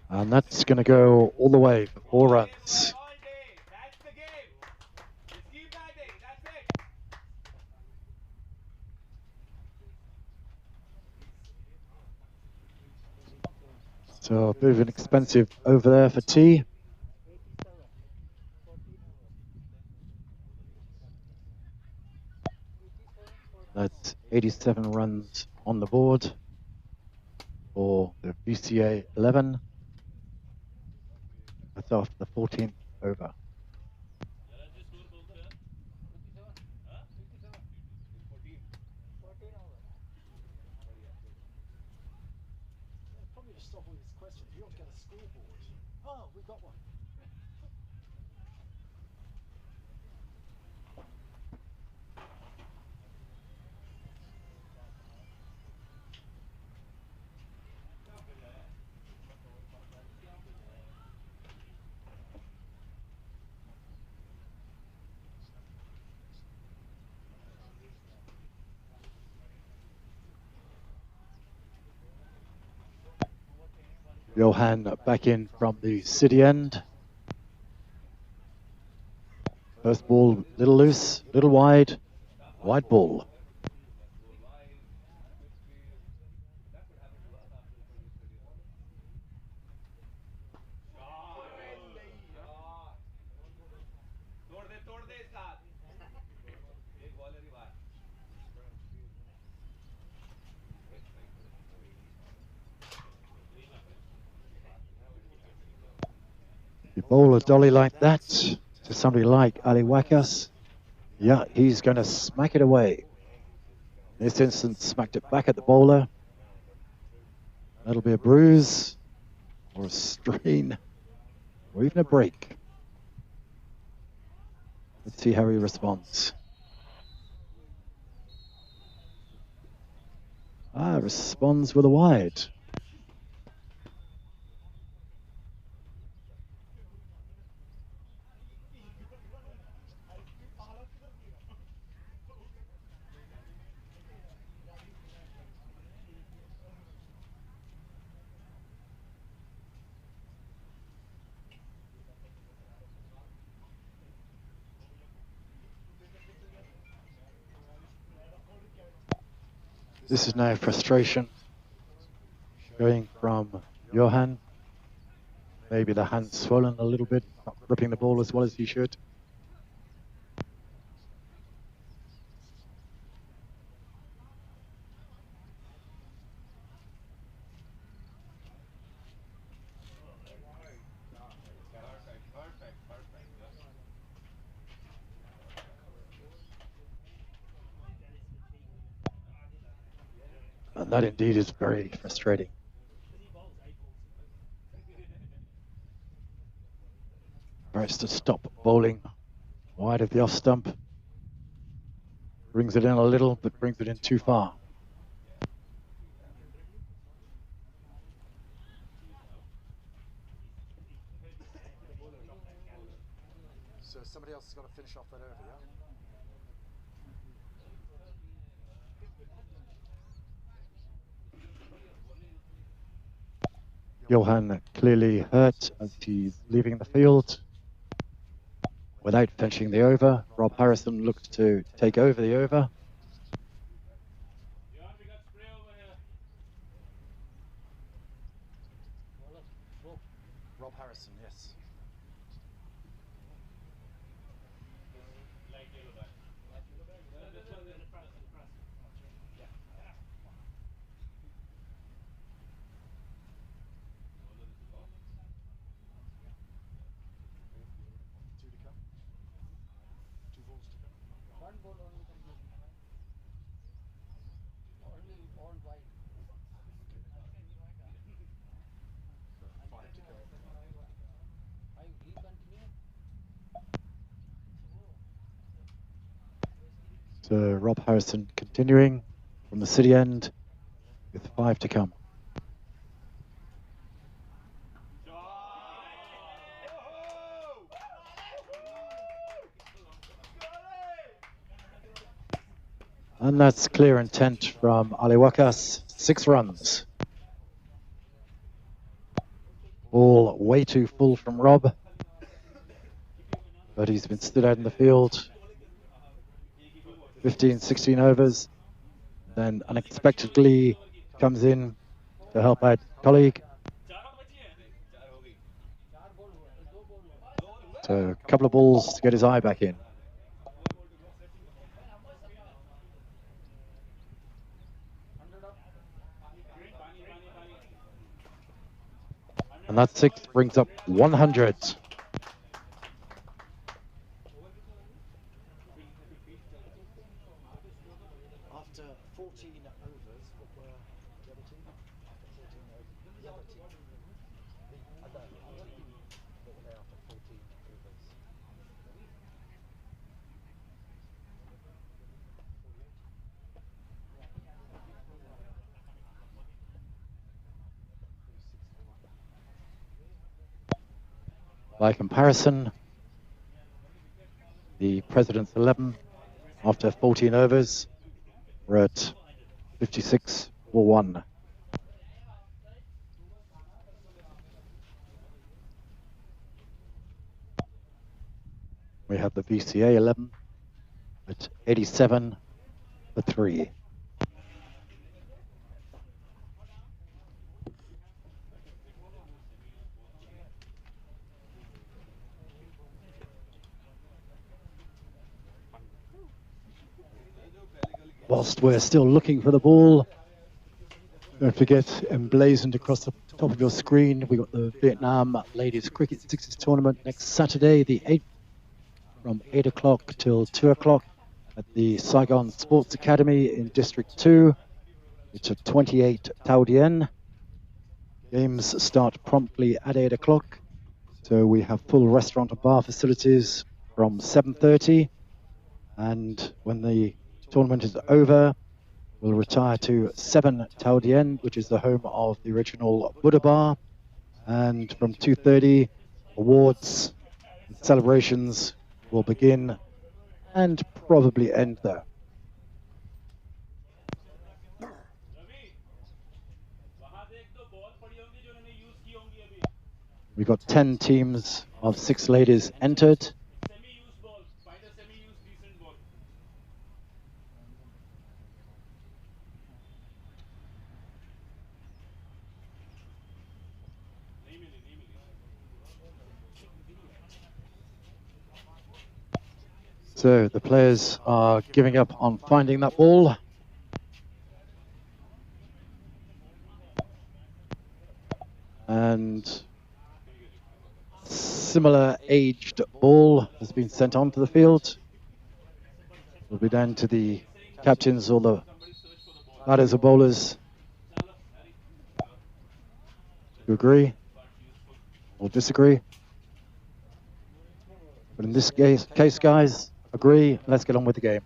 And that's going to go all the way for 4 runs. So a bit of an expensive over there for T. That's 87 runs on the board for the VCA 11. That's after the 14th over. Probably to stop all these questions, we ought to get a scoreboard. Oh, we've got one. Johan back in from the city end. First ball, little loose, little wide, wide ball. You bowl a dolly like that to somebody like Ali Wakas, yeah, he's going to smack it away. In this instance, smacked it back at the bowler. That'll be a bruise, or a strain, or even a break. Let's see how he responds. Responds with a wide. This is now frustration going from Johan. Maybe the hand's swollen a little bit, not gripping the ball as well as he should. And that indeed is very frustrating. Tries to stop bowling wide of the off stump. Brings it in a little, but brings it in too far. So somebody else has got to finish off that over, yeah? Johan clearly hurt as he's leaving the field without finishing the over. Rob Harrison looks to take over the over. Johan, we got spray over here. Rob Harrison, yes. Light yellow bag. This one is press. Yeah. Two to come. Two balls to come. One ball only completed. Only all white. Five to go. I will continue. So Rob Harrison continuing from the city end with 5 to come. And that's clear intent from Ali Wakas, 6 runs. Ball way too full from Rob, but he's been stood out in the field. 15, 16 overs, then unexpectedly comes in to help out colleague. So a couple of balls to get his eye back in. And that 6 brings up 100. After 14 overs, what were the other team? After 14 overs, the other team. The other team. What were they after 14 overs? By comparison, the President's 11 after 14 overs were at 56 for 1. We have the VCA 11 at 87 for 3. Whilst we're still looking for the ball, don't forget, emblazoned across the top of your screen, we got the Vietnam Ladies Cricket Sixes tournament next Saturday, the 8th, from 8 o'clock till 2 o'clock at the Saigon Sports Academy in District 2. It's at 28 Thao Dien. Games start promptly at 8 o'clock. So we have full restaurant and bar facilities from 7:30. And when the tournament is over, we'll retire to 7 Thao Dien, which is the home of the original Buddha Bar. And from 2:30, awards and celebrations will begin and probably end there. We've got 10 teams of 6 ladies entered. Semi-used ball. Find a semi-used decent ball. So the players are giving up on finding that ball. And similar aged ball has been sent onto the field. Will be down to the captains or the batters or bowlers to agree or disagree. But in this case, guys, agree. Let's get on with the game.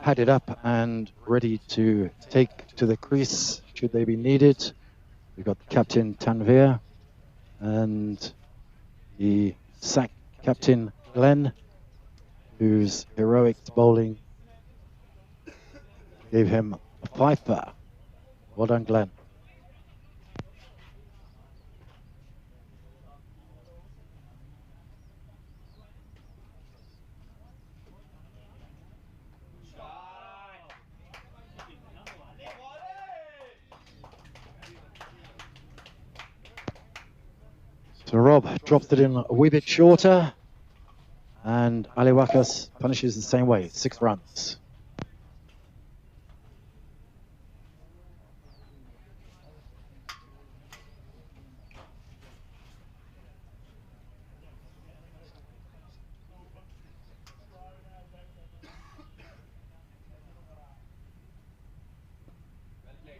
padded up and ready to take to the crease should they be needed. We've got the captain Tanvir and the sack captain Glenn, whose heroic bowling gave him a fifer. Well done, Glenn. So Rob drops it in a wee bit shorter, and Ali Wakas punishes the same way, 6 runs.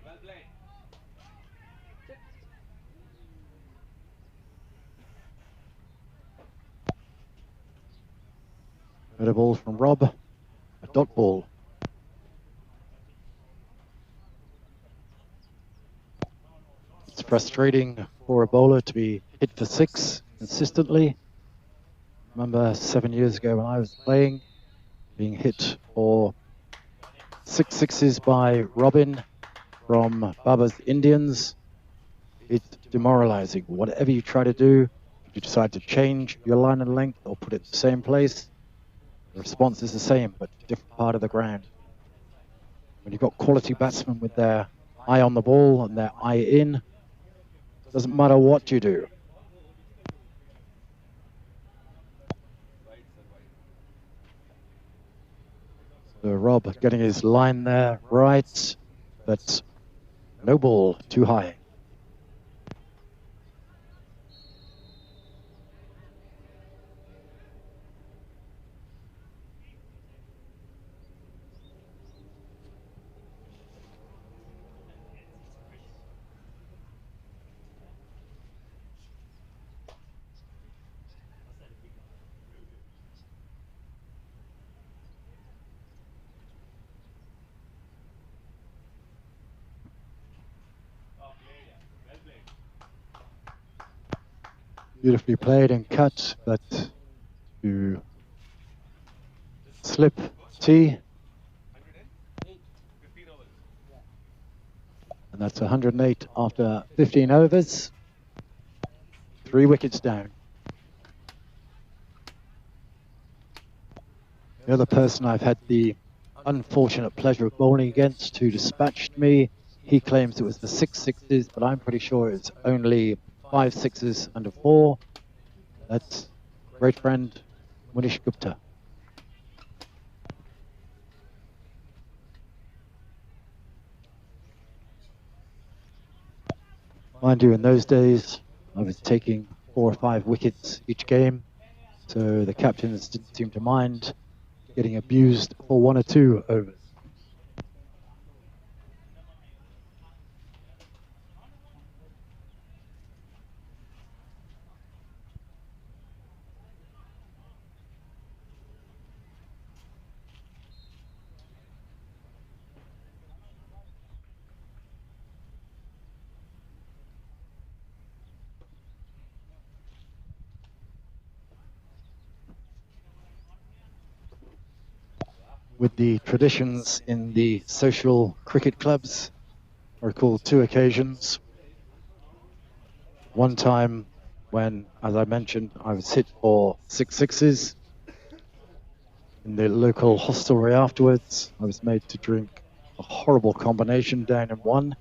Well played. Got a ball from Rob, a dot ball. It's frustrating for a bowler to be hit for 6 consistently. Remember 7 years ago when I was playing, being hit for 6 sixes by Robin from Baba's Indians. It's demoralizing. Whatever you try to do, if you decide to change your line and length or put it in the same place, the response is the same, but different part of the ground. When you've got quality batsmen with their eye on the ball and their eye in, doesn't matter what you do. So Rob getting his line there right, but no ball too high. Beautifully played and cut, but to slip T. And that's 108 after 15 overs. 3 wickets down. The other person I've had the unfortunate pleasure of bowling against who dispatched me, he claims it was the 6 sixes, but I'm pretty sure it's only 5 sixes under 4. That's great friend Munish Gupta. Mind you, in those days, I was taking 4 or 5 wickets each game, so the captains didn't seem to mind getting abused for 1 or 2 overs. With the traditions in the social cricket clubs, I recall 2 occasions. One time when, as I mentioned, I was hit for 6 sixes. In the local hostelry afterwards, I was made to drink a horrible combination down in 1.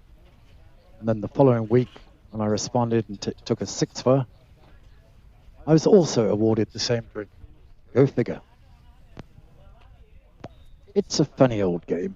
And then the following week, when I responded and took a 6-fer, I was also awarded the same drink. Go figure. It's a funny old game.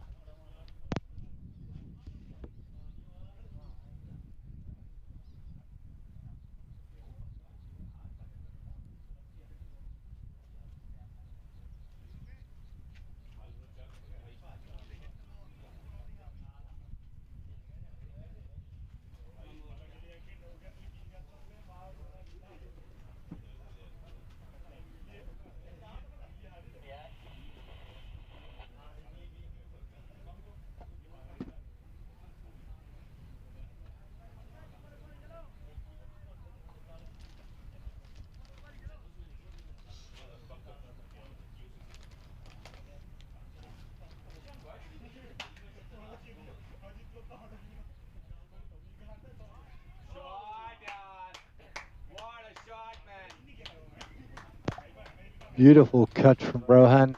Beautiful cut from Rohan.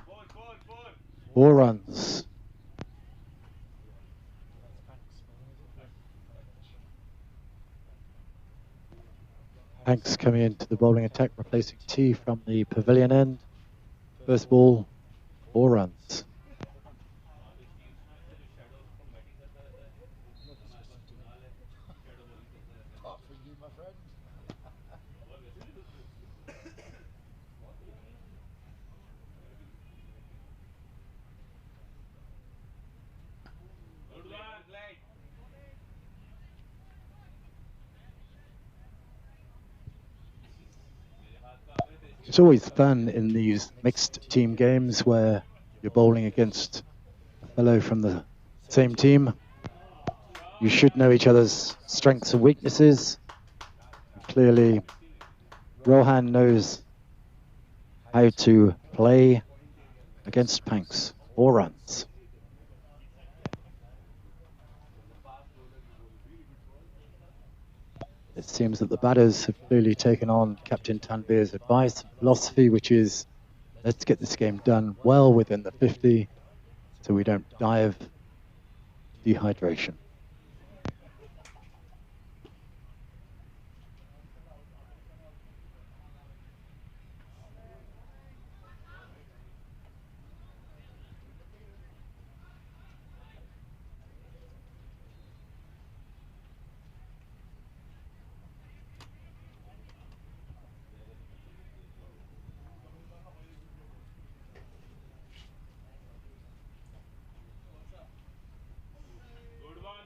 4 runs. Hanks coming into the bowling attack, replacing T from the pavilion end. First ball, 4 runs. Apart from you, my friend. It's always fun in these mixed team games where you're bowling against a fellow from the same team. You should know each other's strengths and weaknesses. Clearly, Rohan knows how to play against Panks. 4 runs. It seems that the batters have clearly taken on Captain Tanvir's advice and philosophy, which is, let's get this game done well within the 50 so we don't die of dehydration.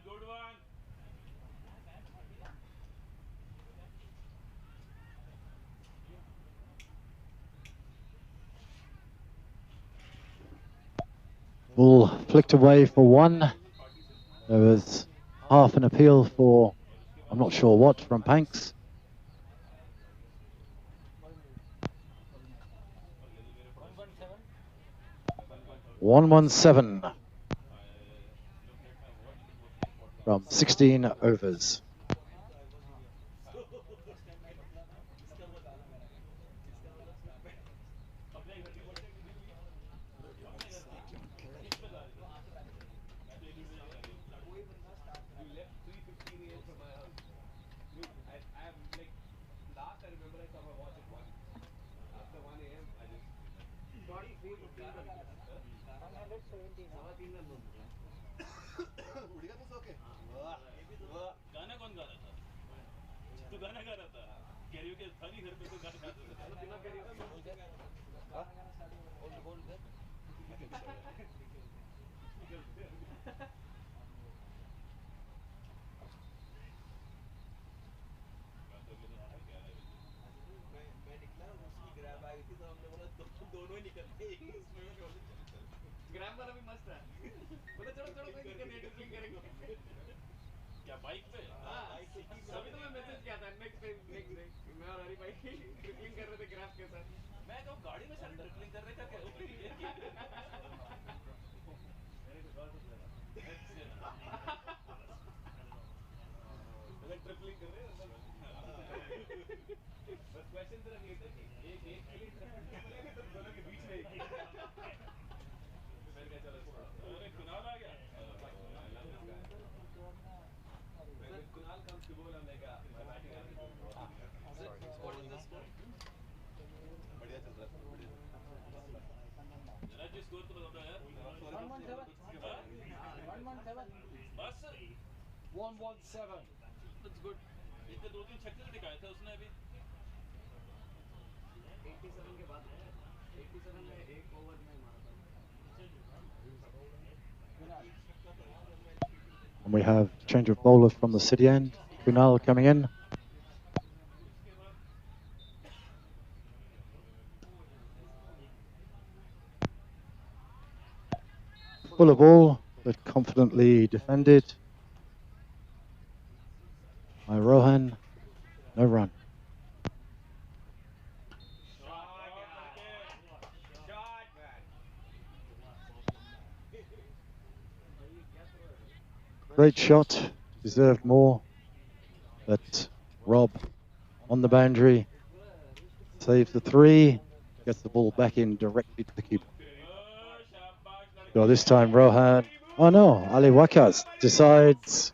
Good one. Ball flicked away for 1. There was half an appeal for, I'm not sure what, from Panks. 117 from 16 overs. गाना कौन गा रहा था? तू गाना गा रहा था? कैरियोके था नहीं घर पे तो गाना गा रहा था? बिना कैरियोके बोल दे। हाँ? बोल दे। मैं निकला उसकी ग्रैब आई थी तो हमने बोला दोनों ही निकलते हैं इसमें ग्रैब वाला भी मस्त है बोला चलो चलो कोई दिक्कत नहीं ट्रिपलिंग करेंगे क्या बाइक पे हाँ अभी तो मैं मैसेज किया था नेक्स्ट डे मैं और हरी भाई ट्रिपलिंग कर रहे थे ग्रैब के साथ मैं तो गाड़ी में सारे ट्रिपलिंग कर रहे थे क्या अगर ट्रिपलिंग कर रहे हैं बस क्वेश्चन तेरा ये था कि एक के लिए ट्रिपलिंग करेंगे तो दोनों के बीच में एक ही मैं क्या चला अरे कुणाल आ गया Kunal comes to bowl I'm like my batting average what is the score बढ़िया चल रहा है जरा जी स्कोर तो बताओ यार 117 बस 117 that's good इतने 2-3 छक्के दिखाए थे उसने अभी 87 के बाद 87 में एक ओवर में मारा था And we have change of bowlers from the city end. Kunal coming in. Full of ball, but confidently defended by Rohan. No run. Great shot, deserved more, but Rob on the boundary saves the 3, gets the ball back in directly to the keeper. So this time Rohan, oh no, Ali Wakas decides,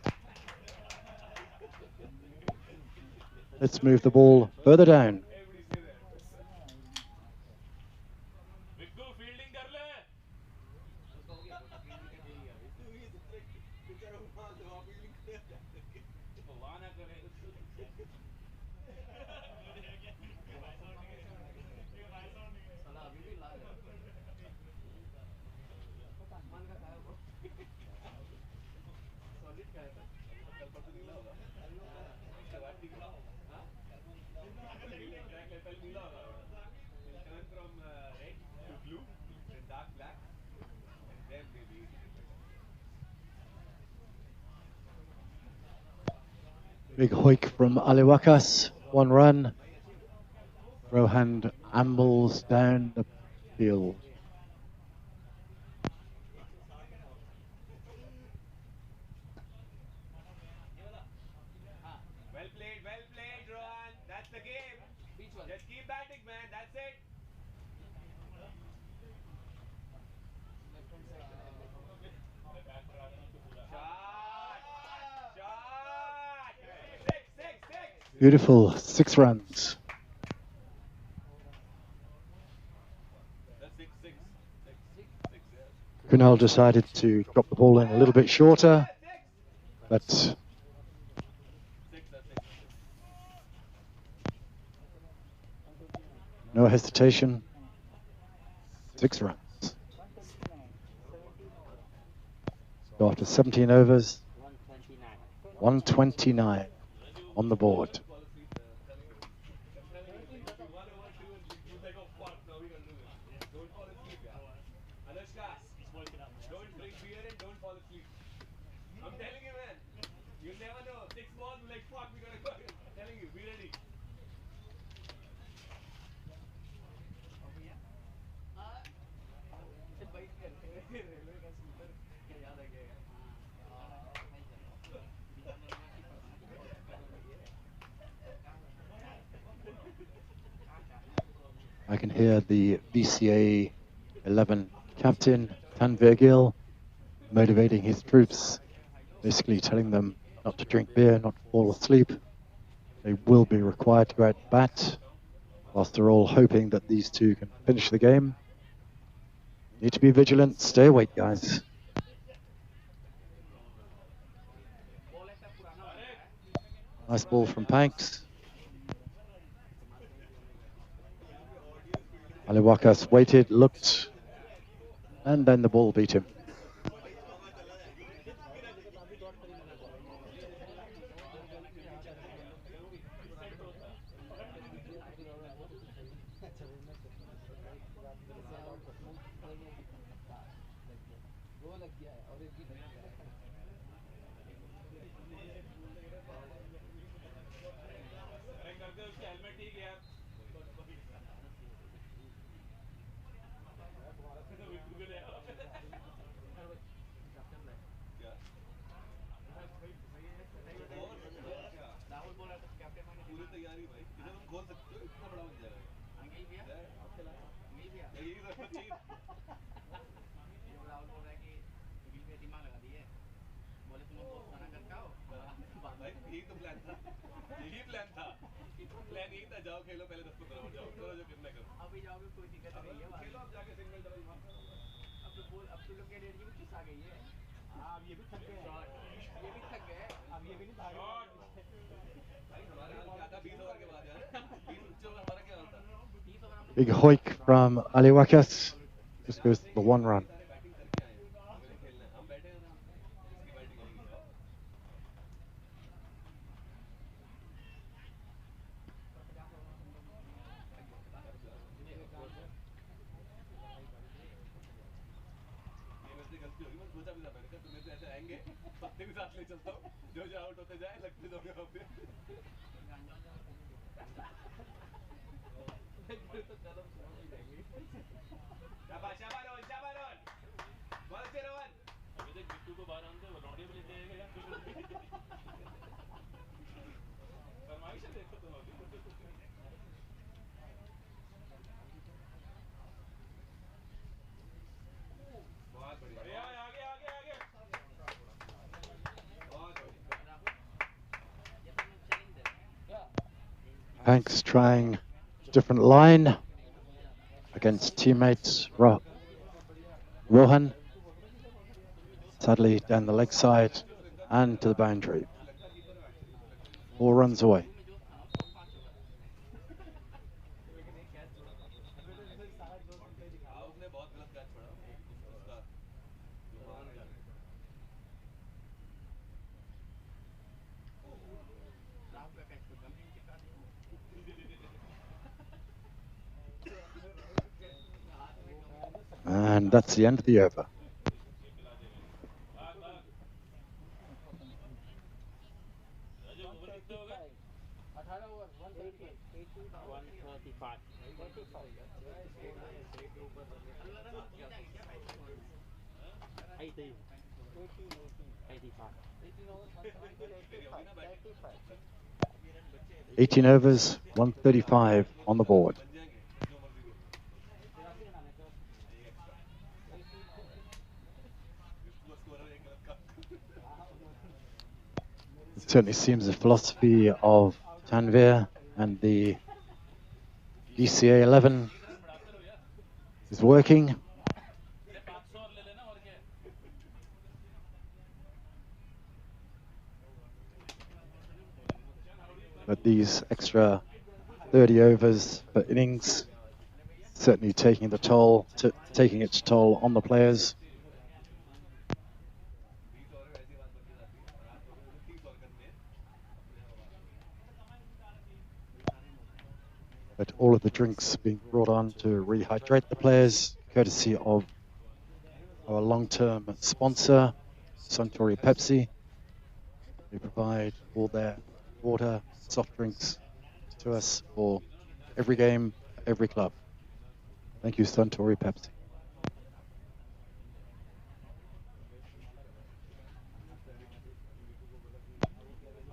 let's move the ball further down. Big hoik from Ali Wakas, 1 run. Rohan ambles down the field. Well played, Rohan. That's the game. Just keep batting, man. That's it. Shot! Six! Beautiful, 6 runs. Kunal decided to drop the ball in a little bit shorter, but no hesitation. 6 runs. So after 17 overs, 129 on the board. Don't drink beer and don't fall asleep. I'm telling you, man. You never know. 6 balls, like, fuck, we gotta go. I'm telling you, be ready. I can hear the VCA 11 captain, Tanvir Gill, motivating his troops, basically telling them not to drink beer, not to fall asleep. They will be required to go out and bat, whilst they're all hoping that these two can finish the game. Need to be vigilant, stay awake, guys. Nice ball from Panks. Ali Wakas waited, looked, and then the ball beat him. Big hoik from Ali Wakas. Just goes for 1 run. Hanks trying a different line against teammates Rohan. Sadly down the leg side and to the boundary. 4 runs away. And that's the end of the over. $18 overs, 135 on the board. It certainly seems the philosophy of Tanvir and the BCA 11 is working. But these extra 30 overs per innings certainly taking its toll on the players. But all of the drinks being brought on to rehydrate the players, courtesy of our long-term sponsor, Suntory Pepsi. They provide all their water, soft drinks to us for every game, every club. Thank you, Suntory Pepsi.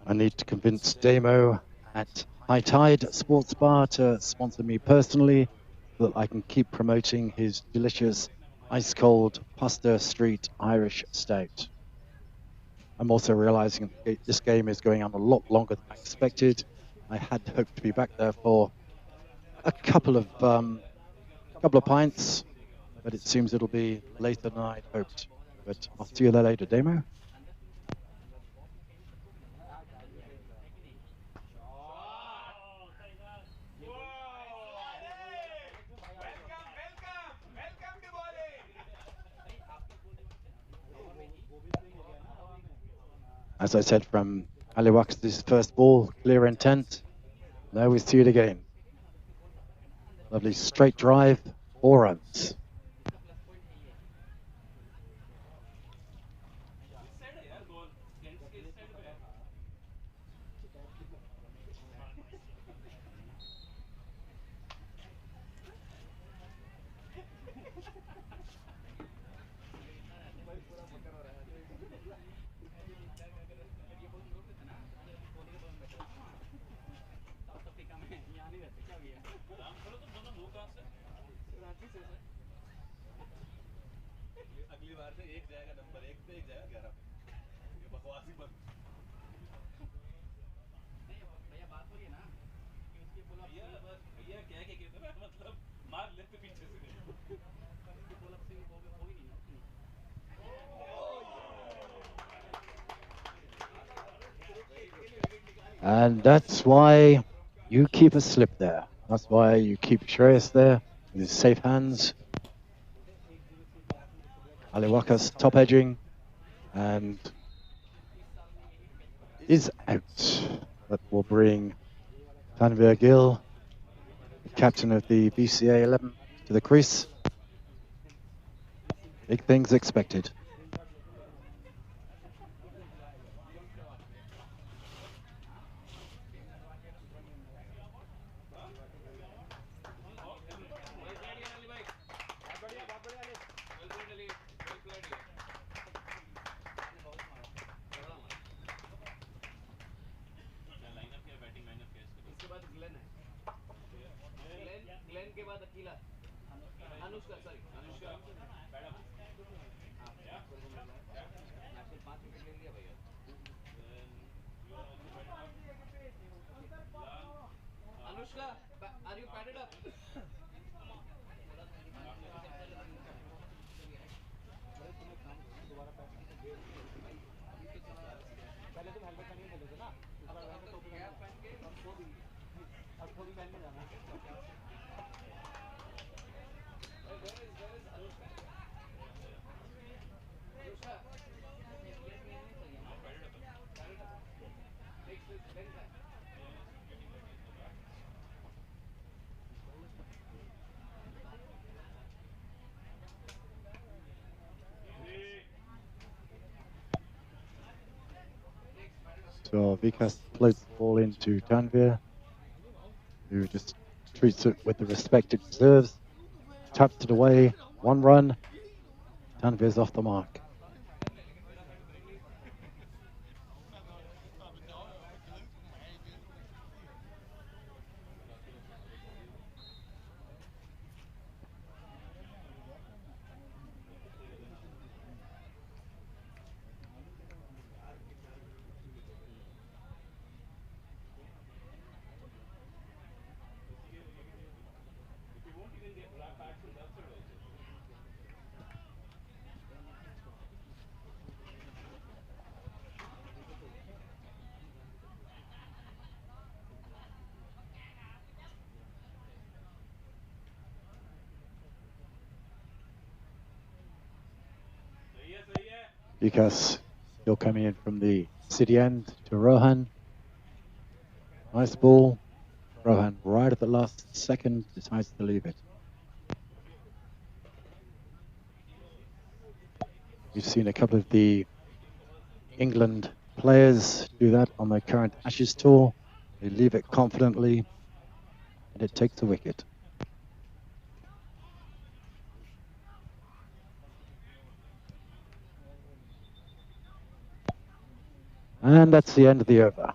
I need to convince Damo at High Tide Sports Bar to sponsor me personally so that I can keep promoting his delicious ice-cold Pasteur Street Irish Stout. I'm also realizing this game is going on a lot longer than I expected. I had hoped to be back there for a couple of pints, but it seems it'll be later than I'd hoped. But I'll see you there later, Damo. As I said from Aliwak's first ball, clear intent. Now we see it again. Lovely straight drive, 4 runs. And that's why you keep a slip there. That's why you keep Shreyas there in his safe hands. Aliwaka's top edging and is out. That will bring Tanvir Gill, the captain of the BCA 11, to the crease. Big things expected. Anushka, are you padded up? पहले तुम helmet पहन के खेलते थे ना इस बार वैसे टोपी पहन के अब टोपी पहन के जाना Where is Anushka? Anushka, padded up. Next is Ben Kai. So Vikas floats the ball into Tanvir, who just treats it with the respect it deserves. Taps it away, 1 run. Tanvir's off the mark. Vikas still coming in from the city end to Rohan. Nice ball. Rohan right at the last second decides to leave it. We've seen a couple of the England players do that on their current Ashes tour. They leave it confidently and it takes a wicket. And that's the end of the over. यार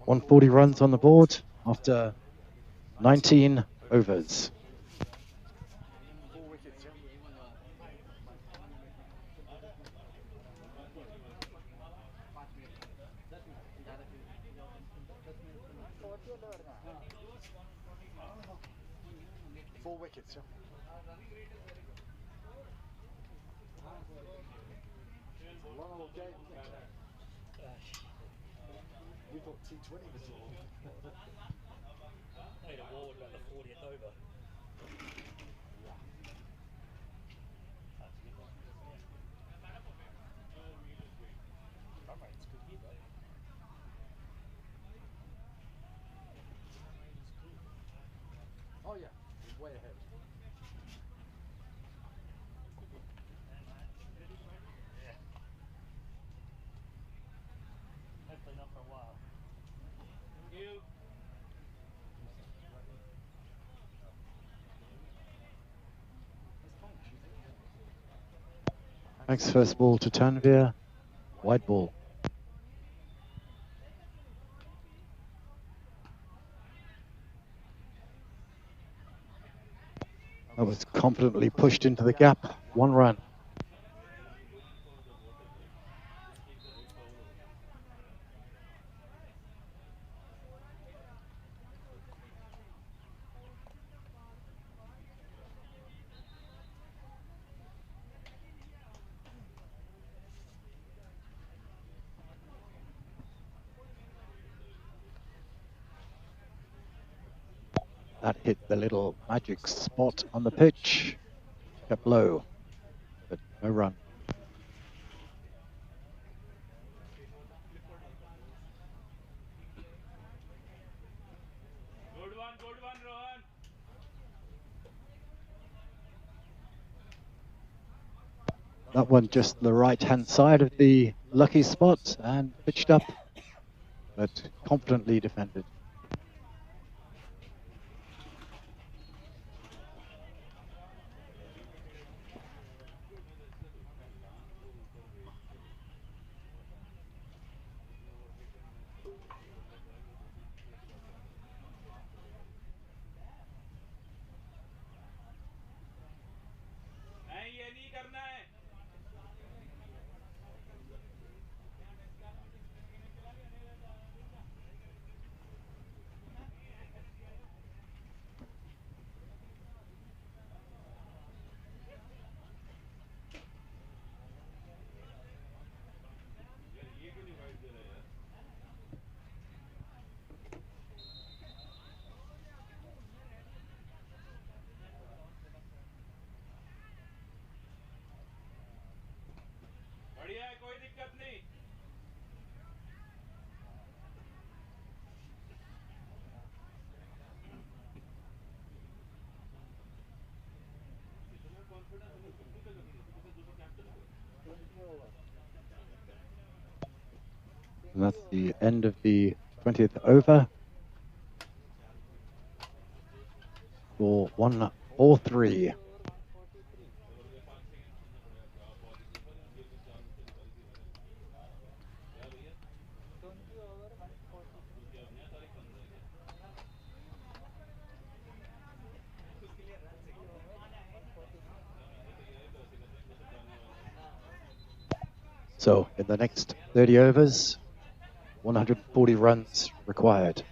140 runs on the board after 19 overs. 4 wickets, yeah? Four wickets, yeah? Long old game, isn't it? We thought T20 was all. Made a ward about the 40th over. Oh yeah, way ahead. Hopefully not for a while. Next first ball to Tanvir, wide ball. That was confidently pushed into the gap, 1 run. That hit the little magic spot on the pitch, kept low, but no run. Good one, Rohan. That one just the right-hand side of the lucky spot and pitched up, but confidently defended. And that's the end of the 20th over. For 1-4-3. So in the next 30 overs, 140 runs required.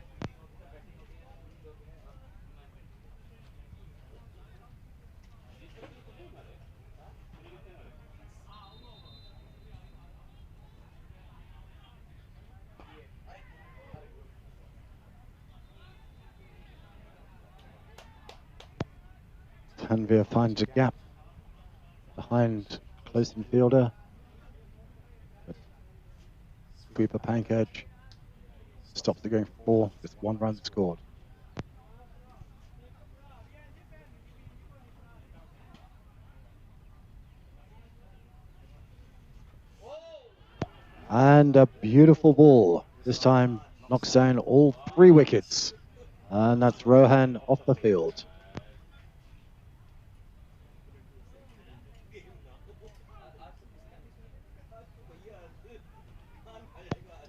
Tanvir finds a gap behind close infielder. Sweeper Pankaj stops it going for 4 with 1 run scored. And a beautiful ball. This time knocks down all 3 wickets. And that's Rohan off the field.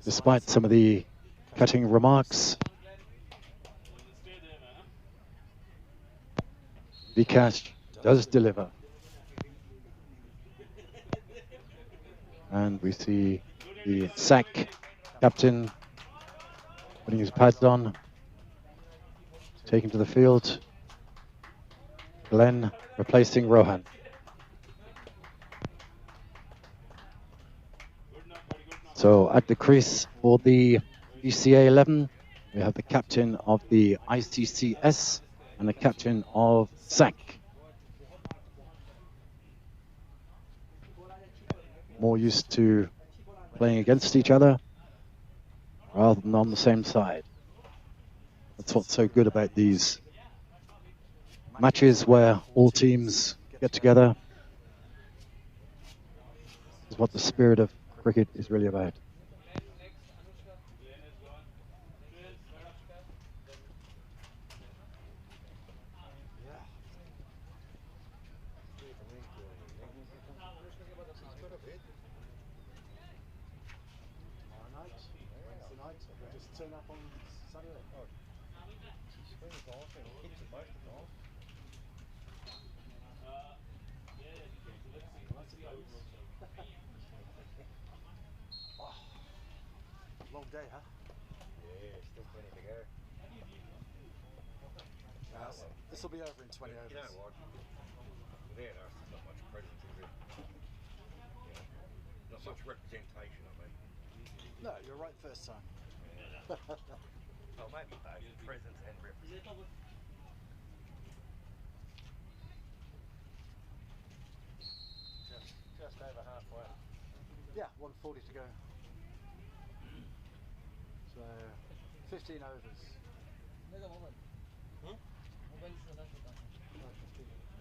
Despite some of the cutting remarks, Vikas does deliver. And we see the SAC captain putting his pads on, taken to the field. Glenn replacing Rohan. So at the crease for the BCA 11, we have the captain of the ICCS and the captain of SAC. More used to playing against each other rather than on the same side. That's what's so good about these matches where all teams get together. Is what the spirit of cricket is really about. Turn up on Saturday. Oh. Spring's awesome. Hits it most of the time. Long day, huh? Yeah, still plenty to go. This will be over in 20 overs. You know what? Without us, there's not much presence, is it? Not much representation, I mean. No, you're right first time. Oh, maybe both presence and representation. Just over halfway. Yeah, 140 to go. So, 15 overs.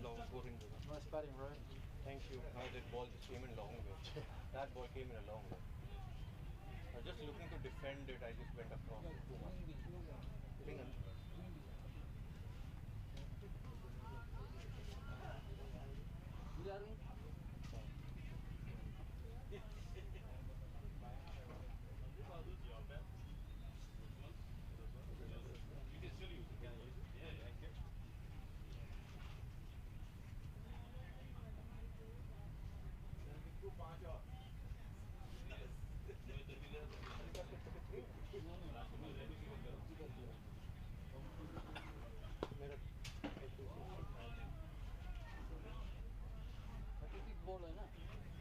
Long scoring. Nice batting, Roy. Thank you. Now that ball just came in a long way. That ball came in a long way. I was just looking to defend it, I just went across it too much.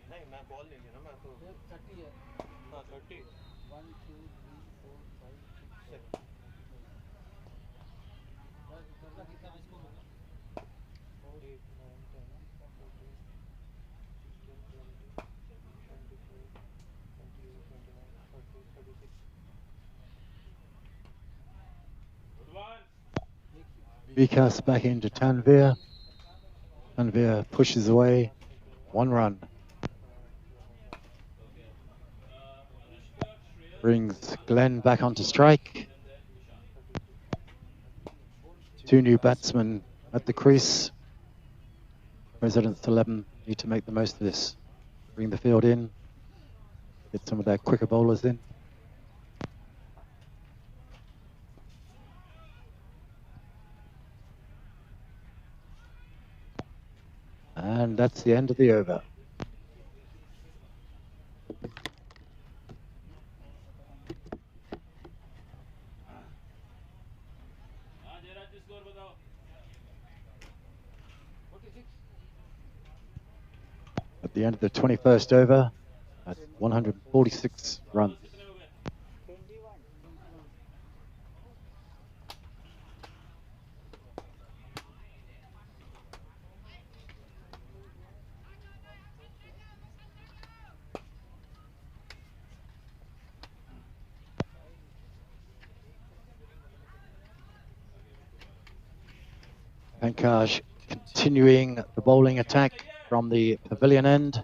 नहीं मैं ball ले लिया ना मैं तो 30 है हाँ 30 1 2 3 4 5 6 Vikas back into Tanvir. Tanvir pushes away. 1 run. brings Glenn back onto strike. Two new batsmen at the crease. President's 11 need to make the most of this. Bring the field in. Get some of their quicker bowlers in. And that's the end of the over. At the end of the 21st over, at 146 runs. Pankaj continuing the bowling attack from the pavilion end.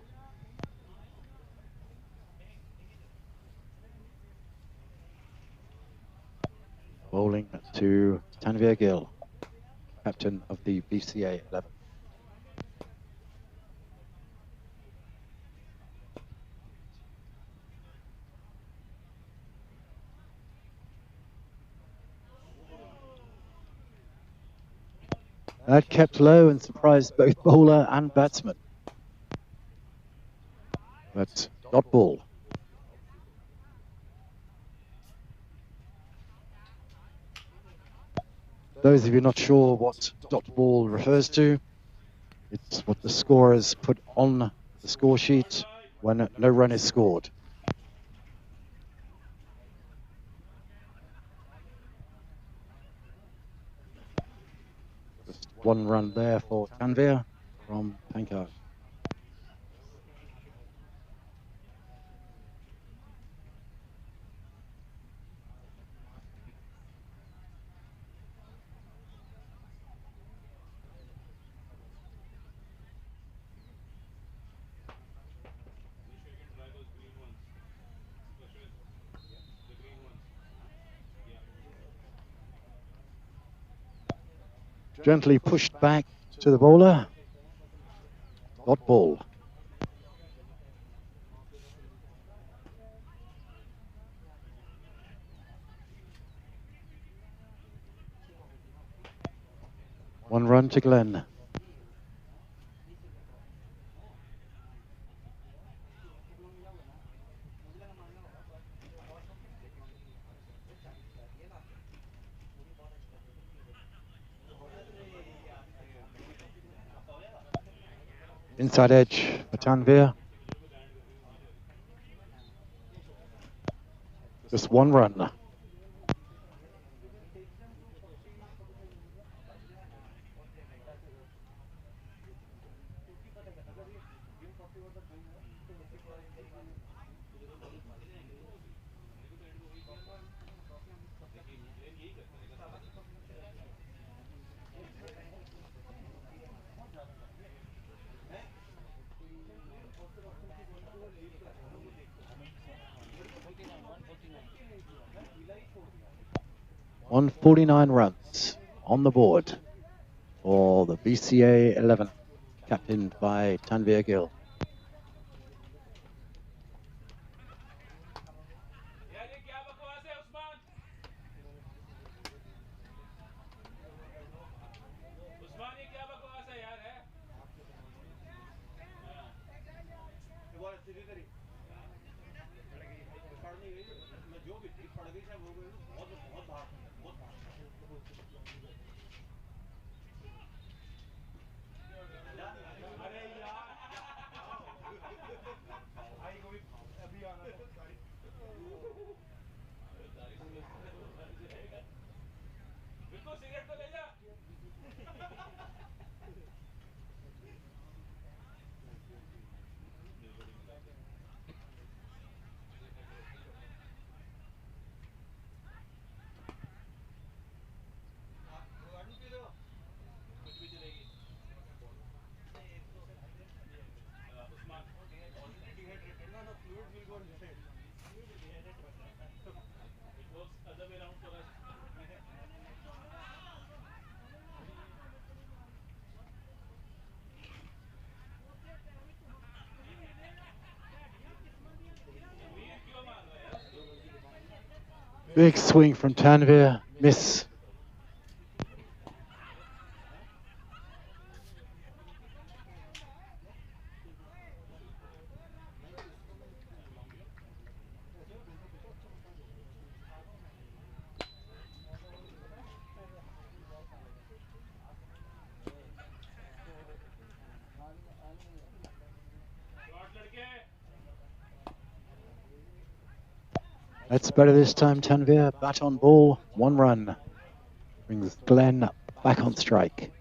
Bowling to Tanvir Gill, captain of the BCA 11. That kept low and surprised both bowler and batsman. But dot ball. Those of you not sure what dot ball refers to, it's what the scorers put on the score sheet when no run is scored. Just one run there for Tanvir from Pankaj. Gently pushed back to the bowler. Dot ball. One run to Glenn. Inside edge for Tanvir. Just one run. On 49 runs on the board for the BCA 11, captained by Tanvir Gill. It works other way around for us. Big swing from Tanvir, miss. That's better this time, Tanvir. Bat on ball, 1 run. Brings Glenn back on strike.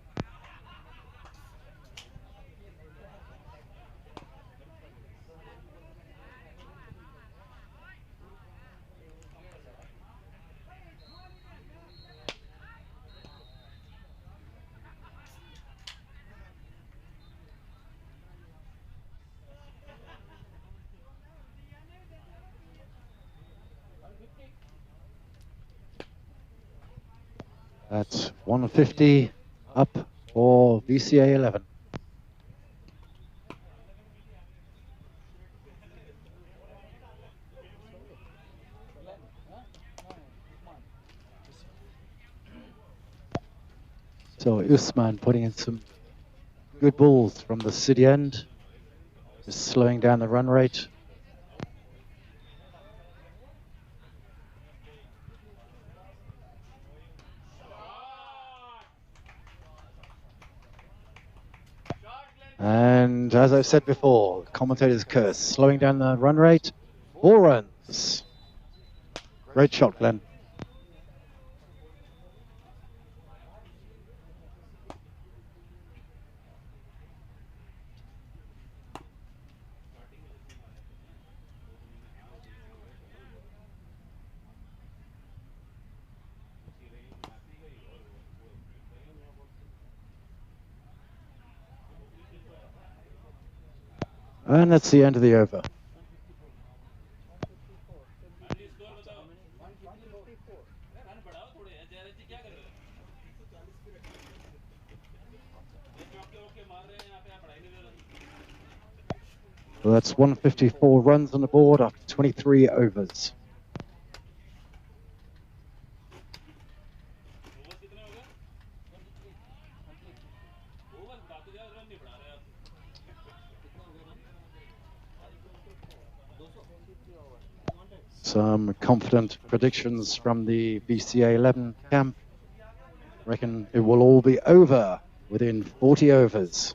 That's 150 up for VCA 11. So Usman putting in some good balls from the city end, just slowing down the run rate. And as I've said before, commentator's curse, slowing down the run rate, 4 runs. Great shot, Glenn. And that's the end of the over. So that's 154 runs on the board after 23 overs. Some confident predictions from the VCA 11 camp. Reckon it will all be over within 40 overs.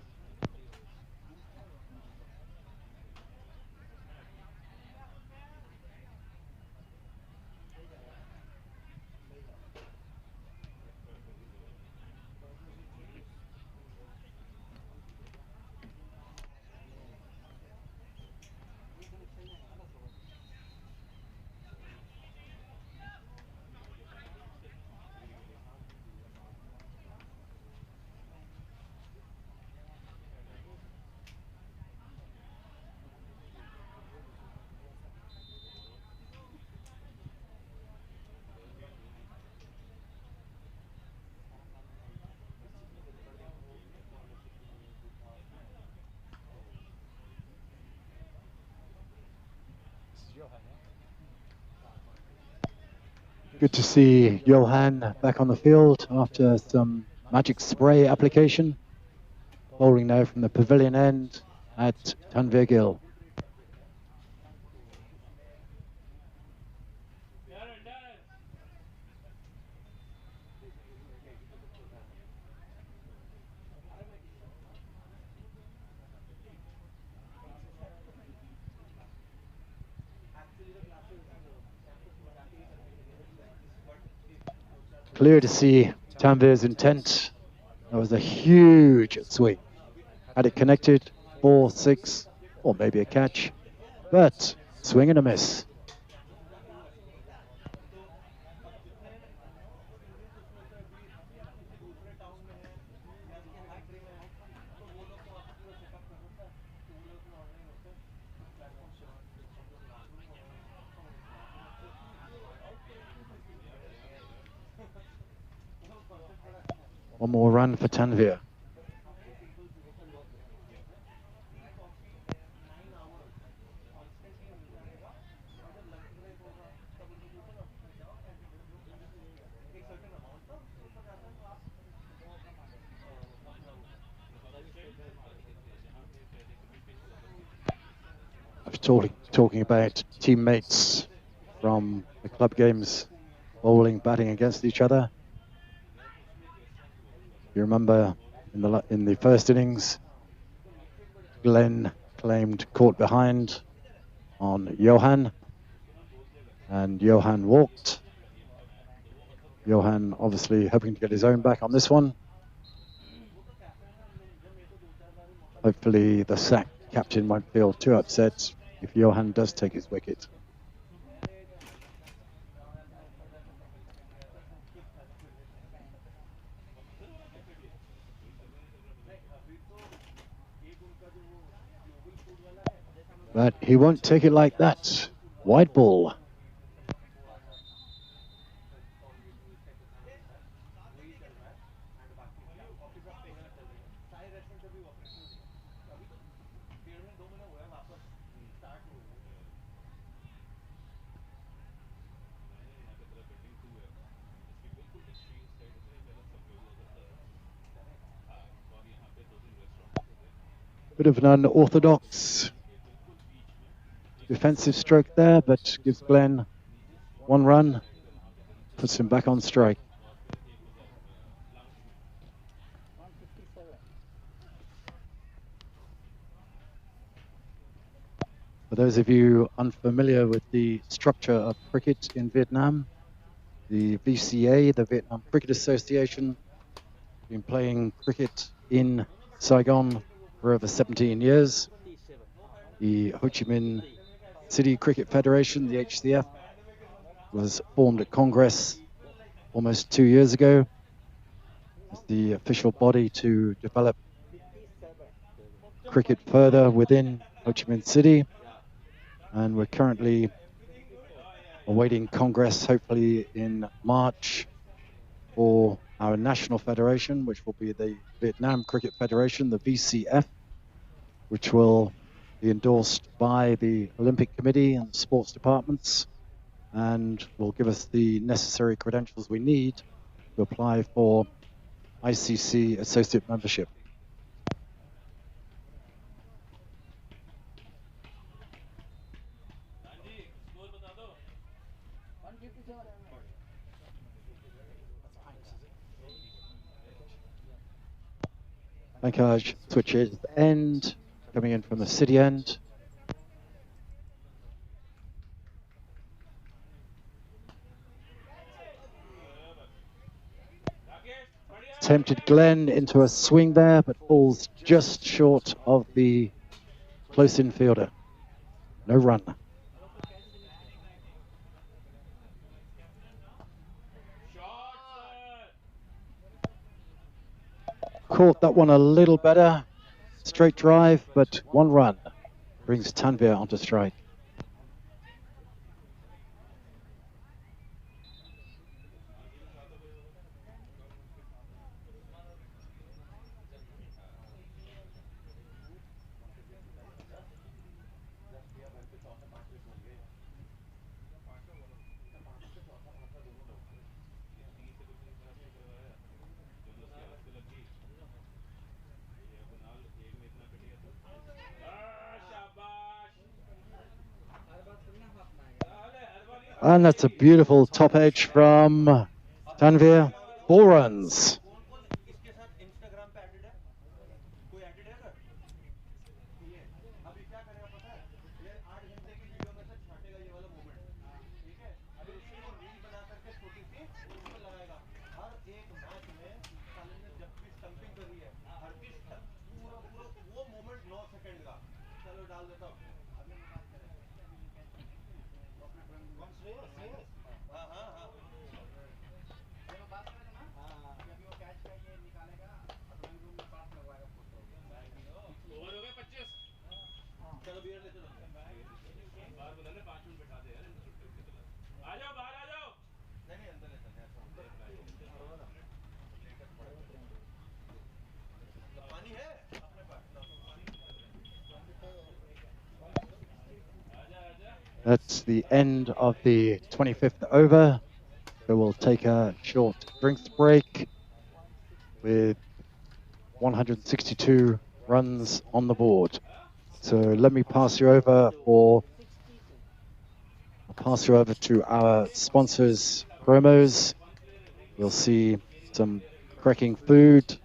Good to see Johan back on the field after some magic spray application. Bowling now from the pavilion end at Tanvir Gill. Clear to see Tanvir's intent. That was a huge swing. Had it connected, 4, 6, or maybe a catch, but swing and a miss. One more run for Tanvir. I was talking about teammates from the club games, bowling, batting against each other. You remember in the first innings, Glenn claimed caught behind on Johan, and Johan walked. Johan obviously hoping to get his own back on this one. Hopefully the sack captain won't feel too upset if Johan does take his wicket. But he won't take it like that. Wide ball. Bit of an unorthodox defensive stroke there, but gives Glenn one run, puts him back on strike. For those of you unfamiliar with the structure of cricket in Vietnam, the VCA, the Vietnam Cricket Association, been playing cricket in Saigon for over 17 years. The Ho Chi Minh City Cricket Federation, the HCF, was formed at Congress almost 2 years ago as the official body to develop cricket further within Ho Chi Minh City. And we're currently awaiting Congress, hopefully in March, for our national federation, which will be the Vietnam Cricket Federation, the VCF, which will be endorsed by the Olympic Committee and the sports departments, and will give us the necessary credentials we need to apply for ICC associate membership. Pankaj switches end, coming in from the city end. Tempted Glenn into a swing there, but falls just short of the close infielder. No run. Caught that one a little better. Straight drive, but one run brings Tanvir onto strike. And that's a beautiful top edge from Tanvir. 4 runs. That's the end of the 25th over. So we'll take a short drinks break with 162 runs on the board. So let me pass you over to our sponsors' promos. We'll see some cracking food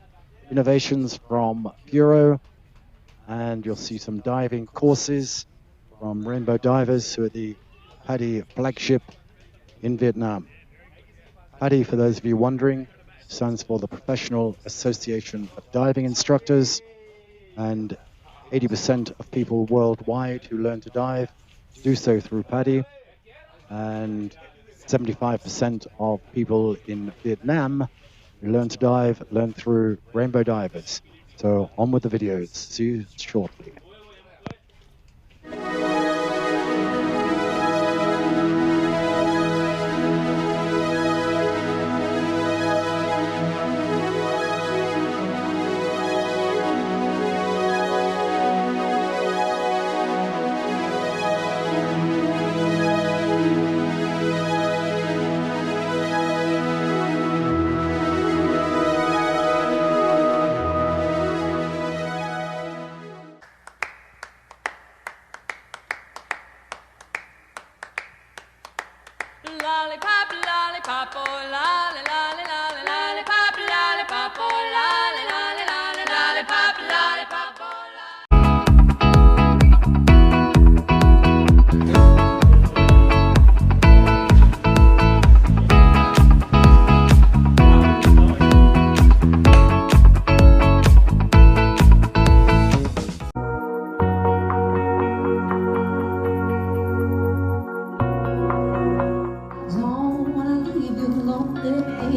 innovations from Bureau, and you'll see some diving courses from Rainbow Divers, who are the PADI flagship in Vietnam. PADI, for those of you wondering, stands for the Professional Association of Diving Instructors, and 80% of people worldwide who learn to dive do so through PADI, and 75% of people in Vietnam who learn to dive learn through Rainbow Divers. So on with the videos. See you shortly. Lollipop, lollipop, oh lolly, lolly, lolly, lollipop, lollipop, oh lolly, lolly, lolly, lollipop, lollipop, oh Don't wanna leave you lonely.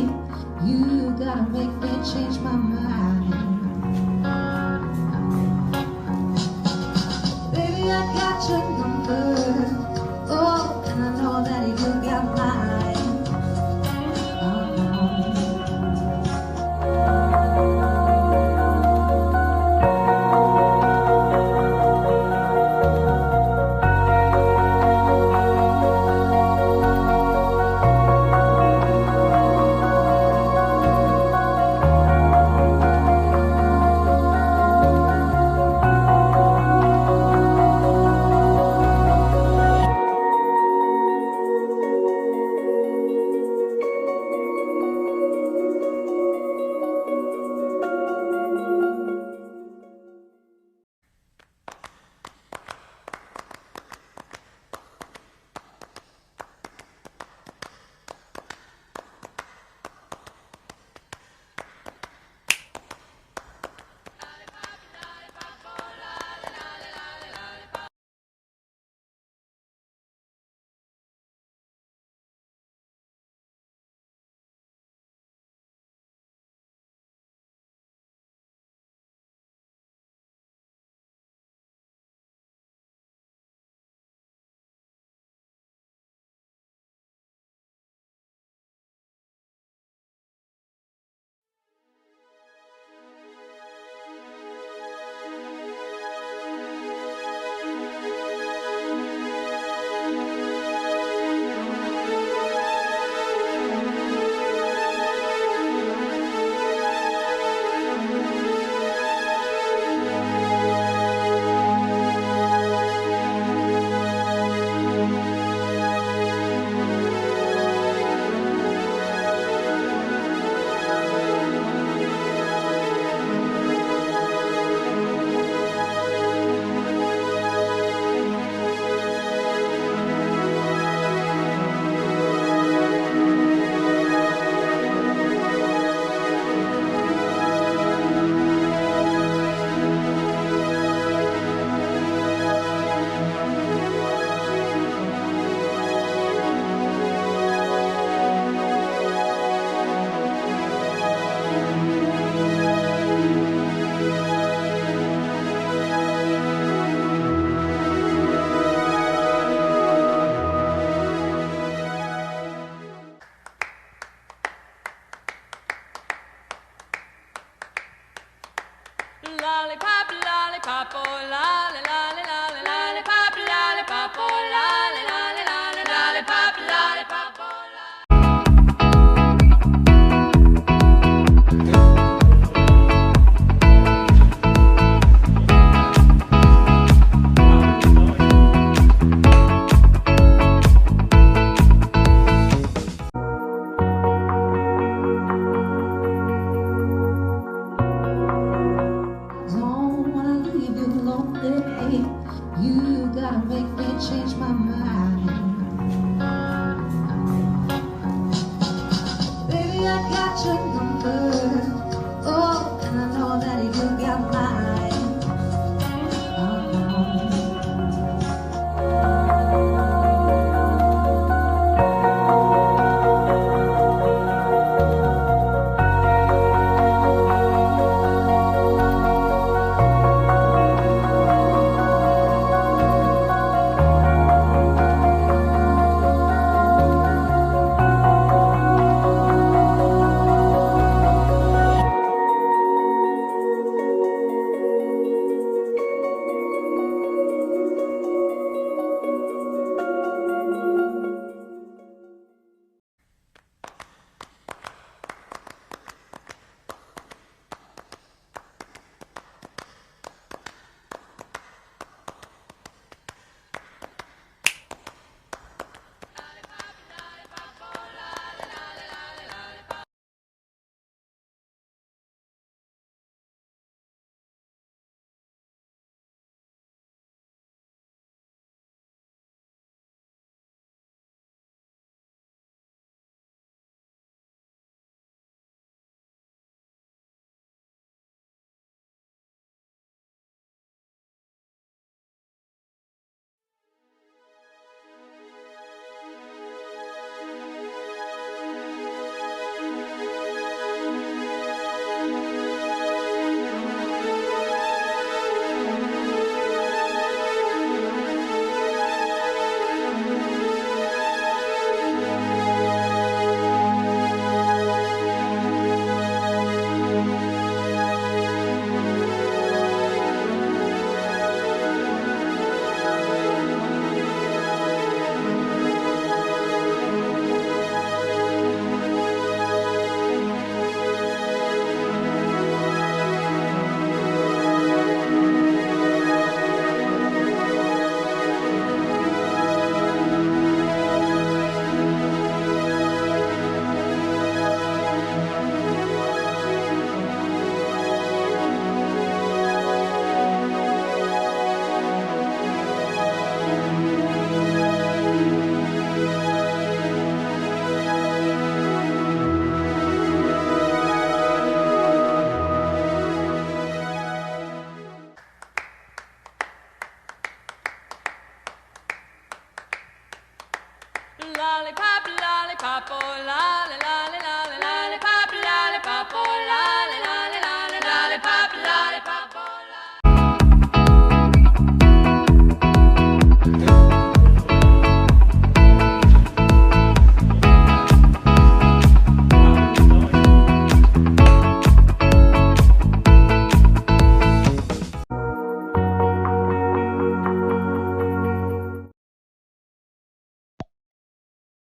lollipop, lollipop, oh lolly, lolly, lolly, lollipop, lollipop, oh lolly, lolly, lolly, lollipop, lollipop, oh lolly.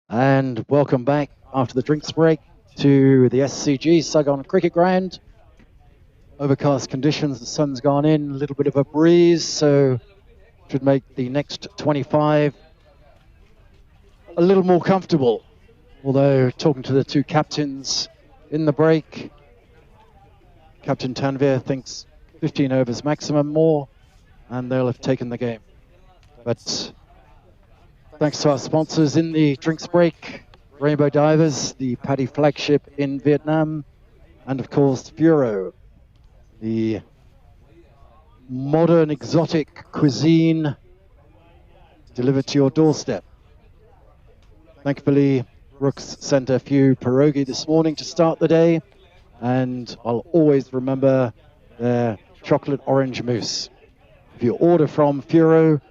And welcome back after the drinks break to the SCG Saigon Cricket Ground. Overcast conditions, the sun's gone in, a little bit of a breeze, so should make the next 25 a little more comfortable. Although talking to the two captains in the break, Captain Tanvir thinks 15 overs maximum more, and they'll have taken the game. But thanks to our sponsors in the drinks break, Rainbow Divers, the paddy flagship in Vietnam, and of course Furo, the modern exotic cuisine delivered to your doorstep. Thankfully, Brooks sent a few pierogi this morning to start the day, and I'll always remember their chocolate orange mousse. If you order from Furo,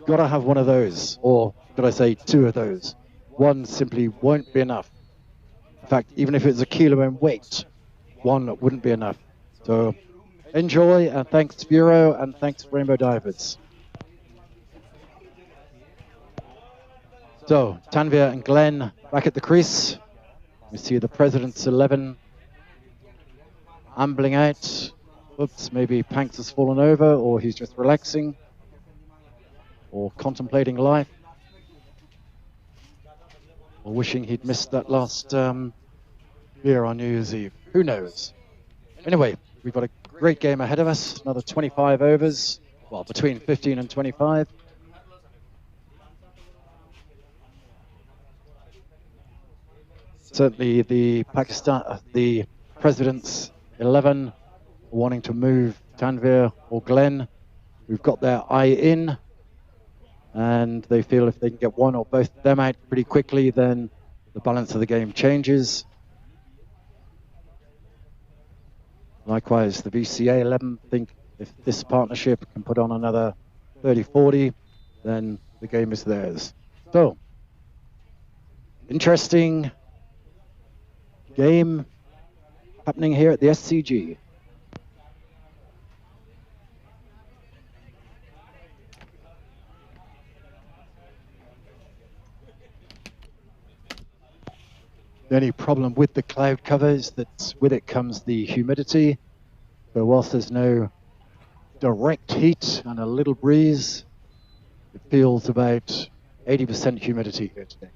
gotta have one of those, or should I say two of those. One simply won't be enough. In fact, even if it's a kilo in weight, one wouldn't be enough. So enjoy, and thanks Furo, and thanks Rainbow Divers. So Tanvir and Glenn back at the crease. We see the President's 11 ambling out. Oops, maybe Panks has fallen over, or he's just relaxing, or contemplating life, or wishing he'd missed that last beer on New Year's Eve. Who knows? Anyway, we've got a great game ahead of us. Another 25 overs, well, between 15 and 25. Certainly the the President's 11 wanting to move Tanvir or Glenn. We've got their eye in, and they feel if they can get one or both of them out pretty quickly, then the balance of the game changes. Likewise, the VCA 11 think if this partnership can put on another 30-40, then the game is theirs. So, interesting game happening here at the SCG. The only problem with the cloud cover is that with it comes the humidity. So whilst there's no direct heat and a little breeze, it feels about 80% humidity here today.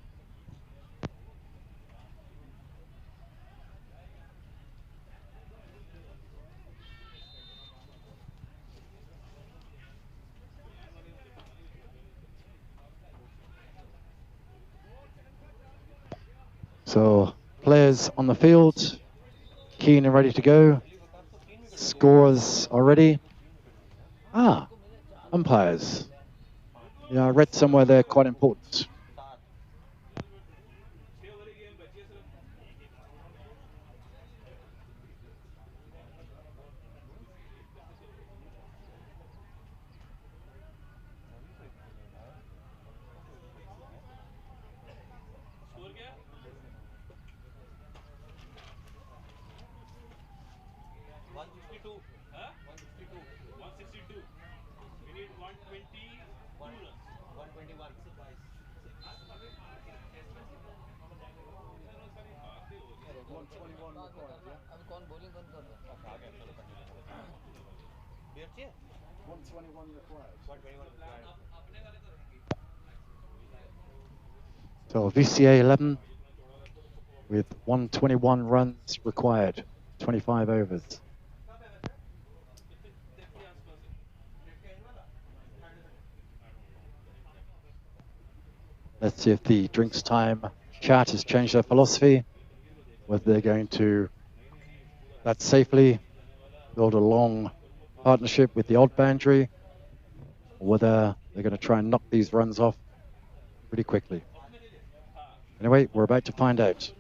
So players on the field, keen and ready to go. Scores are ready. Ah, umpires. Yeah, I read somewhere they're quite important. So VCA 11 with 121 runs required, 25 overs. Let's see if the drinks time chat has changed their philosophy, whether they're going to that safely build a long partnership with the odd boundary, or whether they're going to try and knock these runs off pretty quickly. Anyway, we're about to find out.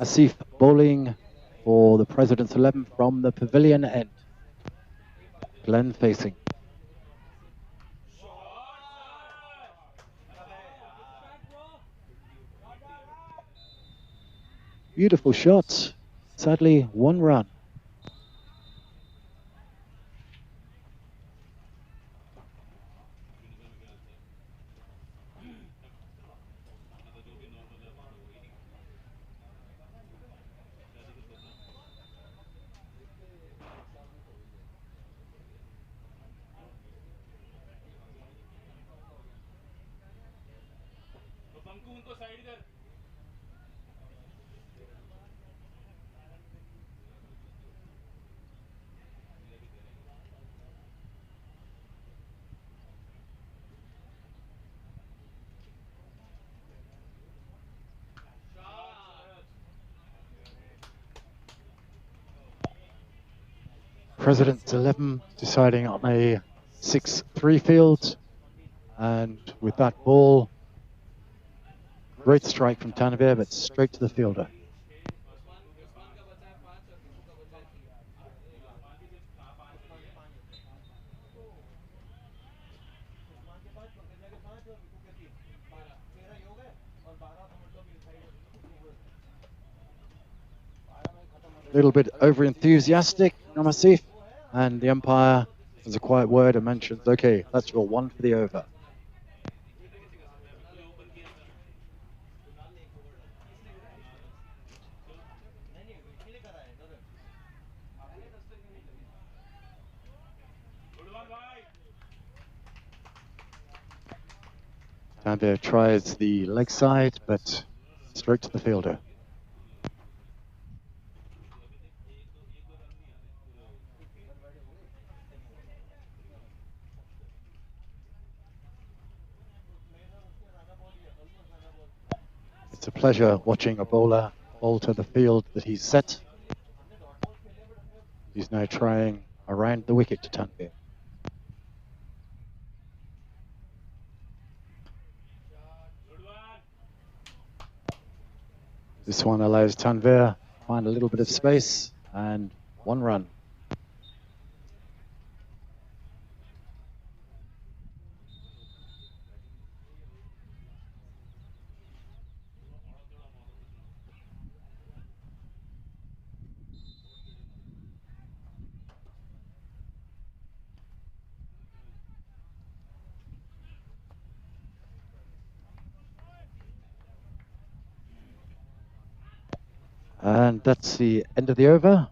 Asif bowling for the President's 11 from the pavilion end. Glenn facing. Beautiful shot. Sadly, 1 run. President's 11 deciding on a 6-3 field, and with that ball, great strike from Tanvir, but straight to the fielder. A little bit over-enthusiastic from Asif, and the umpire has a quiet word and mentions, okay, that's your 1 for the over. Tanvir tries the leg side, but straight to the fielder. It's a pleasure watching a bowler bowl to the field that he's set. He's now trying around the wicket to Tanvir. This one allows Tanvir to find a little bit of space, and 1 run. And that's the end of the over.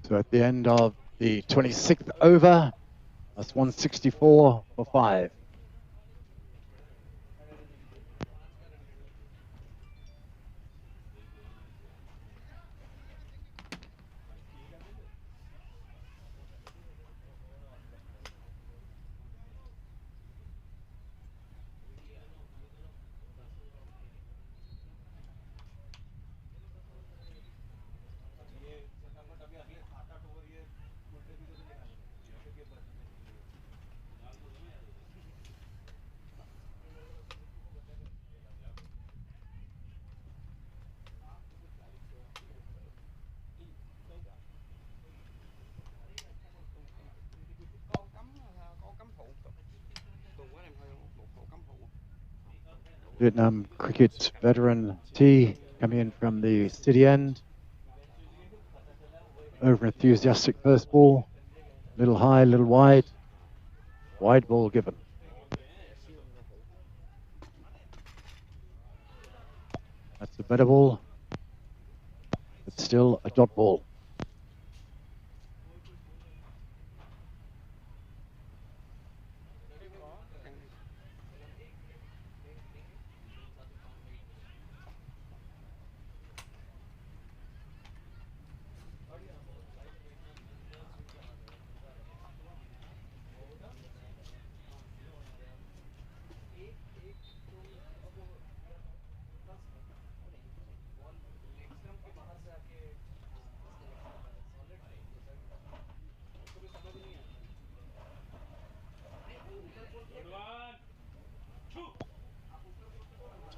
So at the end of the 26th over, that's 164 for 5. Vietnam cricket veteran T coming in from the city end. Over enthusiastic first ball. Little high, little wide. Wide ball given. That's a better ball. But still a dot ball.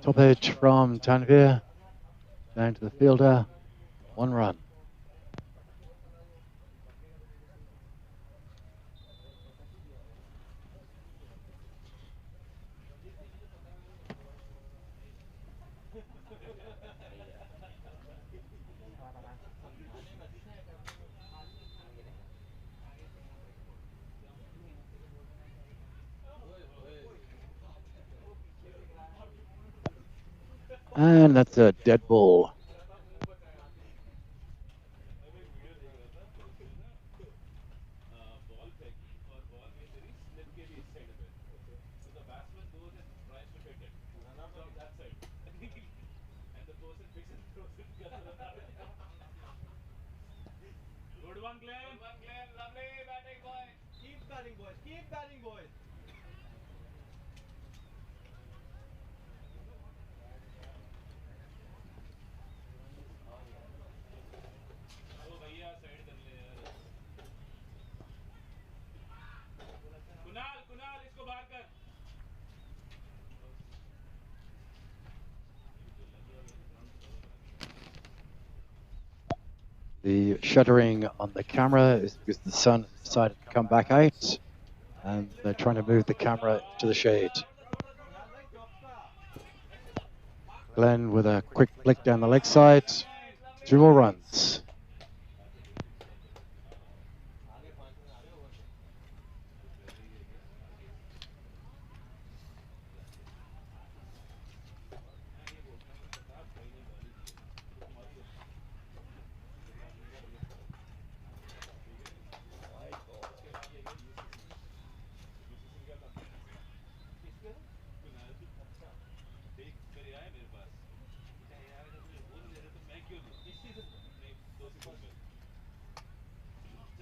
Top edge from Tanvir. Down to the fielder. 1 run. And that's a dead ball. ball pecking और ball में तेरी slip के भी इस side पे. So the batsman goes and tries to hit it from that side. And the person picks and throws it the other side. Good one, Glenn. Good one, Glenn. Lovely batting, boys. Keep batting, boys. Keep batting, boys. ओ भैया side कर ले यार. कुणाल कुणाल इसको बाहर कर. The shuddering on the camera is because the sun decided to come back out, and they're trying to move the camera to the shade. Glenn with a quick flick down the leg side. 2 more runs.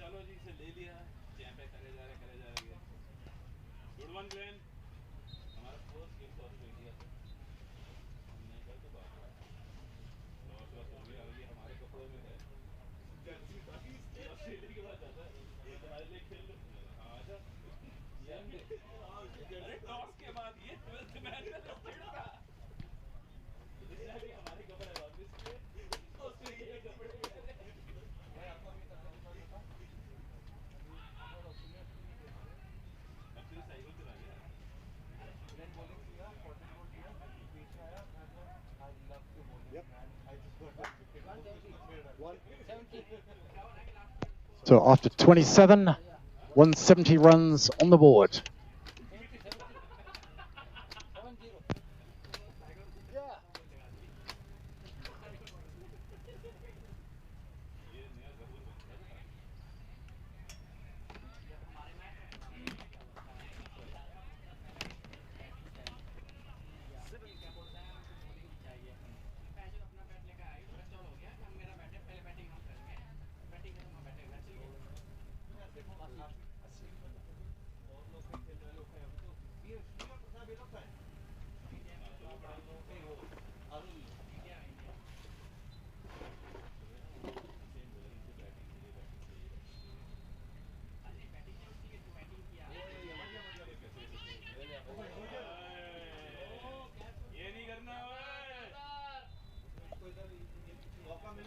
चलो जी इसे ले लिया. Jam पे करे जा रहे. Good one, Glenn. हमारा first game तो अभी इंडिया से. हमने कल तो बात है. लॉस हो गया और ये हमारे कपड़ों में है. ऑस्ट्रेलिया के बाद जाता है. ये तुम्हारे लिए खेल लो. आजा. अरे टॉस के बाद ये 12th मैच में लिस्टेड था. ये हमारे कपड़े वापस किए. ऑस्ट्रेलिया के कपड़े. So after 27, 170 runs on the board.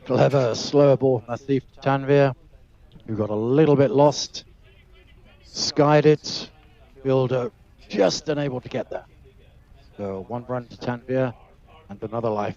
Clever, slower ball from Asif Tanvir, who got a little bit lost, skied it, fielder just unable to get there. So 1 run to Tanvir and another life.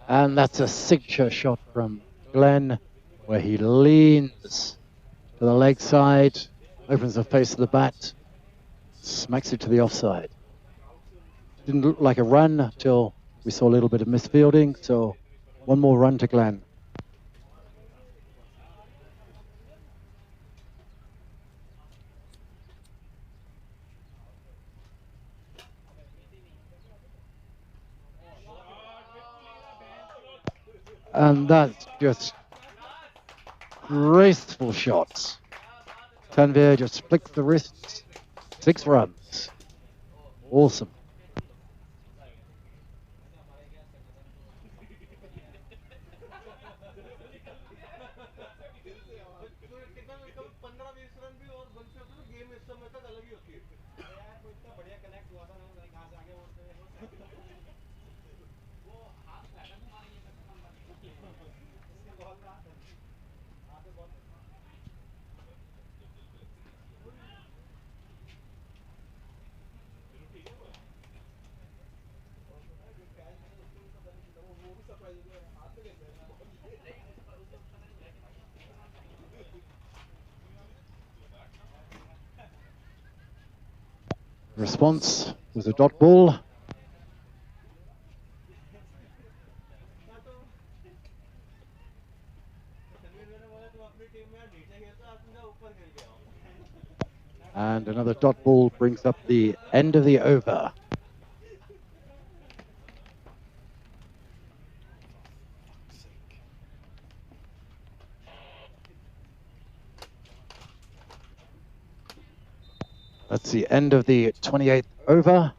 And that's a signature shot from Glenn, where he leans to the leg side, opens the face of the bat, smacks it to the offside. Didn't look like a run until we saw a little bit of misfielding, so 1 more run to Glenn. And that's just graceful shots. Tanvir just flicks the wrists. 6 runs. Awesome. Game इस समय तक अलग ही होती है यार कोई इतना बढ़िया कनेक्ट हुआ था ना कहां से आगे बोलते हैं वो हाथ पैटर्न मारे ये करके नंबर इसकी बॉल में हाथ पे ball Response was a dot ball. And another dot ball brings up the end of the over. That's the end of the 28th over.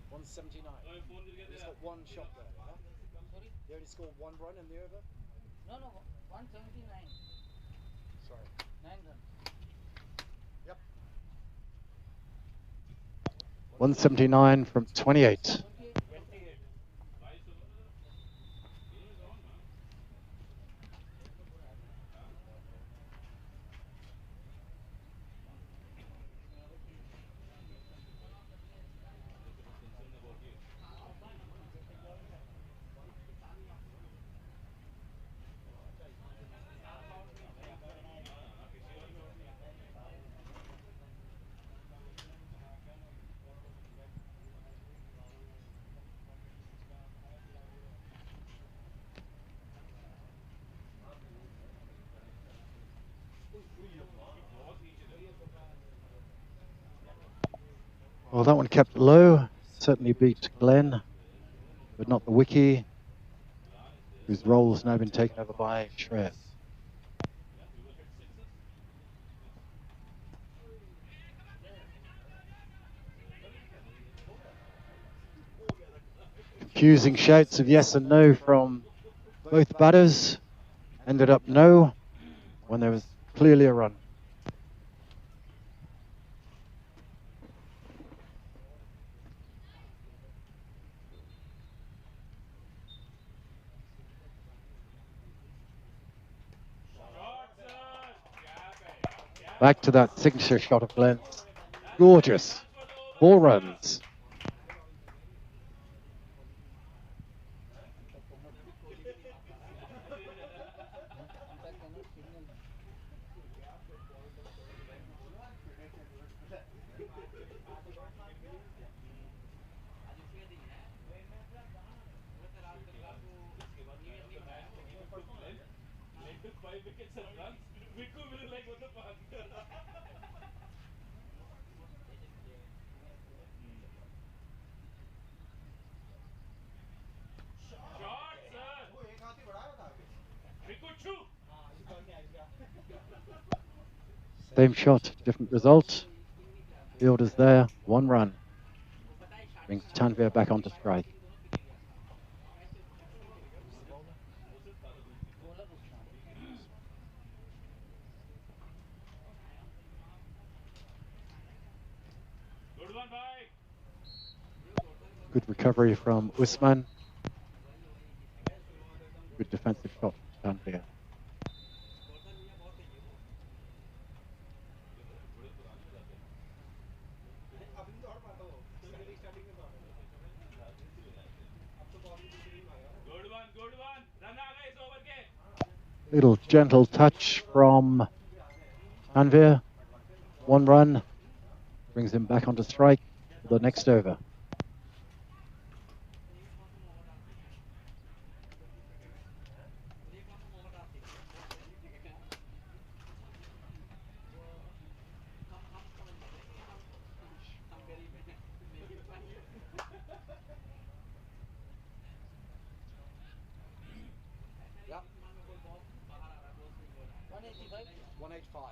179. He's got one shot there, yeah? Sorry? He only scored 1 run in the over? No, 179. Sorry. 9 runs. Yep. 179 from 28. Well, that one kept low. Certainly beat Glenn, but not the Wiki, whose role has now been taken over by Shreyas. Confusing shouts of yes and no from both batters. Ended up no, when there was clearly a run. Back to that signature shot of Glenn's. Gorgeous. 4 runs. Same shot, different result. Fielder's there, 1 run. Brings Tanvir back onto strike. Good recovery from Usman. Good defensive shot from Tanvir. Little gentle touch from Tanvir. 1 run. Brings him back onto strike for the next over. 185.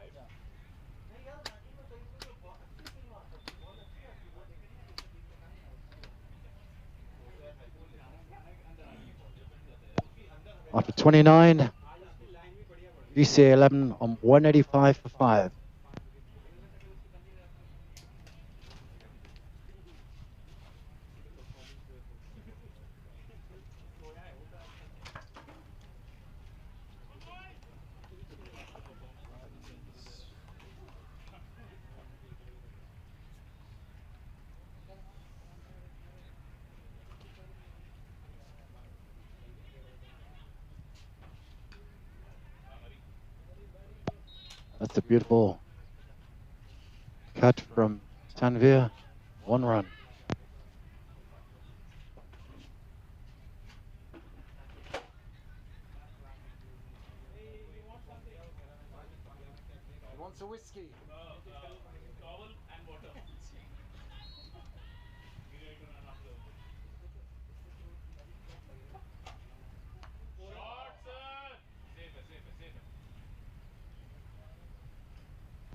After 29, VCA 11 on 185 for 5. That's a beautiful cut from Tanvir. 1 run. He wants a whiskey. Towel and water. Shot, sir. Safe, safe.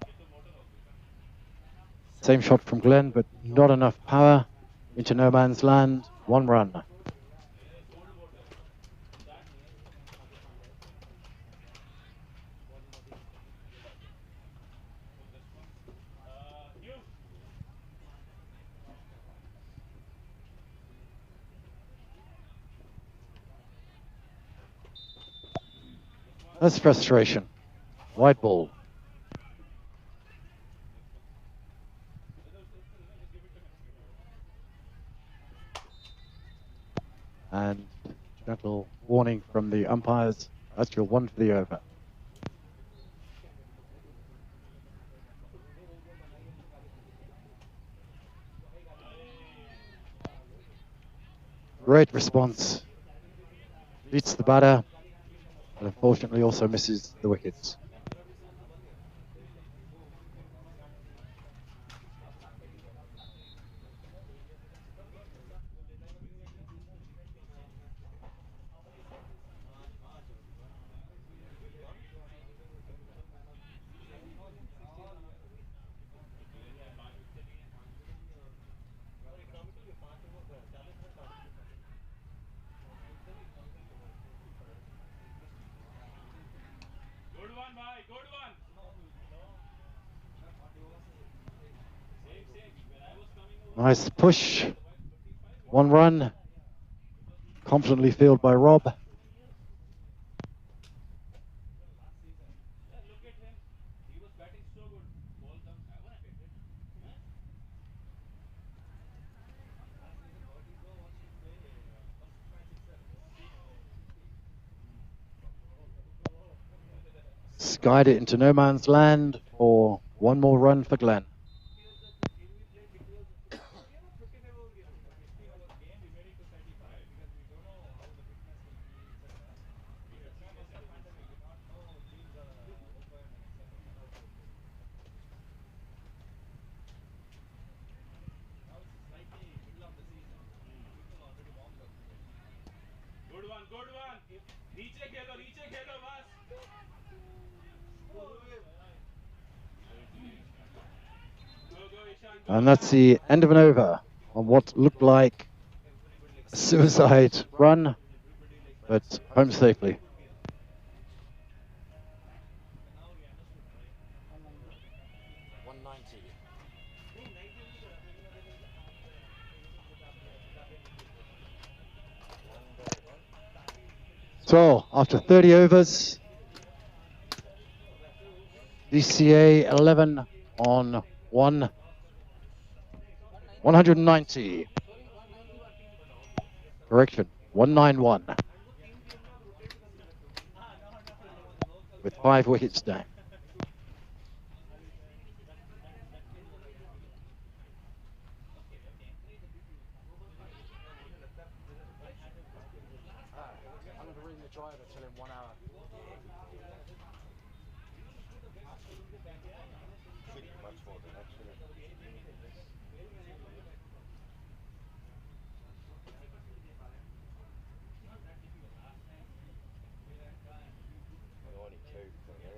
Get the water out. Same shot from Glenn, but not enough power. Into no man's land. 1 run. That's frustration. White ball. And gentle warning from the umpires. That's your 1 for the over. Great response. Beats the batter, but unfortunately also misses the wickets. Good one, bhai. Good one. Same. When I was coming over. Nice push. 1 run. Confidently fielded by Rob. Yeah, look at him. He was batting so good. Ball comes. I wanna hit it. Huh? Skied it into no man's land for 1 more run for Glenn. Good one. नीचे खेलो बस. Go, Ishan. And that's the end of an over on what looked like a suicide run, but home safely. So, after 30 overs, DCA 11 on 190. Correction, 191. With 5 wickets down. I'm going to ring the driver, tell him 1 hour. Much more than actually. Only 2 for me.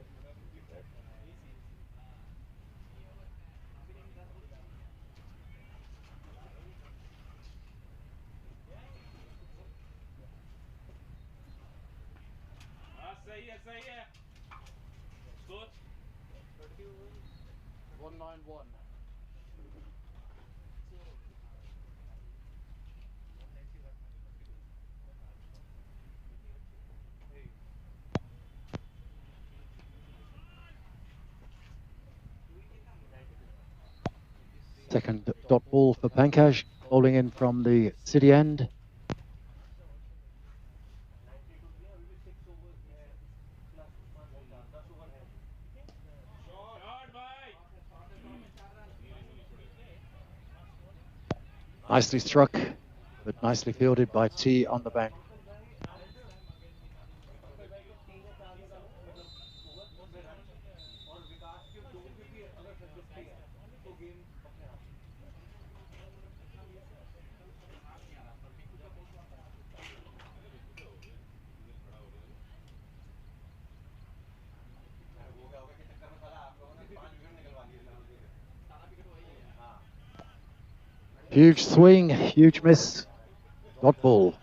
सही है score 191. Second dot ball for Pankaj, bowling in from the city end. Nicely struck, but nicely fielded by T on the bank. Huge swing, huge miss, dot ball.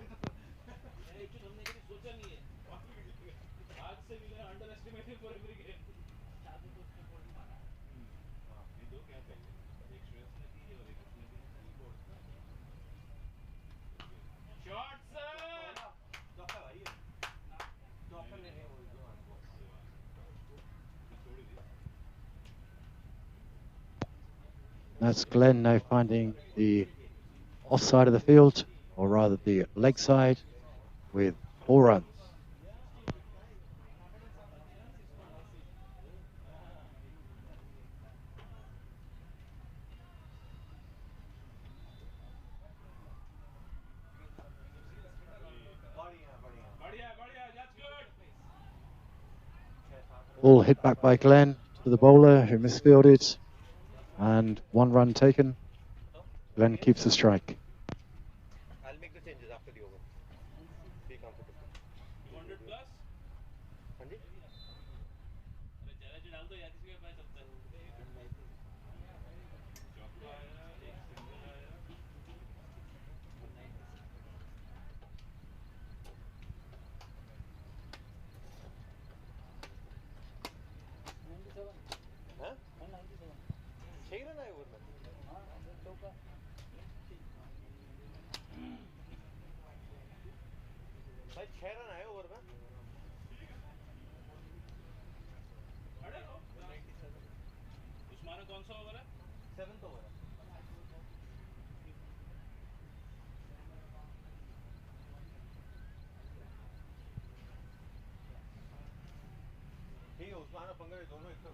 That's Glenn now finding the offside of the field, or rather the leg side, with 4 runs. Ball hit back by Glenn to the bowler who misfielded, and 1 run taken. Glenn keeps the strike. I'll make the changes after the over. Be comfortable. 200 plus हाँ जी अरे जरा जी डाल दो यार किसी के पास चलता है चौका आया एक सिंगल आया हाँ 6 रन आए ओवर में भाई 6 रन आए ओवर में उस्मान कौन सा ओवर है 7th ओवर है ठीक है उस्मान और पंकज दोनों एक साथ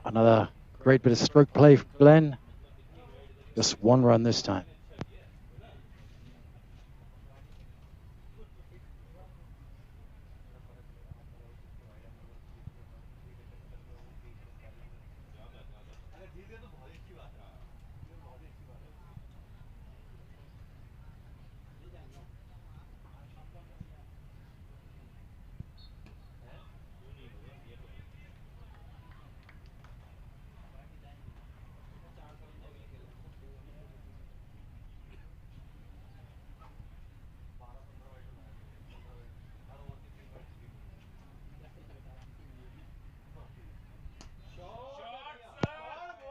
Another great bit of stroke play from Glenn. Just 1 run this time.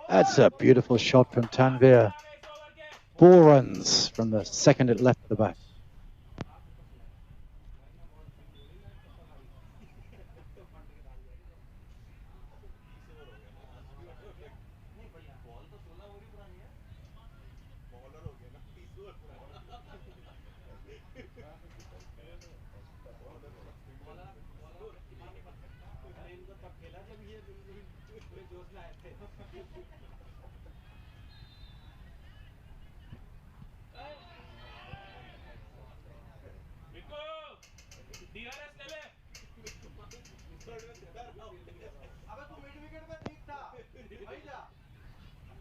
That's a beautiful shot from Tanvir. 4 runs from the second it left the bat.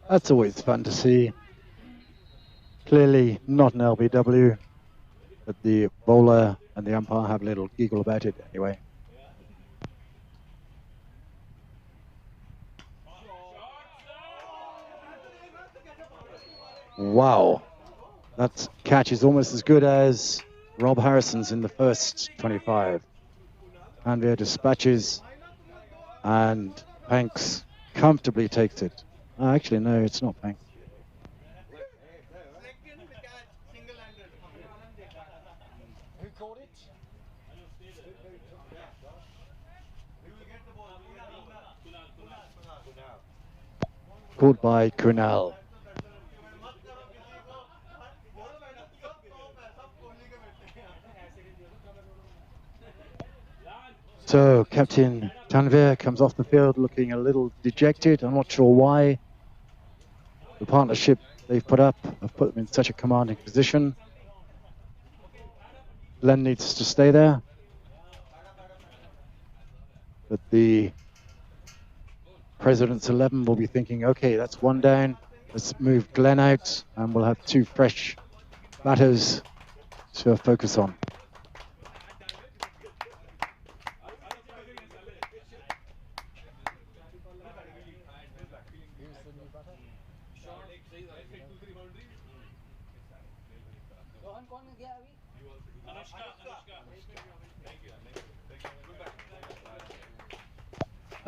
That's always fun to see. Clearly not an LBW, but the bowler and the umpire have a little giggle about it anyway. Wow. That catch is almost as good as Rob Harrison's in the first 25. Tanvir dispatches and Panks comfortably takes it. Actually, no, it's not Panks. Who caught it? Caught by Kunal. So Captain Tanvir comes off the field looking a little dejected. I'm not sure why. The partnership they've put up have put them in such a commanding position. Glenn needs to stay there. But the President's 11 will be thinking, okay, that's one down. Let's move Glenn out and we'll have two fresh batters to focus on.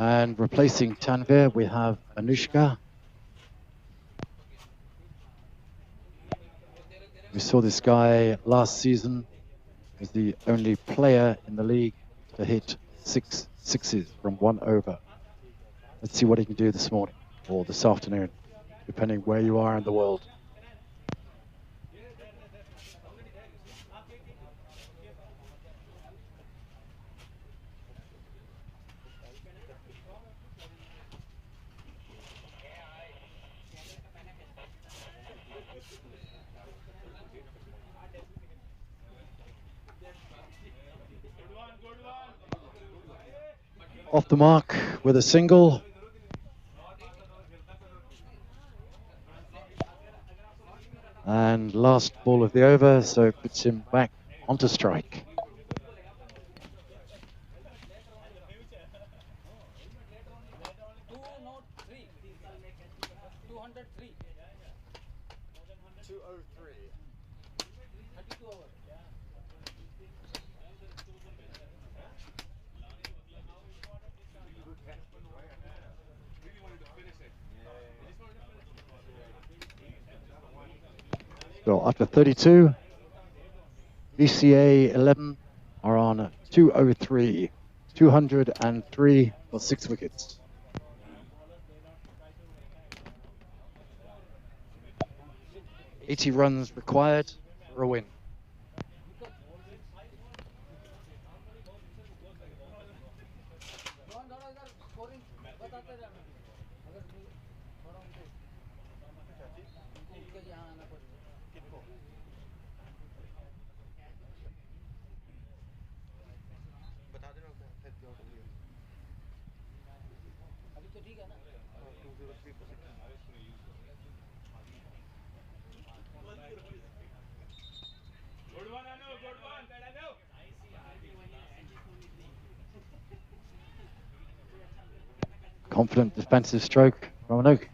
And replacing Tanvir, we have Anushka. We saw this guy last season as the only player in the league to hit 6 sixes from 1 over. Let's see what he can do this morning or this afternoon, depending where you are in the world. Off the mark with a single. And last ball of the over, so it puts him back onto strike. So after 32, VCA 11 are on 203, 203 for 6 wickets. $80 runs required for a win. Confident defensive stroke from Anouk.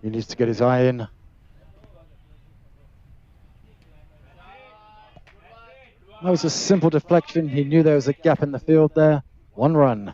He needs to get his eye in. That was a simple deflection. He knew there was a gap in the field there. 1 run.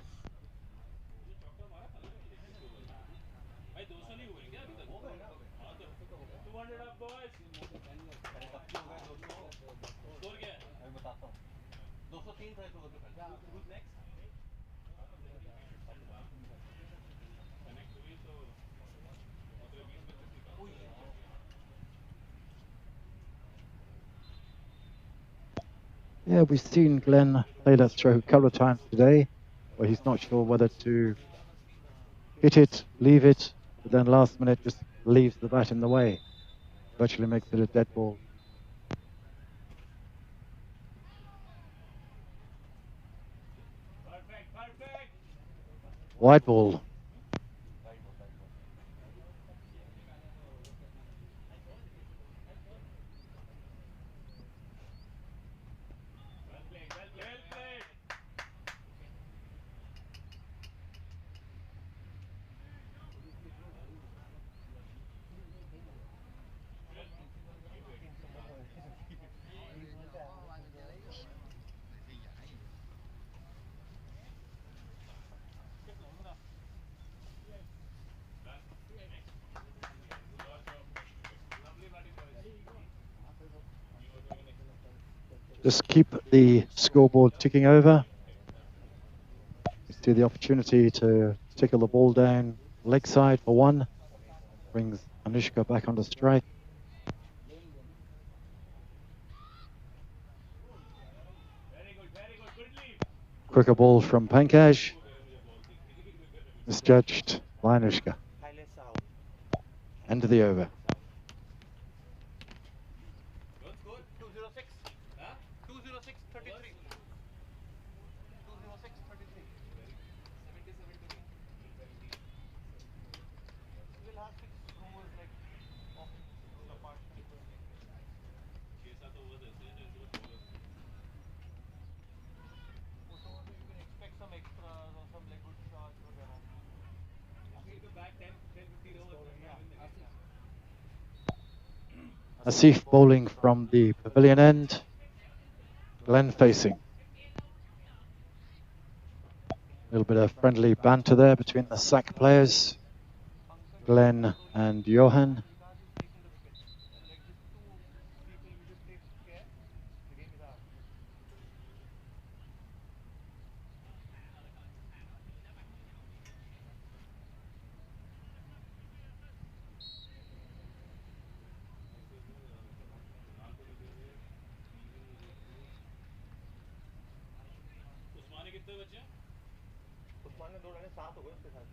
Yeah, we've seen Glenn play that stroke a couple of times today, where he's not sure whether to hit it, leave it, but then last minute just leaves the bat in the way. Virtually makes it a dead ball. Wide ball. just keep the scoreboard ticking over. You see the opportunity to tickle the ball down leg side for one. Brings Anushka back onto strike. Quicker ball from Pankaj. Misjudged by Anushka. End of the over. Good score 206. Huh? 206.33. 206.33. 77 to 8. We'll have 6 scores like off apart. 6-7 overs ऐसे हैं जैसे bowlers. Most of you can expect some extras or some like good shots वगैरह. You need to bat 10-15 overs. Yeah. Asif bowling from the pavilion end. Glenn facing. A little bit of friendly banter there between the SAC players, Glenn and Johan. Usman ने 2 run 7 हो गए उसके साथ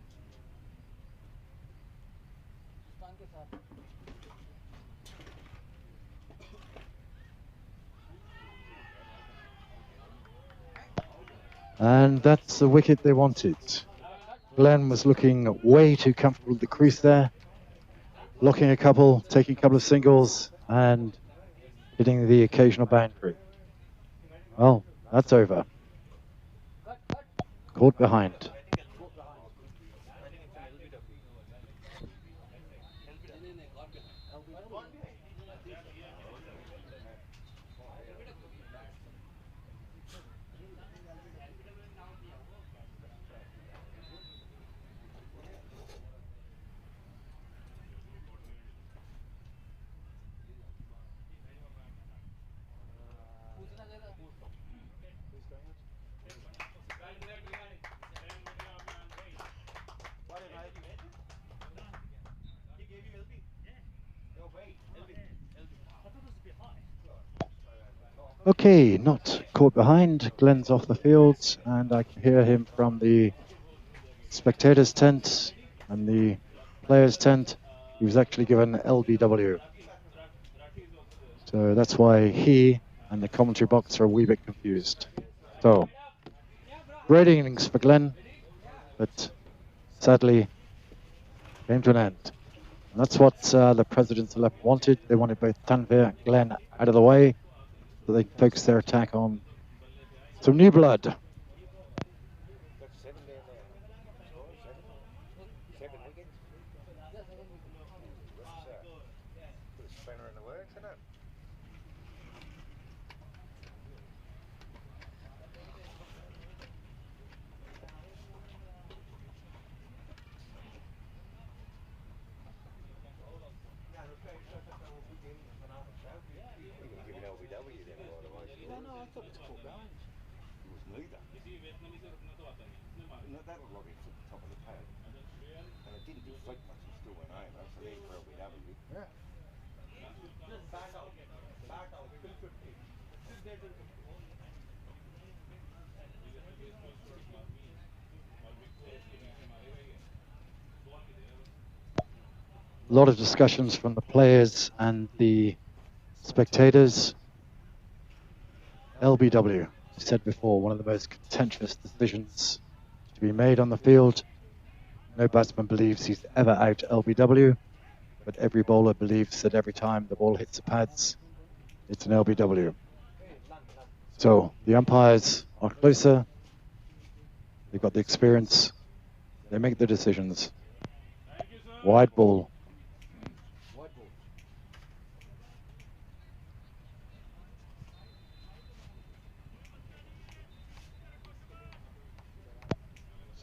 उस्मान के साथ And that's the wicket they wanted. Glenn was looking way too comfortable with the crease there. Blocking a couple, taking a couple of singles, and hitting the occasional boundary. Well, that's over. Caught behind. Okay, not caught behind. Glenn's off the field, and I can hear him from the spectators' tent and the players' tent. He was actually given LBW. So that's why he and the commentary box are a wee bit confused. So, great innings for Glenn, but sadly came to an end. And that's what the Presidents Elect wanted. They wanted both Tanvir and Glenn out of the way, so they can focus their attack on some new blood. A lot of discussions from the players and the spectators. LBW, as I said before, one of the most contentious decisions to be made on the field. No batsman believes he's ever out LBW, but every bowler believes that every time the ball hits the pads, it's an LBW. So the umpires are closer. They've got the experience. They make the decisions. Wide ball.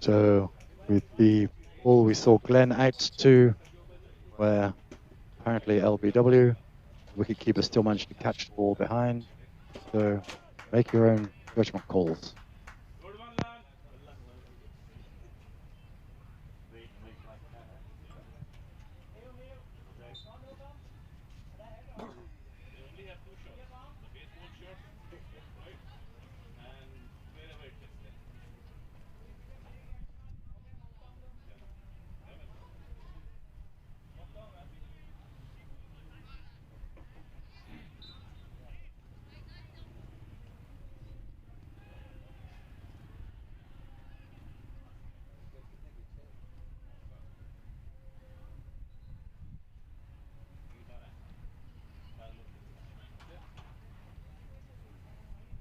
So with the ball we saw Glenn out to, where apparently LBW, wicketkeeper still managed to catch the ball behind. So Make your own judgment calls.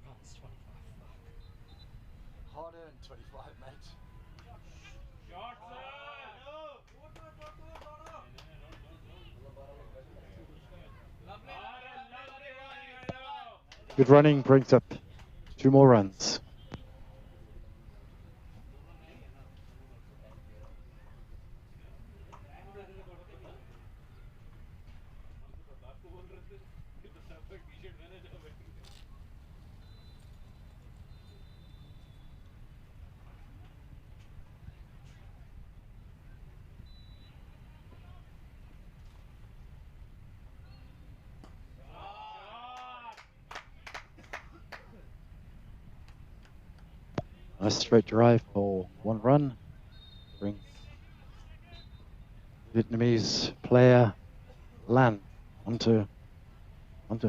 Runs 25. Fuck. Hard earned 25, mate. Good running brings up 2 more runs. Nice straight drive for 1 run. Brings Vietnamese player Lan onto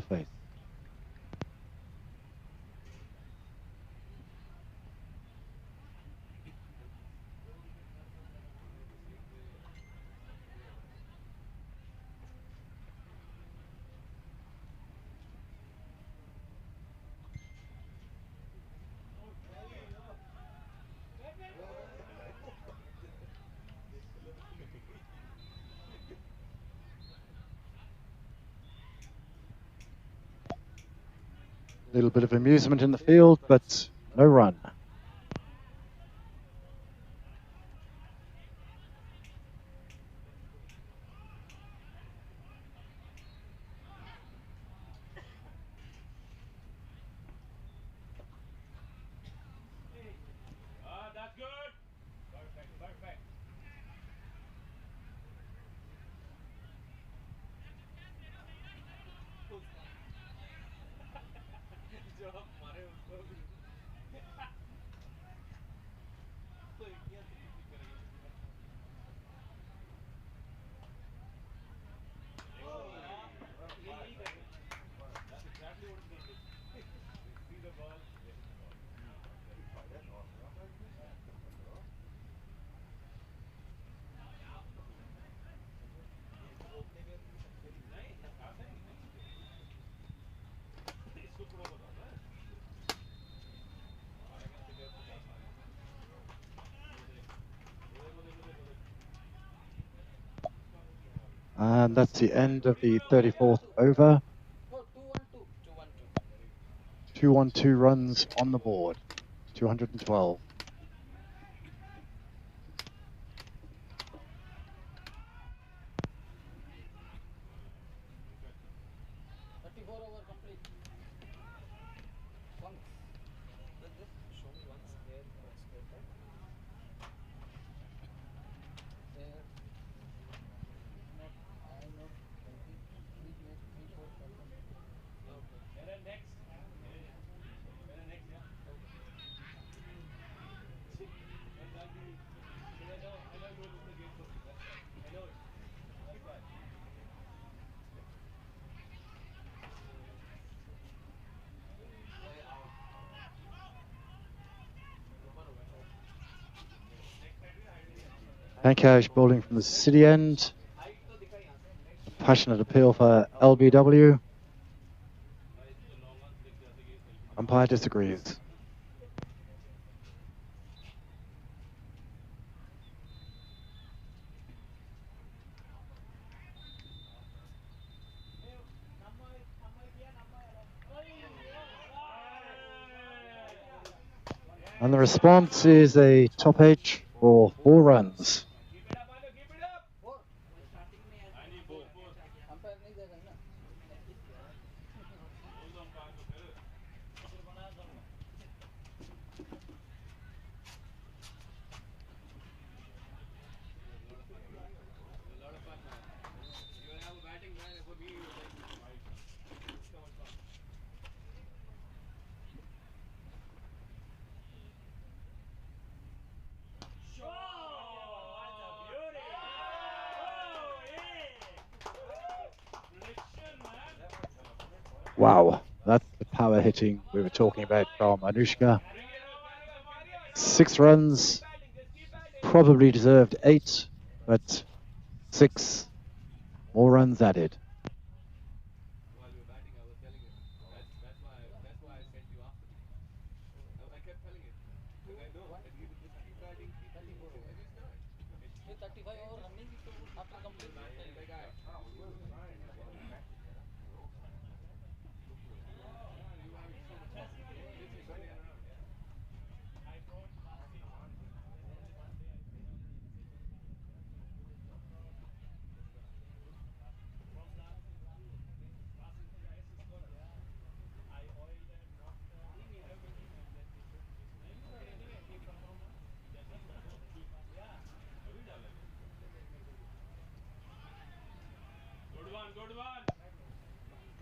face. A little bit of amusement in the field, but no run. That's good. Perfect, perfect. जो हम मारे उसको भी तो क्या करेंगे That's exactly what it's going to do. See the ball, get the ball. नहीं आता ही नहीं इसको थोड़ा बताओ ना हमारे घर से कैसे जाता है And that's the end of the 34th over. 212 runs on the board. 212. Pankaj bowling from the city end. A passionate appeal for LBW. Umpire disagrees. And the response is a top edge for 4 runs. Wow, that's the power hitting we were talking about from Anushka. 6 runs, probably deserved 8, but 6 more runs added. While we were batting, I was telling him. That's why I sent you after me. I kept telling him because I know that he will just keep batting, keep doing the same. And he's not. ये 35 और running तो after complete The guy.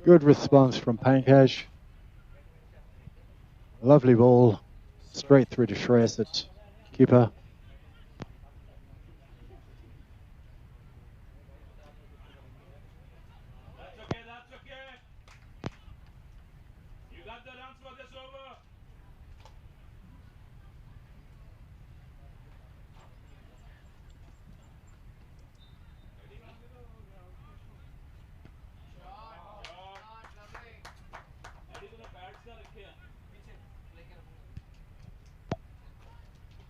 Good response from Pankaj. Lovely ball, straight through to Shreyas at keeper. That's okay. You got the runs for this over.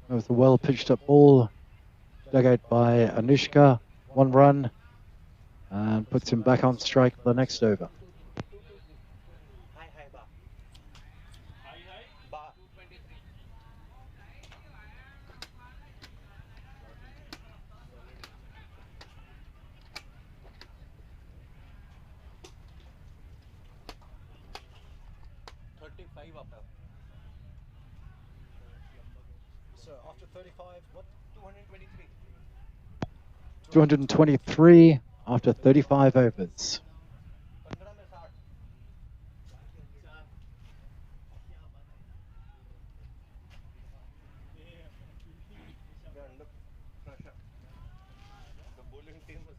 That was a well pitched up ball, dug out by Anushka, 1 run, and puts him back on strike for the next over. Hi, ba. Ba. 35 after. So after 35, what? 223. 223 after 35 overs. 15 में 60. Yeah, look, pressure. The bowling team was.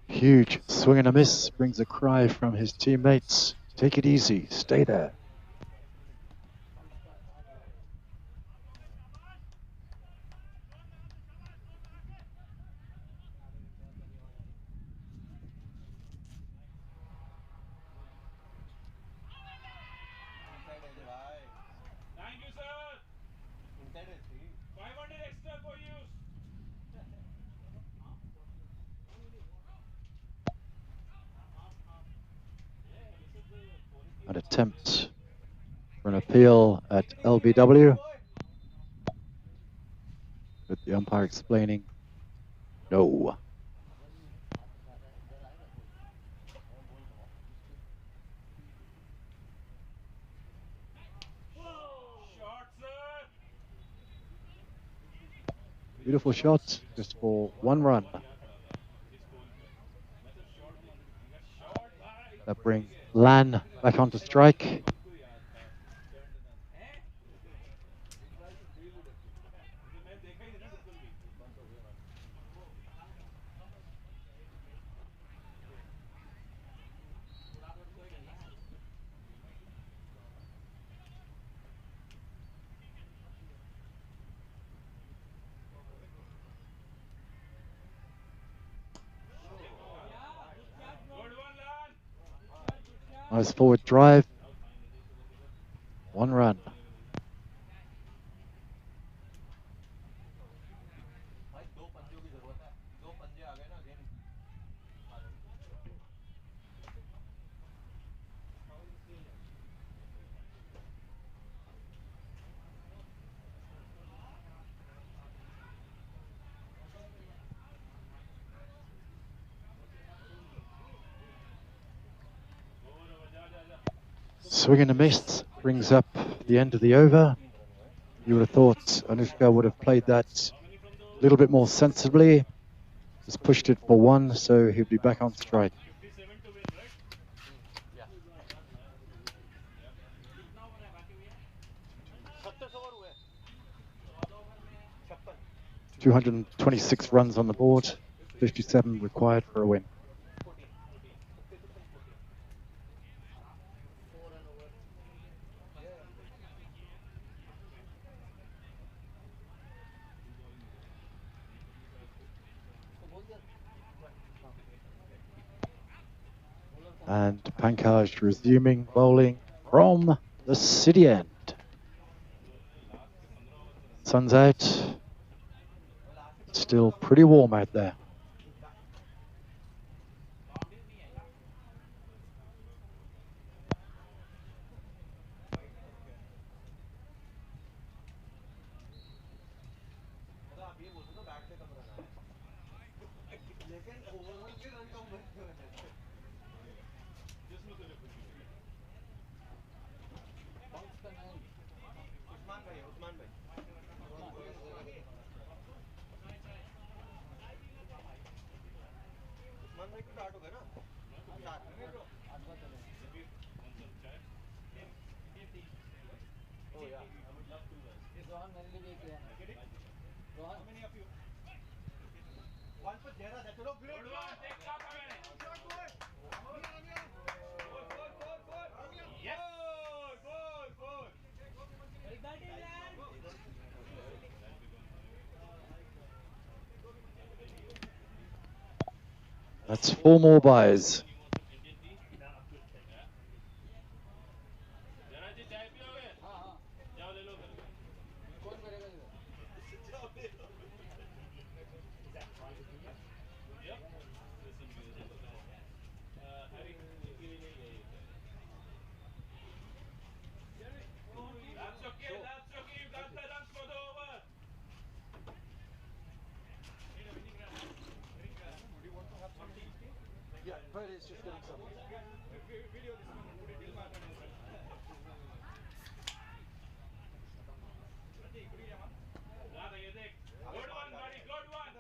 Huge swing and a miss, brings a cry from his teammates. Take it easy, stay there. Thank you, sir. 500 extra for you. An attempt for an appeal at LBW, with the umpire explaining No. Beautiful shot, just for 1 run. That brings Lan back onto strike. Nice forward drive. 1 run. भाई 2 पंजों की जरूरत है 2 पंजे आ गए ना game Swing and a miss brings up the end of the over. You would have thought Anushka would have played that a little bit more sensibly. Just pushed it for 1, so he'll be back on strike. Yeah. 226 runs on the board, 57 required for a win. And Pankaj resuming bowling from the city end. Sun's out. Still pretty warm out there. आप ये बोलते तो bat से कम run आए लेकिन over के run कम बनते हैं उस्मान भाई उस्मान भाई उस्मान भाई को स्टार्ट हो गया ना Oh yeah, I would love to. Rohan मेरे लिए भी एक है Rohan How many of you? One for Jera. चलो great. Good one. Take shot मैंने. Shot good. Yes. Good. एक बैटिंग यार That's 4 more buys. कौन करेगा इधर That's okay. You got the runs for the over. Do you want to have some tea? Yeah, but it's just getting some. Video this one. Put it in my Good one, buddy. Good one.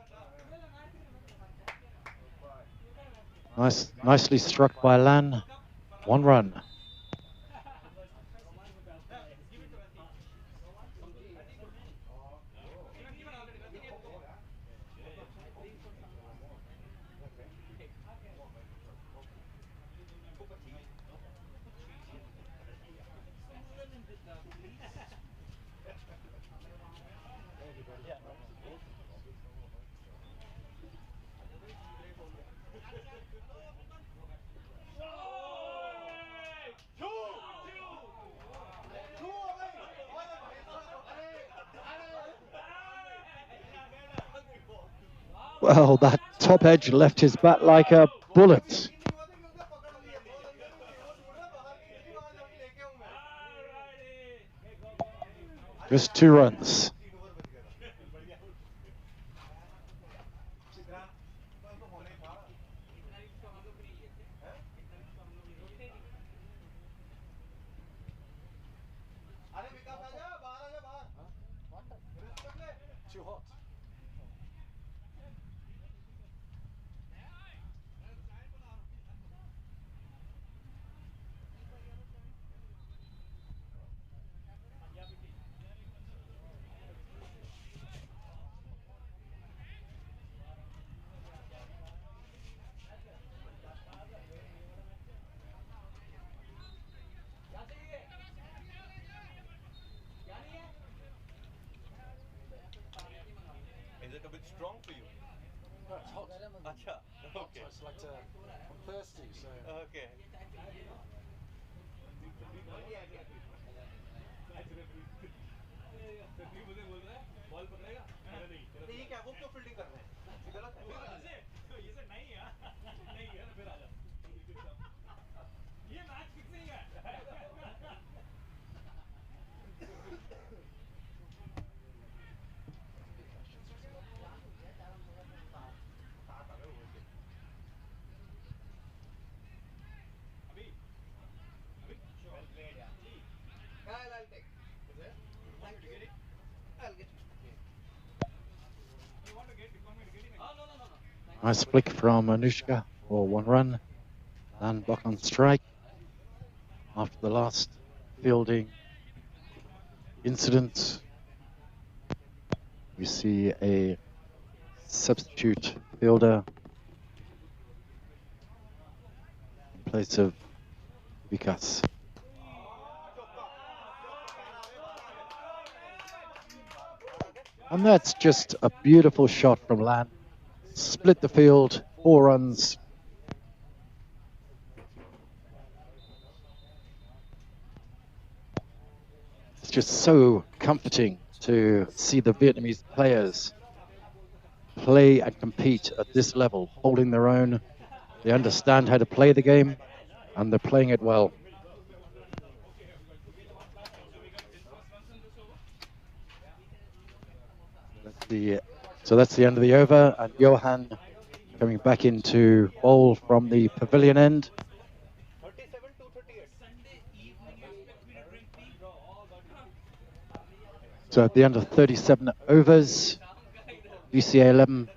Nicely struck by Lan. 1 run. Well, that top edge left his bat like a bullet. Just 2 runs. too hot. Is it a bit strong for you? No, it's hot. Acha. Hot, Okay. so it's like I'm thirsty, so. Okay. ये क्या वो क्यों fielding कर रहे हैं? ये गलत है। ये मैच फिक्सिंग है I'll take. Thank you. I'll get Nice flick from Anushka for 1 run. And block on strike. After the last fielding incident, we see a substitute fielder in place of Vikas. And that's just a beautiful shot from Lan. Split the field, 4 runs. It's just so comforting to see the Vietnamese players play and compete at this level, holding their own. They understand how to play the game, and they're playing it well. So that's the end of the over, and Johan coming back into bowl from the pavilion end. 37-38. So at the end of 37 overs, VCA 11,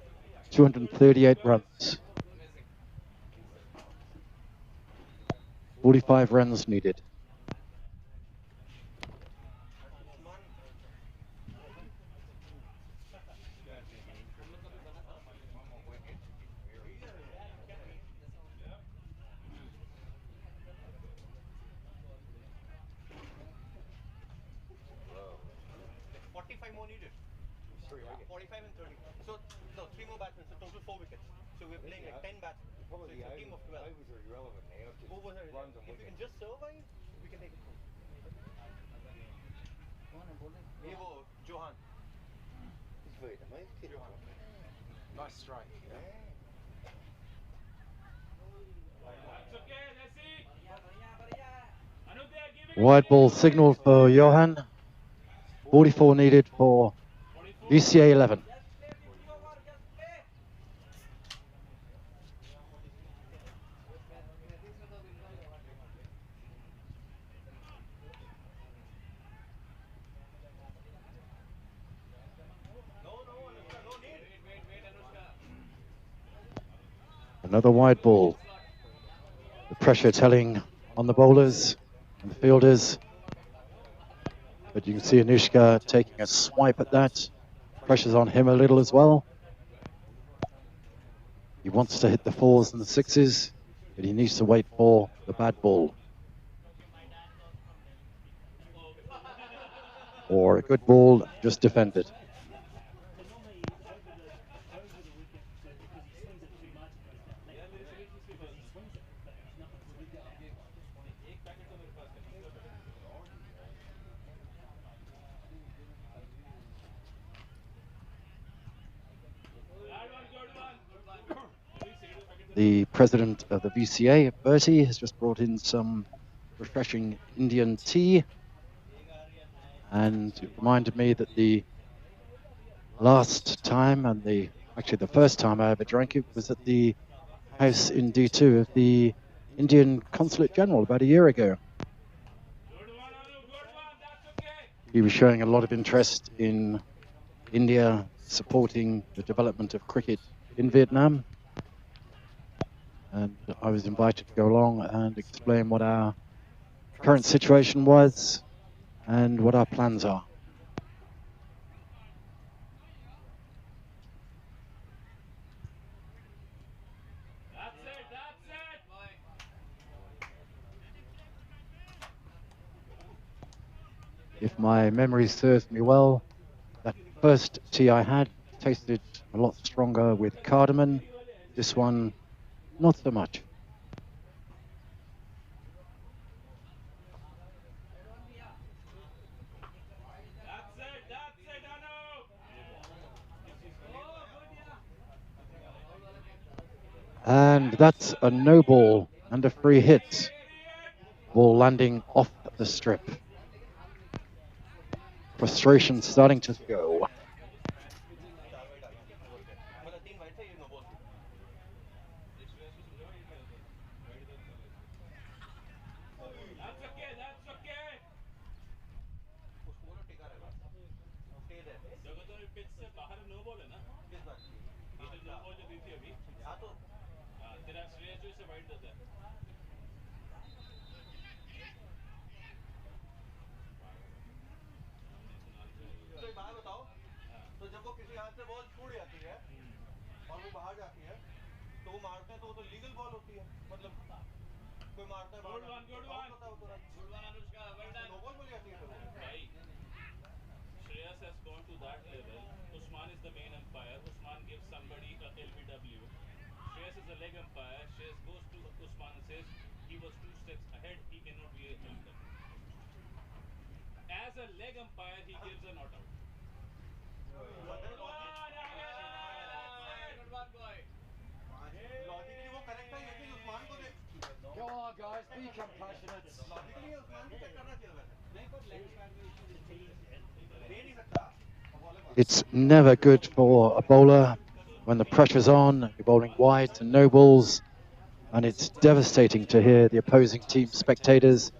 238 runs. 45 runs needed. More needed. 45 and 30. So, no, 3 more batsmen, so total 4 wickets. So we're playing like 10 batsmen. So it's a team of 12. Overs are irrelevant now. Overs are irrelevant. If we can just survive, we can take it home. ये वो Johan. Johan. Nice strike. Wide ball signal for Johan. 44 needed for VCA 11. Another wide ball. The pressure telling on the bowlers and the fielders. But you can see Anushka taking a swipe at that. Pressure's on him a little as well. He wants to hit the 4s and the 6s, but he needs to wait for the bad ball. Or a good ball just defended. The president of the VCA, Bertie, has just brought in some refreshing Indian tea, and it reminded me that the last time, and actually the first time I ever drank it, was at the house in D2 of the Indian Consulate General about a year ago. He was showing a lot of interest in India supporting the development of cricket in Vietnam. And I was invited to go along and explain what our current situation was and what our plans are. If my memory serves me well, that first tea I had tasted a lot stronger with cardamom. This one, not so much. And that's a no ball and a free hit. Ball landing off the strip. Frustration starting to show. तो जब वो किसी हाथ से ball छूट जाती है और वो बाहर जाती है तो वो मारते हैं तो वो तो लीगल बॉल होती है मतलब कोई मारता है बाहर होता है वो तो नो बॉल बोली जाती है फिर Shreyas has gone to that level. Usman is the main umpire. Usman gives somebody a LBW. Shreyas is a leg umpire. Shreyas goes to Usman and says he was 2 steps ahead. He cannot be a LBW. As a leg umpire, he gives a not out. Logically वो correct है लेकिन उस्मान को देख Go on, guys, be compassionate. Logically Usman को check करना चाहिए वैसे नहीं पर लेग दे नहीं सकता It's never good for a bowler when the pressure's on, you're bowling wide to no balls, and it's devastating to hear the opposing team spectators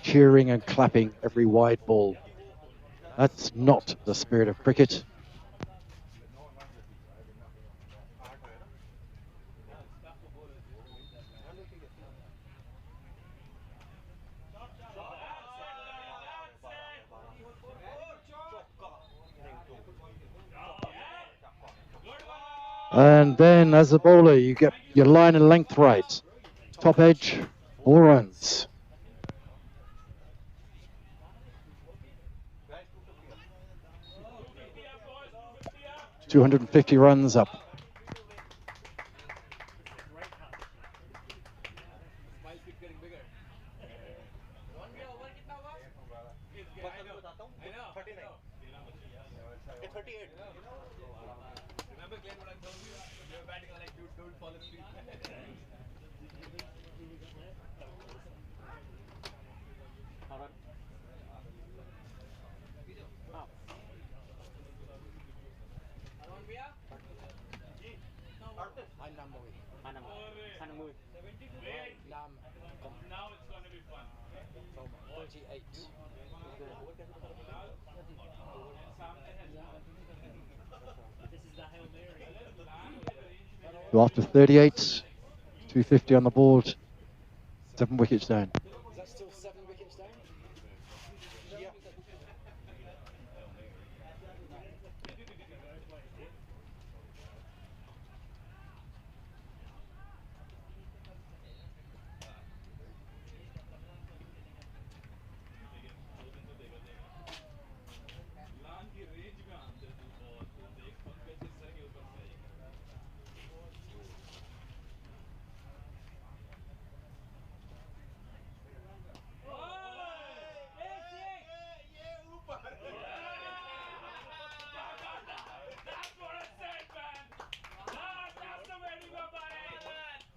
cheering and clapping every wide ball. That's not the spirit of cricket. And then as a bowler, you get your line and length right. Top edge, 4 runs. 250 runs up. Now it's going to be fun. 38. So after 38, 250 on the board, 7 wickets down. Is that still 7 wickets down? Yeah.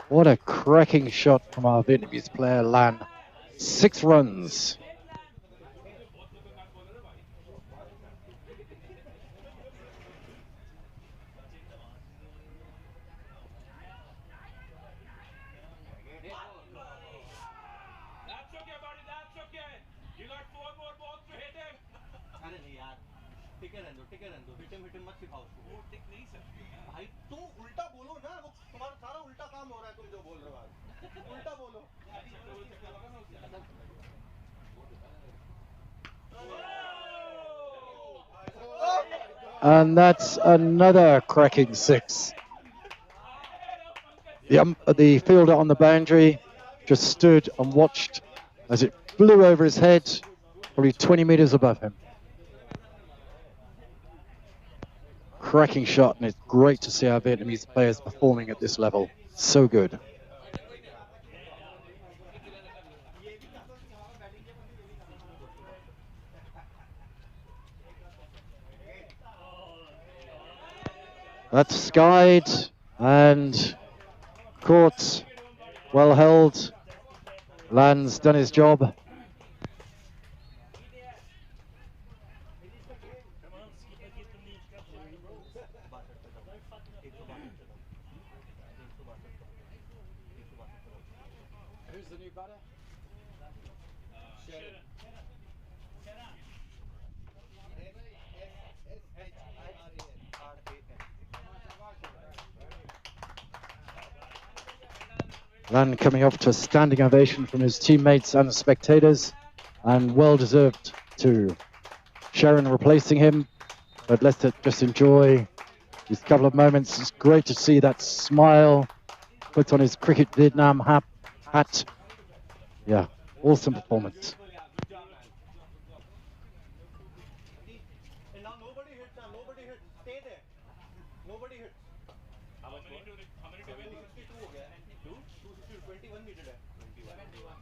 What a cracking shot from our Vietnamese player, Lan. 6 runs. That's okay, buddy. That's okay. You got 4 more balls to hit him. अरे नहीं यार ठीक है run टिके रहने दो, hit him मत सिखाओ उसको। वो टिक नहीं सकते ना भाई तुम उल्टा बोलो ना, वो तुम्हारा सारा उल्टा काम हो रहा है, तुम जो बोल रहे हो आज उल्टा बोलो। And that's another cracking six. The fielder on the boundary just stood and watched as it flew over his head, probably 20 meters above him. Cracking shot, and it's great to see our Vietnamese players performing at this level. So good. That's skied and caught, well held. Land's done his job. Who's the new batter? Sharon. Land coming up to a standing ovation from his teammates and the spectators, and well deserved too. Sharon replacing him, but let's just enjoy these couple of moments. It's great to see that smile put on his Cricket Vietnam hat. Yeah, awesome performance. And now nobody hits, nobody hits. Stay there. Nobody hits. How many to win? 262 हो गया है. 262, 21 needed है. 21.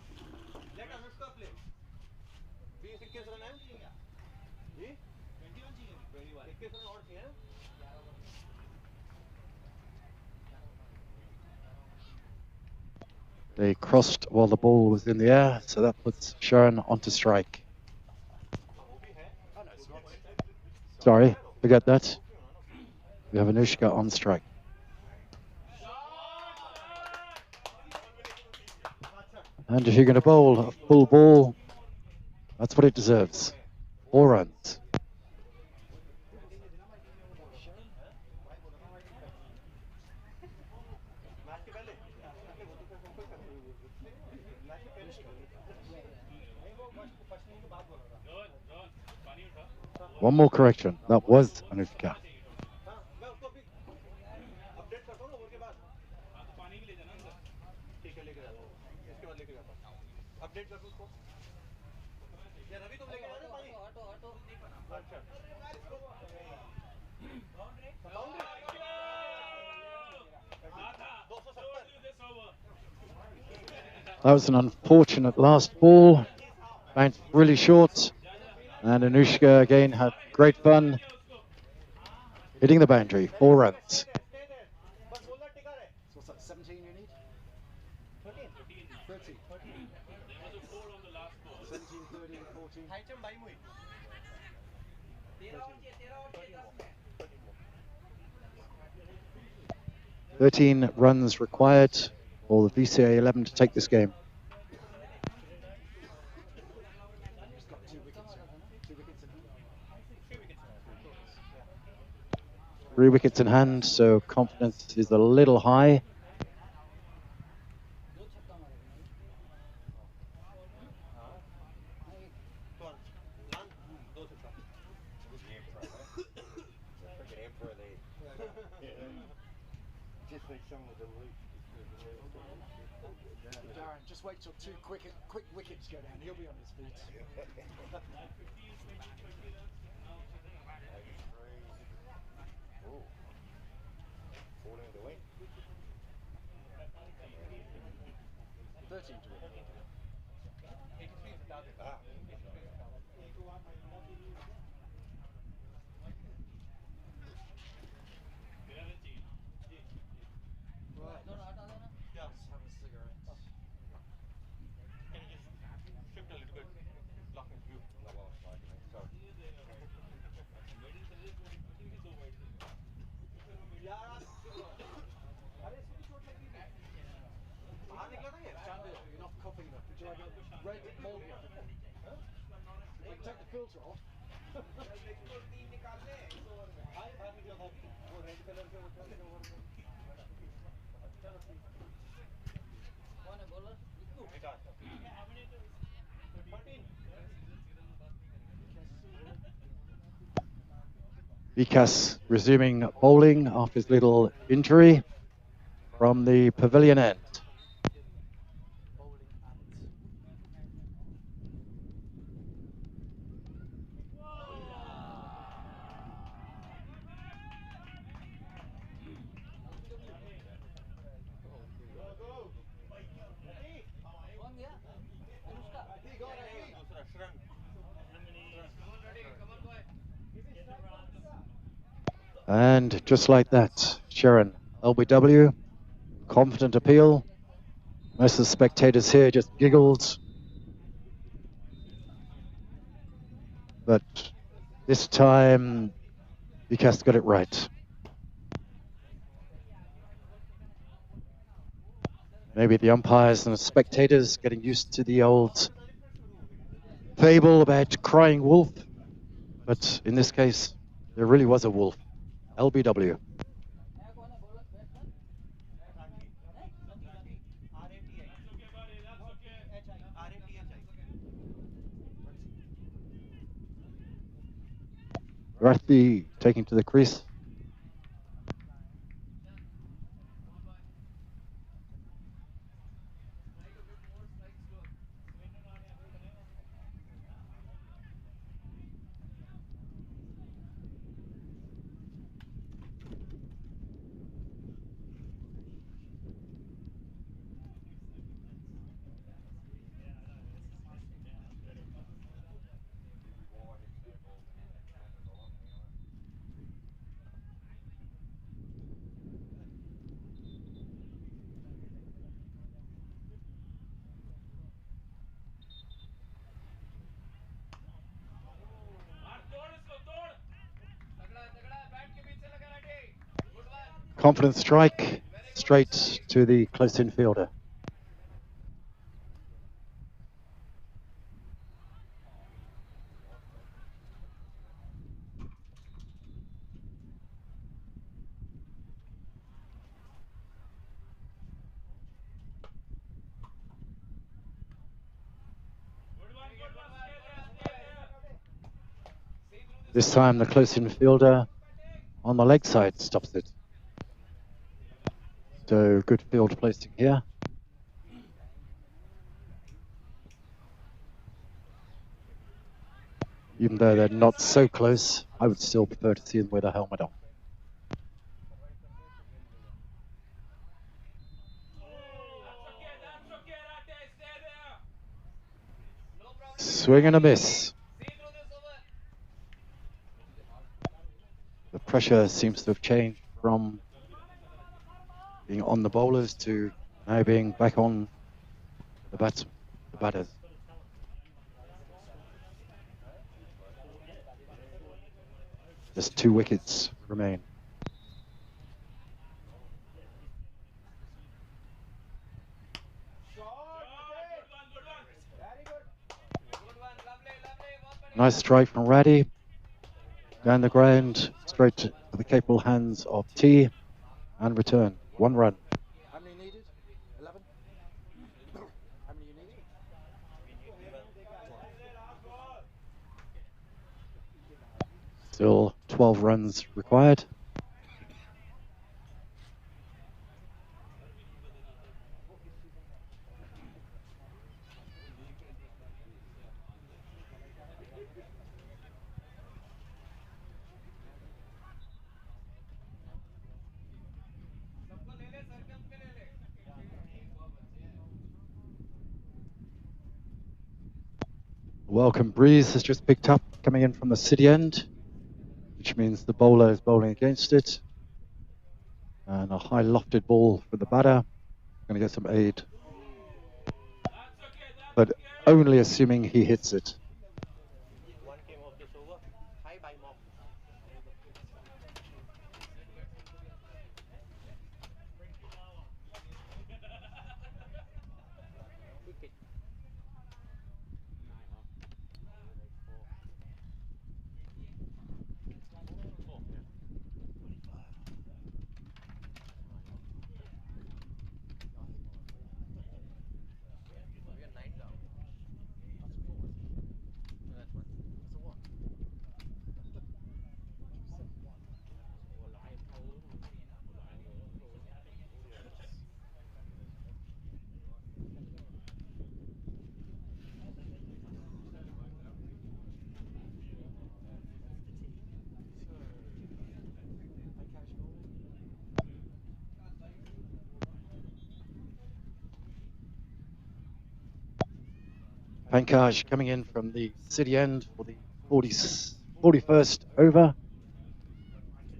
Let Anushka play. 21 run है. जी? 21 चाहिए. 21 run और चाहिए. They crossed while the ball was in the air, so that puts Sharon onto strike. Sorry, forget that. We have Anushka on strike. And if you're going to bowl a full ball, that's what it deserves. 4 runs. One more correction. That was Anushka. That was an unfortunate last ball. Bounced really short. And Anushka again had great fun hitting the boundary. 4 runs. What's that, 17 you need? 13. 13. 13. There was a 4 on the last ball. 17, 13, 14. 13 runs required for the VCA 11 to take this game. He's got 2 wickets. 2 wickets in hand. 3 wickets in hand, so confidence is a little high. Darren, just wait till 2 quick wickets go down. He'll be on his feet. Red mold. Huh? Take the filter off. कौन है bowler? Vikas resuming bowling after his little injury from the pavilion end. कौन गया? Anushka. And just like that, Sharon, LBW, confident appeal. Most of the spectators here just giggled. But this time, Vikas got it right. Maybe the umpires and the spectators getting used to the old fable about crying wolf. But in this case, there really was a wolf. LBW. Rathi taking to the crease. Confident strike, straight to the close in fielder. This time the close in fielder on the leg side stops it. So good field placing here. Even though they're not so close, I would still prefer to see them with a helmet on. Swing and a miss. The pressure seems to have changed from being on the bowlers to now being back on the batters. Just 2 wickets remain. Nice strike from Radhi. Down the ground, straight to the capable hands of T, and return. 1 run. How many needed? 11? How many you need? Still 12 runs required. Welcome breeze has just picked up, coming in from the city end, which means the bowler is bowling against it. And a high lofted ball for the batter. Going to get some aid. But only assuming he hits it. Pankaj coming in from the city end for the 41st over.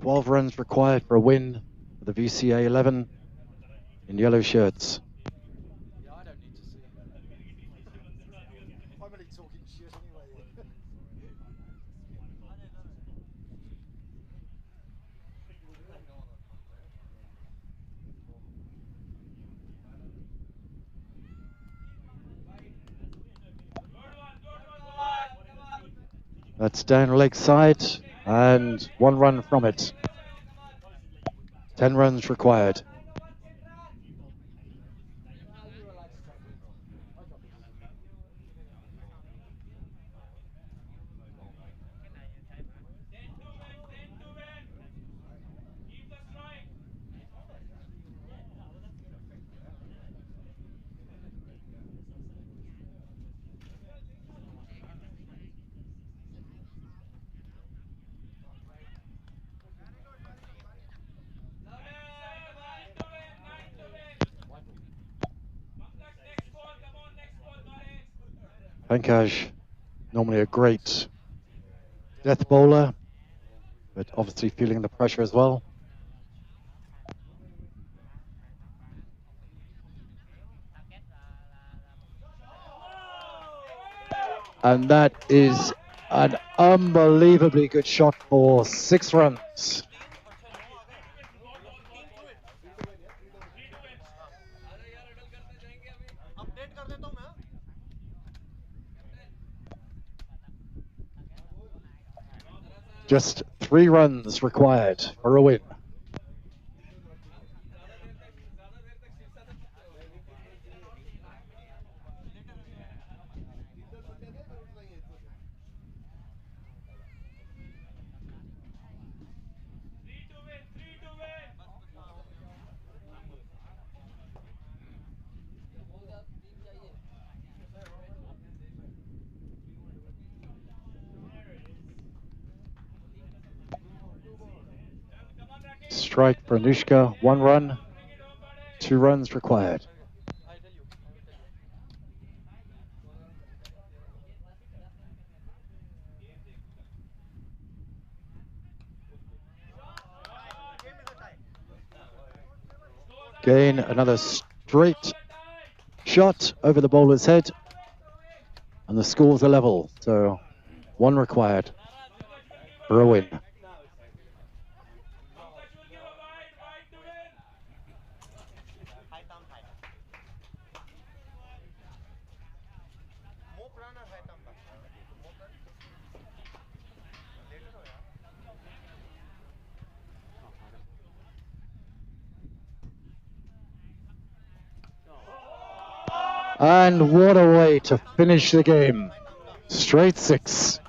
12 runs required for a win for the VCA 11 in yellow shirts. Yeah, I don't need to see. I'm only talking shit anyway. That's down leg side and 1 run from it. 10 runs required. Pankaj, normally a great death bowler, but obviously feeling the pressure as well. And that is an unbelievably good shot for 6 runs. Just 3 runs required for a win. Strike for Anushka, 1 run, 2 runs required. Again, another straight shot over the bowler's head, and the scores are level, so 1 required for a win. And what a way to finish the game. Straight 6.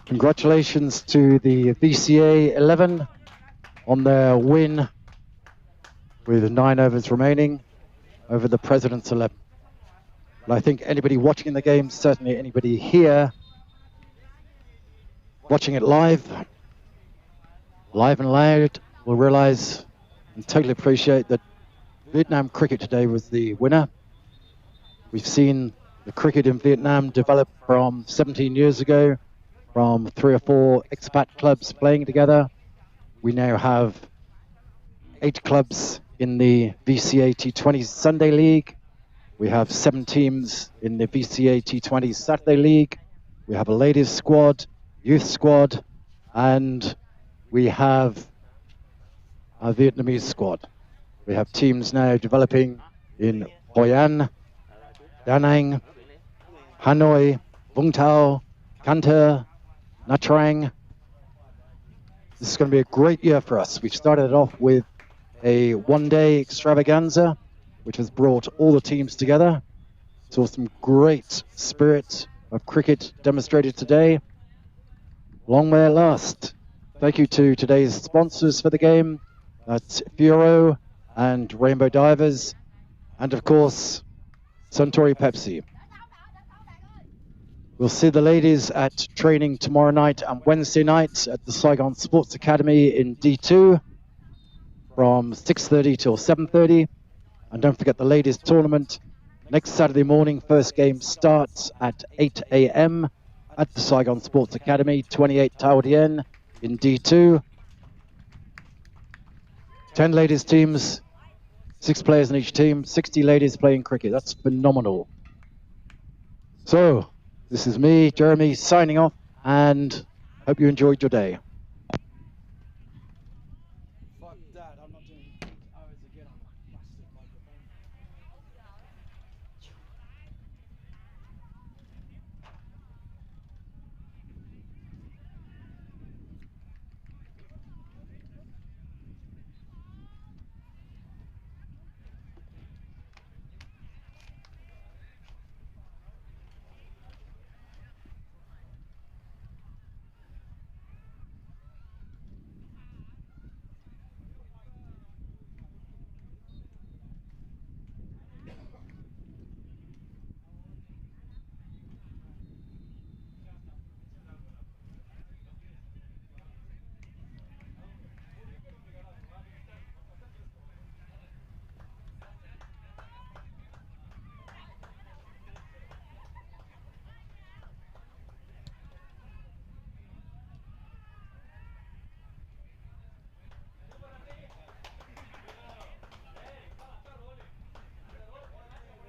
Congratulations to the VCA 11 on their win with 9 overs remaining over the President's 11. And I think anybody watching the game, certainly anybody here watching it live and loud, will realize and totally appreciate that Vietnam cricket today was the winner. We've seen the cricket in Vietnam develop from 17 years ago, from 3 or 4 expat clubs playing together. We now have 8 clubs in the VCA T20 Sunday League. We have 7 teams in the VCA T20 Saturday League. We have a ladies squad, youth squad, and we have a Vietnamese squad. We have teams now developing in Hoi An, Da Nang, Hanoi, Vung Tau, Can Tho, Nha Trang. This is going to be a great year for us. We've started it off with a one-day extravaganza, which has brought all the teams together. Saw some great spirit of cricket demonstrated today. Long may it last. Thank you to today's sponsors for the game. That's Furo and Rainbow Divers, and of course, Suntory Pepsi. We'll see the ladies at training tomorrow night and Wednesday night at the Saigon Sports Academy in D2 from 6:30 till 7:30. And don't forget the ladies tournament Next Saturday morning, first game starts at 8 a.m. at the Saigon Sports Academy, 28 ĐaltiNG in D2. 10 ladies teams, 6 players in each team, 60 ladies playing cricket. That's phenomenal. So, this is me, Jeremy, signing off, and hope you enjoyed your day. Fuck that, I'm not doing 8 hours again on